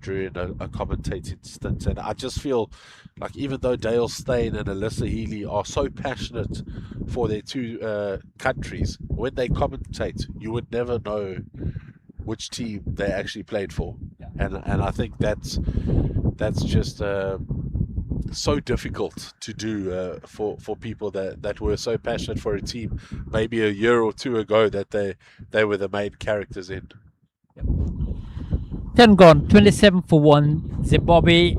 Speaker 6: during a commentating stint. And I just feel like even though Dale Steyn and Alyssa Healy are so passionate for their two countries, when they commentate, you would never know which team they actually played for. And I think that's just so difficult to do for people that were so passionate for a team maybe a year or two ago that they were the main characters in.
Speaker 5: 10 gone, 27 for 1. Zimbabwe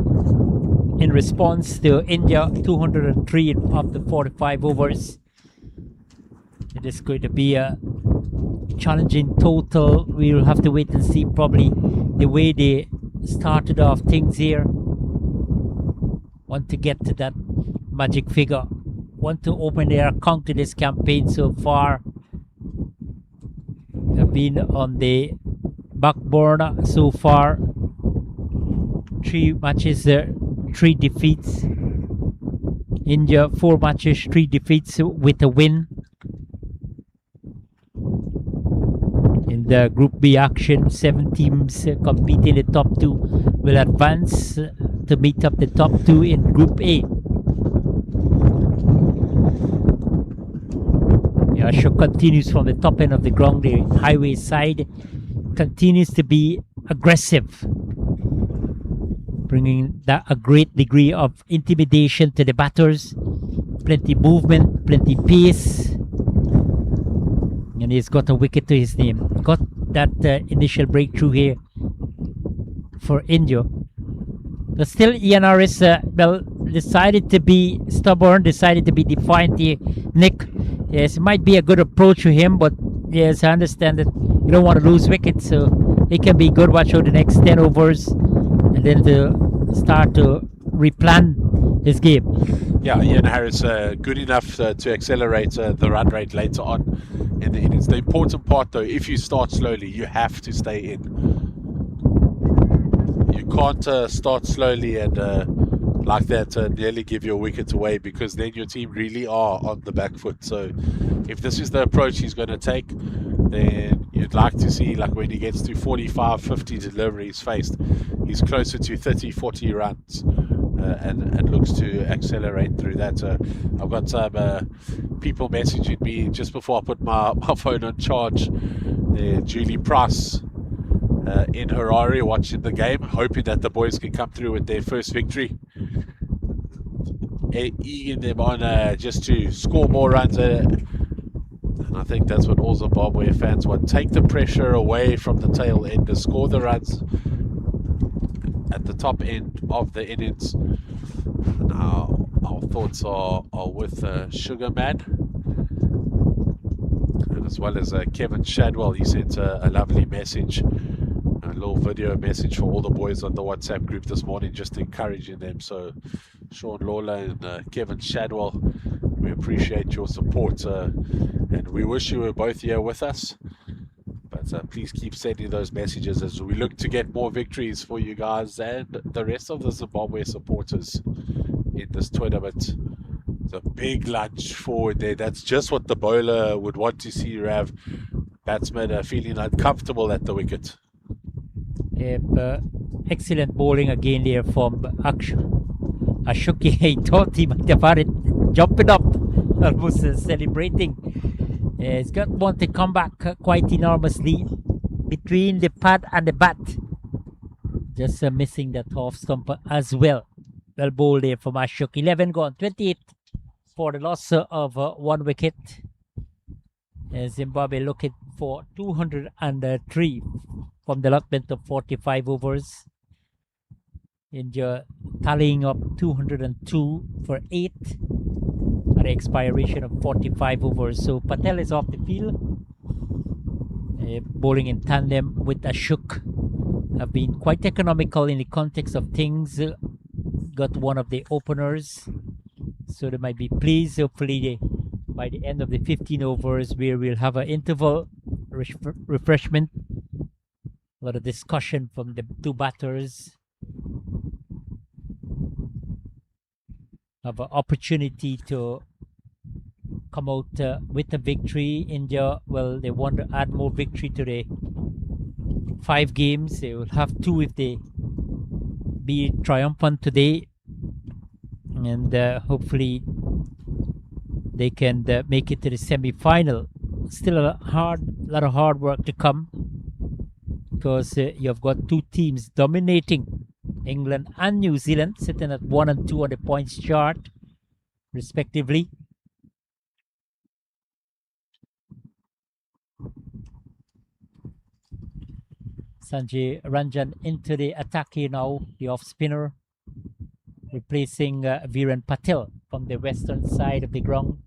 Speaker 5: in response to India, 203 after 45 overs. It is going to be a challenging total. We will have to wait and see probably the way they started off things here. Want to get to that magic figure. Want to open their account to this campaign so far. Have been on the back burner so far. 3 matches, 3 defeats. India 4 matches, 3 defeats with a win. In the Group B action, 7 teams competing in the top 2 will advance to meet up the top 2 in Group A. Ashok continues from the top end of the ground. The highway side continues to be aggressive, bringing a great degree of intimidation to the batters. Plenty movement, plenty pace. And he's got a wicket to his name. Got that initial breakthrough here for India. But still, ENRS decided to be stubborn, decided to be defiant here. Nick, yes, it might be a good approach to him, but yes, I understand that you don't want to lose wickets, so it can be good. Watch out the next 10 overs and then to start to replan his game.
Speaker 6: Yeah, Ian Harris good enough to accelerate the run rate later on in the innings. The important part, though, if you start slowly, you have to stay in. You can't start slowly and like that nearly give your wicket away, because then your team really are on the back foot. So if this is the approach he's going to take, then you'd like to see, like when he gets to 45, 50 deliveries faced, he's closer to 30, 40 runs. And looks to accelerate through that. I've got some people messaging me just before I put my phone on charge. Julie Price in Harare watching the game, hoping that the boys can come through with their first victory. Egging them on just to score more runs. And I think that's what all Zimbabwe fans want. Take the pressure away from the tail end to score the runs at the top end of the innings. Now our thoughts are with Sugarman, and as well as Kevin Shadwell. He sent a lovely message, a little video message for all the boys on the WhatsApp group this morning, just encouraging them. So Sean Lawler and Kevin Shadwell, we appreciate your support, and we wish you were both here with us. But please keep sending those messages as we look to get more victories for you guys and the rest of the Zimbabwe supporters in this tournament. It's a big lunge forward there. That's just what the bowler would want to see, Rav. Batsman feeling uncomfortable at the wicket.
Speaker 5: Excellent bowling again there from Ashok. He thought he might have had it jumping up, almost celebrating. He's got one to come back quite enormously between the pad and the bat. Just missing that off stump as well. Well bowled there from Ashok. 11 gone, 28 for the loss of 1 wicket. Zimbabwe looking for 203 from the allotment of 45 overs. India tallying up 202 for 8 at the expiration of 45 overs. So Patel is off the field. Bowling in tandem with Ashok. Have been quite economical in the context of things. Got one of the openers. So they might be pleased. Hopefully by the end of the 15 overs where we'll have an interval refreshment. A lot of discussion from the 2 batters. Have an opportunity to come out with a victory. India, well, they want to add more victory to their 5 games. They will have 2 if they be triumphant today, and hopefully they can make it to the semi-final. Still a lot of hard work to come, because you've got 2 teams dominating, England and New Zealand, sitting at 1 and 2 on the points chart respectively. Sanjay Ranjan into the attack here now, the off spinner, replacing Viren Patel from the western side of the ground.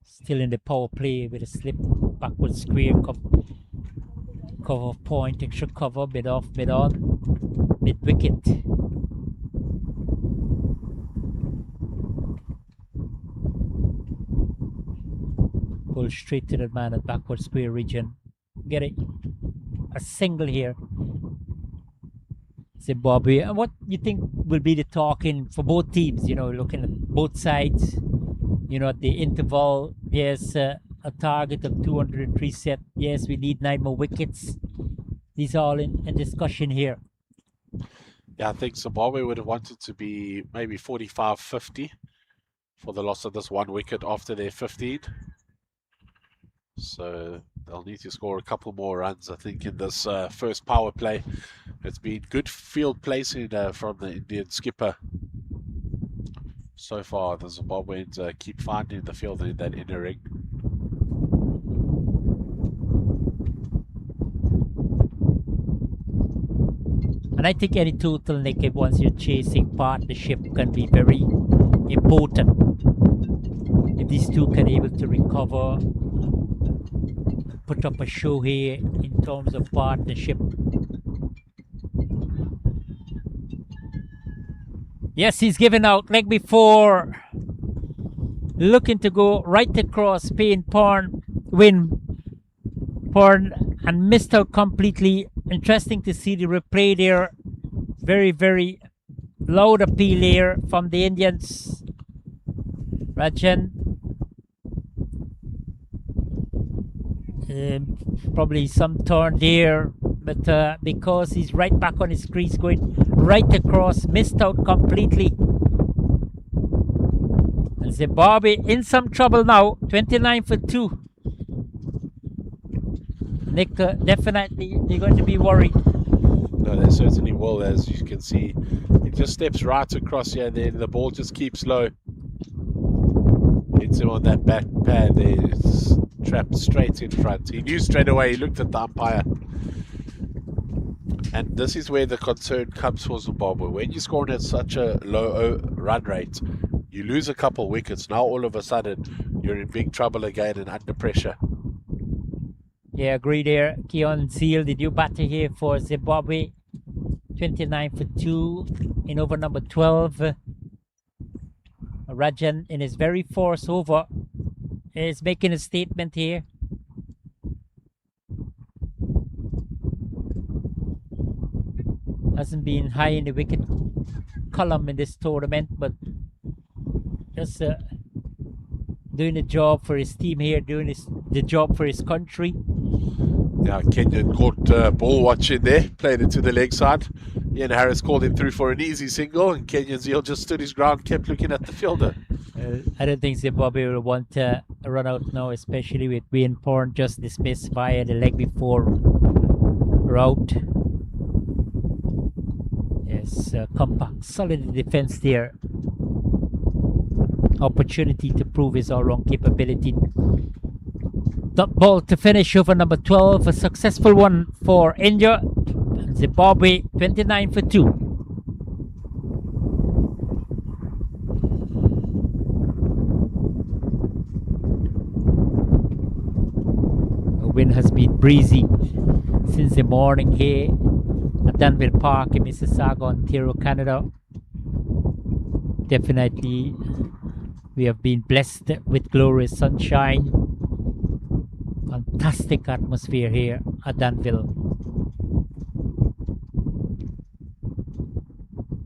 Speaker 5: Still in the power play with a slip backward square cover point, extra cover, mid off, mid on, mid wicket. Pull straight to the man at backward square region. Get it. A single here. Zimbabwe. And what you think will be the talking for both teams? You know, looking at both sides. You know, at the interval, yes, a target of 203 set. Yes, we need 9 more wickets. These are all in discussion here.
Speaker 6: Yeah, I think Zimbabwe would have wanted to be maybe 45-50 for the loss of this 1 wicket after their 15. So they'll need to score a couple more runs, I think, in this first power play. It's been good field placing from the Indian skipper. So far, the Zimbabweans keep finding the field in that inner ring.
Speaker 5: And I think any total, Nick, once you're chasing partnership, can be very important. If these two can able to recover, put up a show here in terms of partnership. Yes, he's given out leg before, looking to go right across, paying Porn, win Porn, and missed out completely. Interesting to see the replay there. Very, very loud appeal here from the Indians. Rajan. Probably some turn there, but because he's right back on his crease, going right across, missed out completely. And Zimbabwe in some trouble now, 29 for 2. Nick, definitely they're going to be worried.
Speaker 6: No, they certainly will. As you can see, he just steps right across here, and then the ball just keeps low. Hits him on that back pad there. It's trapped straight in front. He knew straight away. He looked at the umpire. And this is where the concern comes for Zimbabwe. When you're scoring at such a low run rate, you lose a couple wickets. Now all of a sudden, you're in big trouble again and under pressure.
Speaker 5: Yeah, agree there. Keon Seal, the new batter here for Zimbabwe. 29 for 2 in over number 12. Rajan in his very first over is making a statement here. Hasn't been high in the wicket column in this tournament, but just doing the job for his team here, doing the job for his country.
Speaker 6: Yeah, Kenyan caught ball watching there, played it to the leg side. Ian Harris called him through for an easy single, and Kenyan Zeal just stood his ground, kept looking at the fielder.
Speaker 5: I don't think Zimbabwe will want a run out now, especially with Wayne Porn just dismissed via the leg before route. Yes, compact, solid defense there. Opportunity to prove his all-round capability. Dot ball to finish over number 12, a successful one for India. Zimbabwe 29 for 2. The wind has been breezy since the morning here at Danville Park in Mississauga, Ontario, Canada. Definitely we have been blessed with glorious sunshine. Fantastic atmosphere here at Danville.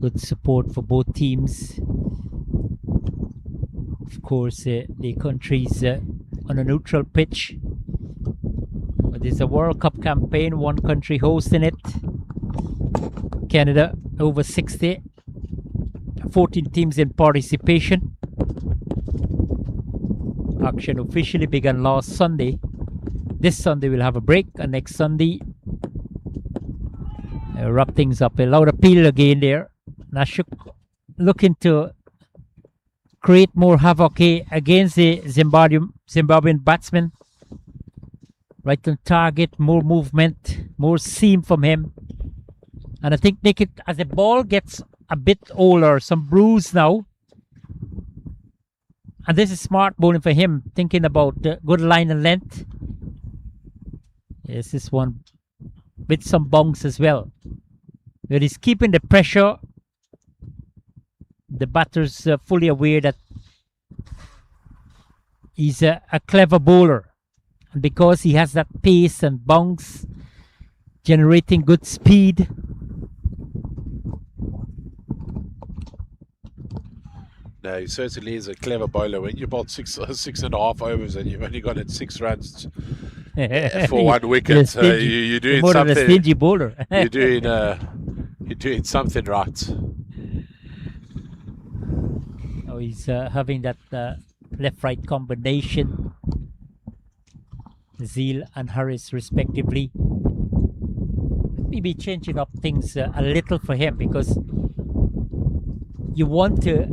Speaker 5: good support for both teams. Of course, the country's on a neutral pitch. But it's a World Cup campaign, one country hosting it. Canada over 60, 14 teams in participation. Action officially began last Sunday. This Sunday we'll have a break, and next Sunday wrap things up. A loud appeal again there. Ashok looking to create more havoc against the Zimbabwean batsman. Right on target, more movement, more seam from him. And I think Nick, as the ball gets a bit older, some bruise now. And this is smart bowling for him, thinking about good line and length. Yes, this one with some bounce as well. But he's keeping the pressure. The batter's fully aware that he's a clever bowler. And because he has that pace and bounce, generating good speed.
Speaker 6: No, he certainly is a clever bowler. When you bowled 6.5 overs and you've only got it 6 runs for 1 wicket, you're doing
Speaker 5: more
Speaker 6: something.
Speaker 5: Than a stingy bowler.
Speaker 6: you're doing something right.
Speaker 5: Oh, he's having that left-right combination. Zeal and Harris respectively. Maybe changing up things a little for him, because you want to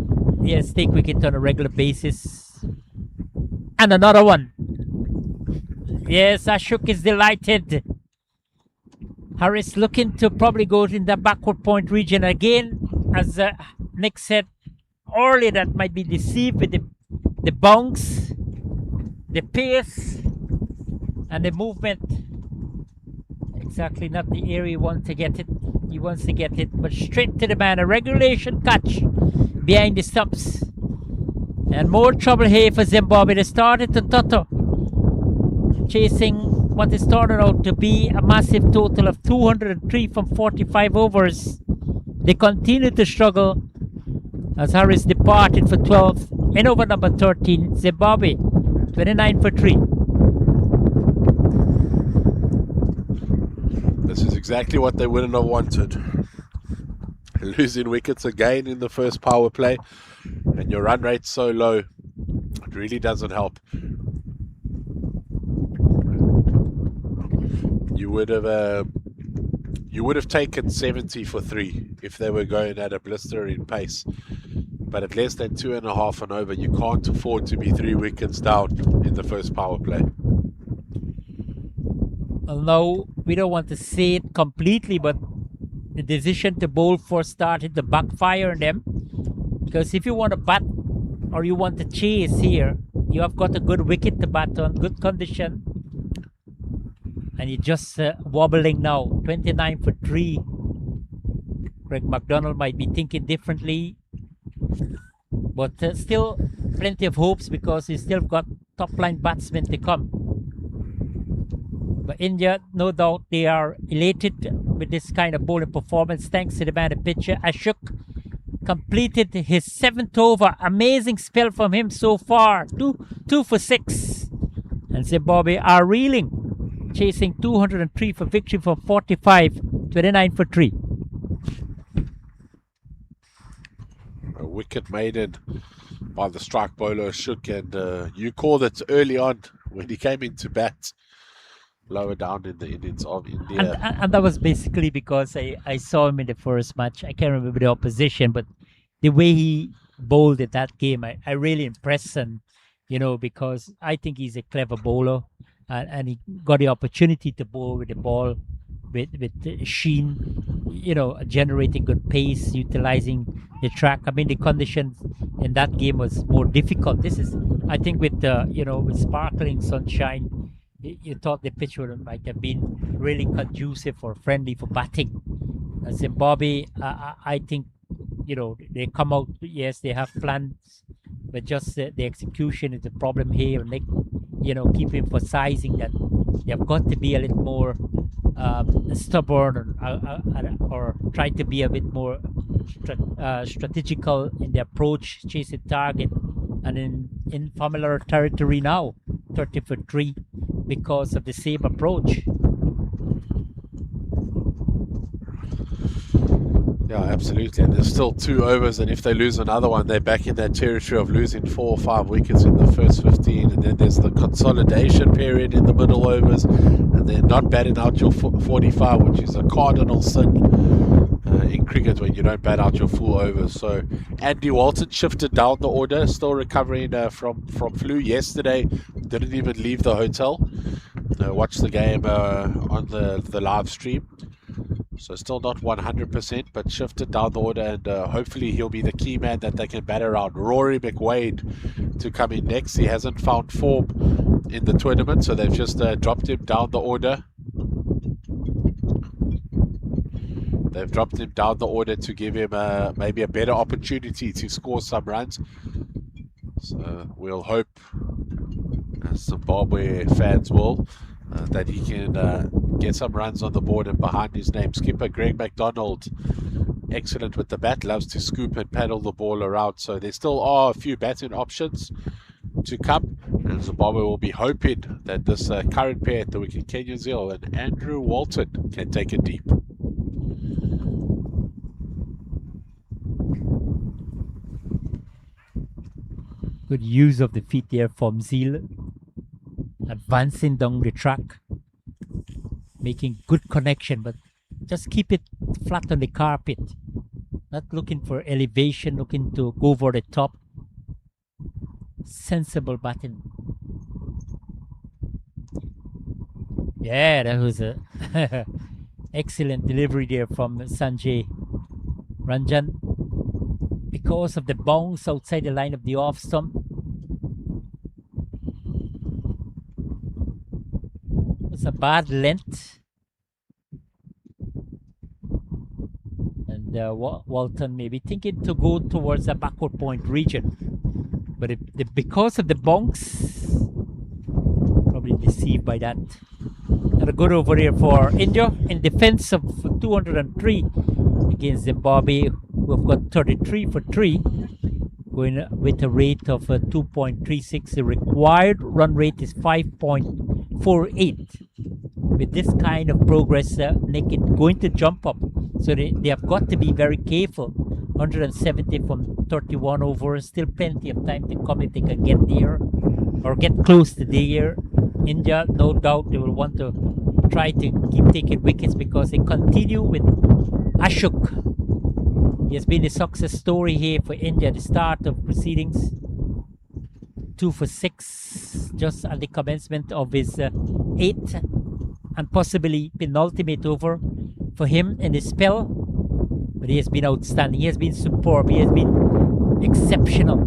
Speaker 5: take wicket on a regular basis. And another one. Yes, Ashok is delighted. Harris looking to probably go in the backward point region again. As Nick said earlier, that might be deceived with the bounce, the pace, and the movement. Exactly not the area he wants to get it. He wants to get it, but straight to the man. A regulation catch behind the stumps. And more trouble here for Zimbabwe. They started to tutter, chasing what is started out to be a massive total of 203 from 45 overs. They continue to struggle as Harris departed for 12 in over number 13. Zimbabwe 29 for 3.
Speaker 6: This is exactly what they wouldn't have wanted. Losing wickets again in the first power play, and your run rate's so low, it really doesn't help. You would have taken 70 for 3 if they were going at a blistering pace. But at less than 2.5 and over, you can't afford to be 3 wickets down in the first power play.
Speaker 5: Well, no, we don't want to say it completely, but the decision to bowl first started to backfire on them. Because if you want to bat or you want to chase here, you have got a good wicket to bat on, good condition. And you're just wobbling now. 29 for 3. Greg McDonald might be thinking differently. But still plenty of hopes, because he's still got top line batsmen to come. But India, no doubt, they are elated with this kind of bowling performance, thanks to the man of pitcher. Ashok completed his 7th over. Amazing spell from him so far. 2 for 6. And Zimbabwe are reeling, chasing 203 for victory from 45, 29 for 3.
Speaker 6: A wicket maiden by the strike bowler Ashok, and you called it early on when he came into bat. Lower down in the innings of India.
Speaker 5: And that was basically because I saw him in the first match. I can't remember the opposition, but the way he bowled at that game, I really impressed him, because I think he's a clever bowler, and he got the opportunity to bowl with the ball with sheen, generating good pace, utilizing the track. I mean, the conditions in that game was more difficult. This is, I think, with with sparkling sunshine, you thought the pitch might have been really conducive or friendly for batting. Zimbabwe, I think, they come out, yes, they have plans, but just the execution is the problem here. And they, keep emphasizing that they have got to be a little more stubborn or try to be a bit more strategical in the approach, chasing target, and in familiar territory now, 30 for 3, because of the same approach.
Speaker 6: Yeah, absolutely. And there's still 2 overs, and if they lose another one, they're back in that territory of losing 4 or 5 wickets in the first 15. And then there's the consolidation period in the middle overs, and they're not batting out your 45, which is a cardinal sin in cricket when you don't bat out your full overs. So Andy Walton shifted down the order, still recovering from flu yesterday. Didn't even leave the hotel. Watched the game on the live stream. So still not 100%, but shifted down the order, and hopefully he'll be the key man that they can bat around. Rory McWade to come in next. He hasn't found form in the tournament, so they've just dropped him down the order. They've dropped him down the order to give him maybe a better opportunity to score some runs. So we'll hope, as Zimbabwe fans will, that he can get some runs on the board. And behind his name, skipper Greg McDonald, excellent with the bat, loves to scoop and paddle the ball around. So there still are a few batting options to come, and Zimbabwe will be hoping that this current pair at the wicket, Kenya Zil and Andrew Walton, can take it deep.
Speaker 5: Good use of the feet there from Zeal, advancing down the track, making good connection, but just keep it flat on the carpet, not looking for elevation, looking to go over the top. Sensible batting. Yeah, that was a excellent delivery there from Sanjay Ranjan. Because of the bounce outside the line of the off stump. It's a bad length. And Walton may be thinking to go towards the backward point region. But because of the bounce, probably deceived by that. And a good over here for India in defense of 203 against Zimbabwe, who have got 33 for 3, going with a rate of 2.36. The required run rate is 5.48. With this kind of progress, Nick is going to jump up. So they have got to be very careful. 170 from 31 overs, still plenty of time to come if they can get there or get close to there. India, no doubt, they will want to try to keep taking wickets because they continue with Ashok. He has been a success story here for India at the start of proceedings. 2 for 6 just at the commencement of his 8th and possibly penultimate over for him in his spell. But he has been outstanding. He has been superb. He has been exceptional.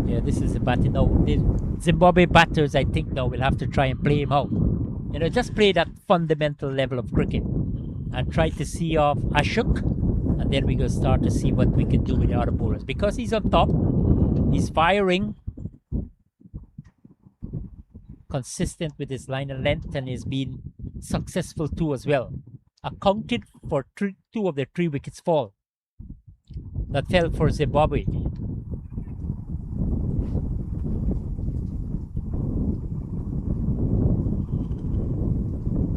Speaker 5: Yeah, this is the batting now. The Zimbabwe batters, I think, now will have to try and play him out. You know, just play that fundamental level of cricket and try to see off Ashok, and then we can start to see what we can do with the other bowlers. Because he's on top, he's firing, consistent with his line and length, and he's been successful too as well. Accounted for 2 of the 3 wickets fall that fell for Zimbabwe.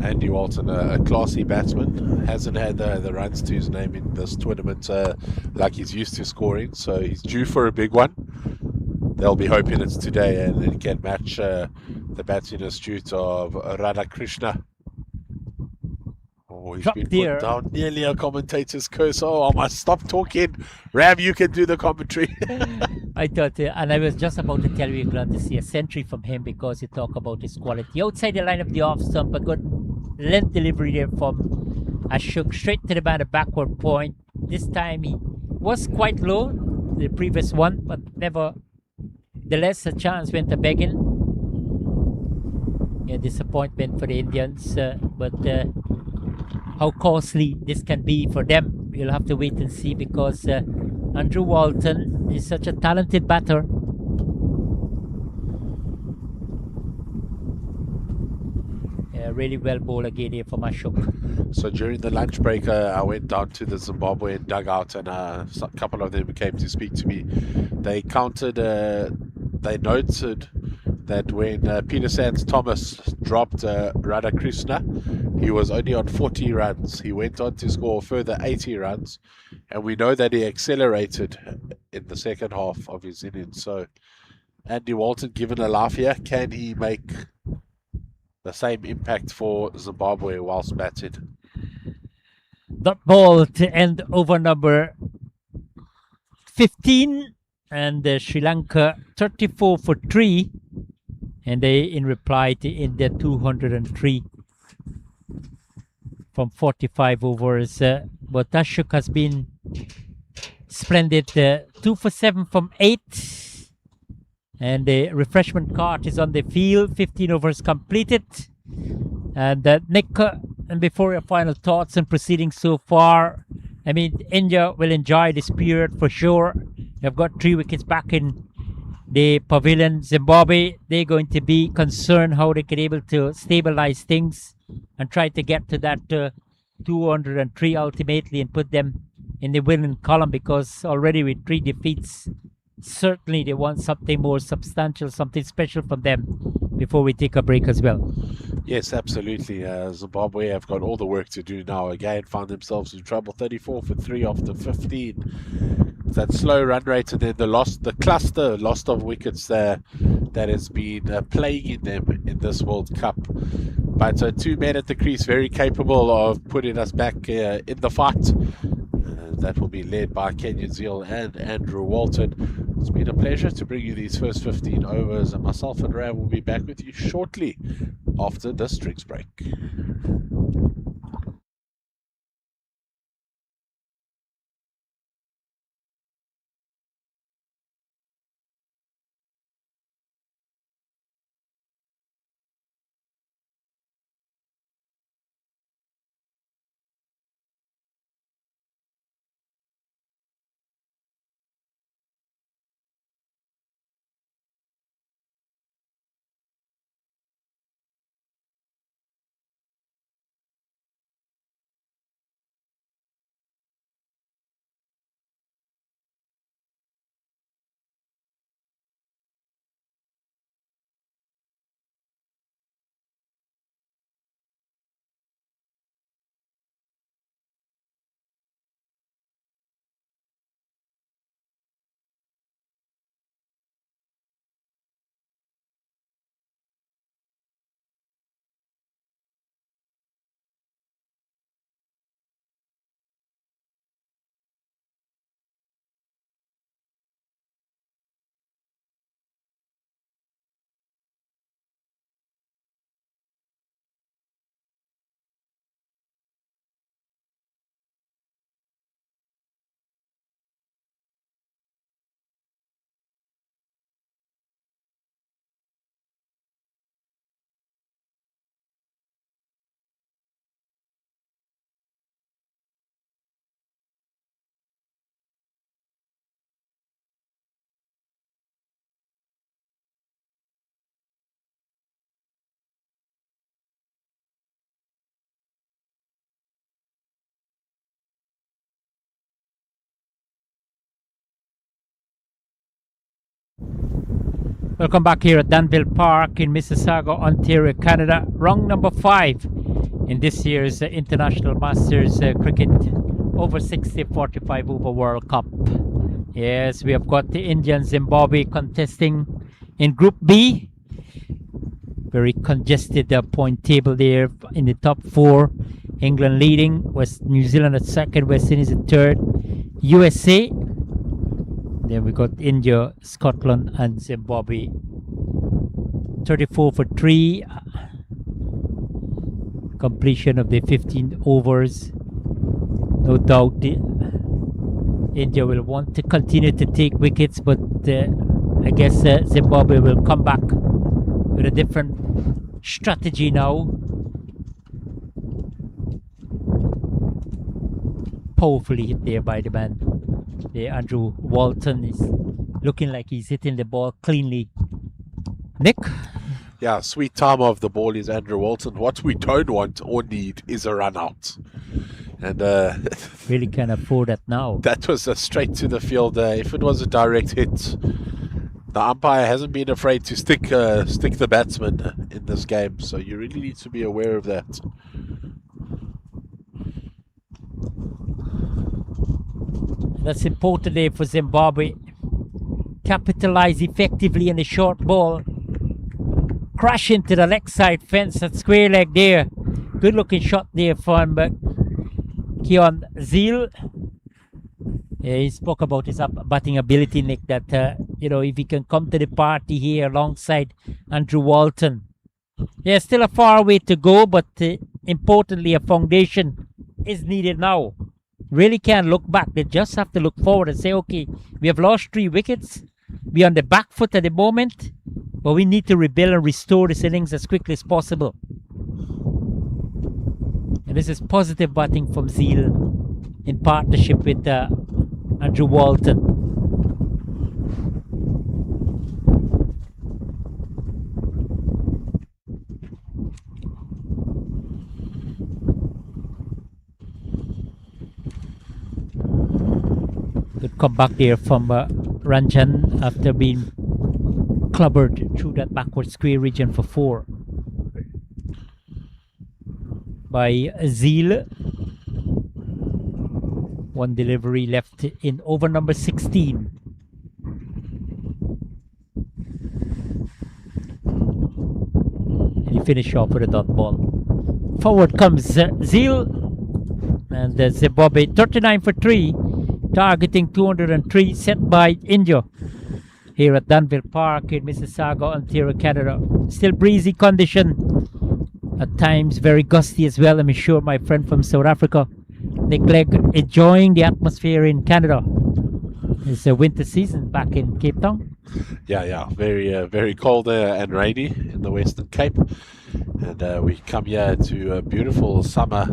Speaker 6: Andy Walton, a classy batsman, hasn't had the runs to his name in this tournament like he's used to scoring, so he's due for a big one. They'll be hoping it's today and it can match the batting astute of Radhakrishna. Oh, he's
Speaker 5: Drop
Speaker 6: been
Speaker 5: there.
Speaker 6: put down, nearly a commentator's curse. Oh, I must stop talking. Ram, you can do the commentary.
Speaker 5: I thought, and I was just about to tell you, glad to see a century from him because you talk about his quality. Outside the line of the off stump, a good length delivery there from Ashok, straight to the man, a backward point. This time he was quite low, the previous one, but nevertheless, a chance went to begging. Yeah, disappointment for the Indians, but how costly this can be for them, we'll have to wait and see because Andrew Walton is such a talented batter. Really well bowled again here for Ashok.
Speaker 6: So during the lunch break, I went down to the Zimbabwean dugout, and a couple of them came to speak to me. They noted that when Peter Sands Thomas dropped Radhakrishna, he was only on 40 runs. He went on to score a further 80 runs, and we know that he accelerated in the second half of his innings. So Andy Walton given a laugh here. Can he make the same impact for Zimbabwe whilst batted?
Speaker 5: Dot ball to end over number 15, and Sri Lanka 34 for 3, and they in reply to India 203 from 45 overs. But Ashok has been splendid, 2 for 7 from 8, and the refreshment cart is on the field. 15 overs completed. And Nick, and before your final thoughts and proceedings so far, I mean, India will enjoy this period for sure. They've got 3 wickets back in the pavilion. Zimbabwe, they're going to be concerned how they can able to stabilize things and try to get to that 203 ultimately and put them in the winning column, because already with 3 defeats, certainly they want something more substantial, something special from them before we take a break as well.
Speaker 6: Yes, absolutely. Zimbabwe have got all the work to do now. Again, found themselves in trouble. 34 for 3 after 15. That slow run rate, and then the cluster loss of wickets that has been plaguing them in this World Cup. But 2 men at the crease, very capable of putting us back in the fight. That will be led by Kenyan Zeal and Andrew Walton. It's been a pleasure to bring you these first 15 overs, and myself and Ram will be back with you shortly after this drinks break.
Speaker 5: Welcome back here at Danville Park in Mississauga, Ontario, Canada. Round number 5 in this year's International Masters Cricket over 60 45 over World Cup. Yes, we have got the India and Zimbabwe contesting in Group B. Very congested point table there in the top 4. England leading, New Zealand at second, West Indies at third, USA. Then we got India, Scotland and Zimbabwe. 34 for 3. Completion of the 15 overs. No doubt India will want to continue to take wickets, but I guess Zimbabwe will come back with a different strategy now. Powerfully hit there by the man. Andrew Walton is looking like he's hitting the ball cleanly. Nick?
Speaker 6: Yeah, sweet time of the ball is Andrew Walton. What we don't want or need is a run out. And
Speaker 5: Really can afford that now.
Speaker 6: that was a straight to the field. If it was a direct hit, the umpire hasn't been afraid to stick the batsman in this game. So you really need to be aware of that.
Speaker 5: That's important there for Zimbabwe. Capitalize effectively on the short ball. Crash into the leg side fence at square leg there. Good looking shot there from Keon Zeal. Yeah, he spoke about his batting ability, Nick, that, if he can come to the party here alongside Andrew Walton. Yeah, still a far way to go, but importantly, a foundation is needed now. Really can't look back. They just have to look forward and say, okay, we have lost 3 wickets. We're on the back foot at the moment, but we need to rebuild and restore this innings as quickly as possible. And this is positive batting from Zeal in partnership with Andrew Walton. Good comeback there from Ranjan after being clubbered through that backward square region for 4 by Zeal. 1 delivery left in over number 16. And he finished off with a dot ball. Forward comes Zeal, and Zimbabwe 39 for 3, targeting 203, set by India here at Danville Park in Mississauga, Ontario, Canada. Still breezy condition, at times very gusty as well. I'm sure my friend from South Africa, Nick Legg, enjoying the atmosphere in Canada. It's a winter season back in Cape Town.
Speaker 6: Yeah, very cold and rainy in the Western Cape. And we come here to a beautiful summer,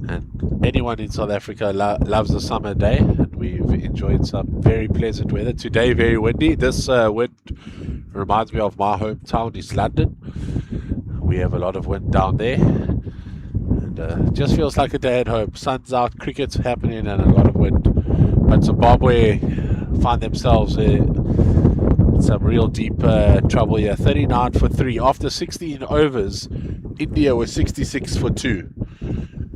Speaker 6: and anyone in South Africa loves a summer day, and we've enjoyed some very pleasant weather. Today very windy. This wind reminds me of my hometown, East London. We have a lot of wind down there, and just feels like a day at home. Sun's out, cricket's happening, and a lot of wind. But Zimbabwe find themselves in some real deep trouble here. 39 for 3 after 16 overs. India was 66 for 2.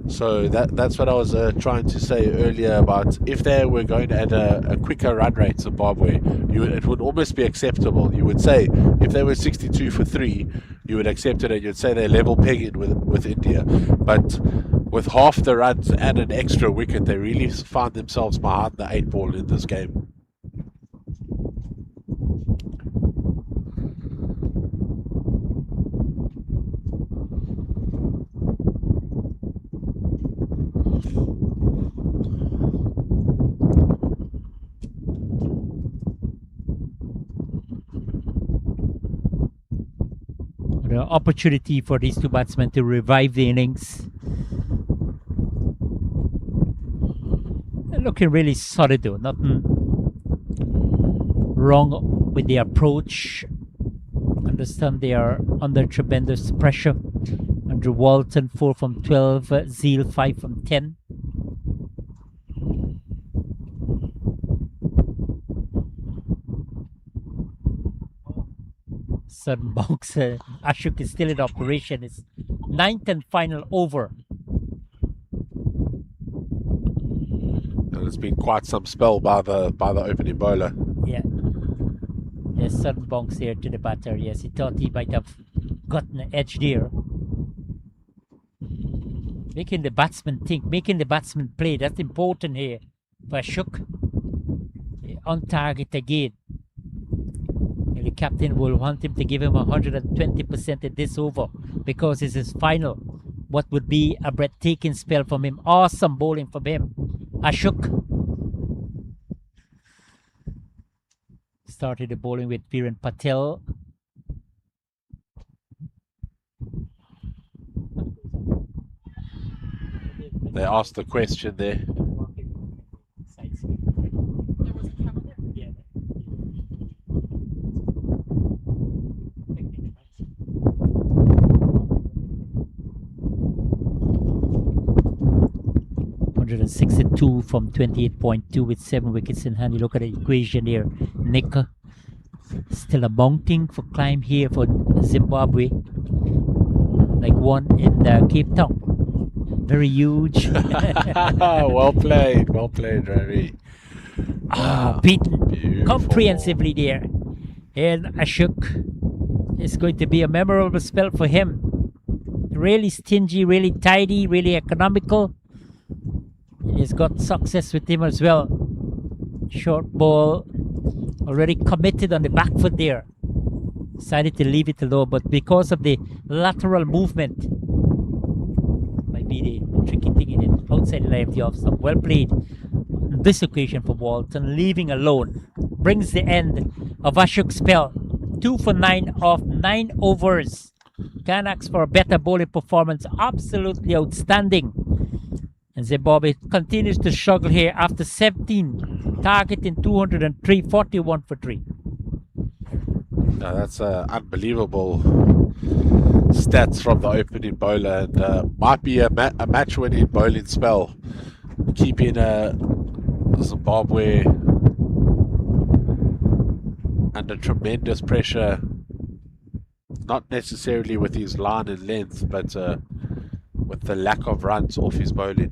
Speaker 6: So that's what I was trying to say earlier about if they were going at a quicker run rate, Zimbabwe, it would almost be acceptable. You would say if they were 62 for 3, you would accept it, and you'd say they're level pegging with India. But with half the runs and an extra wicket, they really found themselves behind the 8 ball in this game.
Speaker 5: The opportunity for these 2 batsmen to revive the innings. They're looking really solid though, nothing wrong with the approach. Understand they are under tremendous pressure. Andrew Walton 4 from 12, Zeal 5 from 10. Sudden bounce. Ashok is still in operation. It's 9th and final over.
Speaker 6: And it's been quite some spell by the opening bowler.
Speaker 5: Yeah. Yes, sudden bounce here to the batter. Yes, he thought he might have gotten an edge there. Making the batsman think, making the batsman play. That's important here for Ashok. On target again. The captain will want him to give him 120% in this over because it's his final. What would be a breathtaking spell from him. Awesome bowling from him. Ashok started the bowling with Viren Patel.
Speaker 6: They asked the question there.
Speaker 5: 162 from 28.2 with 7 wickets in hand. You look at the equation here. Nick still a mounting for climb here for Zimbabwe, like one in Cape Town. Very huge.
Speaker 6: Well played, Rory.
Speaker 5: Beaten
Speaker 6: Beautiful.
Speaker 5: comprehensively there. And Ashok, it's going to be a memorable spell for him. Really stingy, really tidy, really economical. He's got success with him as well. Short ball, already committed on the back foot there. Decided to leave it alone, but because of the lateral movement, might be the tricky thing in it. Outside the line of the off stump. Well played. This occasion for Walton, leaving alone, brings the end of Ashok's spell. 2 for 9 of 9 overs. Can ask for a better bowling performance. Absolutely outstanding. And Zimbabwe continues to struggle here after 17, targeting 203, 41 for 3.
Speaker 6: That's unbelievable stats from the opening bowler, and might be a match-winning bowling spell, keeping Zimbabwe under tremendous pressure, not necessarily with his line and length, but with the lack of runs off his bowling.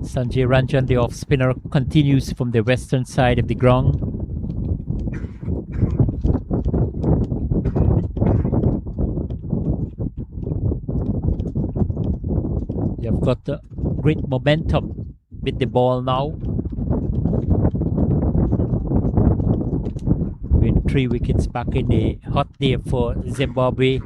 Speaker 5: Sanjay Ranjan, the off spinner, continues from the western side of the ground. They've got great momentum with the ball now. With 3 wickets back in the hot day for Zimbabwe.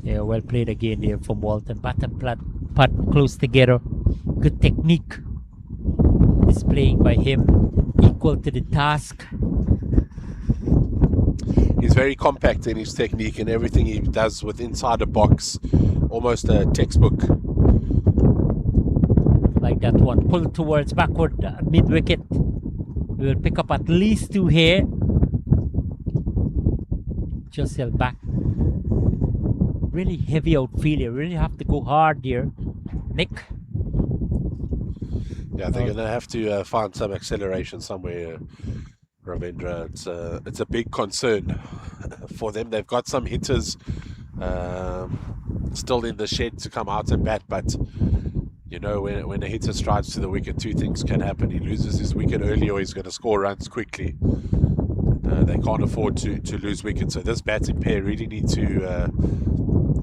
Speaker 5: Yeah, well played again there from Walton. Bat and putt close together. Good technique displaying by him, equal to the task.
Speaker 6: He's very compact in his technique and everything he does with inside the box, almost a textbook.
Speaker 5: Like that one, pull towards backward mid wicket. We will pick up at least 2 here. Just held back. Really heavy outfield here. Really have to go hard here, Nick.
Speaker 6: Yeah, they're going to have to find some acceleration somewhere, Ravindra. It's a big concern for them. They've got some hitters still in the shed to come out and bat, but you know, when a hitter strides to the wicket, 2 things can happen. He loses his wicket early, or he's going to score runs quickly. They can't afford to lose wickets, so this batting pair really need to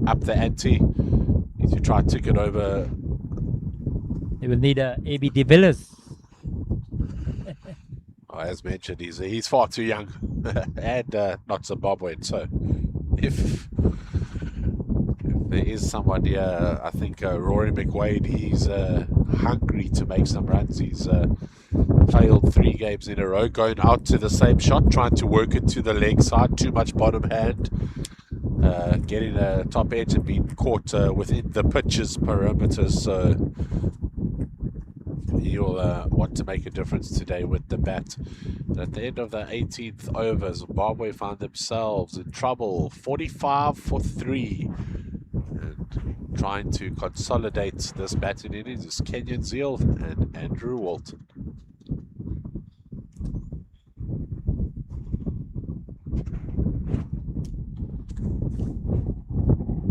Speaker 6: up the ante. Need to try and tick it over.
Speaker 5: They will need a AB de Villiers.
Speaker 6: As mentioned, he's far too young and not Zimbabwean. So if there is someone here, I think Rory McWade, he's hungry to make some runs. He's failed 3 games in a row, going out to the same shot, trying to work it to the leg side, too much bottom hand, getting a top edge and being caught within the pitch's perimeters. So he'll want to make a difference today with the bat. And at the end of the 18th over, Zimbabwe found themselves in trouble, 45 for 3. And trying to consolidate this batting innings is Kenyan Zeal and Andrew Walton.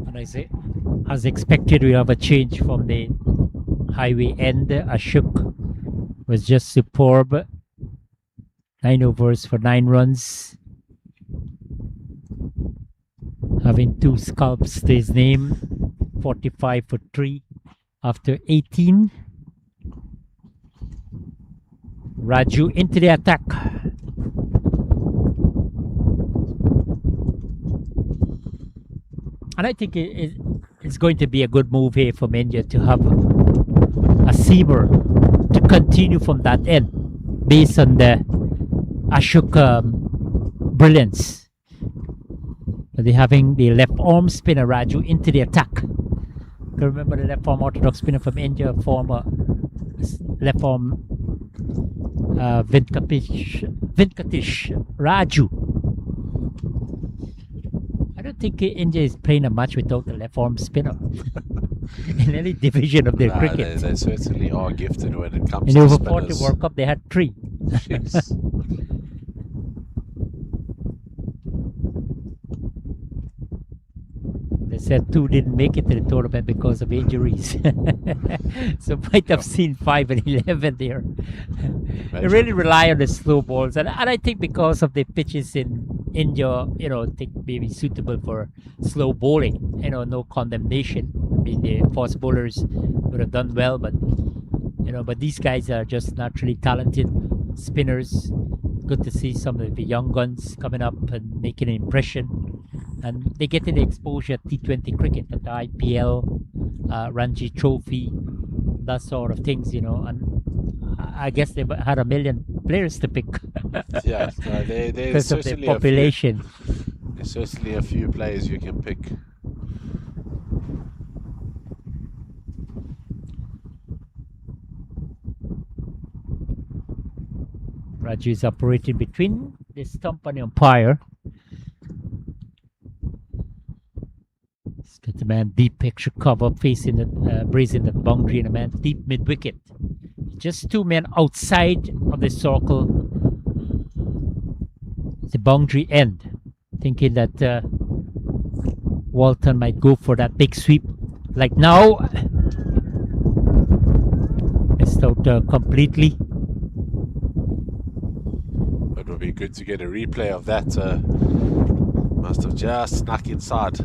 Speaker 5: And I say, as expected, we have a change from the highway end. Ashok was just superb. 9 overs for 9 runs. Having 2 scalps to his name. 45 for 3 after 18. Raju into the attack. And I think it's going to be a good move here from India to have a seamer to continue from that end based on the Ashok brilliance. They're having the left arm spinner Raju into the attack. You remember the left arm orthodox spinner from India, former left arm Venkatish Raju. I don't think India is playing a match without the left arm spinner in any division of their cricket.
Speaker 6: They certainly are gifted when it comes
Speaker 5: In
Speaker 6: to
Speaker 5: over
Speaker 6: spinners.
Speaker 5: 40 World Cup, they had 3.
Speaker 6: Jeez.
Speaker 5: They said 2 didn't make it to the tournament because of injuries. So might have seen 5 and 11 there. They really rely on the slow balls. And I think because of the pitches in India, you know, think maybe suitable for slow bowling. You know, no condemnation. I mean, the fast bowlers would have done well, but you know, but these guys are just naturally talented spinners. Good to see some of the young guns coming up and making an impression. And they get the exposure at T20 cricket, at the IPL, Ranji Trophy, that sort of things, you know. And I guess they had 1 million players to pick.
Speaker 6: Yeah, no, there's
Speaker 5: because of the
Speaker 6: certainly
Speaker 5: population.
Speaker 6: There's certainly a few players you can pick.
Speaker 5: Raju is operating between the stump and the umpire. He's got the man deep picture cover facing the breezing the boundary and a man deep mid wicket. Just 2 men outside of the circle, the boundary end, thinking that Walton might go for that big sweep. Like now, missed out completely.
Speaker 6: It would be good to get a replay of that. Must have just snuck inside.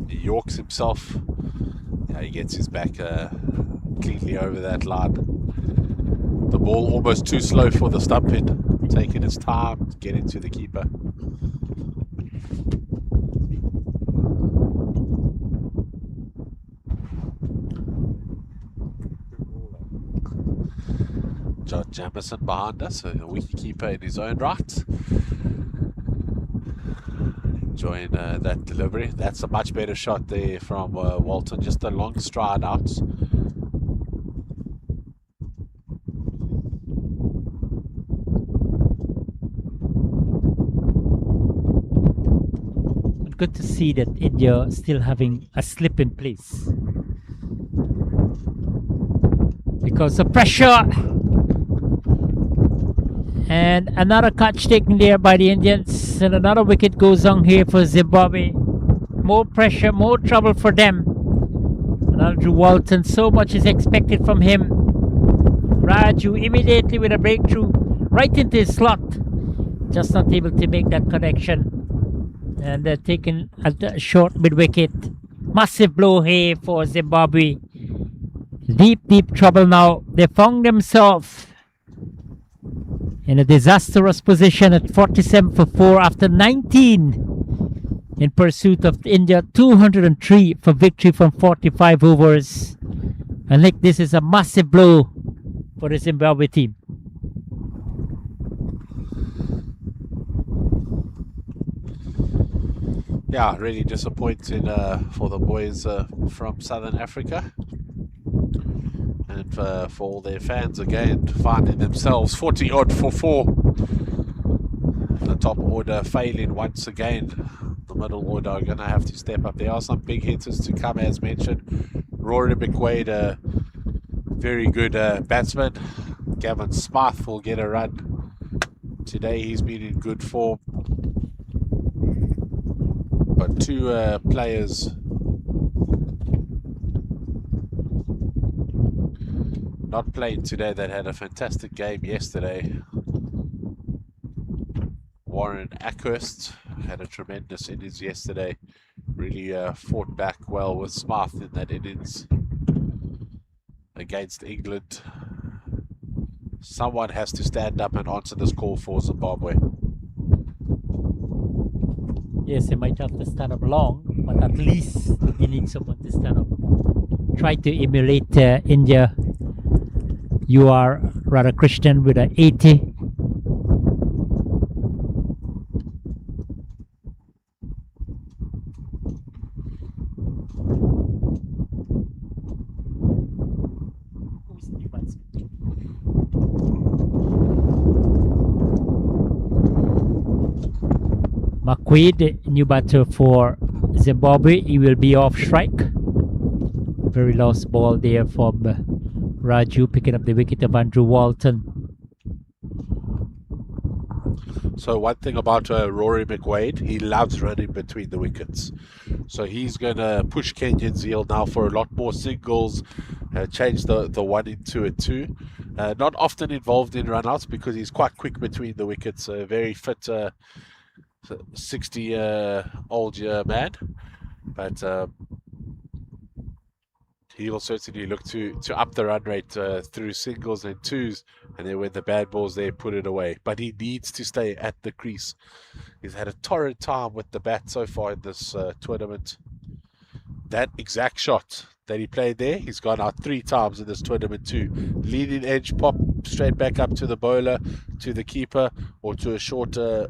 Speaker 6: He yorks himself. Yeah, he gets his back cleanly over that line. The ball almost too slow for the stump in, taking its time to get into the keeper. John Jamison behind us, a wicketkeeper in his own right. Enjoying that delivery. That's a much better shot there from Walton, just a long stride out.
Speaker 5: Good to see that India still having a slip in place because of pressure. And another catch taken there by the Indians, and another wicket goes on here for Zimbabwe. More pressure, more trouble for them. And Andrew Walton, so much is expected from him. Raju immediately with a breakthrough right into his slot, just not able to make that connection. And they're taking a short mid wicket. Massive blow here for Zimbabwe. Deep trouble now. They found themselves in a disastrous position at 47 for 4 after 19 in pursuit of India. 203 for victory from 45 overs. And like this is a massive blow for the Zimbabwe team.
Speaker 6: Yeah, really disappointing for the boys from Southern Africa. And for all their fans again, finding themselves 40 odd for 4. The top order failing once again. The middle order are going to have to step up. There are some big hitters to come, as mentioned. Rory McQuaid, a very good batsman. Gavin Smith will get a run. Today he's been in good form. But 2 players not playing today that had a fantastic game yesterday. Warren Ackhurst had a tremendous innings yesterday. Really fought back well with Smith in that innings against England. Someone has to stand up and answer this call for Zimbabwe.
Speaker 5: Yes, they might have to stand up long, but at least you need someone to stand up. try to emulate India. You are rather Christian with an 80. McQuaid, new batter for Zimbabwe. He will be off strike. Very lost ball there from Raju, picking up the wicket of Andrew Walton.
Speaker 6: So one thing about Rory McQuaid, he loves running between the wickets. So he's going to push Kenyan Zeal now for a lot more singles, change the 1 into a 2. Not often involved in runouts because he's quite quick between the wickets. A very fit 60-old year man. But he will certainly look to up the run rate through singles and 2s, and then when the bad balls there, put it away. But he needs to stay at the crease. He's had a torrid time with the bat so far in this tournament. That exact shot that he played there, he's gone out 3 times in this tournament too. Leading edge pop straight back up to the bowler, to the keeper, or to a shorter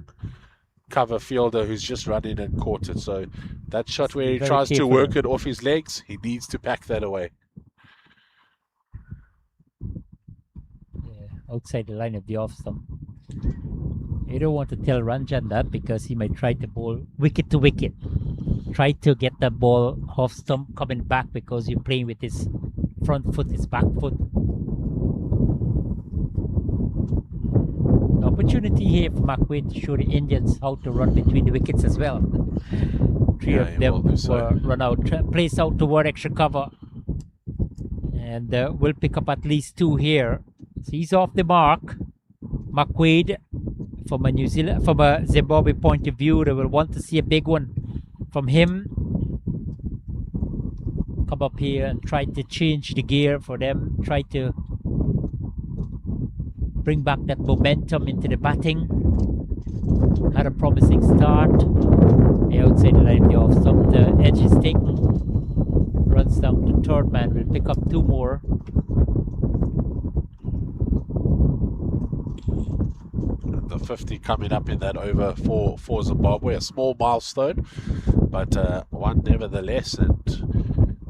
Speaker 6: cover fielder who's just running and caught it. So that shot where he tries to work it off his legs, he needs to pack that away.
Speaker 5: Yeah, outside the line of the off stump. You don't want to tell Ranjan that because he might try to bowl wicket to wicket. Try to get the ball off stump coming back because you're playing with his front foot, his back foot. Opportunity here for McQuaid to show the Indians how to run between the wickets as well. Three of them were run out, placed out toward extra cover, and will pick up at least 2 here. So he's off the mark. McQuaid, from a Zimbabwe point of view, they will want to see a big one from him. Come up here and try to change the gear for them. Try to bring back that momentum into the batting. Had a promising start. The outside the line, the off stump. The edge is taken. Runs down to third man. Will pick up 2 more.
Speaker 6: The 50 coming up in that over for Zimbabwe. A small milestone, but one nevertheless. And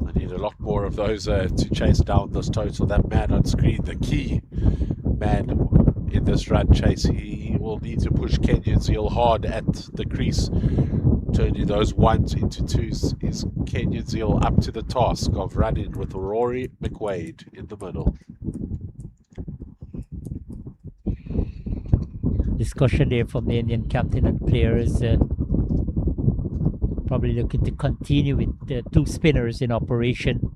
Speaker 6: I need a lot more of those to chase down this total. That man on screen, the key man in this run chase, he will need to push Kenyan Zeal hard at the crease, turning those 1s into 2s. Is Kenyan Zeal up to the task of running with Rory McQuaid in the middle?
Speaker 5: Discussion there from the Indian captain and players. Probably looking to continue with 2 spinners in operation.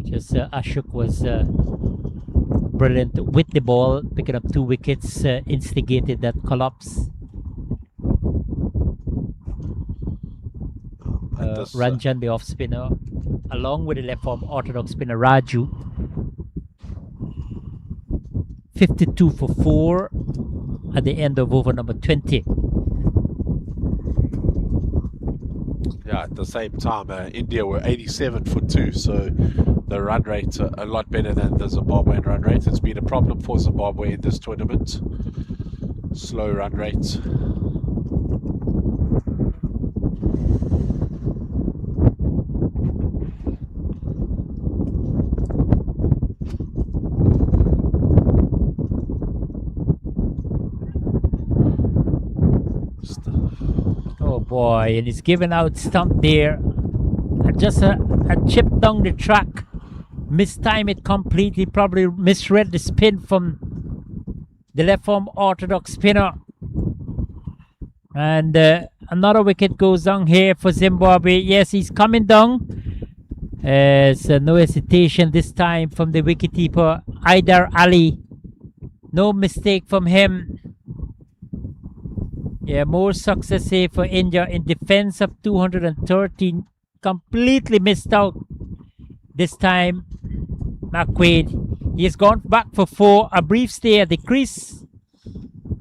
Speaker 5: Just Ashok was brilliant with the ball, picking up 2 wickets, instigated that collapse. Ranjan, the off spinner, along with the left arm orthodox spinner Raju. 52 for 4 at the end of over number 20.
Speaker 6: Yeah, at the same time, India were 87 for 2, so the run rate a lot better than the Zimbabwean run rate. It's been a problem for Zimbabwe in this tournament. Slow run rate.
Speaker 5: Oh boy, and he's given out stump there. Just a chip down the track. Mistime it completely. Probably misread the spin from the left arm orthodox spinner. And another wicket goes down here for Zimbabwe. Yes, he's coming down. So no hesitation this time from the wicketkeeper Aidar Ali. No mistake from him. Yeah, more success here for India in defense of 213. Completely missed out this time. McQuaid, he has gone back for 4. A brief stay at the crease.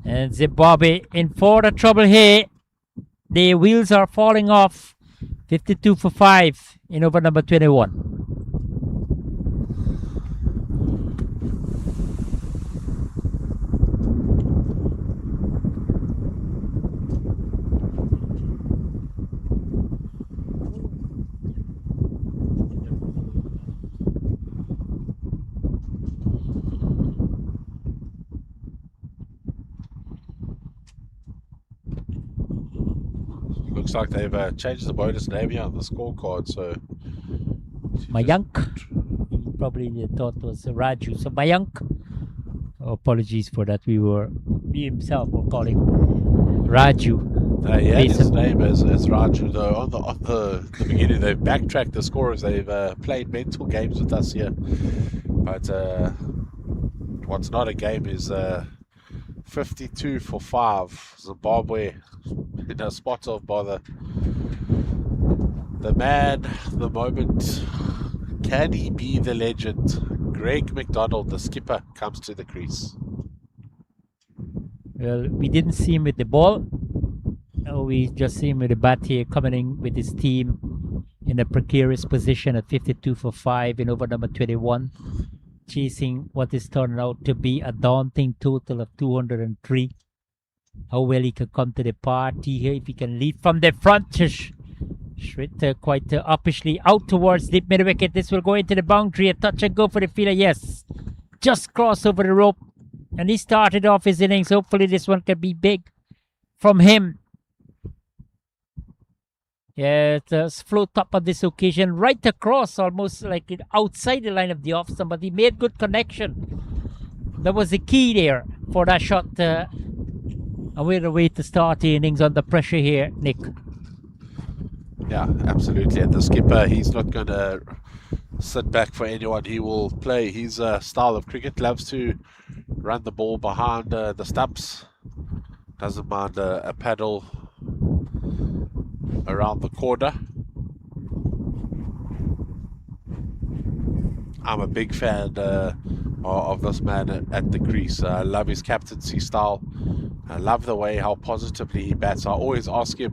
Speaker 5: And Zimbabwe in further trouble here. The wheels are falling off. 52 for 5. in over number 21.
Speaker 6: Looks like they've changed the bonus name here on the scorecard, so
Speaker 5: Mayank. He probably thought it was Raju. So Mayank. Apologies for that. We himself were calling Raju.
Speaker 6: yeah,
Speaker 5: Based
Speaker 6: his
Speaker 5: on-
Speaker 6: name is Raju. Though on the beginning, they've backtracked the scores. They've played mental games with us here, but what's not a game is 52 for 5. Zimbabwe in a spot of bother. The man, the moment. Can he be the legend? Greg McDonald, the skipper, comes to the crease.
Speaker 5: Well, we didn't see him with the ball. We just see him with the bat here, coming in with his team in a precarious position at 52 for 5 in over number 21, chasing what is turning out to be a daunting total of 203. How well he can come to the party here, if he can lead from the front. Schritt quite uppishly out towards deep mid wicket. This will go into the boundary. A touch and go for the fielder. Yes, just cross over the rope. And he started off his innings. Hopefully this one can be big from him. Yeah, it's float up on this occasion. Right across, almost like outside the line of the off stump. But he made good connection. That was the key there for that shot. And we're away to start the innings under pressure here, Nick.
Speaker 6: Yeah, absolutely. And the skipper, he's not going to sit back for anyone. He will play his style of cricket. Loves to run the ball behind the stumps. Doesn't mind a paddle around the corner. I'm a big fan of this man at the crease. I love his captaincy style. I love the way how positively he bats. I always ask him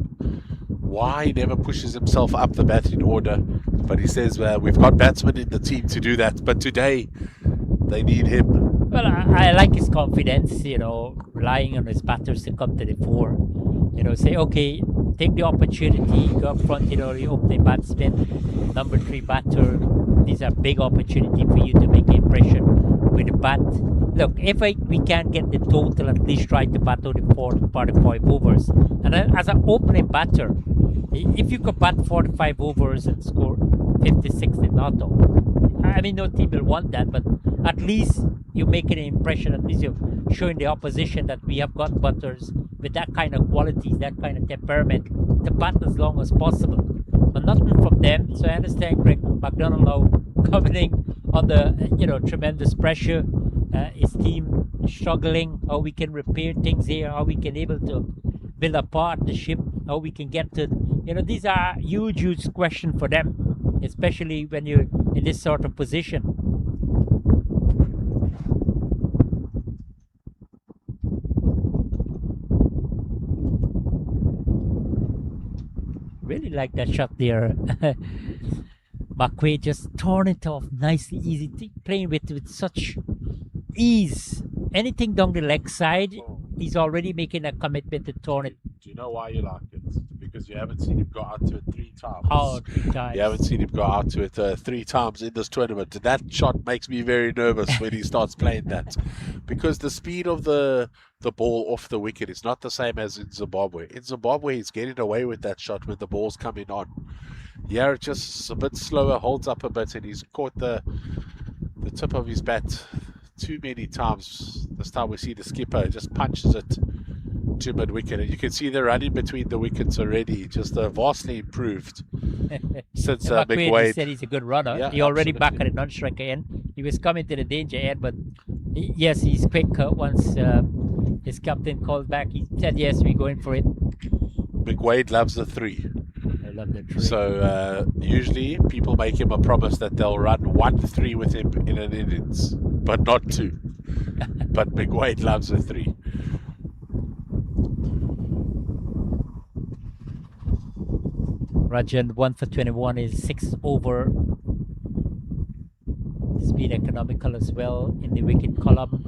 Speaker 6: why he never pushes himself up the batting order, but he says we've got batsmen in the team to do that, but today they need him.
Speaker 5: Well, I like his confidence, relying on his batters to come to the fore. Say, okay, take the opportunity, go up front, the opening batsman, number 3 batter. These are big opportunity for you to make an impression with the bat. Look, if we can get the total, at least try to bat out the 45 overs. And as an opening batter, if you could bat 45 overs and score 56 in not out, I mean, no team will want that, but at least you're making an impression, at least you're showing the opposition that we have got batters with that kind of qualities, that kind of temperament, to bat as long as possible. But nothing from them, so I understand Greg McDonald now coming in under, tremendous pressure. His team struggling, how we can repair things here, how we can able to build a partnership, how we can get to, these are huge questions for them, especially when you're in this sort of position. Really like that shot there. McQuaid just torn it off nicely, easy, playing with such ease. Anything down the leg side, he's already making a commitment to turn it.
Speaker 6: Do you know why you like it? Because you haven't seen him go out to it 3 times.
Speaker 5: Oh, 3 times.
Speaker 6: You haven't seen him go out to it 3 times in this tournament. And that shot makes me very nervous when he starts playing that. Because the speed of the ball off the wicket is not the same as in Zimbabwe. In Zimbabwe, he's getting away with that shot when the ball's coming on. Yeah, it's just a bit slower, holds up a bit, and he's caught the tip of his bat too many times. This time we see the skipper just punches it to mid wicket, and you can see the running between the wickets already just vastly improved since McWade
Speaker 5: said he's a good runner.
Speaker 6: Yeah,
Speaker 5: he already
Speaker 6: absolutely.
Speaker 5: back at the non-striker end. He was coming to the danger end, but yes, he's quick. Once his captain called back, he said yes, we're going for it.
Speaker 6: McWade loves the 3.
Speaker 5: I love the tree.
Speaker 6: So usually people make him a promise that they'll run 1-3 with him in an innings, but not 2. But McWade loves a 3.
Speaker 5: Rajan 1 for 21 is 6 over. It's been economical as well in the wicket column.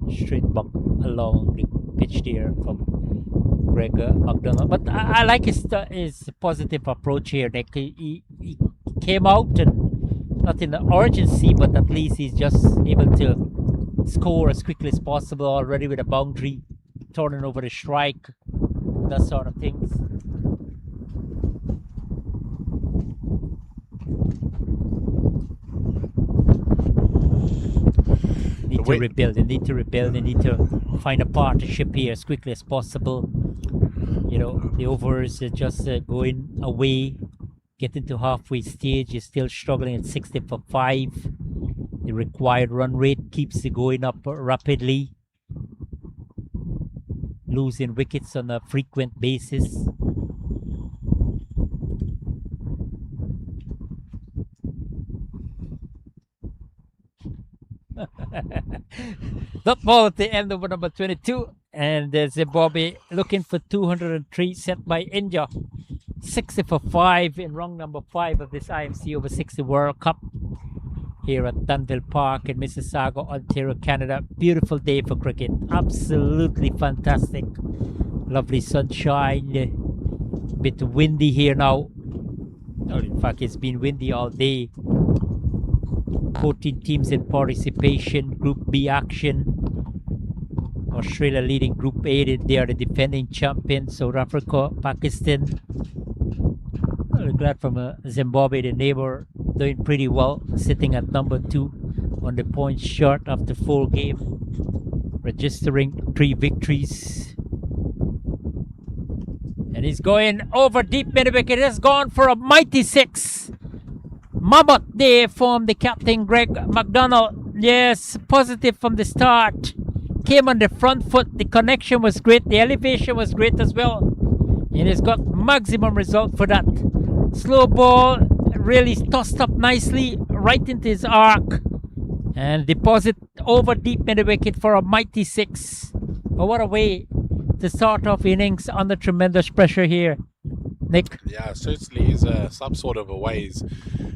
Speaker 5: Straight buck along the pitch there from Greg McDonald. But I like his positive approach here. Like he came out and not in the urgency, but at least he's just able to score as quickly as possible already with a boundary, turning over the strike, that sort of things. Need to rebuild. They need to rebuild. They need to find a partnership here as quickly as possible. You know, the overs are just going away, getting to halfway stage. You're still struggling at 60 for 5. The required run rate keeps it going up rapidly. Losing wickets on a frequent basis. Dot ball at the end over number 22, and Zimbabwe looking for 203 set by India. 60 for 5 in round number 5 of this IMC over 60 World Cup here at Danville Park in Mississauga, Ontario, Canada. Beautiful day for cricket, absolutely fantastic. Lovely sunshine, bit windy here now. Oh, in fact, it's been windy all day. 14 teams in participation, Group B action. Australia leading Group A, they are the defending champions. South Africa, Pakistan. Well, glad from Zimbabwe, the neighbor, doing pretty well, sitting at number 2 on the points chart after 4 games, registering 3 victories. And he's going over deep mid wicket. It's gone for a mighty 6. Mammoth there from the captain Greg McDonald. Yes, positive from the start. Came on the front foot. The connection was great. The elevation was great as well. And he's got maximum result for that. Slow ball really tossed up nicely right into his arc. And deposit over deep mid wicket for a mighty 6. But what a way to start off innings under tremendous pressure here, Nick.
Speaker 6: Yeah, certainly is some sort of a ways.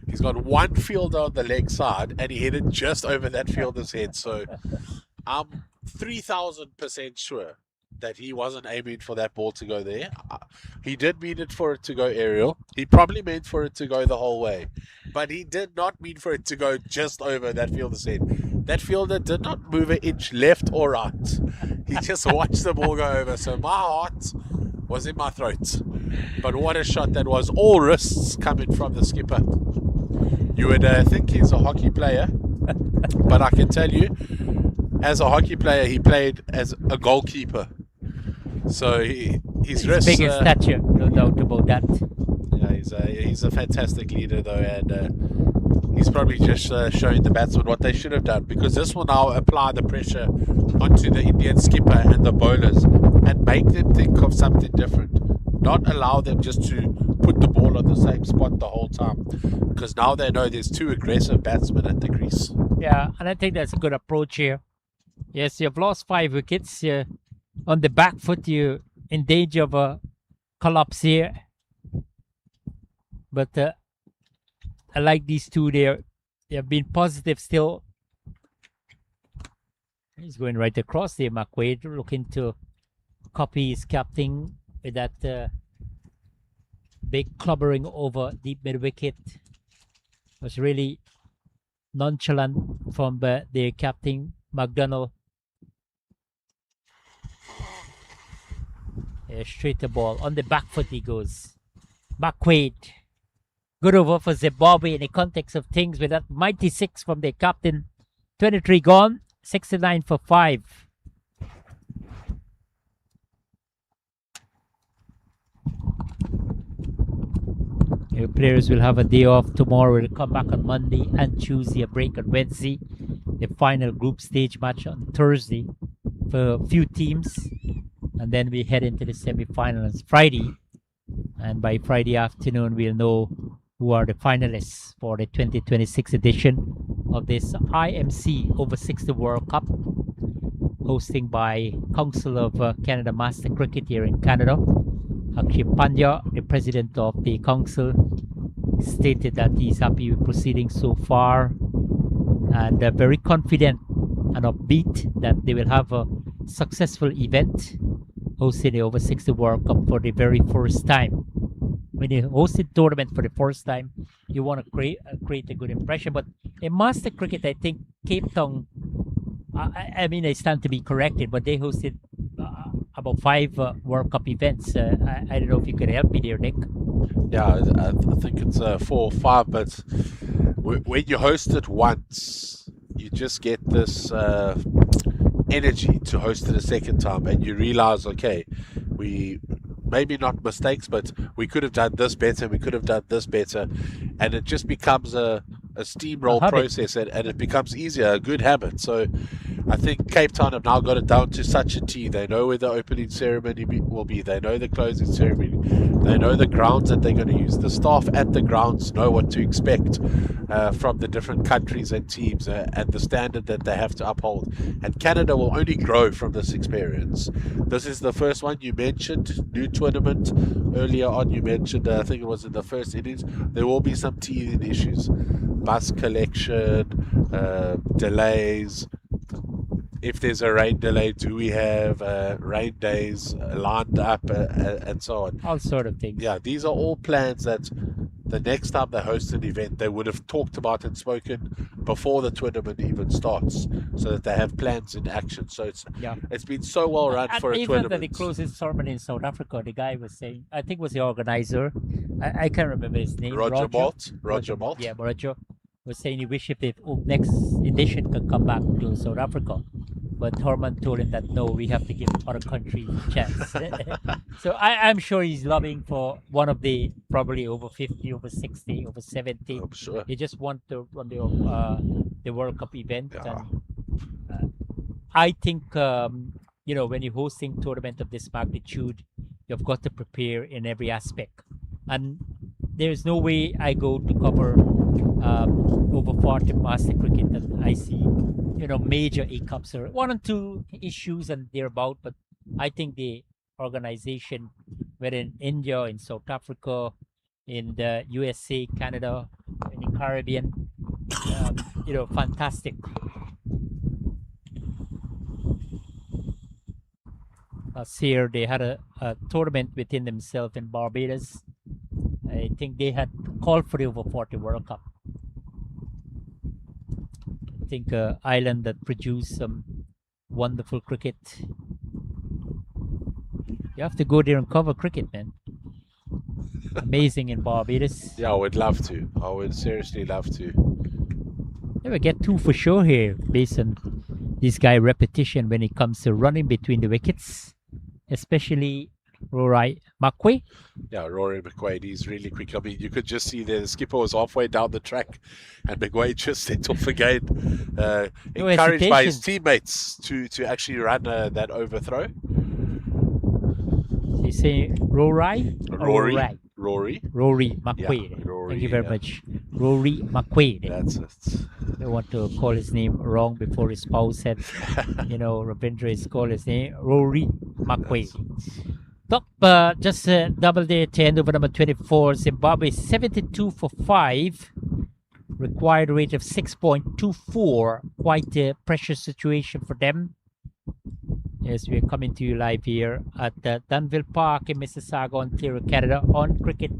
Speaker 6: He's got one fielder on the leg side and he hit it just over that fielder's head. So I'm 3,000% sure that he wasn't aiming for that ball to go there. He did mean it for it to go aerial. He probably meant for it to go the whole way. But he did not mean for it to go just over that fielder's head. That fielder did not move an inch left or right. He just watched the ball go over. So my heart was in my throat. But what a shot that was. All wrists coming from the skipper. You would think he's a hockey player. But I can tell you, as a hockey player, he played as a goalkeeper. So his wrists...
Speaker 5: Big in stature, no doubt about that.
Speaker 6: Yeah, he's a fantastic leader though, and he's probably just showing the batsmen what they should have done, because this will now apply the pressure onto the Indian skipper and the bowlers and make them think of something different. Not allow them just to put the ball on the same spot the whole time, because now they know there's 2 aggressive batsmen at the crease.
Speaker 5: Yeah, and I think that's a good approach here. Yes, you've lost 5 wickets. On the back foot, you're in danger of a collapse here. But I like these 2 there. They have been positive still. He's going right across there, McQuaid, looking to copy his captain with that big clubbering over deep mid wicket. Was really nonchalant from their captain McDonald. Straight the ball on the back foot he goes. McQuaid. Good over for Zimbabwe in the context of things with that mighty 6 from their captain. 23 gone, 69 for 5. Your players will have a day off tomorrow. They'll come back on Monday and Tuesday, a break on Wednesday. The final group stage match on Thursday for a few teams. And then we head into the semi-finals Friday. And by Friday afternoon, we'll know who are the finalists for the 2026 edition of this IMC over 60 World Cup. hosting by Council of Canada Master Cricket here in Canada. Akshay Pandya, the president of the council, stated that he's happy with proceedings so far and very confident and upbeat that they will have a successful event hosting the Over 60 World Cup for the very first time. When you host a tournament for the first time, you want to create a good impression. But in Master Cricket, I think Cape Town, I mean, I stand to be corrected, but they hosted about 5 World Cup events. I don't know if you could help me there, Nick.
Speaker 6: Yeah, I think it's 4 or 5, but when you host it once, you just get this energy to host it a second time, and you realize, okay, we maybe not mistakes, but we could have done this better, we could have done this better, and it just becomes a steamroll process, and it becomes easier, a good habit. So I think Cape Town have now got it down to such a T. They know where the opening ceremony will be, they know the closing ceremony, they know the grounds that they're going to use. The staff at the grounds know what to expect from the different countries and teams, and the standard that they have to uphold. And Canada will only grow from this experience. This is the first one you mentioned, new tournament. Earlier on you mentioned, I think it was in the first innings, there will be some teething issues. Bus collection, delays. If there's a rain delay, do we have rain days lined up, and so on?
Speaker 5: All sort of things.
Speaker 6: Yeah, these are all plans that the next time they host an event, they would have talked about and spoken before the tournament even starts, so that they have plans in action. So it's been so well run for a tournament.
Speaker 5: Even at the closest ceremony in South Africa, the guy was saying, I think it was the organizer, I can't remember his name.
Speaker 6: Roger Malt.
Speaker 5: Yeah, Roger was saying he wished if the next edition could come back to South Africa. But Herman told him that no, we have to give other countries a chance. So I'm sure he's lobbying for one of the probably over 50, over 60, over 70.
Speaker 6: I'm sure.
Speaker 5: He just want to run the World Cup event. Yeah. And I think you know, when you're hosting tournament of this magnitude, you've got to prepare in every aspect. And there's no way I go to cover over 40 Master Cricket and I see, you know, major hiccups or 1 or 2 issues and thereabout. But I think the organization, whether in India, in South Africa, in the USA, Canada, in the Caribbean, you know, fantastic. Last year they had a tournament within themselves in Barbados. I think they had called for the over 40 World Cup. I think island that produced some wonderful cricket. You have to go there and cover cricket, man. Amazing in Barbados.
Speaker 6: Yeah, I would love to. I would seriously love to.
Speaker 5: Never get 2 for sure here based on this guy repetition when it comes to running between the wickets, especially Rory McQuaid.
Speaker 6: Yeah, Rory McQuaid, he's really quick. I mean, you could just see the skipper was halfway down the track and McQuaid just set off again, encouraged by his teammates to actually run that overthrow.
Speaker 5: You say Rory McQuaid.
Speaker 6: Yeah, Rory,
Speaker 5: thank you very much. Rory McQuaid.
Speaker 6: That's it.
Speaker 5: I don't want to call his name wrong before his spouse said, you know, Ravindra is called his name Rory McQuaid. Top, just double day 10 over number 24. Zimbabwe 72 for 5. Required rate of 6.24. Quite a precious situation for them. Yes, we're coming to you live here at Danville Park in Mississauga, Ontario, Canada on Cricket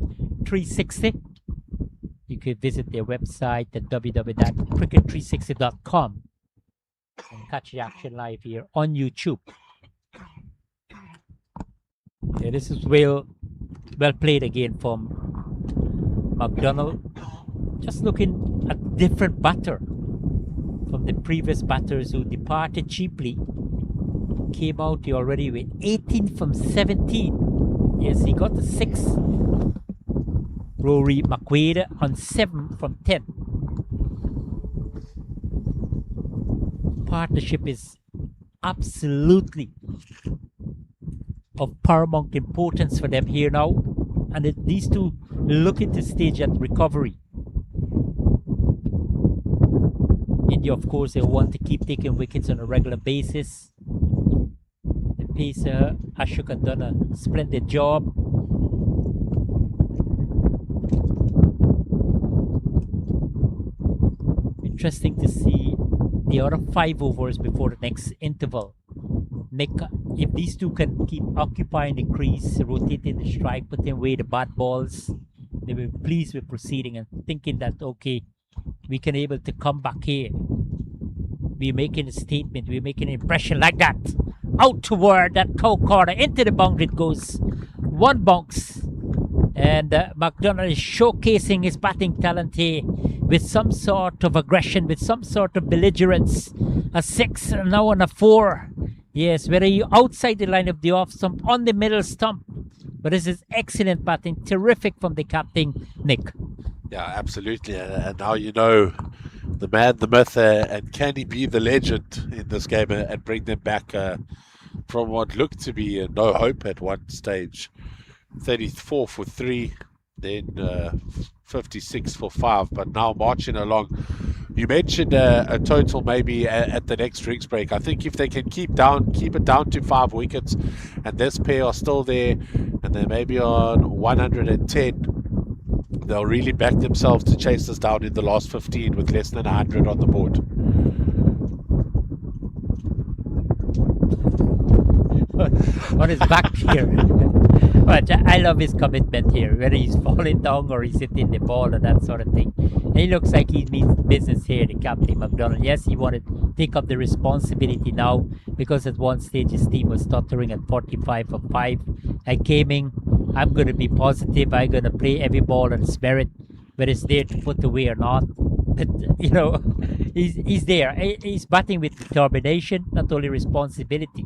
Speaker 5: 360. You could visit their website at www.cricket360.com and catch the action live here on YouTube. Yeah, this is well played again from McDonald. Just looking at different batter from the previous batters who departed cheaply. Came out here already with 18 from 17. Yes, he got the 6. Rory McQuaid on 7 from 10. Partnership is absolutely of paramount importance for them here now, and these two looking to stage at recovery. India, of course, they want to keep taking wickets on a regular basis. pacer Ashok had done a splendid job. Interesting to see the other 5 overs before the next interval. Nick, if these two can keep occupying the crease, rotating the strike, putting away the bad balls, they were pleased with proceeding and thinking that, okay, we can able to come back here. We're making a statement, we're making an impression like that. Out toward that cow corner, into the boundary it goes. 1 bounce. And McDonald is showcasing his batting talent here with some sort of aggression, with some sort of belligerence. A 6, now on a 4. Yes, whether you outside the line of the off stump, on the middle stump. But this is excellent batting, terrific from the captain, Nick.
Speaker 6: Yeah, absolutely. And now you know the man, the myth, and can he be the legend in this game and bring them back from what looked to be no hope at one stage. 34 for 3, then 56 for 5, but now marching along. You mentioned a total maybe at the next drinks break. I think if they can keep it down to 5 wickets, and this pair are still there, and they may be on 110, they'll really back themselves to chase us down in the last 15 with less than 100 on the board.
Speaker 5: On his back here. But I love his commitment here, whether he's falling down or he's hitting the ball and that sort of thing. And he looks like he means business here, the captain McDonald. Yes, he wanted to take up the responsibility now because at one stage his team was stuttering at 45 for 5. I came in, I'm going to be positive, I'm going to play every ball on its merit, whether it's there to put away or not. But, you know, he's there. He's batting with determination, not only responsibility.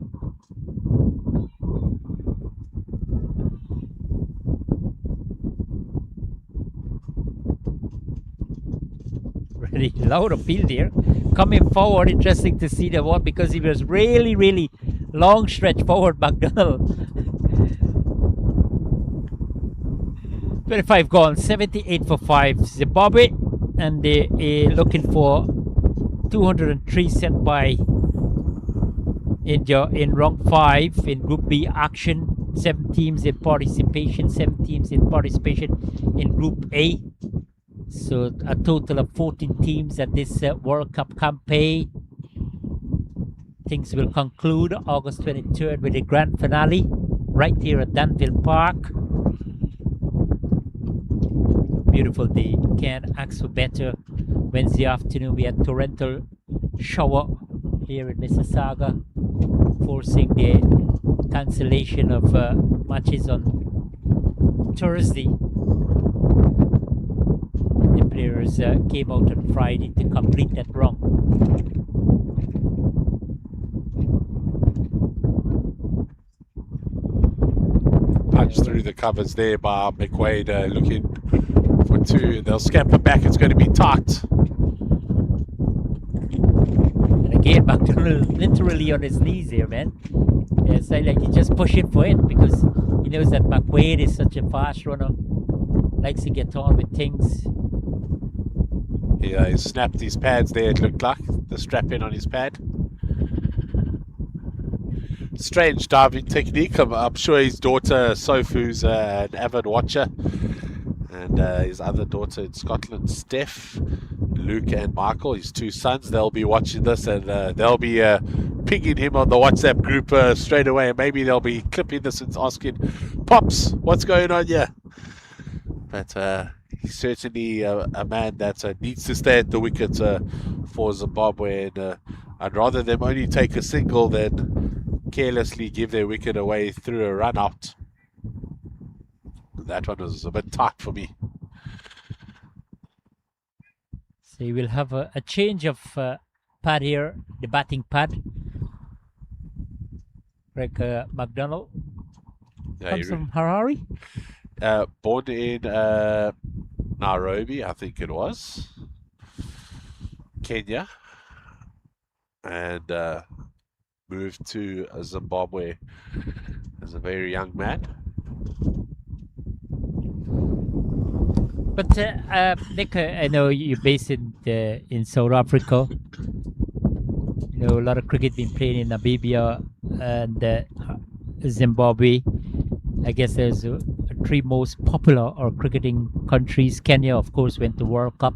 Speaker 5: Really loud appeal there. Coming forward, interesting to see the one because he was really long stretch forward, McDonald. 25 gone, 78 for 5. Zimbabwe, and they looking for 203 set by in round 5 in Group B action. 7 teams in participation, 7 teams in participation in Group A. So a total of 14 teams at this World Cup campaign. Things will conclude August 23rd with a grand finale right here at Danville Park. Beautiful day. Can't ask for better. Wednesday afternoon we had torrential shower here in Mississauga, forcing the cancellation of matches on Thursday. The players came out on Friday to complete that run.
Speaker 6: Punched through the covers there by McQuaid, looking for 2. They'll scamper back. It's going to be tight.
Speaker 5: And again, McDonald literally on his knees here, man. It's like he's just pushing for it because he knows that McQuaid is such a fast runner, likes to get on with things.
Speaker 6: Yeah, he snapped his pads there, it looked like, the strap in on his pad. Strange diving technique. I'm sure his daughter Sofu's an avid watcher, and his other daughter in Scotland, Steph, Luke and Michael, his 2 sons, they'll be watching this, and they'll be pinging him on the WhatsApp group straight away. Maybe they'll be clipping this and asking, Pops, what's going on here? But he's certainly a man that needs to stay at the wicket for Zimbabwe, and I'd rather them only take a single than carelessly give their wicket away through a run out. That one was a bit tight for me.
Speaker 5: So you will have a change of pad here, the batting pad. Greg McDonald comes from Harare.
Speaker 6: Born in Nairobi, I think it was, Kenya, and moved to Zimbabwe as a very young man.
Speaker 5: But Nick, I know you're based in South Africa. You know, a lot of cricket being played in Namibia, and Zimbabwe. I guess there's three most popular or cricketing countries. Kenya, of course, went to World Cup.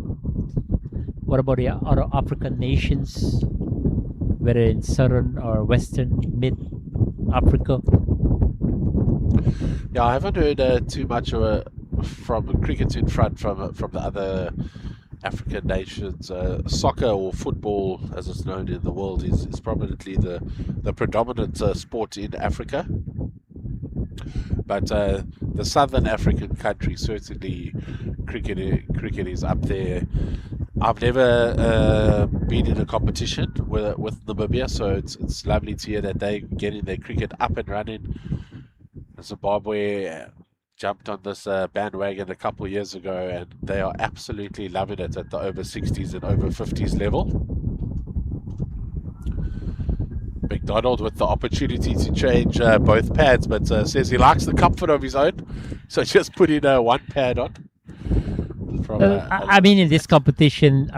Speaker 5: What about the other African nations, whether in southern or western, mid Africa?
Speaker 6: Yeah, I haven't heard too much from cricket in front from the other African nations. Soccer or football, as it's known in the world, is prominently the predominant sport in Africa. But the southern African countries, certainly cricket is up there. I've never been in a competition with Namibia, so it's lovely to hear that they're getting their cricket up and running. Zimbabwe jumped on this bandwagon a couple of years ago, and they are absolutely loving it at the over 60s and over 50s level. McDonald with the opportunity to change both pads, but says he likes the comfort of his own, so just put in one pad on.
Speaker 5: I mean, in this competition,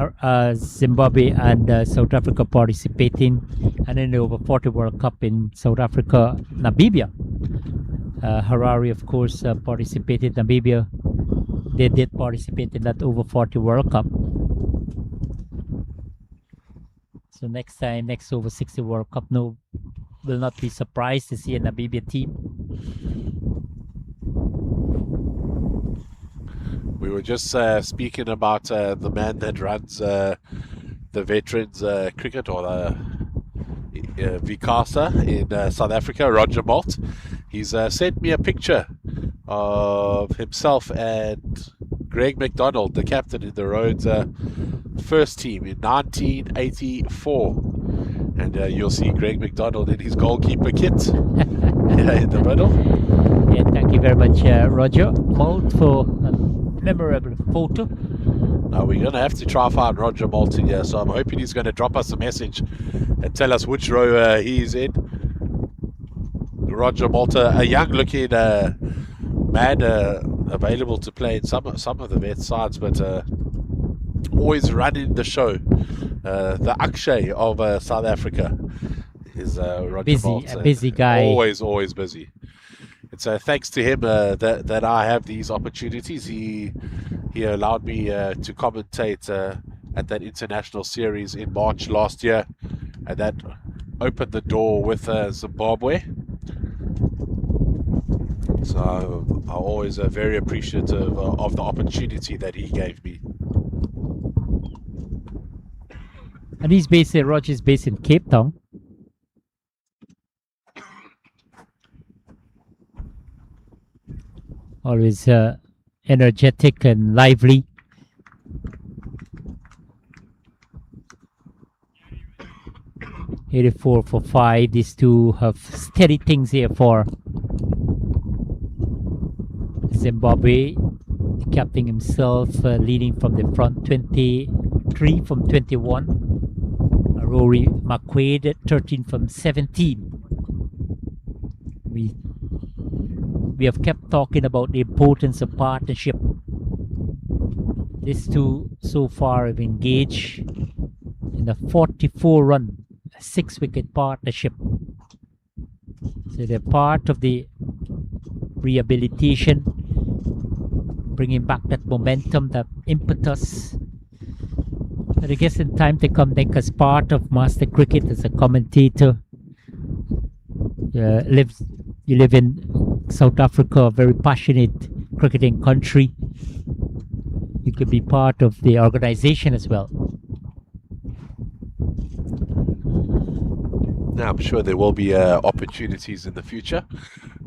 Speaker 5: Zimbabwe and South Africa participating, and in the over 40 World Cup in South Africa, Namibia. Harare, of course, participated. Namibia, they did participate in that over 40 World Cup. So next time, next over 60 World Cup, will not be surprised to see a Namibia team.
Speaker 6: We were just speaking about the man that runs the veterans cricket, or the Vikasa in South Africa, Roger Malt. He's sent me a picture of himself and Greg McDonald, the captain in the Rhodes first team in 1984. And you'll see Greg McDonald in his goalkeeper kit in the middle.
Speaker 5: Yeah, thank you very much, Roger Malt, for a memorable photo.
Speaker 6: Now we're going to have to try find Roger Malt here, so I'm hoping he's going to drop us a message and tell us which row he's in. Roger Malta, a young-looking man, available to play in some of the vet sides, but always running the show. The Akshay of South Africa is Roger Malta.
Speaker 5: A busy guy.
Speaker 6: Always busy. It's thanks to him that I have these opportunities. He allowed me to commentate at that international series in March last year, and that opened the door with Zimbabwe. So I'm always very appreciative of the opportunity that he gave me.
Speaker 5: And Roger's based in Cape Town. Always energetic and lively. .84 for 5. These two have steady things here for Zimbabwe. The captain himself leading from the front, 23 from 21. Rory McQuaid, 13 from 17. We have kept talking about the importance of partnership. These two so far have engaged in a 44-run, 6-wicket partnership. So they're part of the rehabilitation, bringing back that momentum, that impetus. And I guess in time to come, Nick, as part of Master Cricket, as a commentator, you live in South Africa, a very passionate cricketing country. You could be part of the organization as well.
Speaker 6: Now, I'm sure there will be opportunities in the future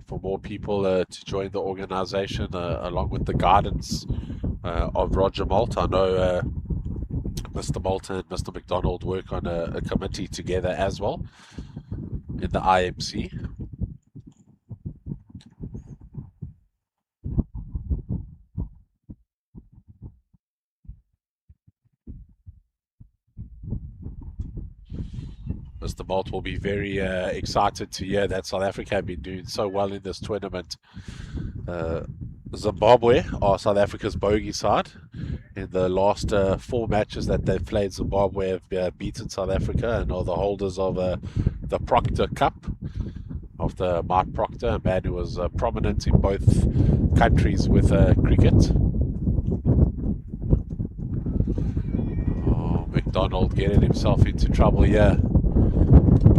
Speaker 6: for more people to join the organization along with the guidance of Roger Malt. I know Mr. Malta and Mr. McDonald work on a committee together as well in the IMC. Mr. Malt will be very excited to hear that South Africa have been doing so well in this tournament. Zimbabwe are South Africa's bogey side. In the last 4 matches that they've played, Zimbabwe have beaten South Africa and are the holders of the Proctor Cup, of the Mark Proctor, a man who was prominent in both countries with cricket. Oh, McDonald getting himself into trouble here.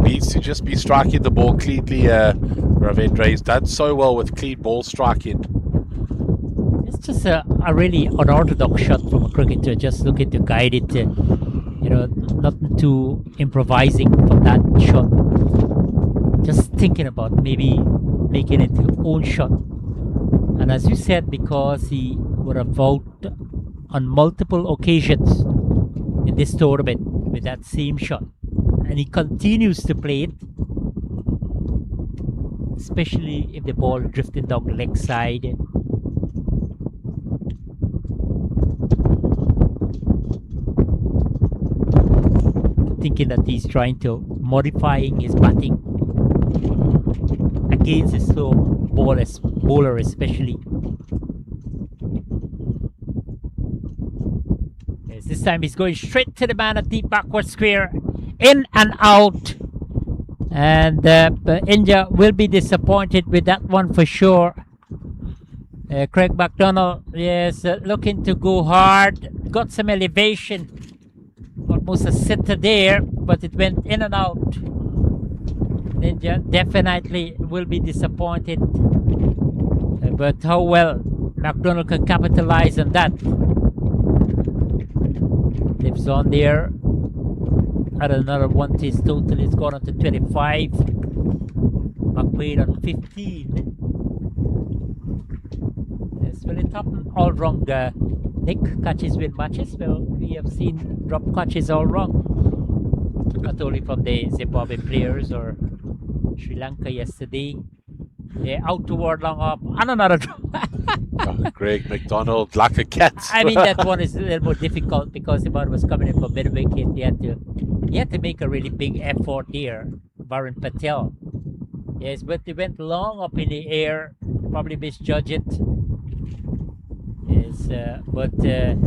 Speaker 6: Needs to just be striking the ball cleanly. Ravindra, he's done so well with clean ball striking.
Speaker 5: It's just a really unorthodox shot from a cricketer, just looking to guide it, nothing too improvising from that shot. Just thinking about maybe making it his own shot. And as you said, because he would have voted on multiple occasions in this tournament with that same shot. And he continues to play it, especially if the ball drifting down the leg side. Thinking that he's trying to modifying his batting against his slow bowler especially. Yes, this time he's going straight to the man at deep backward square, in and out, and India will be disappointed with that one for sure. Craig McDonald, yes, looking to go hard, got some elevation, almost a sitter there, but it went in and out. India definitely will be disappointed, but how well McDonald can capitalize on that. Lives on there at another one. His total is gone on to 25. McQuaid on 15. Yes, well, it happened all wrong. Nick, catches win matches. Well, we have seen drop catches all wrong. Not only from the Zimbabwe players or Sri Lanka yesterday. Out toward long off and another drop.
Speaker 6: Greg McDonald like a cat.
Speaker 5: I mean, that one is a little more difficult because the ball was coming in from mid-wicket. He had to make a really big effort there, Varun Patel. Yes, but he went long up in the air, probably misjudged it. Yes, but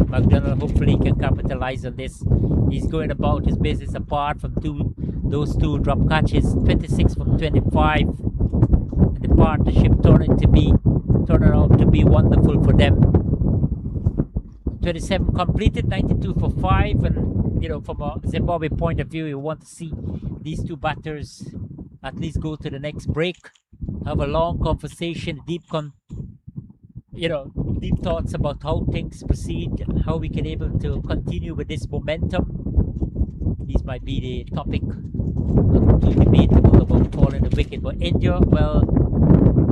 Speaker 5: McDonald hopefully can capitalize on this. He's going about his business apart from those two drop catches, 26 from 25. And the partnership turned out to be wonderful for them. 27 completed, 92 for 5, and from a Zimbabwe point of view, you want to see these two batters at least go to the next break, have a long conversation, deep thoughts about how things proceed, how we can able to continue with this momentum. These might be the topic, not too debatable about calling the wicket, but India, well,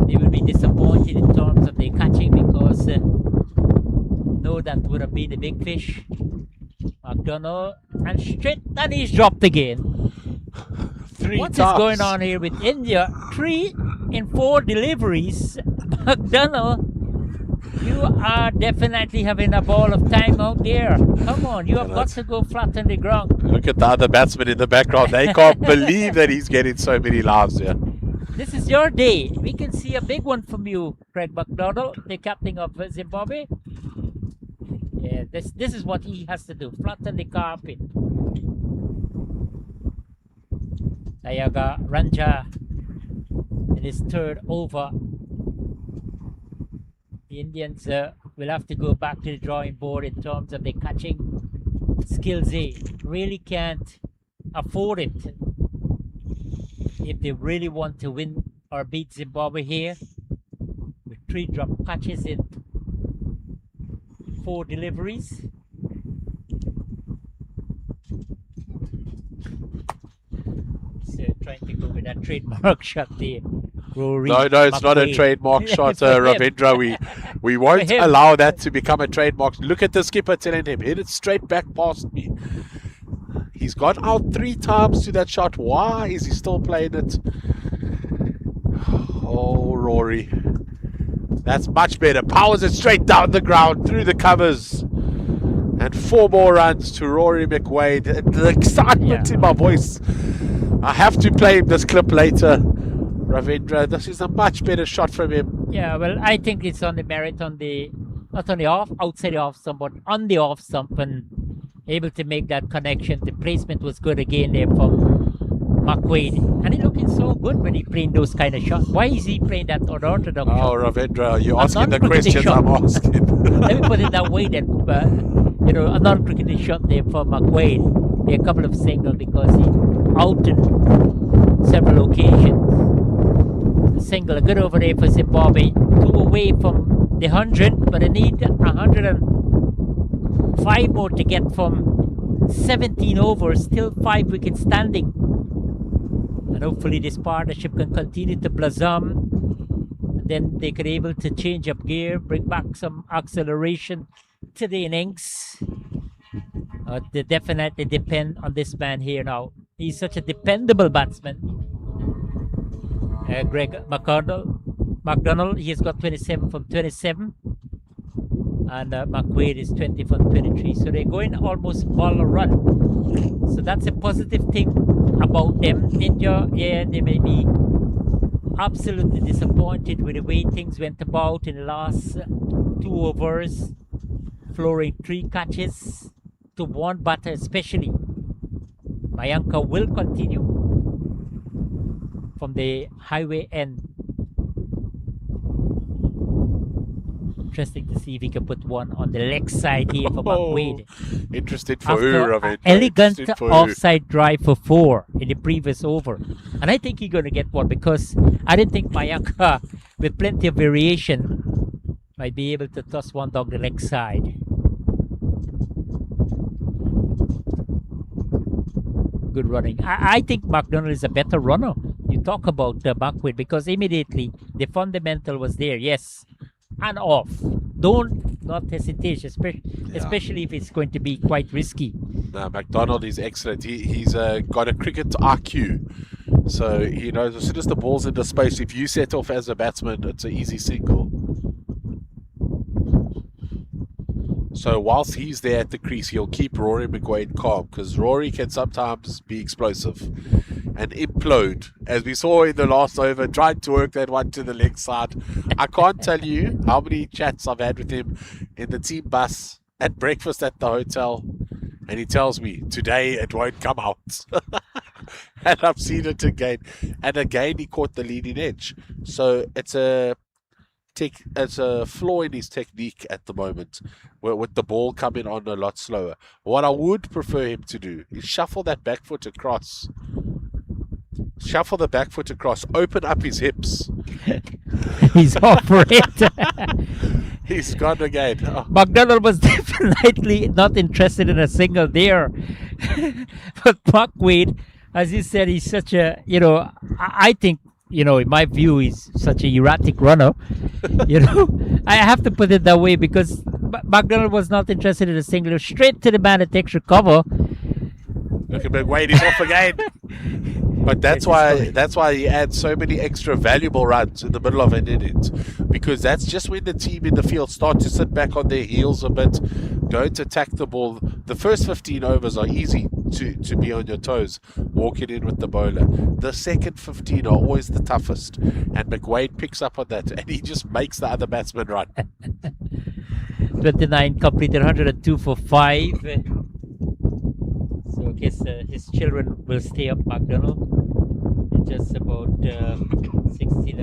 Speaker 5: they will be disappointed in terms of their catching because no, that would have been a big fish. McDonald, and straight, and he's dropped again. What is going on here with India? 3 in 4 deliveries. McDonald, you are definitely having a ball of time out there. Come on, you have got to go flat on the ground.
Speaker 6: Look at the other batsmen in the background. They can't believe that he's getting so many lives here.
Speaker 5: This is your day. We can see a big one from you, Craig McDonald, the captain of Zimbabwe. Yeah, this is what he has to do. Flatten the carpet. Dayaga Ranja in his 3rd over. The Indians will have to go back to the drawing board in terms of their catching skills. They really can't afford it if they really want to win or beat Zimbabwe here. With 3 drop catches in 4 deliveries. So trying to go with that trademark shot there. Rory
Speaker 6: No, it's not a trademark shot, Ravindra. We won't allow that to become a trademark. Look at the skipper telling him, hit it straight back past me. He's gone out 3 times to that shot. Why is he still playing it? Oh, Rory. That's much better. Powers it straight down the ground, through the covers. And 4 more runs to Rory McQuaid. The excitement in my voice. I have to play him this clip later. Ravindra, this is a much better shot from him.
Speaker 5: Yeah, well, I think it's on the merit on the not on the outside the off stump, but on the off stump, and able to make that connection. The placement was good again there from McQuaid, and he looking so good when he playing those kind of shots. Why is he playing that unorthodox
Speaker 6: Oh,
Speaker 5: shot?
Speaker 6: Ravindra, you're
Speaker 5: A
Speaker 6: asking the
Speaker 5: non-cricketing
Speaker 6: questions
Speaker 5: shot.
Speaker 6: I'm asking.
Speaker 5: Let me put it that way. That a non-cricketing shot there for McQuaid. A couple of singles because he outed several occasions. A single, a good over there for Zimbabwe. 2 away from the 100, but they need 105 more to get from 17 overs, still 5 wickets standing. And hopefully this partnership can continue to blossom. And then they could able to change up gear, bring back some acceleration to the innings. They definitely depend on this man here now. He's such a dependable batsman. Greg McDonald, he's got 27 from 27. And McQuaid is 20 from 23. So they're going almost all a run. So that's a positive thing about them. India, yeah, they may be absolutely disappointed with the way things went about in the last 2 overs, flooring 3 catches to 1 batter especially. Mayanka will continue from the highway end. Interesting to see if he can put one on the leg side here for McQuaid.
Speaker 6: Interested for who,
Speaker 5: After
Speaker 6: Ravindra?
Speaker 5: an elegant
Speaker 6: Interested for who?
Speaker 5: offside drive for 4 in the previous over. And I think he's going to get one because I didn't think Mayanka, with plenty of variation, might be able to toss one down the leg side. Good running. I think McDonald is a better runner. You talk about McQuaid because immediately the fundamental was there, yes, and off. Not hesitate, especially if it's going to be quite risky.
Speaker 6: No, McDonald is excellent. He's got a cricket IQ. So he knows as soon as the ball's into space, if you set off as a batsman, it's an easy single. So whilst he's there at the crease, he'll keep Rory McQuaid calm because Rory can sometimes be explosive and implode, as we saw in the last over, trying to work that one to the leg side. I can't tell you how many chats I've had with him in the team bus, at breakfast at the hotel, and he tells me, today it won't come out. And I've seen it again. And again, he caught the leading edge. So it's a flaw in his technique at the moment, with the ball coming on a lot slower. What I would prefer him to do is shuffle that back foot across. Shuffle the back foot across, open up his hips.
Speaker 5: He's off for it.
Speaker 6: He's gone again. Oh.
Speaker 5: McDonald was definitely not interested in a single there. But McQuaid, as you said, he's such a, I think, in my view, he's such a erratic runner. I have to put it that way because McDonald was not interested in a single. Straight to the man that takes recover.
Speaker 6: Look at McWade, he's off again. But that's why he adds so many extra valuable runs in the middle of an innings, because that's just when the team in the field start to sit back on their heels a bit, don't attack the ball. The first 15 overs are easy to be on your toes, walking in with the bowler. The second 15 are always the toughest, and McWade picks up on that, and he just makes the other batsman run.
Speaker 5: 29 completed, 102 for 5. So I guess his children will stay up McDonald. Just about 16,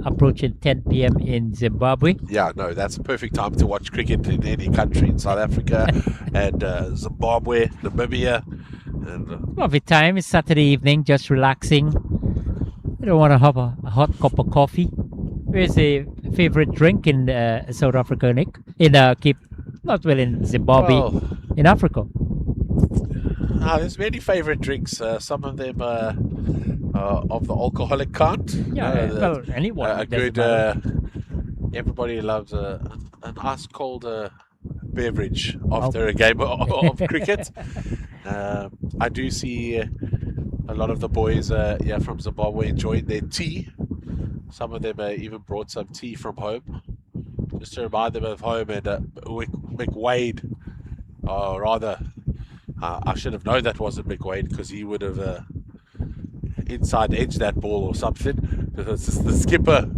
Speaker 5: approaching 10 p.m. in Zimbabwe.
Speaker 6: Yeah, no, that's a perfect time to watch cricket in any country, in South Africa and Zimbabwe, Namibia. And,
Speaker 5: lovely time. It's Saturday evening, just relaxing. You don't want to have a hot cup of coffee. Where's a favorite drink in South Africa, Nick? In Zimbabwe, in Africa.
Speaker 6: There's many favorite drinks. Some of them of the alcoholic kind.
Speaker 5: Yeah, anyone.
Speaker 6: A good. Everybody loves an ice cold beverage after a game of cricket. I do see a lot of the boys from Zimbabwe enjoying their tea. Some of them even brought some tea from home, just to remind them of home. And McWade, rather, I should have known that wasn't McWade, because he would have inside edged that ball or something. This is the skipper,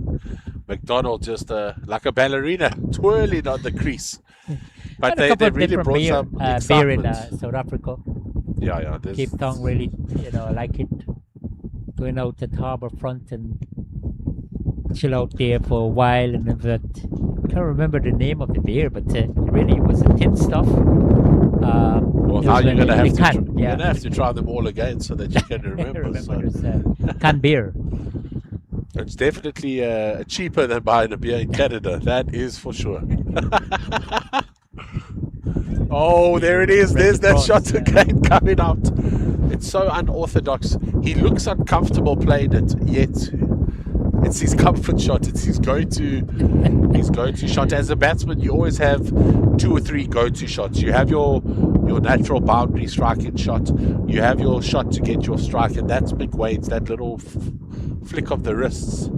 Speaker 6: McDonald, just like a ballerina, twirling on the crease. But
Speaker 5: And a couple
Speaker 6: they
Speaker 5: of
Speaker 6: really
Speaker 5: different
Speaker 6: brought
Speaker 5: beer,
Speaker 6: some
Speaker 5: beer in
Speaker 6: excitement.
Speaker 5: South Africa.
Speaker 6: Yeah.
Speaker 5: Cape Town really, like it. Going out at harbour front and chill out there for a while, and that. Can't remember the name of the beer, but really it was a tin stuff.
Speaker 6: Well, now you're gonna have to
Speaker 5: yeah.
Speaker 6: you're gonna have to try them all again so that you can remember. So
Speaker 5: There's canned beer.
Speaker 6: it's definitely cheaper than buying a beer in Canada. That is for sure. Oh, there it is. There's that shot again coming out. It's so unorthodox. He looks uncomfortable playing it, yet it's his comfort shot. It's his go-to shot. As a batsman, you always have 2 or 3 go-to shots. You have your natural boundary striking shot. You have your shot to get your strike, and that's Mick Wade's, that little flick of the wrists.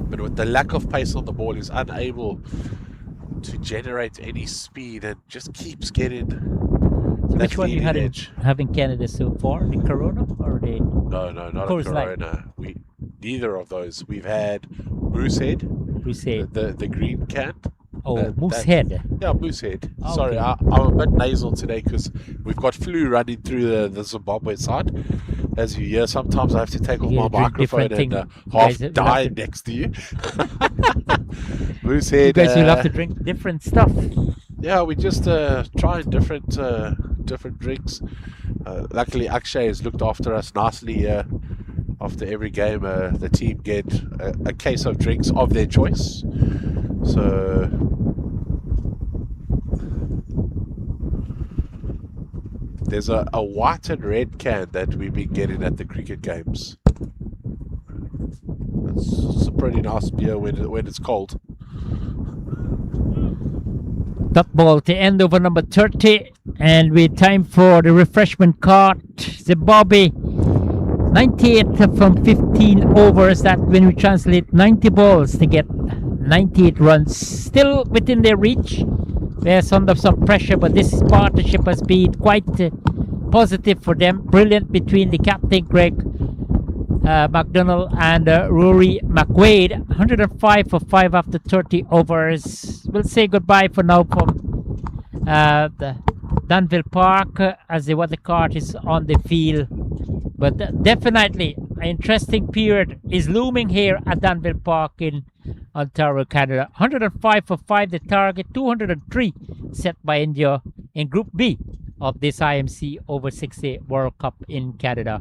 Speaker 6: But with the lack of pace on the ball, he's unable to generate any speed and just keeps getting.
Speaker 5: So which one you had have in Canada so far? The Corona or the?
Speaker 6: No, not a Corona. Neither of those. We've had Moosehead. The green can.
Speaker 5: Oh, Moosehead.
Speaker 6: Yeah, Moosehead.
Speaker 5: Okay.
Speaker 6: Sorry, I'm a bit nasal today because we've got flu running through the Zimbabwe side. As you hear, sometimes I have to take off my microphone and half die next to you. Moosehead.
Speaker 5: You guys will have to drink different stuff.
Speaker 6: Yeah, we just trying different drinks. Luckily, Akshay has looked after us nicely. After every game, the team get a case of drinks of their choice. So there's a white and red can that we've been getting at the cricket games. It's a pretty nice beer when it's cold.
Speaker 5: Dot ball to end over number 30, and we time for the refreshment cart. Zimbabwe 98 from 15 overs. That when we translate 90 balls to get 98 runs, still within their reach. There's under some pressure, but this partnership has been quite positive for them. Brilliant between the captain Greg McDonald and Rory McQuaid. 105 for 5 after 30 overs. We'll say goodbye for now from the Danville Park as the weather cart is on the field. But definitely an interesting period is looming here at Danville Park in Ontario, Canada. 105 for 5 the target, 203 set by India in Group B of this IMC over 60 World Cup in Canada.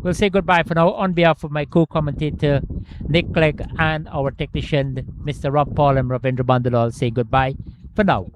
Speaker 5: We'll say goodbye for now on behalf of my co-commentator Nick Clegg and our technician Mr. Rob Paul and Ravindra Bandalal. Say goodbye for now.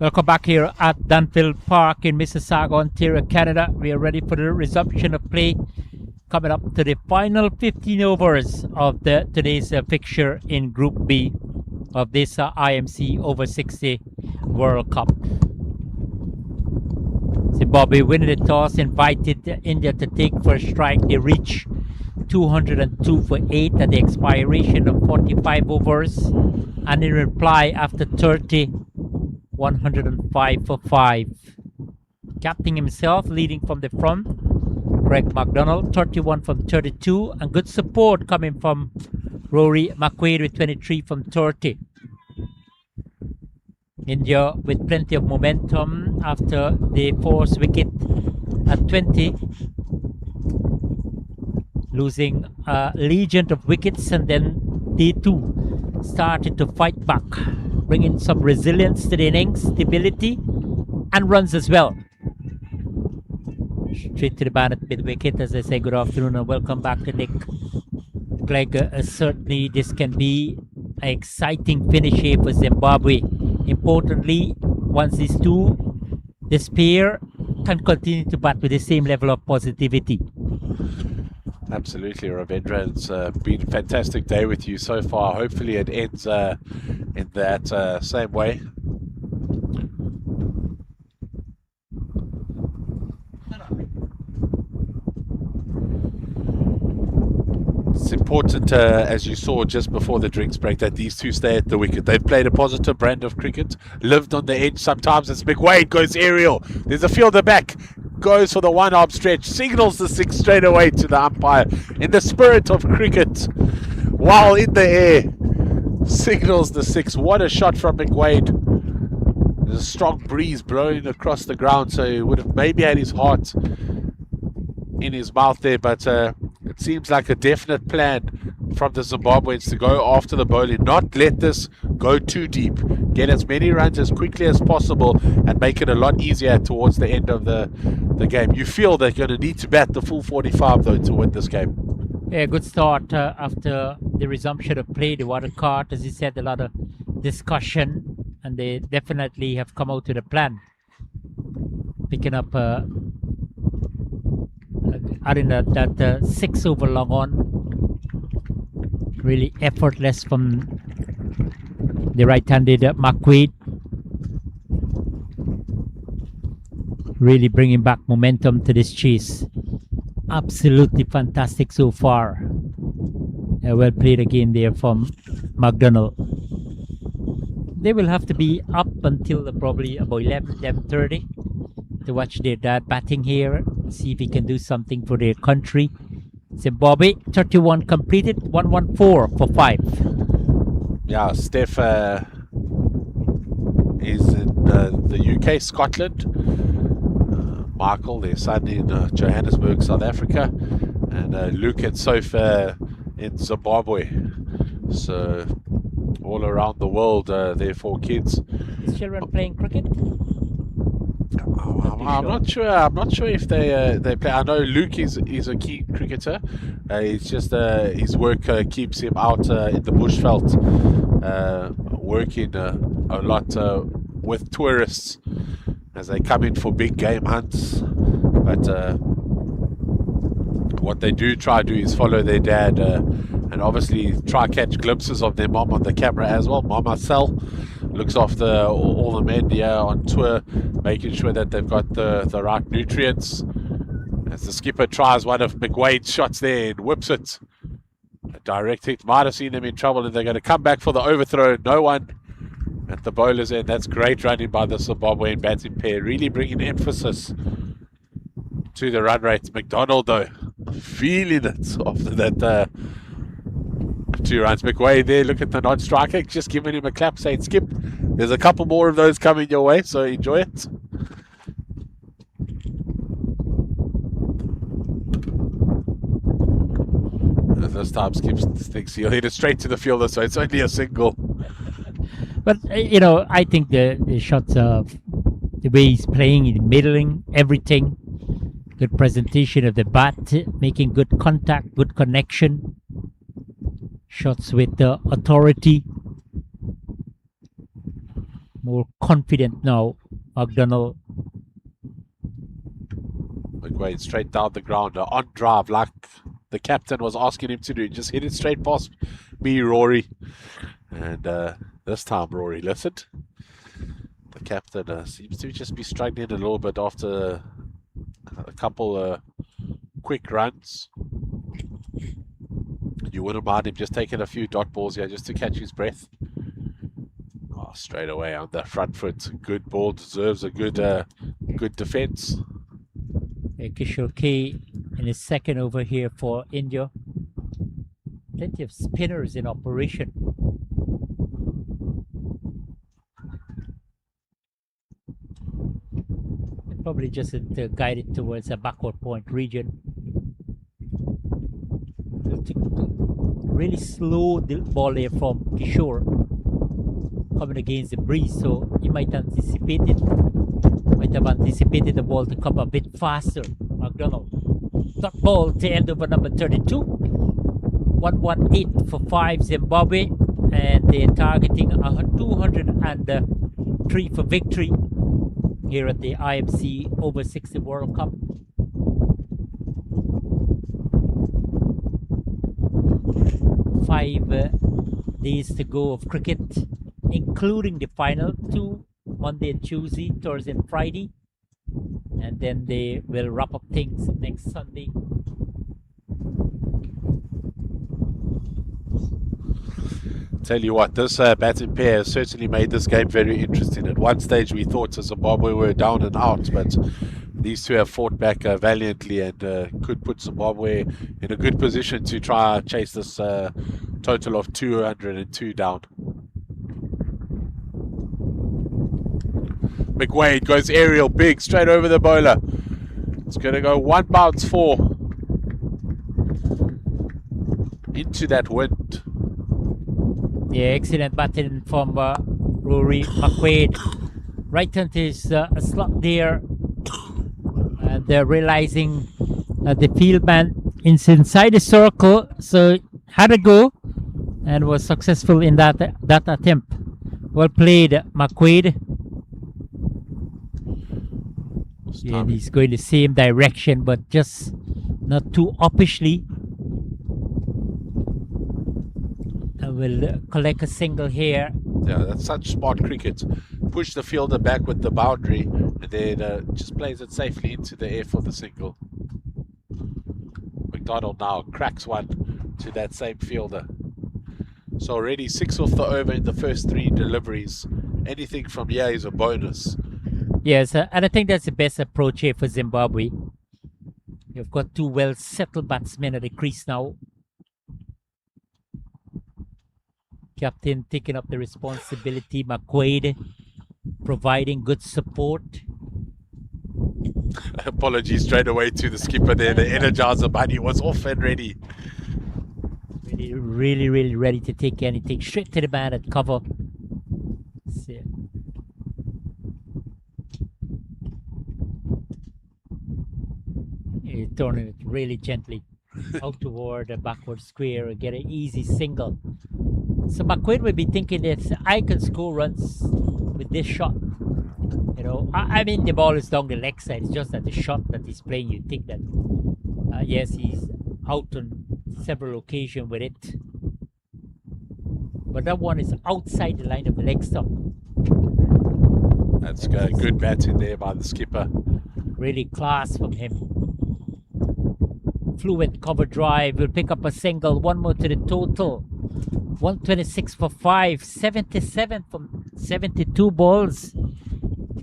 Speaker 5: Welcome back here at Danville Park in Mississauga, Ontario, Canada. We are ready for the resumption of play. Coming up to the final 15 overs of today's fixture in Group B of this IMC over 60 World Cup. Zimbabwe winning the toss, invited India to take first strike. They reach 202 for 8 at the expiration of 45 overs. And in reply, after 30, 105 for 5. Captain himself leading from the front. Greg McDonald, 31 from 32. And good support coming from Rory McQuaid with 23 from 30. India with plenty of momentum after the forced wicket at 20. Losing a legion of wickets, and then they too started to fight back, bringing some resilience to the innings, stability, and runs as well. Straight to the man at mid-wicket as I say good afternoon and welcome back to Nick. Greg, certainly this can be an exciting finish here for Zimbabwe. Importantly, once these two, this pair can continue to bat with the same level of positivity.
Speaker 6: Absolutely, Ravindra. It's been a fantastic day with you so far. Hopefully it ends in that same way. It's important, as you saw just before the drinks break, that these two stay at the wicket. They've played a positive brand of cricket, lived on the edge sometimes. It's McWade goes aerial. There's a fielder back. Goes for the one-arm stretch, signals the 6 straight away to the umpire in the spirit of cricket. While in the air, signals the 6. What a shot from McWade. There's a strong breeze blowing across the ground, so he would have maybe had his heart in his mouth there, but it seems like a definite plan from the Zimbabweans to go after the bowling, not let this go too deep, get as many runs as quickly as possible and make it a lot easier towards the end of the game. You feel they're going to need to bat the full 45 though to win this game.
Speaker 5: Yeah, good start after the resumption of play. The water cart, as you said, a lot of discussion, and they definitely have come out with a plan. Picking up adding that 6 over long on, really effortless from the right-handed McQuaid, really bringing back momentum to this chase. Absolutely fantastic so far. Well played again there from McDonald. They will have to be up until probably about 11:30 to watch their dad batting here, see if he can do something for their country. Zimbabwe, 31 completed, 114 for 5.
Speaker 6: Yeah, Steph is in the UK, Scotland. Michael, their son, in Johannesburg, South Africa. And Luke and Soph in Zimbabwe. So all around the world, their 4 kids.
Speaker 5: Is children playing cricket?
Speaker 6: I'm not sure. I'm not sure if they play. I know Luke is a key cricketer. It's just his work keeps him out in the bushveld, working a lot with tourists as they come in for big game hunts. But what they do try to do is follow their dad, and obviously try catch glimpses of their mom on the camera as well. Mama Sel looks after all the men here on tour, making sure that they've got the right nutrients. As the skipper tries one of McWade's shots there and whips it. A direct hit might have seen them in trouble, and they're going to come back for the overthrow. No one at the bowler's end. That's great running by the Zimbabwean batting pair, really bringing emphasis to the run rate. McDonald though, feeling it after that 2 runs. McWade there, look at the non-striker, just giving him a clap saying skip. There's a couple more of those coming your way, so enjoy it. This time Skip thinks he'll hit it straight to the fielder, so it's only a single.
Speaker 5: But you know, I think the shots of the way he's playing, he's middling everything. Good presentation of the bat, making good contact, good connection. Shots with authority. more confident now. McDonald.
Speaker 6: McQuaid straight down the ground, on drive like the captain was asking him to do. Just hit it straight past me, Rory. And this time Rory listened. The captain seems to just be struggling a little bit after a couple quick runs. You wouldn't mind him just taking a few dot balls here just to catch his breath. Oh, straight away on the front foot. Good ball, deserves a good defense.
Speaker 5: Kishore K in his second over here for India. Plenty of spinners in operation. Probably just guided towards a backward point region. Really slow the ball there from Kishore coming against the breeze, so he might have anticipated the ball to come a bit faster. McDonald, dot ball to end over number 32. 118 for 5 Zimbabwe, and they're targeting 203 for victory here at the IMC over 60 World Cup. Five days to go of cricket, including the final 2 Monday and Tuesday, Thursday and Friday, and then they will wrap up things next Sunday.
Speaker 6: Tell you what, this batting pair has certainly made this game very interesting. At one stage we thought Zimbabwe were down and out, but these two have fought back valiantly and could put Zimbabwe in a good position to try and chase this total of 202 down. McWade goes aerial big straight over the bowler. It's going to go 1 bounce 4 into that wind.
Speaker 5: Yeah, excellent batting from Rory McQuaid. Right into his slot there. And they're realizing the field man is inside the circle, so had a go and was successful in that attempt. Well played, McQuaid. Yeah, he's going the same direction, but just not too uppishly. And will collect a single here.
Speaker 6: Yeah, that's such smart cricket. Push the fielder back with the boundary and then just plays it safely into the air for the single. McDonald now cracks one to that same fielder. So already 6 off the over in the first 3 deliveries. Anything from here is a bonus.
Speaker 5: Yes, and I think that's the best approach here for Zimbabwe. You've got 2 well-settled batsmen at the crease now. Captain taking up the responsibility, McQuaid providing good support.
Speaker 6: Apologies straight away to the skipper there. The Energizer Bunny was off and ready.
Speaker 5: Really ready to take anything. Straight to the man at cover. See. He's turning it really gently out toward the backward square and get an easy single. So McQuaid will be thinking that I can score runs with this shot. You know, I mean the ball is down the leg side. It's just that the shot that he's playing, you think that yes, he's out on several occasions with it, but that one is outside the line of the leg stump.
Speaker 6: That's good batting there by the skipper.
Speaker 5: Really class from him. Fluent cover drive will pick up a single. 1 more to the total. 126 for 5. 77 from 72 balls.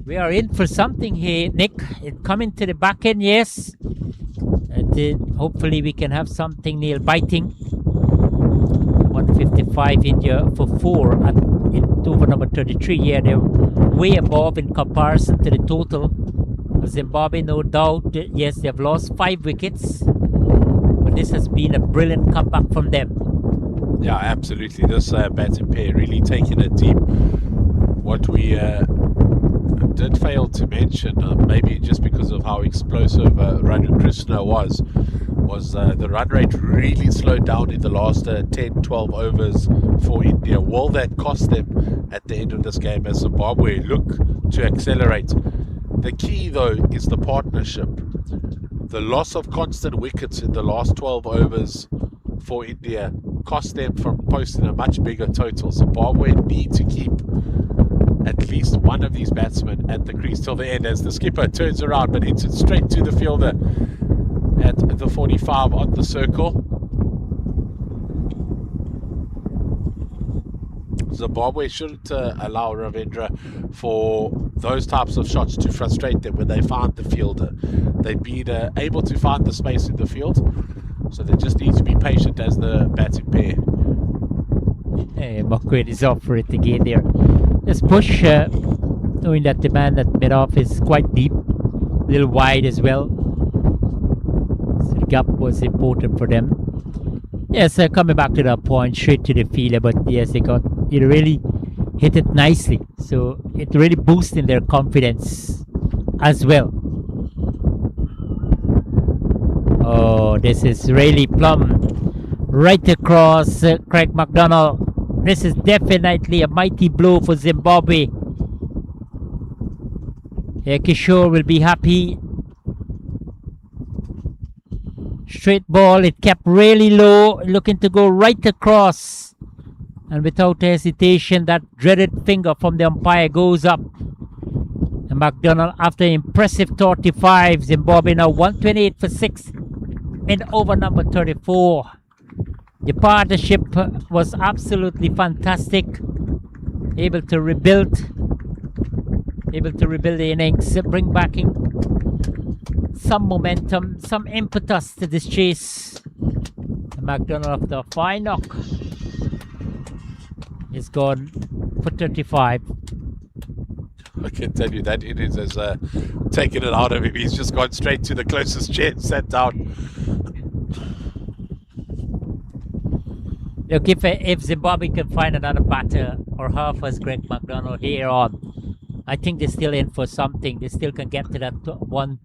Speaker 5: We are in for something here, Nick. It coming to the back end, yes. And hopefully we can have something nail biting. 155 India for 4 in over number 33. Yeah, they're way above in comparison to the total. Zimbabwe, no doubt. Yes, they've lost 5 wickets. But this has been a brilliant comeback from them.
Speaker 6: Yeah, absolutely. This batting pair really taking it deep. What we did fail to mention, maybe just because of how explosive Raju Krishna was was the run rate really slowed down in the last 10-12 overs for India. Will that cost them at the end of this game as Zimbabwe look to accelerate? The key though is the partnership. The loss of constant wickets in the last 12 overs for India cost them from posting a much bigger total. Zimbabwe need to keep at least one of these batsmen at the crease till the end as the skipper turns around but hits it straight to the fielder at the 45 on the circle. Zimbabwe shouldn't allow Ravindra for those types of shots to frustrate them when they find the fielder. They've been able to find the space in the field, so they just need to be patient as the batting pair.
Speaker 5: McQuaid is off for it again there. Just push, knowing that the man that mid off is quite deep, a little wide as well. So the gap was important for them. Yes, coming back to that point, straight to the fielder, but yes, it really hit it nicely. So it really boosted their confidence as well. Oh, this is really plumb right across Craig McDonald. This is definitely a mighty blow for Zimbabwe. Kishore will be happy. Straight ball, it kept really low, looking to go right across. And without hesitation, that dreaded finger from the umpire goes up. And McDonald, after impressive 35, Zimbabwe now 128 for 6 in over number 34. The partnership was absolutely fantastic. Able to rebuild the innings, bring back in some momentum, some impetus to this chase. McDonald, after a fine knock, is gone for 35.
Speaker 6: I can tell you that innings has taken it out of him. He's just gone straight to the closest chair and sat down.
Speaker 5: Look, if Zimbabwe can find another batter or half as Greg McDonald here on, I think they're still in for something. They still can get to that one,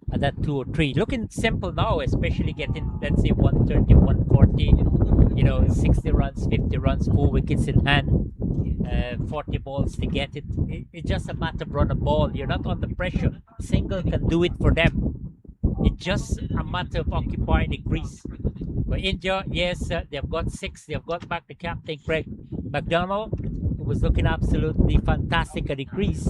Speaker 5: that 2 or 3. Looking simple now, especially getting, let's say, 130, 140, 60 runs, 50 runs, 4 wickets in hand, 40 balls to get it. It's just a matter of run a ball. You're not under pressure. Single can do it for them. It's just a matter of occupying the crease. For India, yes, they've got 6. They've got back the captain, Craig McDonald, who was looking absolutely fantastic at the crease.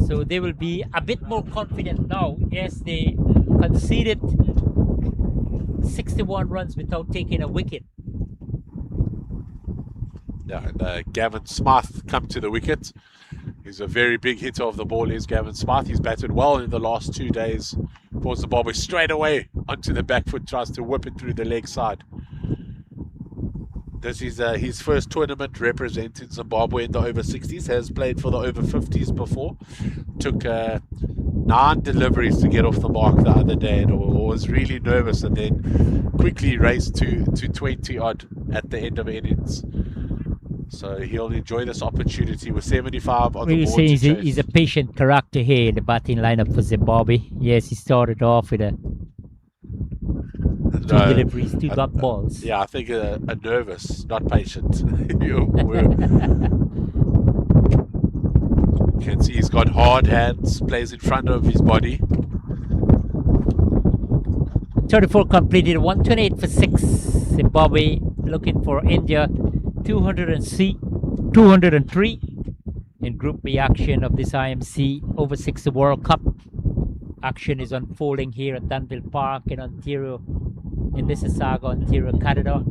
Speaker 5: So they will be a bit more confident now. Yes, they conceded 61 runs without taking a wicket.
Speaker 6: Yeah, and Gavin Smith come to the wicket. He's a very big hitter of the ball, is Gavin Smith. He's batted well in the last 2 days for Zimbabwe. Straight away onto the back foot, tries to whip it through the leg side. This is his first tournament representing Zimbabwe in the over 60s. Has played for the over 50s before. Took 9 deliveries to get off the mark the other day and was really nervous, and then quickly raced to 20 odd at the end of innings. So he'll enjoy this opportunity with 75 on the board.
Speaker 5: You say he's a patient character here in the batting lineup for Zimbabwe. Yes, he started off with 2 deliveries, 2 dot balls.
Speaker 6: Yeah, I think a nervous, not patient. You can see he's got hard hands, plays in front of his body.
Speaker 5: 34 completed, 128 for 6. Zimbabwe looking for India, 203 in Group B action of this IMC over 60 World Cup. Action is unfolding here at Danville Park in Ontario, in Mississauga, Ontario, Canada.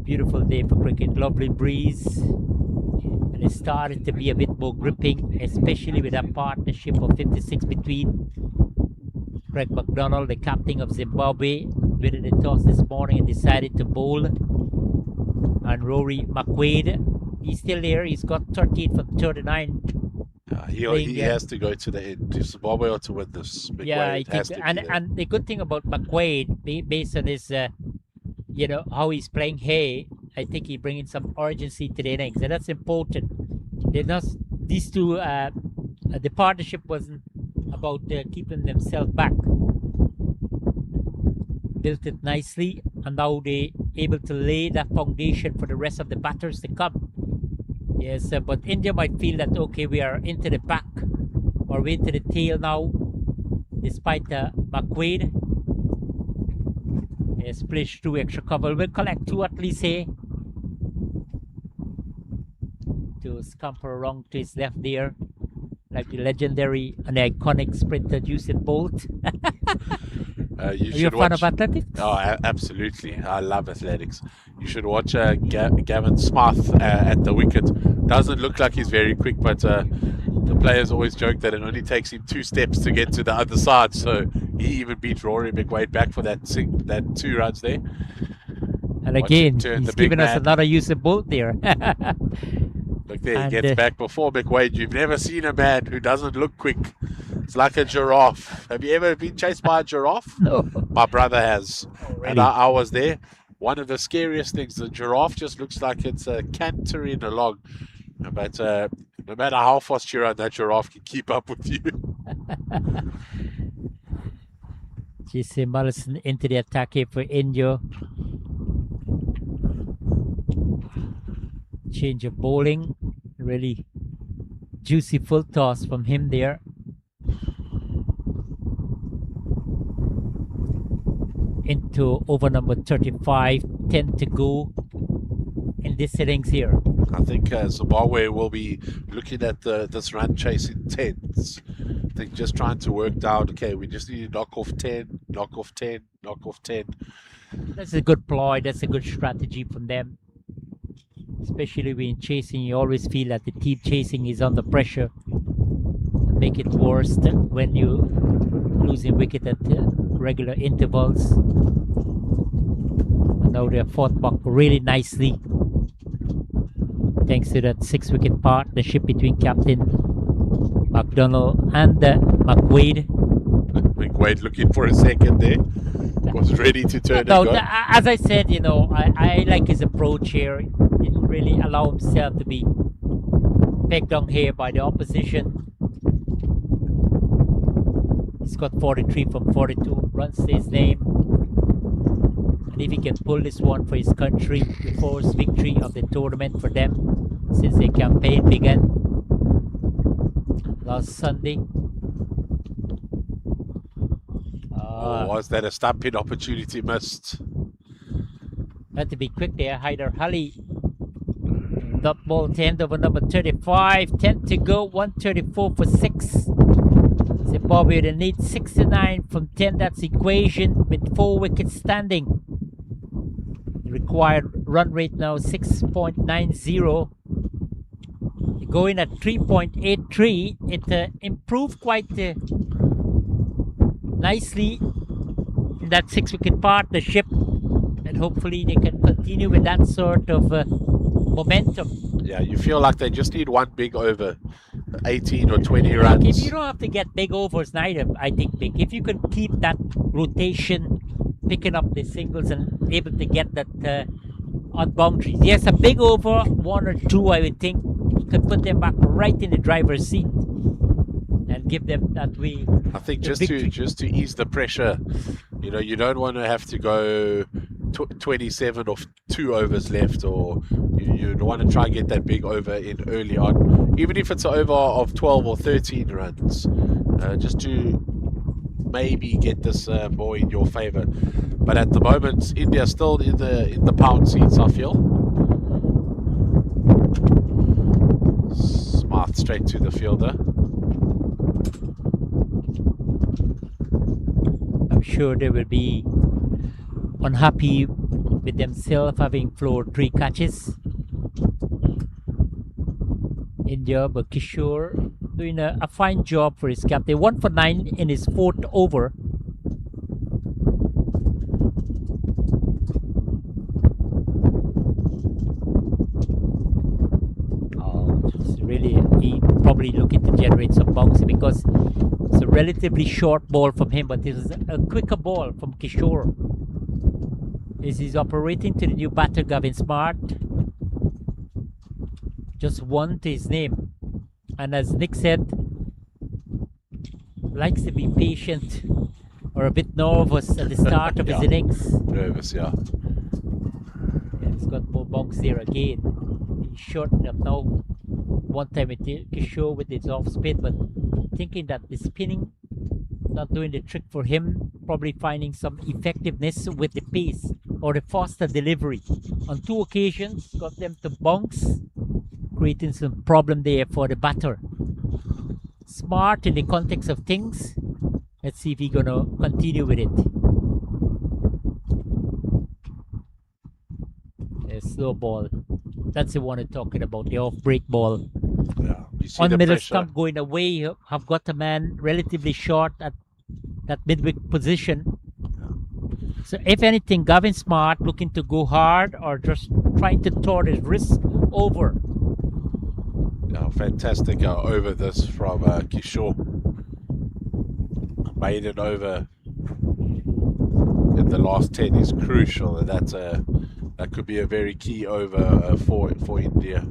Speaker 5: Beautiful day for cricket, lovely breeze, and it started to be a bit more gripping, especially with that partnership of 56 between Craig McDonald, the captain of Zimbabwe, winning the toss this morning and decided to bowl. And Rory McQuaid, he's still there. He's got 38 for 39.
Speaker 6: He has to go to the end. To Zimbabwe or to win this. McQuaid
Speaker 5: Yeah, and the good thing about McQuaid, based on his, how he's playing here, I think he's bringing some urgency to the innings, and that's important. These two, the partnership wasn't about keeping themselves back. built it nicely, and now they able to lay that foundation for the rest of the batters to come. Yes, but India might feel that okay, we are into the back or we're into the tail now, despite McQuaid. Yes, splish 2 extra cover. We'll collect 2 at least here. To scamper around to his left there, like the legendary and iconic sprinter Usain Bolt. Are you a fan of athletics?
Speaker 6: Oh, absolutely. I love athletics. You should watch Gavin Smith at the wicket. Doesn't look like he's very quick, but the players always joke that it only takes him 2 steps to get to the other side. So he even beat Rory McWade back for that 2 runs there.
Speaker 5: And again, he's giving us another Usain Bolt there.
Speaker 6: Look there, he gets back before McWade. You've never seen a man who doesn't look quick. It's like a giraffe. Have you ever been chased by a giraffe?
Speaker 5: No.
Speaker 6: My brother has.
Speaker 5: Really?
Speaker 6: And I was there. One of the scariest things, the giraffe just looks like it's cantering along. But no matter how fast you run, that giraffe can keep up with you.
Speaker 5: J.C. Mullison into the attack here for India. Change of bowling. Really juicy full toss from him there. Into over number 35, 10 to go in this innings here.
Speaker 6: I think Zimbabwe will be looking at this run chase in tens. I think just trying to work out, okay, we just need to knock off 10, knock off 10, knock off 10.
Speaker 5: That's a good ploy. That's a good strategy from them. Especially when chasing, you always feel that the team chasing is under pressure. Make it worse when you losing wicket at regular intervals. And now they have fought back really nicely, thanks to that 6-wicket partnership between Captain McDonald and McWade.
Speaker 6: McWade looking for a second there. Was ready to turn
Speaker 5: No,
Speaker 6: and go.
Speaker 5: as I said, you know, I like his approach here. He didn't really allow himself to be pegged down here by the opposition. He's got 43 from 42 runs to his name. And if he can pull this one for his country, the first victory of the tournament for them since the campaign began last Sunday.
Speaker 6: Or was that a stumping opportunity missed?
Speaker 5: Had to be quick there. Hyder Ali. Dot ball 10 over number 35. 10 to go. 134 for 6. Zimbabwe they need 69 from 10. That's equation with 4 wickets standing. The required run rate now 6.90. Going at 3.83. It improved quite nicely in that 6-wicket partnership, and hopefully they can continue with that sort of momentum.
Speaker 6: Yeah, you feel like they just need one big over, 18 or 20 runs.
Speaker 5: If you don't have to get big overs neither, I think, Vic. If you can keep that rotation, picking up the singles and able to get that on boundaries. Yes, a big over, 1 or 2, I would think, could put them back right in the driver's seat and give them that way.
Speaker 6: I think just to ease the pressure, you know, you don't want to have to go 27 or 2 overs left, or you want to try and get that big over in early on, even if it's an over of 12 or 13 runs, just to maybe get this more in your favor. But at the moment, India's still in the pound seats, I feel. Smart straight to the fielder.
Speaker 5: I'm sure they will be unhappy with themselves having floored 3 catches. India, but Kishore doing a fine job for his captain. 1 for 9 in his 4th over. It's really, he probably looking to generate some bouncy because it's a relatively short ball from him, but this is a quicker ball from Kishore. He's operating to the new batter, Gavin Smart. Just 1 to his name. And as Nick said, likes to be patient or a bit nervous at the start of his
Speaker 6: Yeah.
Speaker 5: innings.
Speaker 6: Nervous, yeah.
Speaker 5: Yeah, he's got more bunks there again. He's shortened up now. One time it Kishore with his off spin, but thinking that the spinning not doing the trick for him, probably finding some effectiveness with the pace or the faster delivery. On 2 occasions, got them to bunks, creating some problem there for the batter. Smart in the context of things. Let's see if he's gonna continue with it. A slow ball. That's the one I'm talking about, the off-break ball.
Speaker 6: Yeah. You see
Speaker 5: On
Speaker 6: the
Speaker 5: middle
Speaker 6: pressure.
Speaker 5: stump going away, have got a man relatively short at that midwick position. So if anything, Gavin Smart looking to go hard or just trying to throw his wrist over.
Speaker 6: Yeah, fantastic over this from Kishore. Made it over in the last 10 is crucial, and that could be a very key over for India.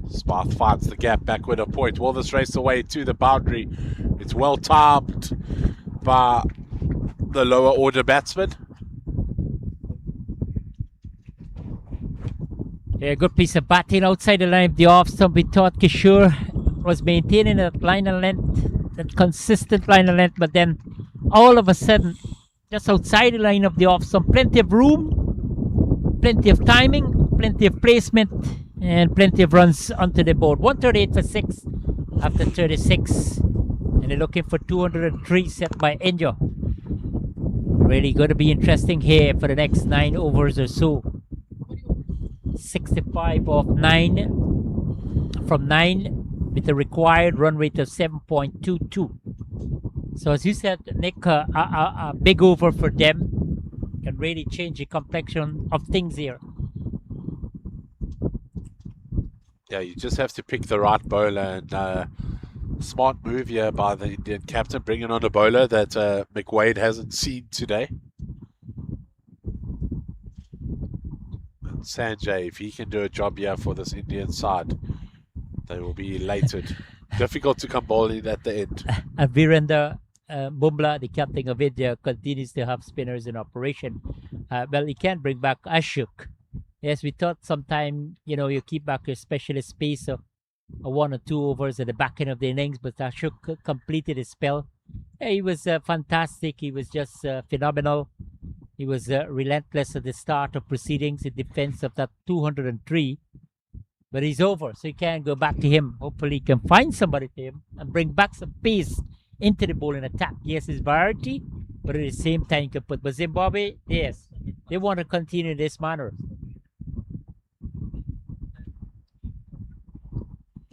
Speaker 6: Smart finds the gap back with a point. Will this race away to the boundary? It's well timed by the lower order batsman.
Speaker 5: A good piece of batting outside the line of the off stump. We thought Kishore was maintaining that line of length, that consistent line of length, but then all of a sudden, just outside the line of the off stump, plenty of room, plenty of timing, plenty of placement, and plenty of runs onto the board. 138 for 6 after 36, and they're looking for 203 set by India. Really going to be interesting here for the next 9 overs or so. 65 off 9 from 9 with a required run rate of 7.22. So as you said, Nick, a big over for them can really change the complexion of things here.
Speaker 6: Yeah, you just have to pick the right bowler, and smart move here by the Indian captain, bringing on a bowler that McWade hasn't seen today. And Sanjay, if he can do a job here for this Indian side, they will be elated. Difficult to come bowling at the end.
Speaker 5: And Virender Bumla, the captain of India, continues to have spinners in operation. Well, he can bring back Ashok. Yes, we thought sometime, you keep back your specialist pace of 1 or 2 overs at the back end of the innings, but Ashok completed his spell. Yeah, he was fantastic. He was just phenomenal. He was relentless at the start of proceedings in defense of that 203. But he's over, so you can't go back to him. Hopefully, he can find somebody to him and bring back some pace into the bowling attack. Yes, his variety, but at the same time, you can put. But Zimbabwe, yes, they want to continue in this manner.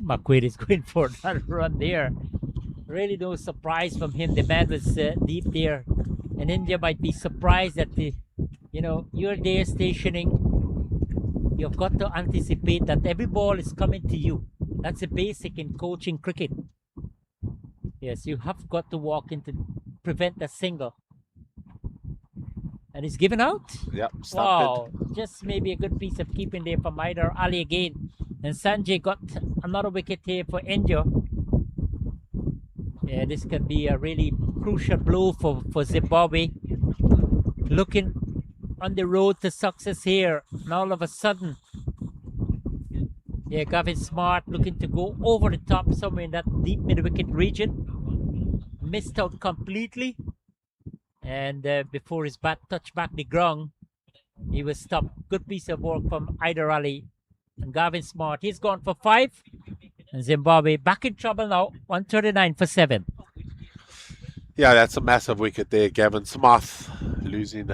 Speaker 5: McQuaid is going for another run there. Really no surprise from him. The man was deep there. And India might be surprised that you're there stationing. You've got to anticipate that every ball is coming to you. That's a basic in coaching cricket. Yes, you have got to walk into prevent a single. And he's given out.
Speaker 6: Yep,
Speaker 5: Wow, just maybe a good piece of keeping there from Hyder Ali again. And Sanjay got another wicket here for India. Yeah, this could be a really crucial blow for Zimbabwe. Looking on the road to success here. And all of a sudden, yeah, Gavin Smart looking to go over the top somewhere in that deep mid-wicket region. Missed out completely. And before his bat touched back the ground, he was stopped. Good piece of work from Hyder Ali and Gavin Smart. He's gone for 5. And Zimbabwe back in trouble now. 139 for 7.
Speaker 6: Yeah, that's a massive wicket there. Gavin Smart losing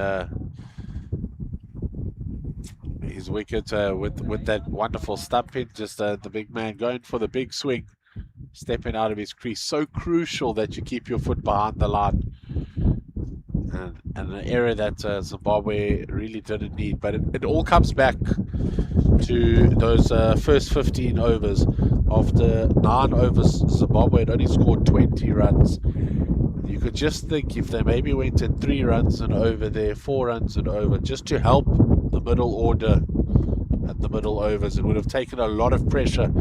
Speaker 6: his wicket with that wonderful stump in. Just the big man going for the big swing, stepping out of his crease. So crucial that you keep your foot behind the line. And an area that Zimbabwe really didn't need. But it all comes back to those first 15 overs. After 9 overs, Zimbabwe had only scored 20 runs. You could just think if they maybe went in 3 runs and over there, 4 runs and over, just to help the middle order at the middle overs, it would have taken a lot of pressure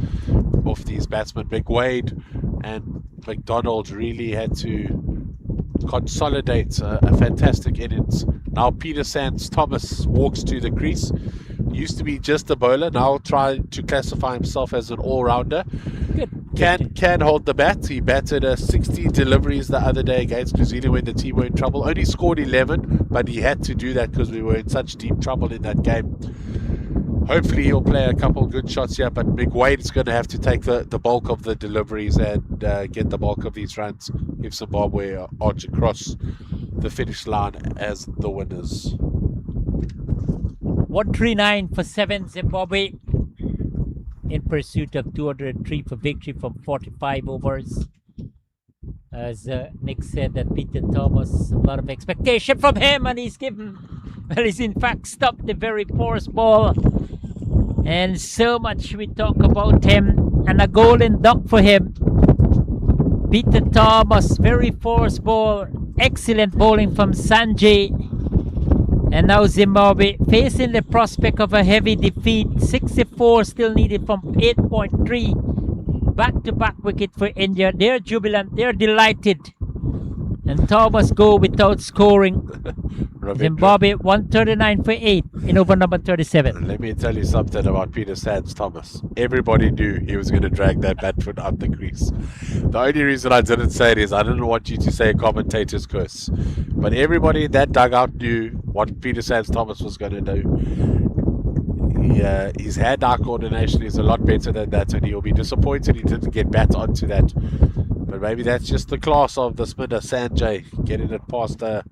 Speaker 6: off these batsmen. McWade and McDonald really had to consolidate a fantastic innings. Now Peter Sands Thomas walks to the crease. Used to be just a bowler, now trying to classify himself as an all-rounder. Can hold the bat. He batted 60 deliveries the other day against New Zealand when the team were in trouble. Only scored 11, but he had to do that because we were in such deep trouble in that game. Hopefully he'll play a couple good shots here, but McWade is going to have to take the bulk of the deliveries and get the bulk of these runs if Zimbabwe arch across the finish line as the winners.
Speaker 5: 139 for 7 Zimbabwe in pursuit of 203 for victory from 45 overs. As Nick said, that Peter Thomas, a lot of expectation from him, and he's in fact stopped the very poorest ball. And so much we talk about him, and a golden duck for him. Peter Thomas, very forced ball, excellent bowling from Sanjay. And now Zimbabwe facing the prospect of a heavy defeat. 64 still needed from 8.3. Back-to-back wicket for India. They're jubilant, they're delighted. And Thomas go without scoring. Zimbabwe 139 for 8 in over number 37.
Speaker 6: Let me tell you something about Peter Sands Thomas. Everybody knew he was going to drag that bat foot out the crease. The only reason I didn't say it is I didn't want you to say commentator's curse. But everybody in that dugout knew what Peter Sands Thomas was going to do. His hand-eye coordination is a lot better than that, and he'll be disappointed he didn't get bat onto that. But maybe that's just the class of the spinner Sanjay, getting it past the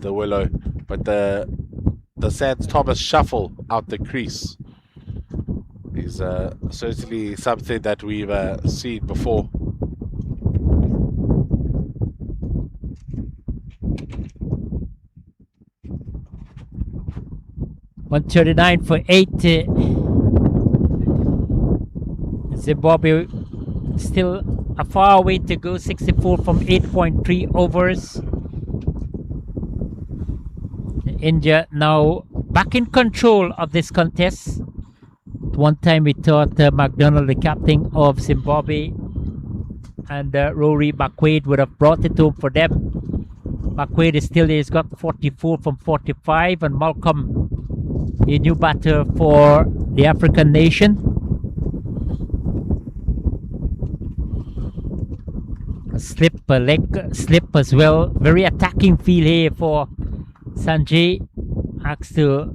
Speaker 6: willow. But the Sands Thomas shuffle out the crease is certainly something that we've seen before.
Speaker 5: $139 for 8. Zimbabwe still a far way to go. 64 from 8.3 overs. India now back in control of this contest. At one time we thought McDonald, the captain of Zimbabwe, and Rory McWade would have brought it home for them. McWade is still there. He's got 44 from 45, and Malcolm, a new batter for the African nation. A leg slip as well. Very attacking feel here for Sanjay. Asked to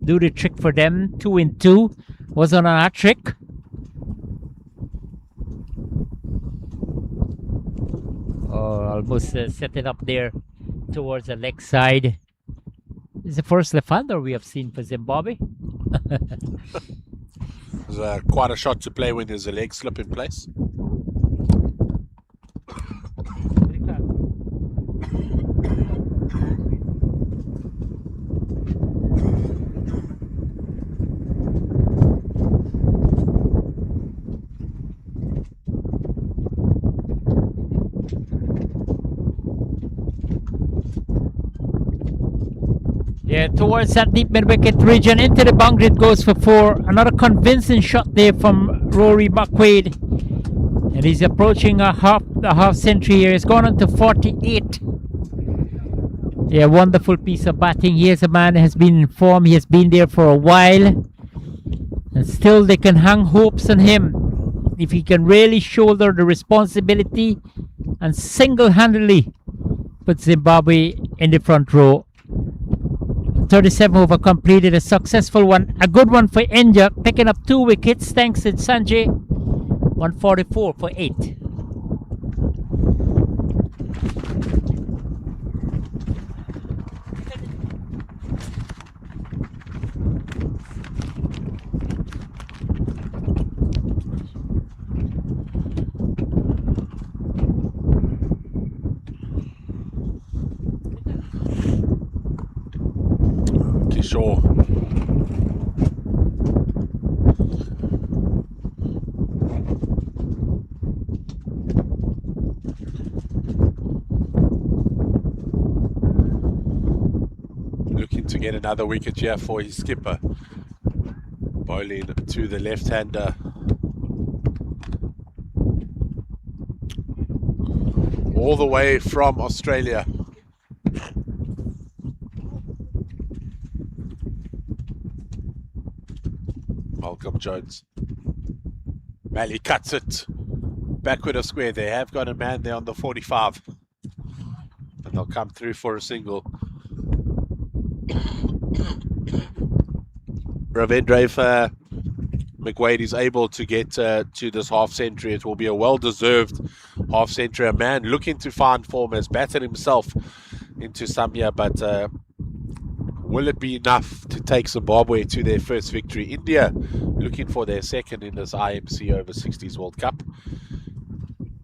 Speaker 5: do the trick for them. 2 in 2. Was on a hat trick. Almost set it up there towards the leg side. This is the first left-hander we have seen for Zimbabwe.
Speaker 6: There's quite a shot to play when there's a leg slip in place.
Speaker 5: Yeah, towards that deep mid-wicket region, into the boundary it goes for 4. Another convincing shot there from Rory McWade. And he's approaching a half century here. He's gone on to 48. Yeah, wonderful piece of batting. Here's a man who has been in form. He has been there for a while. And still they can hang hopes on him. If he can really shoulder the responsibility and single-handedly put Zimbabwe in the front row. 37 over completed, a successful one, a good one for India, picking up 2 wickets thanks to Sanjay. 144 for 8.
Speaker 6: Sure. get another wicket here for his skipper. Bowling to the left-hander. All the way from Australia. Malcolm Jones. Malley cuts it. Backward of square. They have got a man there on the 45. And they'll come through for a single. Ravindra, if McWade is able to get to this half century, it will be a well-deserved half century. A man looking to find form, has batted himself into some here, but will it be enough to take Zimbabwe to their first victory? India looking for their second in this IMC over 60s World Cup.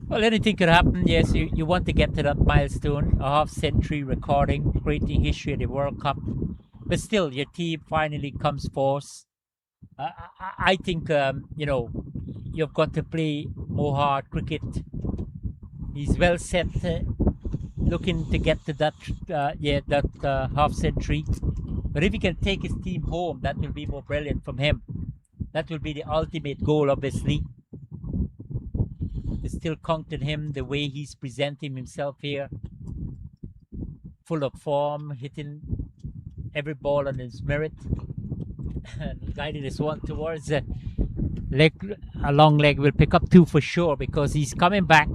Speaker 5: Well, anything could happen. Yes, you want to get to that milestone, a half-century recording, creating history at the World Cup. But still, your team finally comes forth. I think, you know, you've got to play more hard cricket. He's well set, looking to get to that half-century. But if he can take his team home, that will be more brilliant from him. That will be the ultimate goal, obviously. It's still counting him, the way he's presenting himself here. Full of form, hitting every ball on his merit. And guiding this one towards a long leg will pick up 2 for sure, because he's coming back.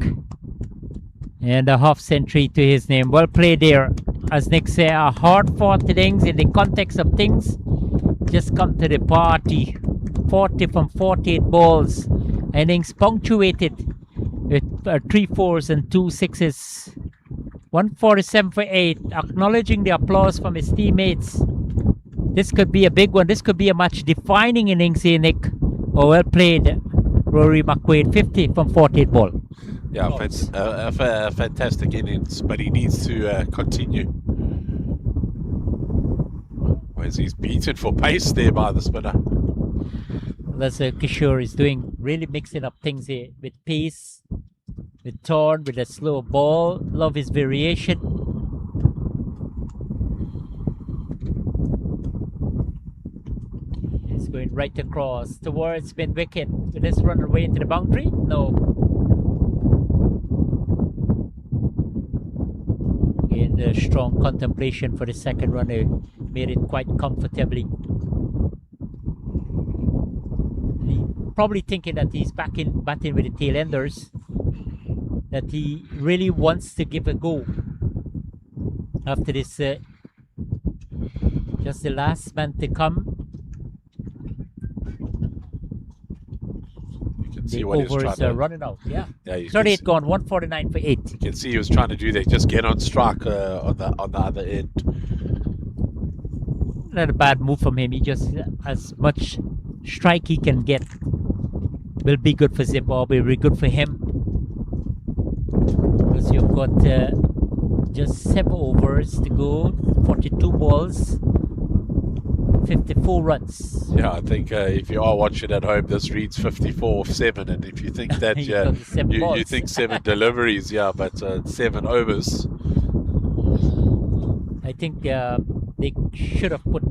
Speaker 5: And a half century to his name. Well played there. As Nick said, a hard-fought innings in the context of things. Just come to the party. 40 from 48 balls. Innings punctuated with 3 4s and 2 6s. 147 for 8. Acknowledging the applause from his teammates. This could be a big one. This could be a match-defining innings here, Nick. Oh, well played, Rory McQuaid. 50 from 48 ball.
Speaker 6: Yeah, a fantastic innings, but he needs to continue. Whereas he's beaten for pace there by the spinner.
Speaker 5: That's Kishore is doing, really mixing up things here with pace, with torn, with a slow ball. Love his variation. He's going right across towards mid wicket. Will this run away into the boundary? No. In a strong contemplation for the second runner, made it quite comfortably. Probably thinking that he's batting with the tail enders, that he really wants to give a go after this. Just the last man to come.
Speaker 6: You can see
Speaker 5: The
Speaker 6: what he's
Speaker 5: overs
Speaker 6: trying
Speaker 5: are
Speaker 6: to
Speaker 5: running out. Yeah,
Speaker 6: Yeah, you
Speaker 5: 38
Speaker 6: can,
Speaker 5: gone, 149 for 8.
Speaker 6: you can see he was trying to do that. Just get on strike on the other end.
Speaker 5: Not a bad move from him. He just, as much strike he can get will be good for Zimbabwe, will be good for him. Because you've got just 7 overs to go, 42 balls, 54 runs.
Speaker 6: Yeah, I think if you are watching at home, this reads 54-7, and if you think that
Speaker 5: You've got the 7
Speaker 6: you
Speaker 5: balls.
Speaker 6: think 7 deliveries, yeah, but 7 overs.
Speaker 5: I think they should have put,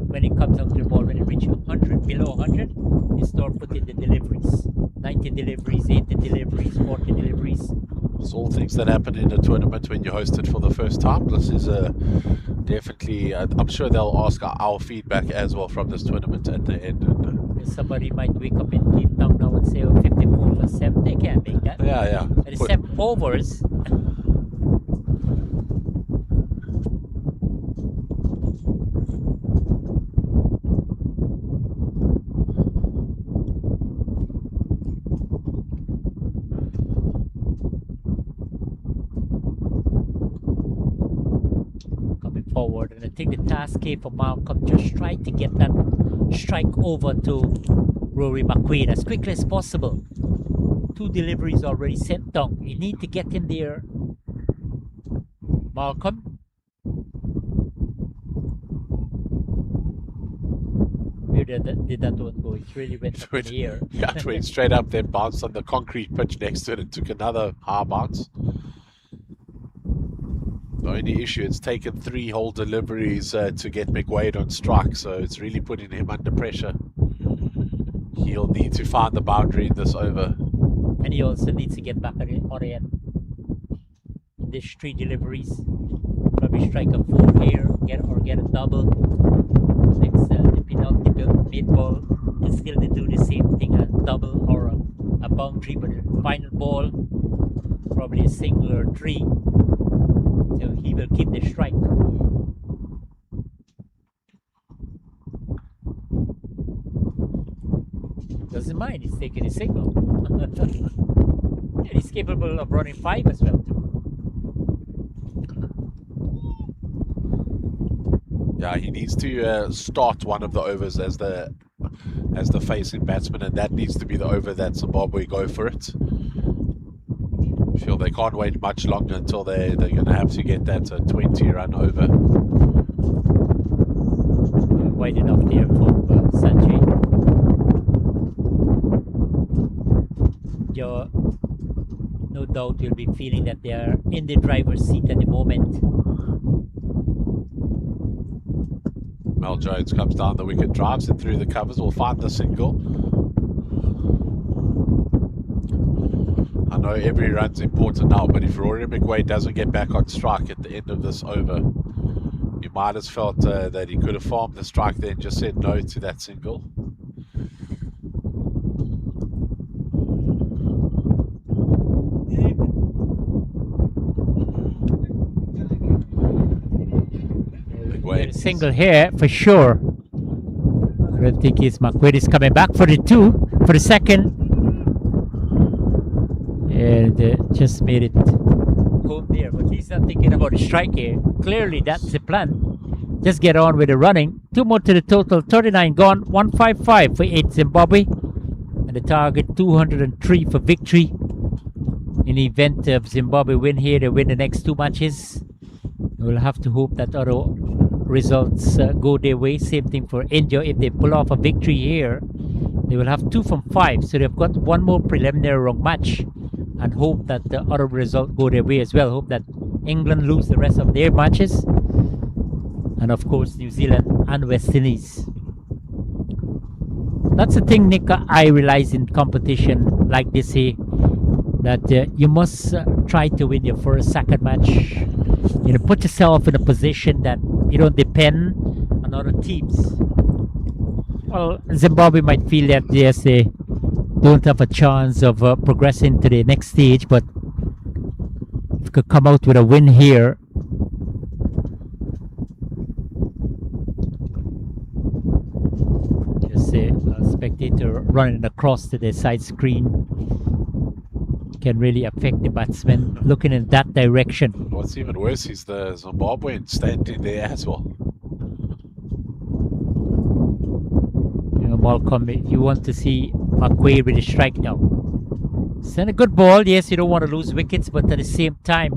Speaker 5: when it comes down to the ball, when it reaches 100, below 100, you start putting the deliveries. 90 deliveries, 80 deliveries, 40 deliveries.
Speaker 6: It's all things that happen in a tournament when you host it for the first time. This is definitely, I'm sure they'll ask our feedback as well from this tournament at the end. And,
Speaker 5: Somebody might wake up in Cape Town now and say, oh, 54 for 7. They can't make that.
Speaker 6: yeah.
Speaker 5: And it's 7 overs. Forward, and I think the task here for Malcolm, just try to get that strike over to Rory McQuaid as quickly as possible. 2 deliveries already sent down. You need to get in there, Malcolm. Where did that one go? It really went up in the air.
Speaker 6: Yeah, it went straight up, then bounced on the concrete pitch next to it and took another high bounce. The only issue, it's taken 3 whole deliveries to get McWade on strike, so it's really putting him under pressure. He'll need to find the boundary in this over.
Speaker 5: And he also needs to get back on in this 3 deliveries. Probably strike a 4 here, get a double. Next, the penultimate mid ball is still to do the same thing, a double or a boundary, but the final ball, probably a single or 3. So he will keep the strike. Doesn't mind, he's taking a single. And he's capable of running 5 as well too.
Speaker 6: Yeah, he needs to start one of the overs as the facing batsman, and that needs to be the over that Zimbabwe go for it. I feel they can't wait much longer until they're going to have to get that 20 run over.
Speaker 5: Wide enough there for Sanjay. Joe, no doubt you'll be feeling that they are in the driver's seat at the moment.
Speaker 6: Mel Jones comes down the wicket, drives it through the covers, will find the single. I know every run's important now, but if Rory McWade doesn't get back on strike at the end of this over, you might have felt that he could have farmed the strike there and just said no to that single.
Speaker 5: McWade. Single here for sure. I don't think McWade is coming back for the 2, for the second. And just made it home there, but he's not thinking about a strike here. Clearly that's the plan. Just get on with the running. 2 more to the total, 39 gone, 155 for 8 Zimbabwe. And the target 203 for victory. In the event of Zimbabwe win here, they win the next 2 matches. We'll have to hope that other results go their way. Same thing for India. If they pull off a victory here, they will have 2 from 5. So they've got 1 more preliminary wrong match. And hope that the other results go their way as well. Hope that England lose the rest of their matches. And of course New Zealand and West Indies. That's the thing, Nick, I realize in competition like this here, that you must try to win your first, second match. You know, put yourself in a position that you don't depend on other teams. Well, Zimbabwe might feel that yes, they don't have a chance of progressing to the next stage, but if you could come out with a win here, just a spectator running across to the side screen can really affect the batsman looking in that direction.
Speaker 6: What's even worse is the Zimbabwean standing there as well.
Speaker 5: You know, Malcolm, you want to see McWade with a strike now. Send a good ball. Yes, you don't want to lose wickets, but at the same time,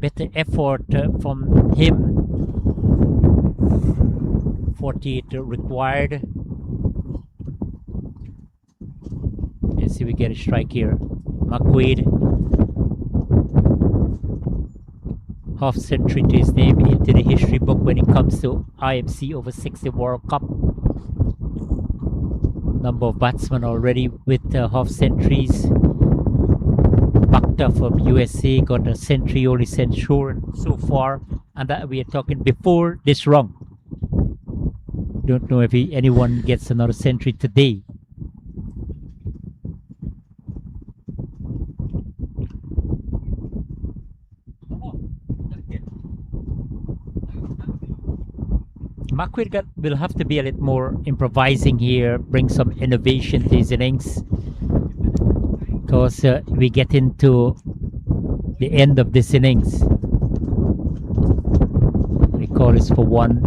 Speaker 5: better effort from him. 48 required. Let's see, we get a strike here. McWade, half century to his name into the history book when it comes to IMC over 60 World Cup. Number of batsmen already with half centuries. Bakta from USA got a century only censured so far, and that we are talking before this run. Don't know if anyone gets another century today. McWade will have to be a little more improvising here, bring some innovation to his innings, because we get into the end of this innings. We call this for 1.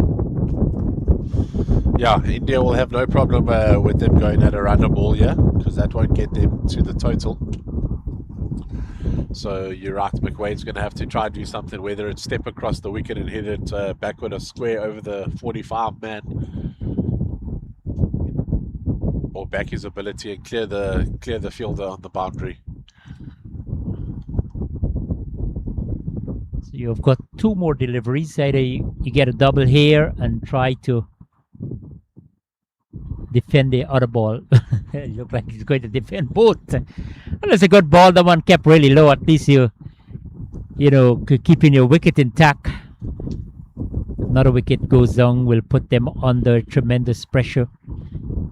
Speaker 6: Yeah, India will have no problem with them going at a runner ball, yeah, because that won't get them to the total. So you're right, McWade's going to have to try and do something, whether it's step across the wicket and hit it backward or square over the 45 man, or back his ability and clear the fielder on the boundary.
Speaker 5: So you've got 2 more deliveries. Either you get a double here and try to defend the other ball. It looks like he's going to defend both. Well, it's a good ball. The one kept really low. At least you know, keeping your wicket intact. Another wicket goes down, will put them under tremendous pressure.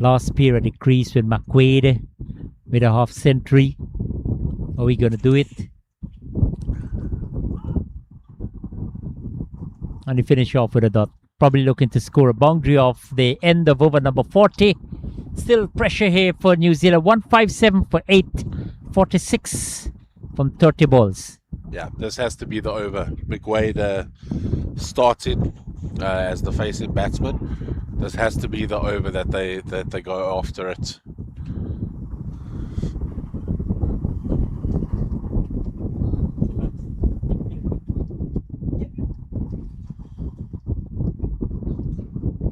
Speaker 5: Last period, the crease with McQuaid with a half century. Are we going to do it? And he finish off with a dot. Probably looking to score a boundary off the end of over number 40. Still pressure here for New Zealand. 157 for 8. 46 from 30 balls.
Speaker 6: Yeah, this has to be the over. McWade started as the facing batsman. This has to be the over that they go after it.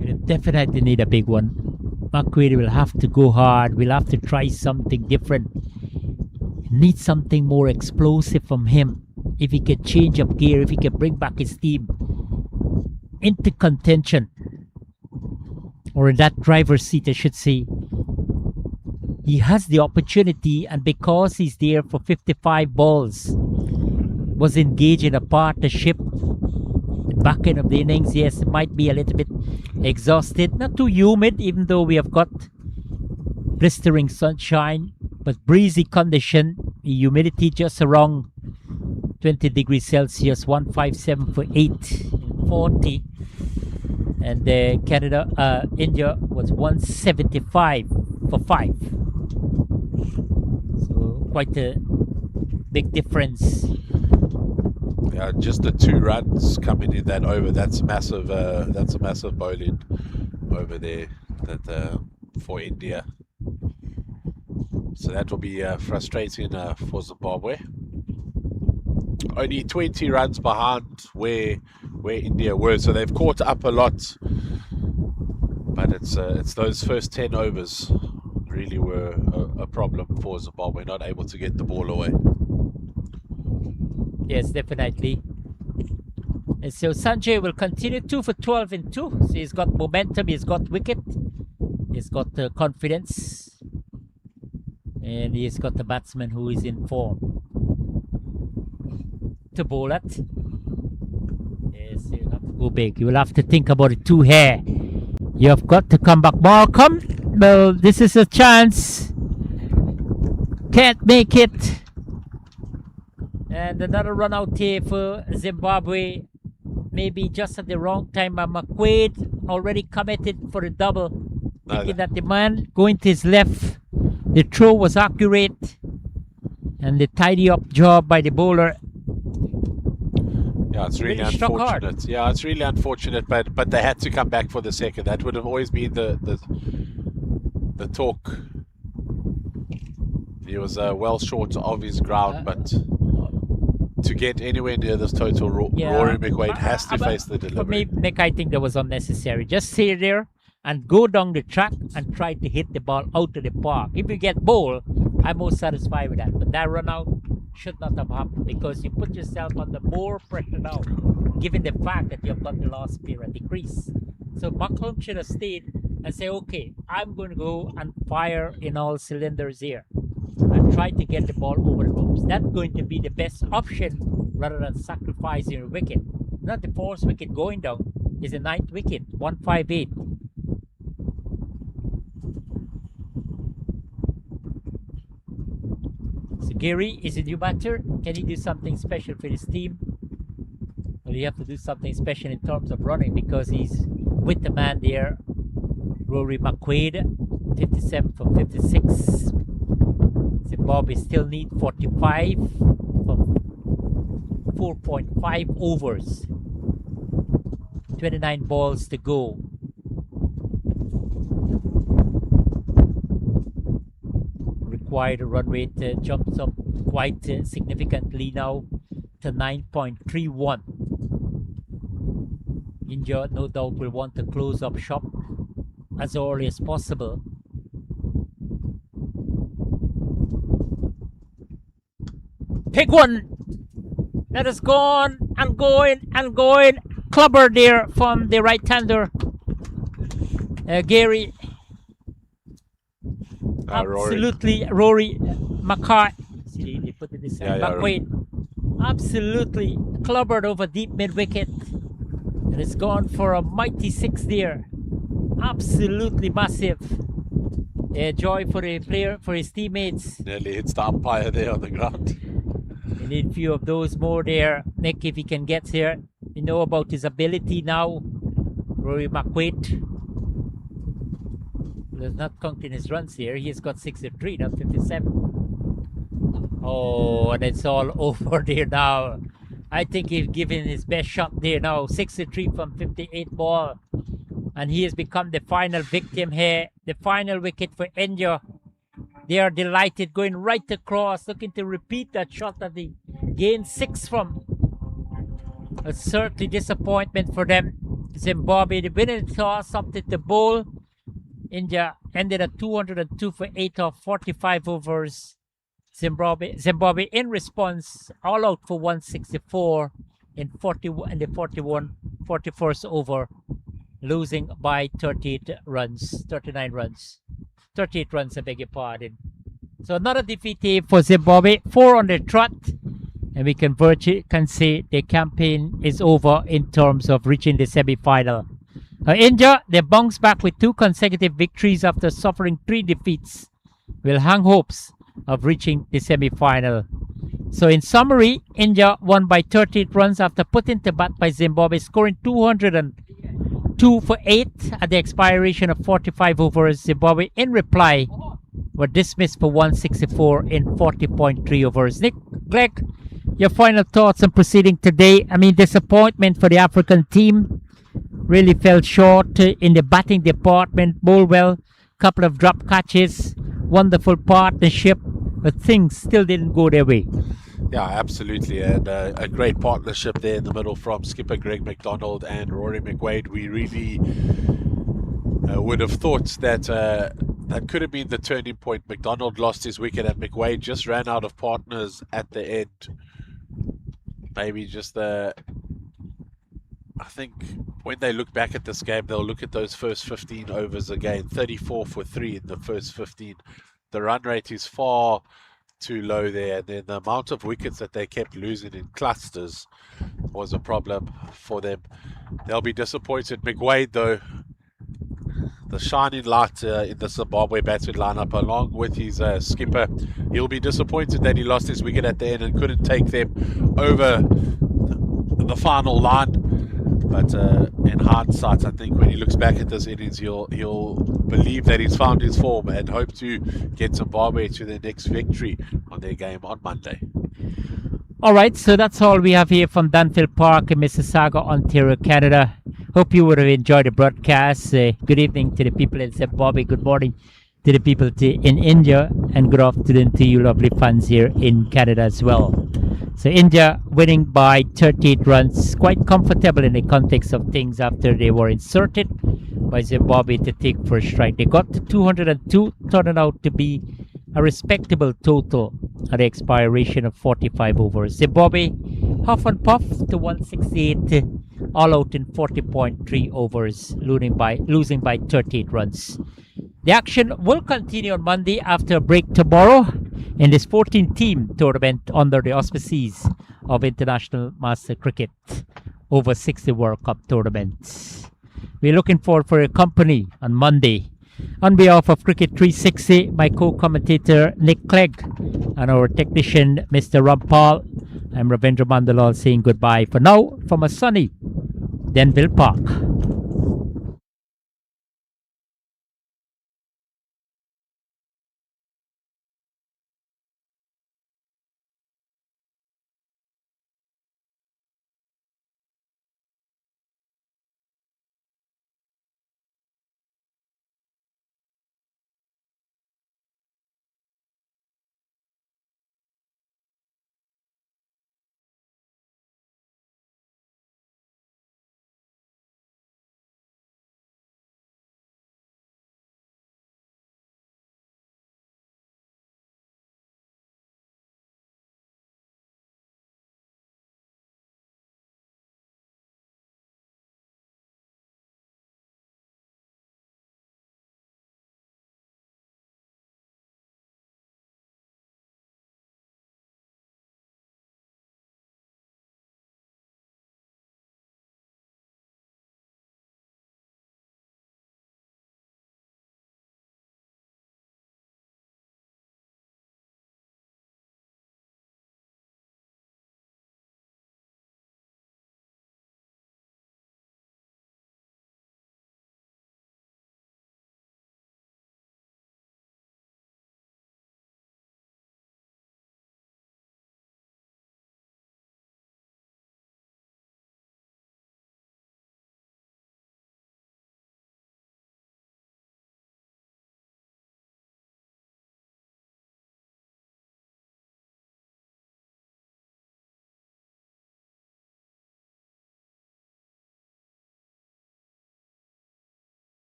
Speaker 5: We'll definitely need a big one. McQuaid will have to go hard. We'll have to try something different. Need something more explosive from him. If he can change up gear, if he can bring back his team into contention, or in that driver's seat, I should say, he has the opportunity, and because he's there for 55 balls, was engaged in a partnership. The back end of the innings, yes, it might be a little bit exhausted, not too humid, even though we have got blistering sunshine, but breezy condition, humidity just around 20 degrees Celsius. 157 for 8, 40. And India was 175 for 5. So quite a big difference.
Speaker 6: Yeah, just the 2 runs coming in that over. That's massive. That's a massive bowling over there for India. So that will be frustrating for Zimbabwe. Only 20 runs behind where India were, so they've caught up a lot. But it's those first 10 overs really were a problem for Zimbabwe, not able to get the ball away.
Speaker 5: Yes, definitely. And so Sanjay will continue 2 for 12 in 2. So he's got momentum, he's got wicket, he's got confidence, and he's got the batsman who is in form to bowl at. Yes, you have to go big. You will have to think about it 2 here. You have got to come back. Malcolm, well, this is a chance. Can't make it. And another run out here for Zimbabwe. Maybe just at the wrong time. McQuaid already committed for a double. Thinking that the man going to his left. The throw was accurate. And the tidy up job by the bowler.
Speaker 6: Yeah, it's really unfortunate. Yeah, it's really unfortunate, but they had to come back for the second. That would have always been the talk. He was well short of his ground, but to get anywhere near this total, Rory McQuaid has to face the delivery.
Speaker 5: For me, Nick, I think that was unnecessary. Just stay there and go down the track and try to hit the ball out of the park. If you get ball, I'm most satisfied with that. But that run out should not have happened, because you put yourself under more pressure now, given the fact that you've got the last period decrease. So Malcolm should have stayed and say, okay, I'm going to go and fire in all cylinders here and try to get the ball over the ropes. That's going to be the best option rather than sacrificing a wicket. Not the 4th wicket going down, is the 9th wicket, 158. So Gary is a new batter. Can he do something special for his team? Well, you have to do something special in terms of running, because he's with the man there, Rory McQuaid, 57 for 56. Zimbabwe still need 45 from 4.5 overs. 29 balls to go. Required run rate jumps up quite significantly now to 9.31. India no doubt will want to close up shop as early as possible. Big one! That is gone! and going and going. Clubber there from the right-hander. Gary. Absolutely, Rory McCart. See, they put it this side. McQuaid. Absolutely clubbered over deep mid-wicket. And it's gone for a mighty 6 there. Absolutely massive. Joy for the player, for his teammates.
Speaker 6: Nearly hits the umpire there on the ground.
Speaker 5: We need a few of those more there. Nick, if he can get here. We know about his ability now. Rory McQuaid. There's not counting his runs here. He's got 63, not 57. Oh, and it's all over there now. I think he's given his best shot there now. 63 from 58 ball. And he has become the final victim here. The final wicket for India. They are delighted, going right across, looking to repeat that shot that they gained 6 from. A certainly disappointment for them. Zimbabwe, the winning toss, something to bowl. India ended at 202 for 8 of 45 overs. Zimbabwe in response, all out for 164 in the 41st over, losing by 38 runs. 38 runs, I beg your pardon. So another defeat here for Zimbabwe, 4 on the trot, and we can say the campaign is over in terms of reaching the semi-final. India, they bounce back with 2 consecutive victories after suffering 3 defeats. Will hang hopes of reaching the semi-final. So in summary, India won by 38 runs after putting to bat by Zimbabwe, scoring 202 for 8 at the expiration of 45 overs. Zimbabwe, in reply, were dismissed for 164 in 40.3 overs. Nick, Greg, your final thoughts on proceeding today? I mean, disappointment for the African team. Really fell short in the batting department. Bowled well, couple of drop catches, wonderful partnership, but things still didn't go their way.
Speaker 6: Yeah, absolutely, and a great partnership there in the middle from skipper Greg McDonald and Rory McQuaid. We really would have thought that that could have been the turning point. McDonald lost his wicket and McQuaid just ran out of partners at the end. Maybe just I think when they look back at this game, they'll look at those first 15 overs again. 34 for 3 in the first 15. The run rate is far too low there, and then the amount of wickets that they kept losing in clusters was a problem for them. They'll be disappointed. McQuaid, though, the shining light in the Zimbabwe batting lineup, along with his skipper, he'll be disappointed that he lost his wicket at the end and couldn't take them over the final line. But in hindsight, I think when he looks back at this innings, he'll believe that he's found his form and hope to get Zimbabwe to their next victory on their game on Monday.
Speaker 5: All right, so that's all we have here from Danville Park in Mississauga, Ontario, Canada. Hope you would have enjoyed the broadcast. Good evening to the people in Zimbabwe. Good morning to the people in India, and good afternoon to you lovely fans here in Canada as well. So India winning by 38 runs, quite comfortable in the context of things after they were inserted by Zimbabwe to take first strike. They got to 202, turning out to be a respectable total at the expiration of 45 overs. Zimbabwe huff and puff to 168, all out in 40.3 overs, losing by 38 runs. The action will continue on Monday after a break tomorrow in this 14-team tournament under the auspices of International Master Cricket over 60 World Cup tournaments. We're looking forward for your company on Monday. On behalf of Cricket 360, my co-commentator Nick Clegg and our technician Mr. Rampal, I'm Ravindra Mandalal saying goodbye for now from a sunny Danville Park.